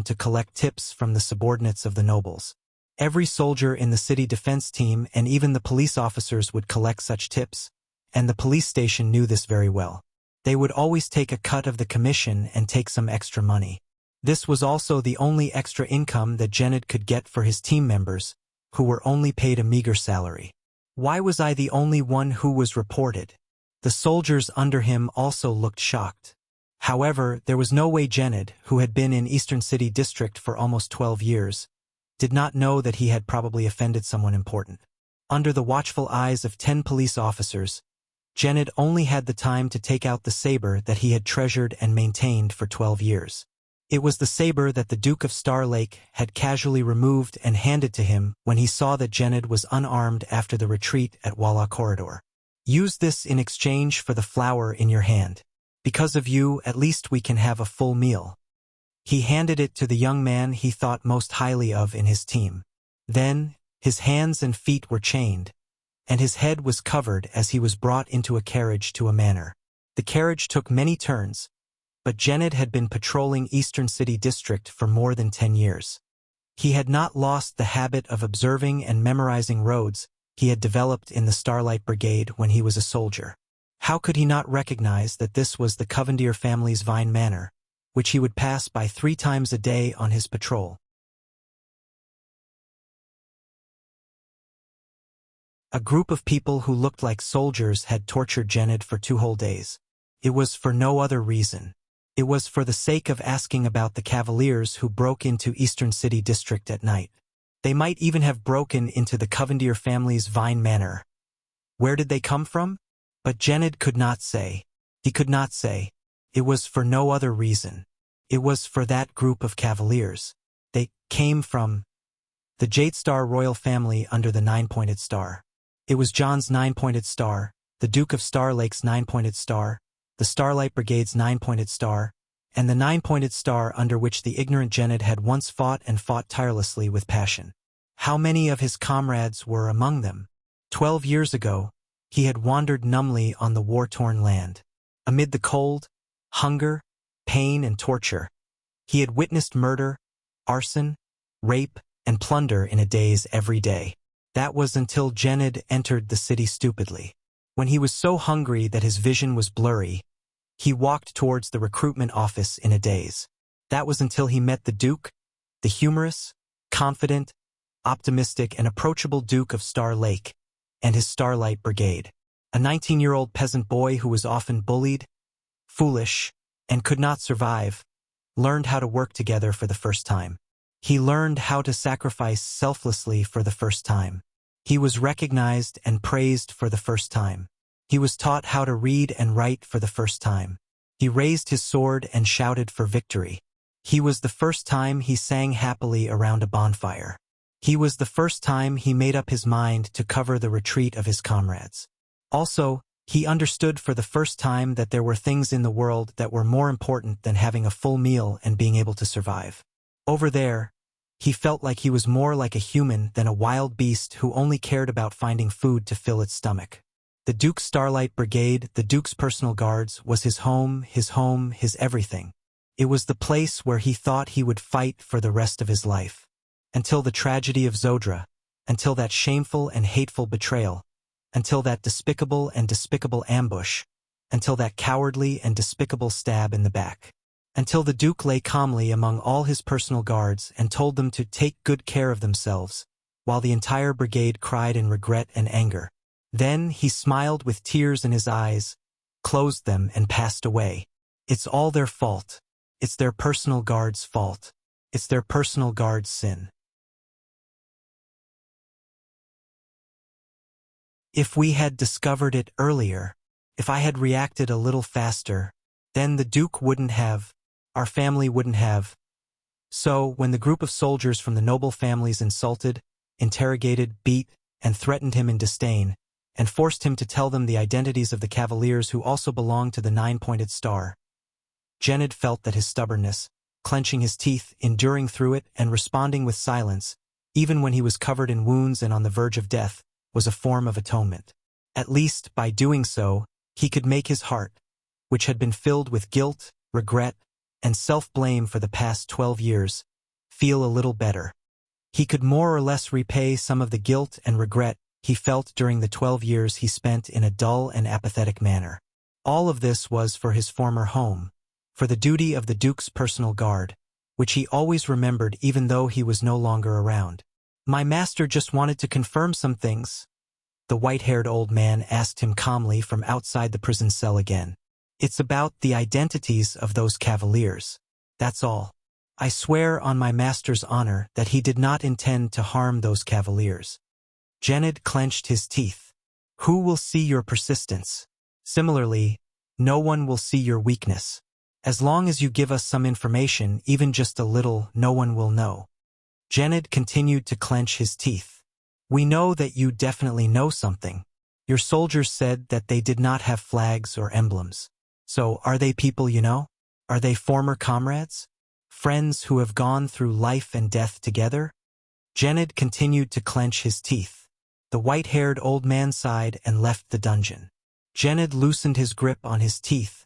to collect tips from the subordinates of the nobles. Every soldier in the city defense team and even the police officers would collect such tips, and the police station knew this very well. They would always take a cut of the commission and take some extra money. This was also the only extra income that Jened could get for his team members, who were only paid a meager salary. Why was I the only one who was reported? The soldiers under him also looked shocked. However, there was no way Jened, who had been in Eastern City District for almost 12 years, did not know that he had probably offended someone important. Under the watchful eyes of 10 police officers, Jened only had the time to take out the saber that he had treasured and maintained for 12 years. It was the saber that the Duke of Star Lake had casually removed and handed to him when he saw that Jened was unarmed after the retreat at Walla Corridor. Use this in exchange for the flower in your hand. Because of you, at least we can have a full meal. He handed it to the young man he thought most highly of in his team. Then, his hands and feet were chained, and his head was covered as he was brought into a carriage to a manor. The carriage took many turns, but Jened had been patrolling Eastern City District for more than 10 years. He had not lost the habit of observing and memorizing roads he had developed in the Starlight Brigade when he was a soldier. How could he not recognize that this was the Covendier family's Vine Manor, which he would pass by 3 times a day on his patrol? A group of people who looked like soldiers had tortured Jened for 2 whole days. It was for no other reason. It was for the sake of asking about the cavaliers who broke into Eastern City District at night. They might even have broken into the Covendier family's Vine Manor. Where did they come from? But Jened could not say. He could not say. It was for no other reason. It was for that group of cavaliers. They came from the Jade Star royal family under the 9-pointed star. It was John's 9-pointed star, the Duke of Star Lake's 9-pointed star, the Starlight Brigade's 9-pointed star, and the 9-pointed star under which the ignorant Genid had once fought and fought tirelessly with passion. How many of his comrades were among them? 12 years ago, he had wandered numbly on the war-torn land. Amid the cold, hunger, pain, and torture, he had witnessed murder, arson, rape, and plunder in a daze every day. That was until Genid entered the city stupidly. When he was so hungry that his vision was blurry, he walked towards the recruitment office in a daze. That was until he met the Duke, the humorous, confident, optimistic, and approachable Duke of Star Lake, and his Starlight Brigade. A 19-year-old peasant boy who was often bullied, foolish, and could not survive, learned how to work together for the first time. He learned how to sacrifice selflessly for the first time. He was recognized and praised for the first time. He was taught how to read and write for the first time. He raised his sword and shouted for victory. He was the first time he sang happily around a bonfire. He was the first time he made up his mind to cover the retreat of his comrades. Also, he understood for the first time that there were things in the world that were more important than having a full meal and being able to survive. Over there, he felt like he was more like a human than a wild beast who only cared about finding food to fill its stomach. The Duke's Starlight Brigade, the Duke's personal guards, was his home, his everything. It was the place where he thought he would fight for the rest of his life. Until the tragedy of Zodra, until that shameful and hateful betrayal, until that despicable ambush, until that cowardly and despicable stab in the back. Until the Duke lay calmly among all his personal guards and told them to take good care of themselves, while the entire brigade cried in regret and anger. Then he smiled with tears in his eyes, closed them, and passed away. It's all their fault. It's their personal guard's fault. It's their personal guard's sin. If we had discovered it earlier, if I had reacted a little faster, then the Duke wouldn't have, our family wouldn't have. So, when the group of soldiers from the noble families insulted, interrogated, beat, and threatened him in disdain, and forced him to tell them the identities of the cavaliers who also belonged to the 9-pointed star, Genid felt that his stubbornness, clenching his teeth, enduring through it, and responding with silence, even when he was covered in wounds and on the verge of death, was a form of atonement. At least, by doing so, he could make his heart, which had been filled with guilt, regret, and self-blame for the past 12 years, feel a little better. He could more or less repay some of the guilt and regret he felt during the 12 years he spent in a dull and apathetic manner. All of this was for his former home, for the duty of the Duke's personal guard, which he always remembered even though he was no longer around. My master just wanted to confirm some things, the white-haired old man asked him calmly from outside the prison cell again. It's about the identities of those cavaliers. That's all. I swear on my master's honor that he did not intend to harm those cavaliers. Genid clenched his teeth. Who will see your persistence? Similarly, no one will see your weakness. As long as you give us some information, even just a little, no one will know. Genid continued to clench his teeth. We know that you definitely know something. Your soldiers said that they did not have flags or emblems. So, are they people you know? Are they former comrades? Friends who have gone through life and death together? Genid continued to clench his teeth. The white-haired old man sighed and left the dungeon. Genid loosened his grip on his teeth,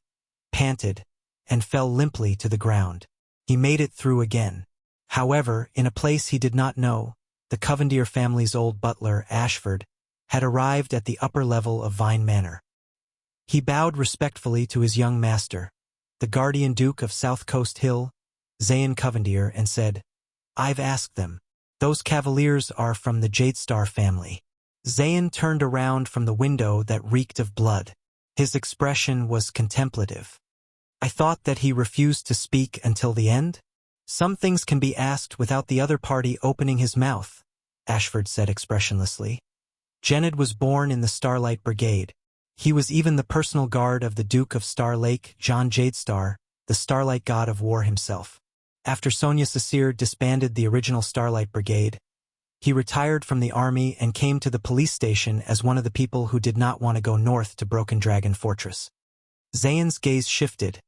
panted, and fell limply to the ground. He made it through again. However, in a place he did not know, the Covendier family's old butler, Ashford, had arrived at the upper level of Vine Manor. He bowed respectfully to his young master, the guardian Duke of South Coast Hill, Zayn Covendier, and said, I've asked them. Those cavaliers are from the Jadestar family. Zayn turned around from the window that reeked of blood. His expression was contemplative. I thought that he refused to speak until the end? Some things can be asked without the other party opening his mouth, Ashford said expressionlessly. Genid was born in the Starlight Brigade. He was even the personal guard of the Duke of Star Lake, John Jadestar, the Starlight God of War himself. After Sonia Sasir disbanded the original Starlight Brigade, He retired from the army and came to the police station as one of the people who did not want to go north to Broken Dragon Fortress. Zayn's gaze shifted,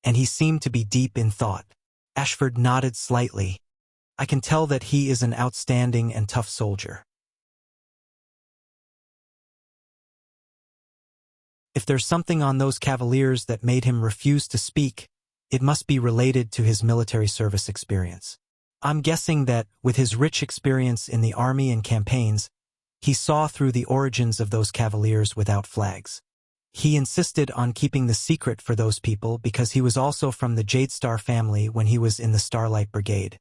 and he seemed to be deep in thought. Ashford nodded slightly. I can tell that he is an outstanding and tough soldier. If there's something on those cavaliers that made him refuse to speak, it must be related to his military service experience. I'm guessing that, with his rich experience in the army and campaigns, he saw through the origins of those cavaliers without flags. He insisted on keeping the secret for those people because he was also from the Jadestar family when he was in the Starlight Brigade.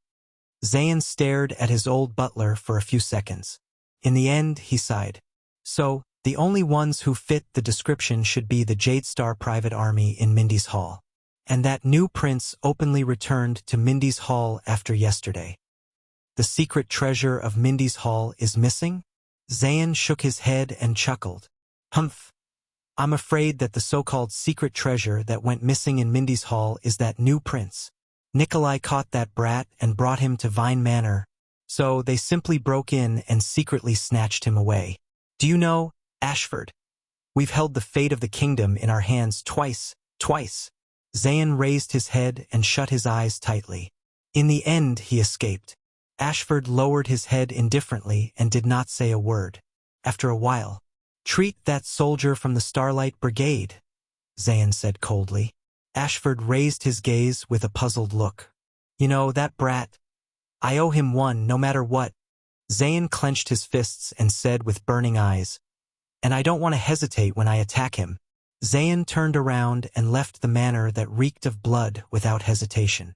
Zayn stared at his old butler for a few seconds. In the end, he sighed. So, the only ones who fit the description should be the Jadestar private army in Mindy's Hall. And that new prince openly returned to Mindy's Hall after yesterday. The secret treasure of Mindy's Hall is missing? Zayn shook his head and chuckled. Humph. I'm afraid that the so-called secret treasure that went missing in Mindy's Hall is that new prince. Nikolai caught that brat and brought him to Vine Manor, so they simply broke in and secretly snatched him away. Do you know, Ashford, we've held the fate of the kingdom in our hands twice. Zayn raised his head and shut his eyes tightly. In the end, he escaped. Ashford lowered his head indifferently and did not say a word. After a while, treat that soldier from the Starlight Brigade, Zayn said coldly. Ashford raised his gaze with a puzzled look. You know, that brat. I owe him one no matter what. Zayn clenched his fists and said with burning eyes, and I don't want to hesitate when I attack him. Zayn turned around and left the manor that reeked of blood without hesitation.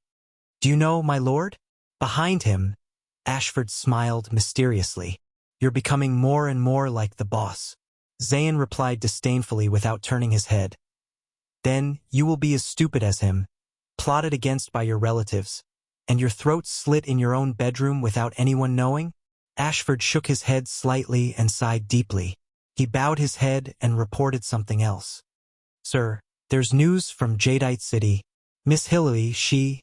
Do you know, my lord? Behind him, Ashford smiled mysteriously. You're becoming more and more like the boss. Zayn replied disdainfully without turning his head. Then you will be as stupid as him, plotted against by your relatives, and your throat slit in your own bedroom without anyone knowing? Ashford shook his head slightly and sighed deeply. He bowed his head and reported something else. Sir, there's news from Jadeite City. Miss Hillary, she...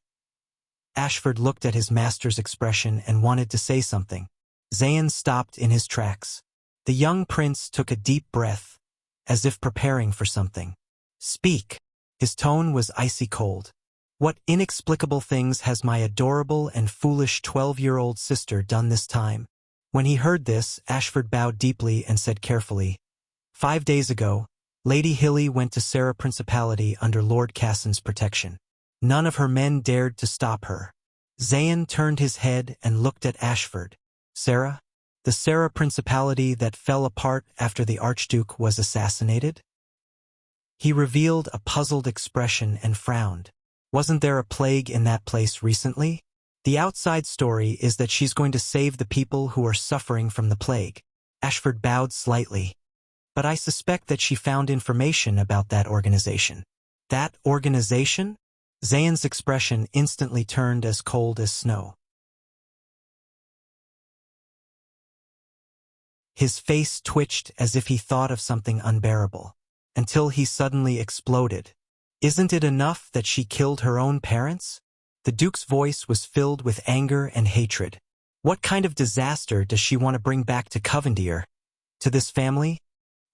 Ashford looked at his master's expression and wanted to say something. Zayn stopped in his tracks. The young prince took a deep breath, as if preparing for something. Speak. His tone was icy cold. What inexplicable things has my adorable and foolish 12-year-old sister done this time? When he heard this, Ashford bowed deeply and said carefully, 5 days ago, Lady Hilly went to Sarah Principality under Lord Cassin's protection. None of her men dared to stop her. Zayn turned his head and looked at Ashford. Sarah? The Sarah Principality that fell apart after the Archduke was assassinated? He revealed a puzzled expression and frowned. Wasn't there a plague in that place recently? The outside story is that she's going to save the people who are suffering from the plague. Ashford bowed slightly. But I suspect that she found information about that organization. That organization? Zayn's expression instantly turned as cold as snow. His face twitched as if he thought of something unbearable, until he suddenly exploded. Isn't it enough that she killed her own parents? The Duke's voice was filled with anger and hatred. What kind of disaster does she want to bring back to Covendere? To this family?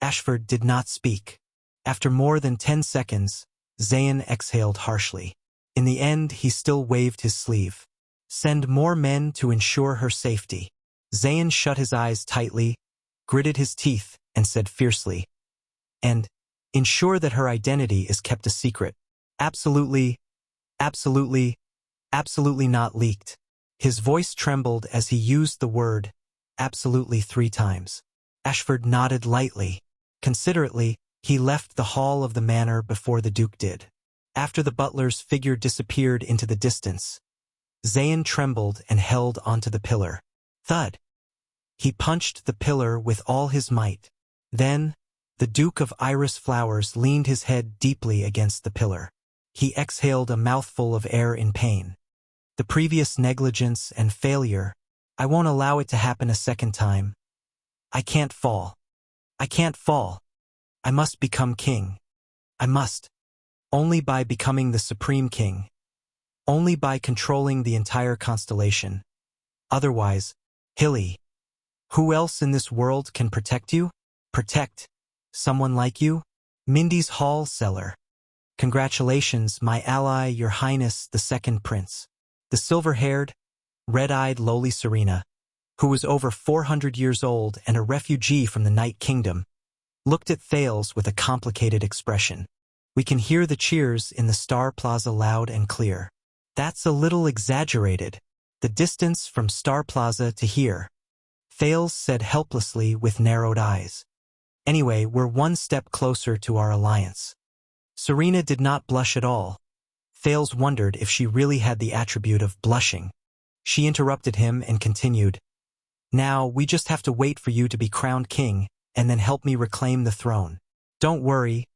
Ashford did not speak. After more than 10 seconds, Zayn exhaled harshly. In the end, he still waved his sleeve. Send more men to ensure her safety. Zayn shut his eyes tightly, gritted his teeth, and said fiercely, and ensure that her identity is kept a secret. Absolutely not leaked. His voice trembled as he used the word absolutely 3 times. Ashford nodded lightly. Considerately, he left the hall of the manor before the Duke did. After the butler's figure disappeared into the distance, Zayn trembled and held onto the pillar. Thud! He punched the pillar with all his might. Then, the Duke of Iris Flowers leaned his head deeply against the pillar. He exhaled a mouthful of air in pain. The previous negligence and failure, I won't allow it to happen a second time. I can't fall. I can't fall. I must become king. I must. Only by becoming the supreme king. Only by controlling the entire constellation. Otherwise, Hilly, Who else in this world can protect you? Protect someone like you? Mindy's hall cellar. Congratulations, my ally, your highness, the second prince. The silver-haired, red-eyed lowly Serena, who was over 400 years old and a refugee from the Night Kingdom, looked at Thales with a complicated expression. We can hear the cheers in the Star Plaza loud and clear. That's a little exaggerated. The distance from Star Plaza to here, Thales said helplessly with narrowed eyes. Anyway, we're one step closer to our alliance. Serena did not blush at all. Thales wondered if she really had the attribute of blushing. She interrupted him and continued, Now, we just have to wait for you to be crowned king, and then help me reclaim the throne. Don't worry,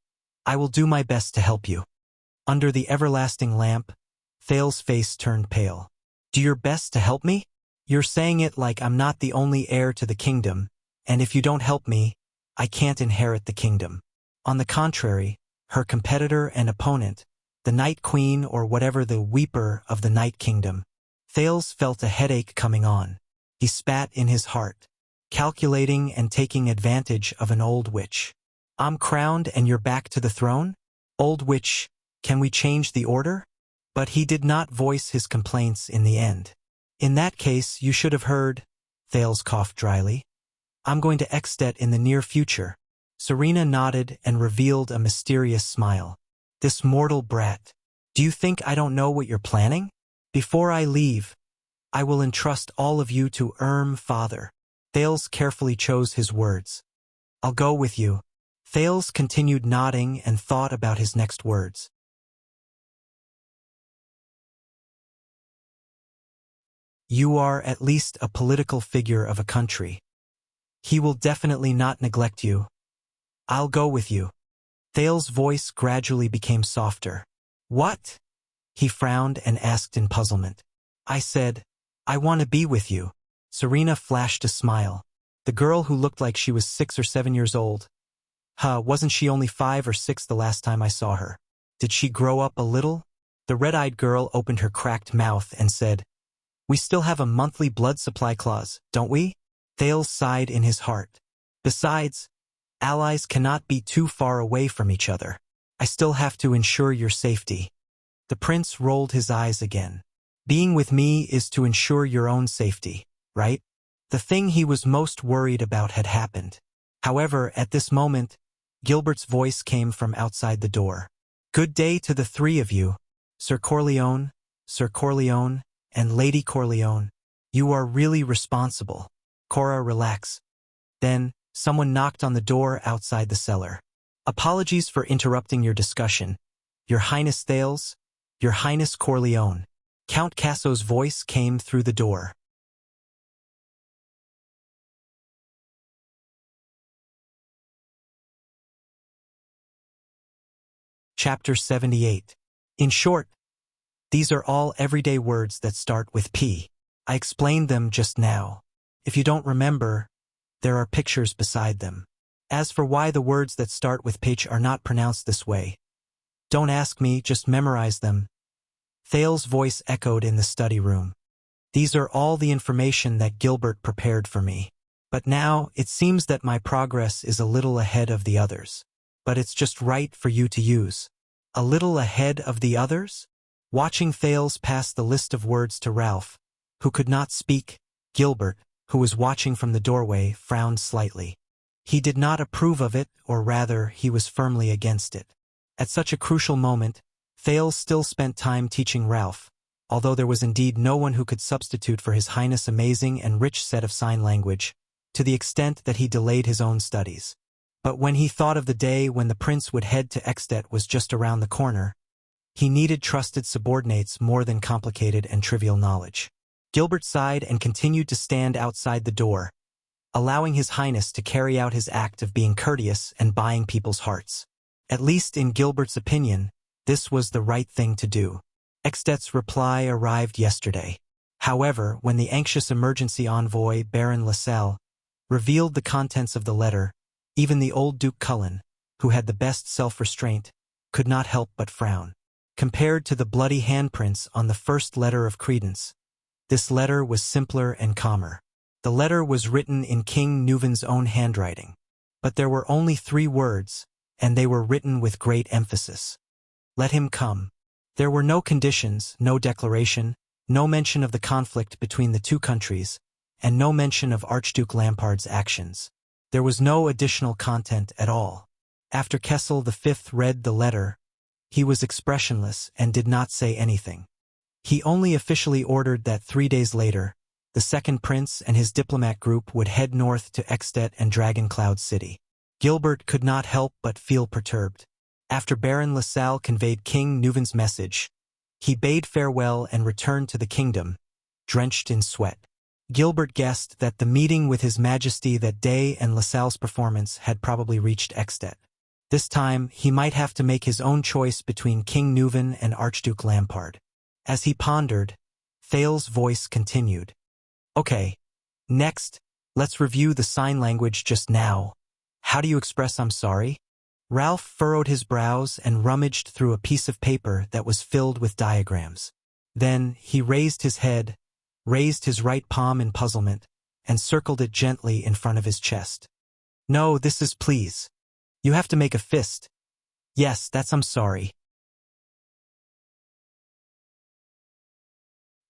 I will do my best to help you. Under the everlasting lamp, Thales' face turned pale. Do your best to help me? You're saying it like I'm not the only heir to the kingdom, and if you don't help me, I can't inherit the kingdom. On the contrary, her competitor and opponent, the Night Queen or whatever, the Weeper of the Night Kingdom. Thales felt a headache coming on. He spat in his heart, calculating and taking advantage of an old witch. I'm crowned and you're back to the throne? Old witch, can we change the order? But he did not voice his complaints in the end. In that case, you should have heard, Thales coughed dryly. I'm going to Extet in the near future. Serena nodded and revealed a mysterious smile. This mortal brat. Do you think I don't know what you're planning? Before I leave, I will entrust all of you to Father. Thales carefully chose his words. I'll go with you. Thales continued nodding and thought about his next words. You are at least a political figure of a country. He will definitely not neglect you. I'll go with you. Thales' voice gradually became softer. What? He frowned and asked in puzzlement. I said, I want to be with you. Serena flashed a smile. The girl who looked like she was 6 or 7 years old. Wasn't she only 5 or 6 the last time I saw her? Did she grow up a little? The red-eyed girl opened her cracked mouth and said, We still have a monthly blood supply clause, don't we? Thales sighed in his heart. Besides, allies cannot be too far away from each other. I still have to ensure your safety. The prince rolled his eyes again. Being with me is to ensure your own safety, right? The thing he was most worried about had happened. However, at this moment, Gilbert's voice came from outside the door. Good day to the three of you, Sir Corleone, and Lady Corleone. You are really responsible. Cora, relax. Then, someone knocked on the door outside the cellar. Apologies for interrupting your discussion. Your Highness Thales, Your Highness Corleone. Count Casso's voice came through the door. Chapter 78. In short, these are all everyday words that start with P. I explained them just now. If you don't remember, there are pictures beside them. As for why the words that start with P are not pronounced this way, don't ask me, just memorize them. Thales' voice echoed in the study room. These are all the information that Gilbert prepared for me. But now, it seems that my progress is a little ahead of the others. But it's just right for you to use. A little ahead of the others? Watching Thales pass the list of words to Ralph, who could not speak, Gilbert, who was watching from the doorway, frowned slightly. He did not approve of it, or rather, he was firmly against it. At such a crucial moment, Thales still spent time teaching Ralph, although there was indeed no one who could substitute for His Highness' amazing and rich set of sign language, to the extent that he delayed his own studies. But when he thought of the day when the prince would head to Extet was just around the corner, he needed trusted subordinates more than complicated and trivial knowledge. Gilbert sighed and continued to stand outside the door, allowing His Highness to carry out his act of being courteous and buying people's hearts. At least in Gilbert's opinion, this was the right thing to do. Extet's reply arrived yesterday. However, when the anxious emergency envoy, Baron Lassalle, revealed the contents of the letter, even the old Duke Cullen, who had the best self-restraint, could not help but frown. Compared to the bloody handprints on the first letter of credence, this letter was simpler and calmer. The letter was written in King Nuvan's own handwriting. But there were only 3 words, and they were written with great emphasis. Let him come. There were no conditions, no declaration, no mention of the conflict between the 2 countries, and no mention of Archduke Lampard's actions. There was no additional content at all. After Kessel V read the letter, he was expressionless and did not say anything. He only officially ordered that 3 days later, the second prince and his diplomat group would head north to Ekstedt and Dragon Cloud City. Gilbert could not help but feel perturbed. After Baron LaSalle conveyed King Nuvan's message, he bade farewell and returned to the kingdom, drenched in sweat. Gilbert guessed that the meeting with His Majesty that day and LaSalle's performance had probably reached Ekstedt. This time, he might have to make his own choice between King Nuvan and Archduke Lampard. As he pondered, Thale's voice continued. Okay, next, let's review the sign language just now. How do you express I'm sorry? Ralph furrowed his brows and rummaged through a piece of paper that was filled with diagrams. Then he raised his head, raised his right palm in puzzlement, and circled it gently in front of his chest. No, this is please. You have to make a fist. Yes, that's I'm sorry.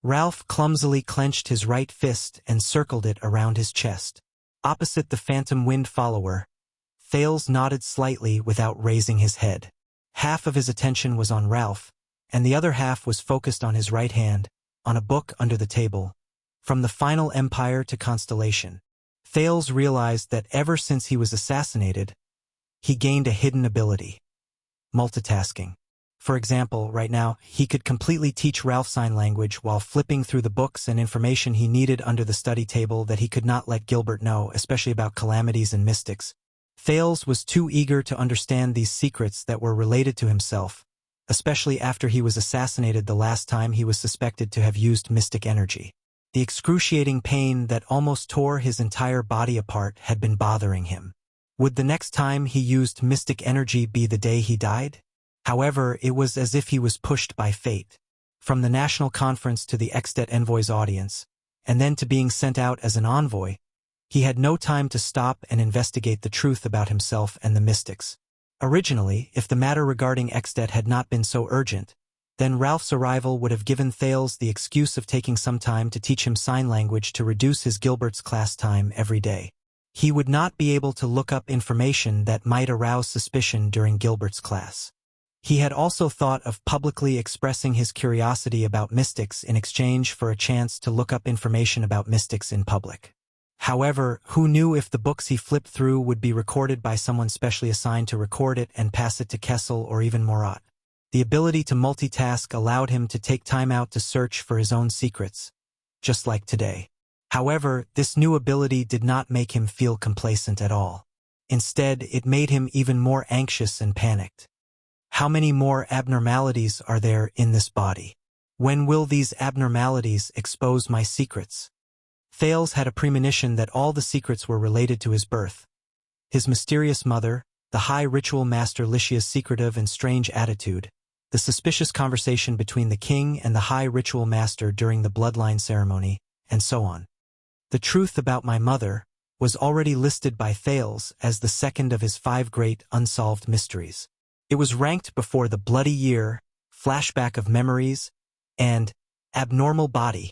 Ralph clumsily clenched his right fist and circled it around his chest. Opposite the phantom wind follower, Thales nodded slightly without raising his head. Half of his attention was on Ralph, and the other half was focused on his right hand, on a book under the table. From the Final Empire to Constellation. Thales realized that ever since he was assassinated, he gained a hidden ability. Multitasking. For example, right now, he could completely teach Ralph sign language while flipping through the books and information he needed under the study table that he could not let Gilbert know, especially about calamities and mystics. Thales was too eager to understand these secrets that were related to himself, especially after he was assassinated the last time he was suspected to have used mystic energy. The excruciating pain that almost tore his entire body apart had been bothering him. Would the next time he used mystic energy be the day he died? However, it was as if he was pushed by fate. From the national conference to the Ekstedt envoy's audience, and then to being sent out as an envoy, he had no time to stop and investigate the truth about himself and the mystics. Originally, if the matter regarding Ekstedt had not been so urgent, then Ralph's arrival would have given Thales the excuse of taking some time to teach him sign language to reduce his Gilbert's class time every day. He would not be able to look up information that might arouse suspicion during Gilbert's class. He had also thought of publicly expressing his curiosity about mystics in exchange for a chance to look up information about mystics in public. However, who knew if the books he flipped through would be recorded by someone specially assigned to record it and pass it to Kessel or even Morat. The ability to multitask allowed him to take time out to search for his own secrets, just like today. However, this new ability did not make him feel complacent at all. Instead, it made him even more anxious and panicked. How many more abnormalities are there in this body? When will these abnormalities expose my secrets? Thales had a premonition that all the secrets were related to his birth. His mysterious mother, the high ritual master Lycia's secretive and strange attitude, the suspicious conversation between the king and the high ritual master during the bloodline ceremony, and so on. The truth about my mother was already listed by Thales as the second of his 5 great unsolved mysteries. It was ranked before the bloody year, flashback of memories, and abnormal body.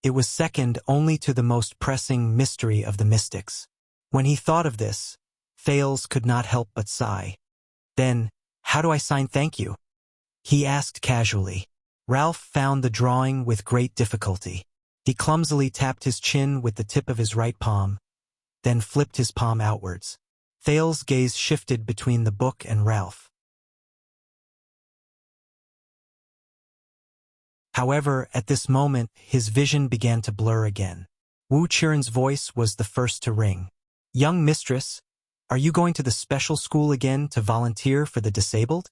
It was second only to the most pressing mystery of the mystics. When he thought of this, Thales could not help but sigh. Then, how do I sign thank you? He asked casually. Ralph found the drawing with great difficulty. He clumsily tapped his chin with the tip of his right palm, then flipped his palm outwards. Thales' gaze shifted between the book and Ralph. However, at this moment, his vision began to blur again. Wuxia's voice was the first to ring. Young mistress, are you going to the special school again to volunteer for the disabled?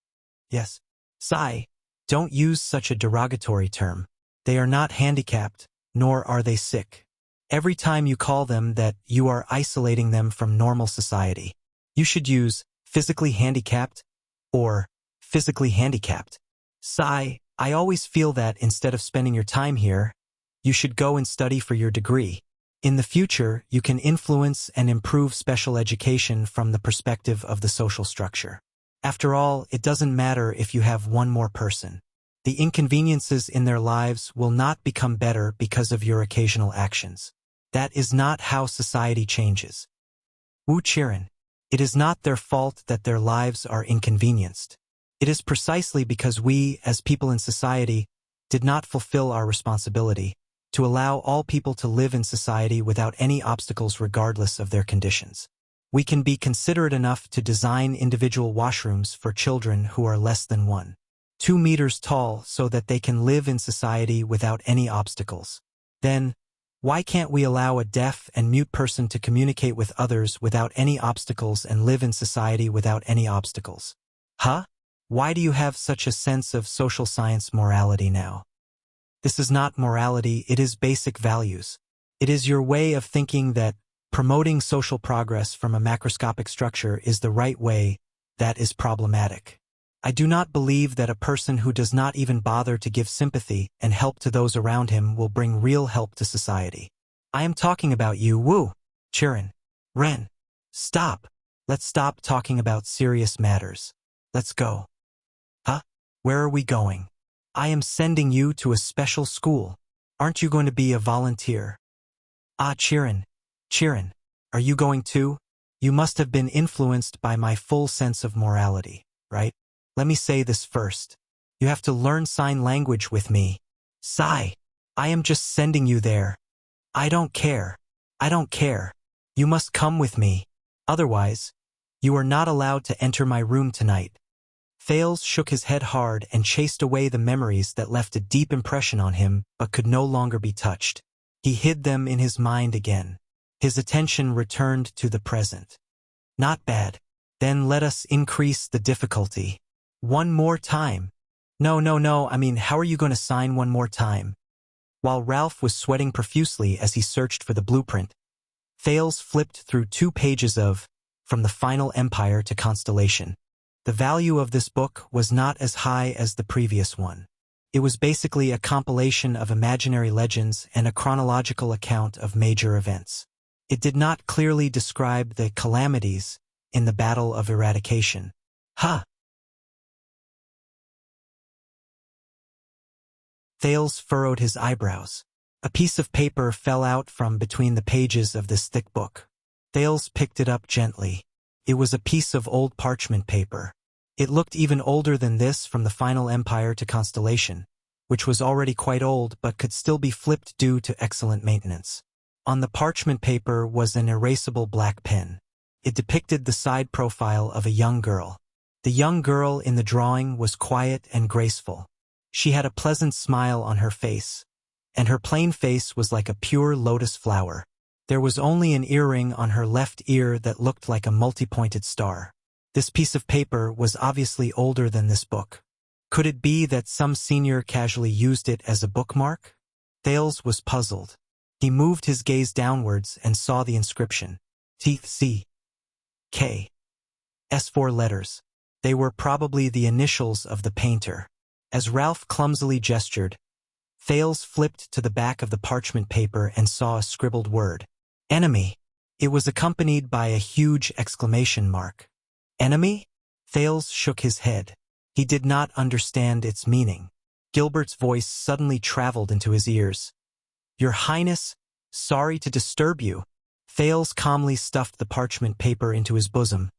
Yes. Sigh, don't use such a derogatory term. They are not handicapped, nor are they sick. Every time you call them that, you are isolating them from normal society. You should use physically handicapped or physically handicapped. Sigh, I always feel that instead of spending your time here, you should go and study for your degree. In the future, you can influence and improve special education from the perspective of the social structure. After all, it doesn't matter if you have one more person. The inconveniences in their lives will not become better because of your occasional actions. That is not how society changes. Wuxia. It is not their fault that their lives are inconvenienced. It is precisely because we, as people in society, did not fulfill our responsibility to allow all people to live in society without any obstacles regardless of their conditions. We can be considerate enough to design individual washrooms for children who are less than 1.2 meters tall so that they can live in society without any obstacles. Then, why can't we allow a deaf and mute person to communicate with others without any obstacles and live in society without any obstacles? Huh? Why do you have such a sense of social science morality now? This is not morality, it is basic values. It is your way of thinking that promoting social progress from a macroscopic structure is the right way that is problematic. I do not believe that a person who does not even bother to give sympathy and help to those around him will bring real help to society. I am talking about you, Wu. Chirin. Ren. Stop. Let's stop talking about serious matters. Let's go. Huh? Where are we going? I am sending you to a special school. Aren't you going to be a volunteer? Ah, Chirin. Chirin. Are you going too? You must have been influenced by my full sense of morality, right? Let me say this first. You have to learn sign language with me. Sigh. I am just sending you there. I don't care. I don't care. You must come with me. Otherwise, you are not allowed to enter my room tonight. Thales shook his head hard and chased away the memories that left a deep impression on him but could no longer be touched. He hid them in his mind again. His attention returned to the present. Not bad. Then let us increase the difficulty. One more time. No, I mean, how are you going to sign one more time? While Ralph was sweating profusely as he searched for the blueprint, Thales flipped through 2 pages of From the Final Empire to Constellation. The value of this book was not as high as the previous one. It was basically a compilation of imaginary legends and a chronological account of major events. It did not clearly describe the calamities in the Battle of Eradication. Huh! Thales furrowed his eyebrows. A piece of paper fell out from between the pages of this thick book. Thales picked it up gently. It was a piece of old parchment paper. It looked even older than this From the Final Empire to Constellation, which was already quite old but could still be flipped due to excellent maintenance. On the parchment paper was an erasable black pen. It depicted the side profile of a young girl. The young girl in the drawing was quiet and graceful. She had a pleasant smile on her face, and her plain face was like a pure lotus flower. There was only an earring on her left ear that looked like a multi-pointed star. This piece of paper was obviously older than this book. Could it be that some senior casually used it as a bookmark? Thales was puzzled. He moved his gaze downwards and saw the inscription. Teeth C. K. S4 letters. They were probably the initials of the painter. As Ralph clumsily gestured, Thales flipped to the back of the parchment paper and saw a scribbled word. Enemy. It was accompanied by a huge exclamation mark. Enemy? Thales shook his head. He did not understand its meaning. Gilbert's voice suddenly traveled into his ears. Your Highness, sorry to disturb you. Thales calmly stuffed the parchment paper into his bosom,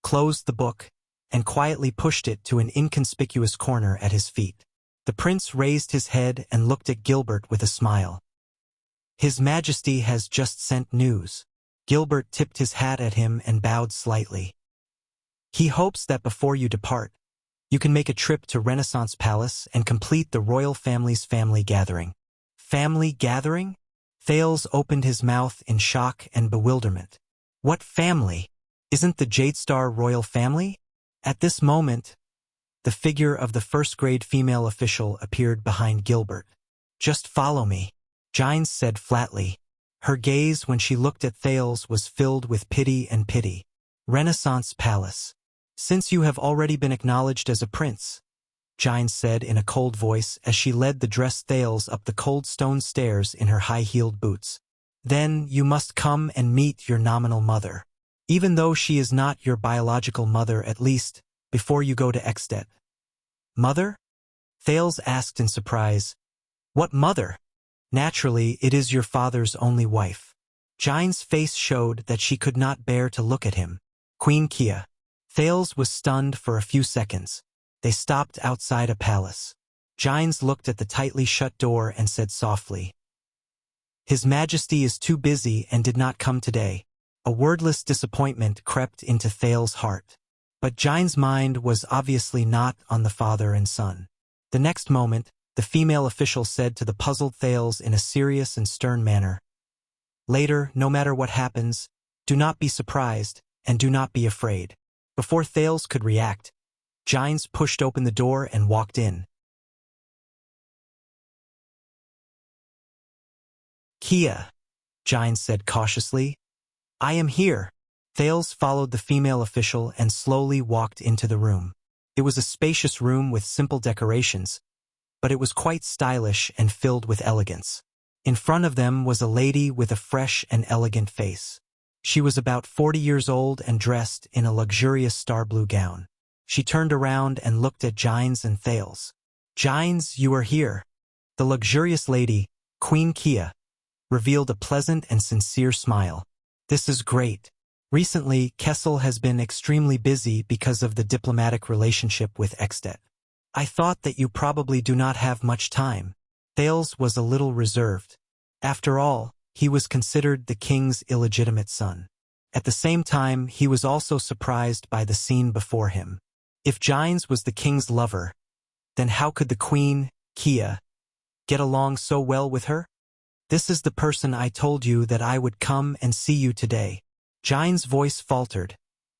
closed the book, and quietly pushed it to an inconspicuous corner at his feet. The prince raised his head and looked at Gilbert with a smile. His Majesty has just sent news. Gilbert tipped his hat at him and bowed slightly. He hopes that before you depart, you can make a trip to Renaissance Palace and complete the royal family's family gathering. Family gathering? Thales opened his mouth in shock and bewilderment. What family? Isn't the Jadestar royal family? At this moment, the figure of the first-grade female official appeared behind Gilbert. Just follow me, Gines said flatly. Her gaze when she looked at Thales was filled with pity and pity. Renaissance Palace. Since you have already been acknowledged as a prince, Gines said in a cold voice as she led the dressed Thales up the cold stone stairs in her high-heeled boots. Then you must come and meet your nominal mother. Even though she is not your biological mother, at least, before you go to Exdet. Mother? Thales asked in surprise. What mother? Naturally, it is your father's only wife. Jine's face showed that she could not bear to look at him. Queen Kia. Thales was stunned for a few seconds. They stopped outside a palace. Jines looked at the tightly shut door and said softly, His Majesty is too busy and did not come today. A wordless disappointment crept into Thales' heart. But Jine's mind was obviously not on the father and son. The next moment, the female official said to the puzzled Thales in a serious and stern manner, Later, no matter what happens, do not be surprised and do not be afraid. Before Thales could react, Jines pushed open the door and walked in. Kia, Jines said cautiously. I am here. Thales followed the female official and slowly walked into the room. It was a spacious room with simple decorations, but it was quite stylish and filled with elegance. In front of them was a lady with a fresh and elegant face. She was about 40 years old and dressed in a luxurious star-blue gown. She turned around and looked at Jines and Thales. Jines, you are here. The luxurious lady, Queen Kia, revealed a pleasant and sincere smile. This is great. Recently, Kessel has been extremely busy because of the diplomatic relationship with Exdet. I thought that you probably do not have much time. Thales was a little reserved. After all, he was considered the king's illegitimate son. At the same time, he was also surprised by the scene before him. If Jines was the king's lover, then how could the queen, Kia, get along so well with her? This is the person I told you that I would come and see you today. Jines' voice faltered,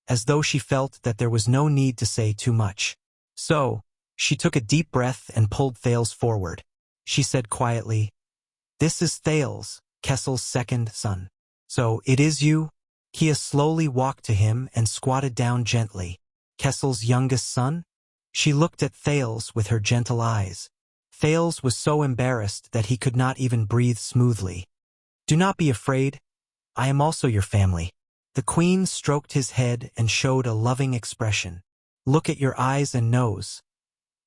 as though she felt that there was no need to say too much. So, she took a deep breath and pulled Thales forward. She said quietly, This is Thales, Kessel's second son. So, it is you? Kia slowly walked to him and squatted down gently. Kessel's youngest son? She looked at Thales with her gentle eyes. Thales was so embarrassed that he could not even breathe smoothly. Do not be afraid. I am also your family. The queen stroked his head and showed a loving expression. Look at your eyes and nose.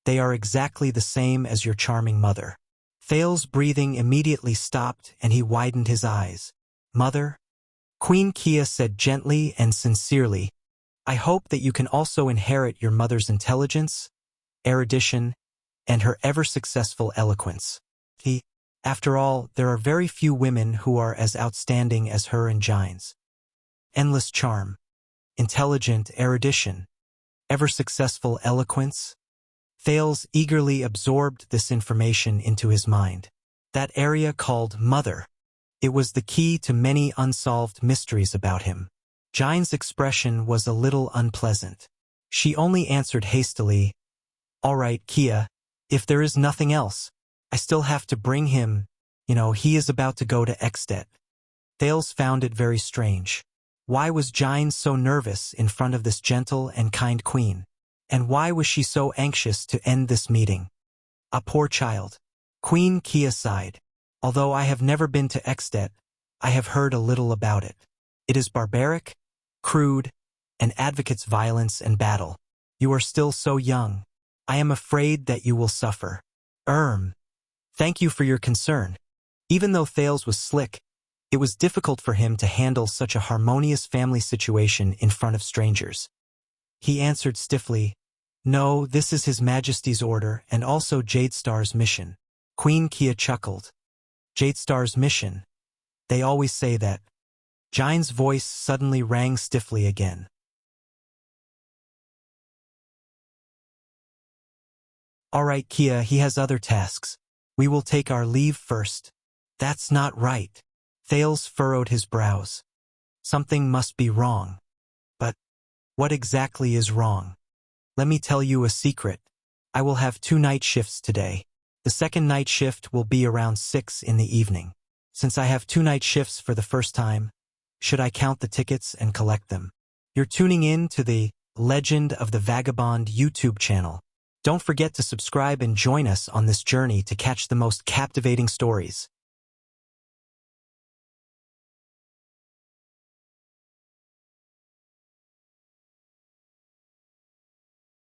They are exactly the same as your charming mother. Thales' breathing immediately stopped and he widened his eyes. Mother? Queen Kia said gently and sincerely, I hope that you can also inherit your mother's intelligence, erudition, and her ever-successful eloquence. After all, there are very few women who are as outstanding as her and Jines. Endless charm, intelligent erudition, ever-successful eloquence. Thales eagerly absorbed this information into his mind. That area called mother. It was the key to many unsolved mysteries about him. Jines' expression was a little unpleasant. She only answered hastily, All right, Kia, if there is nothing else, I still have to bring him. He is about to go to Exdet. Thales found it very strange. Why was Jines so nervous in front of this gentle and kind queen? And why was she so anxious to end this meeting? A poor child. Queen Kia sighed. Although I have never been to Exdet, I have heard a little about it. It is barbaric, crude, and advocates violence and battle. You are still so young. I am afraid that you will suffer. Thank you for your concern. Even though Thales was slick, it was difficult for him to handle such a harmonious family situation in front of strangers. He answered stiffly, No, this is His Majesty's order and also Jadestar's mission. Queen Kia chuckled. Jadestar's mission. They always say that. Jines' voice suddenly rang stiffly again. All right, Kia, he has other tasks. We will take our leave first. That's not right. Thales furrowed his brows. Something must be wrong. But what exactly is wrong? Let me tell you a secret. I will have 2 night shifts today. The second night shift will be around 6 in the evening. Since I have 2 night shifts for the first time, should I count the tickets and collect them? You're tuning in to the Legend of the Vagabond YouTube channel. Don't forget to subscribe and join us on this journey to catch the most captivating stories.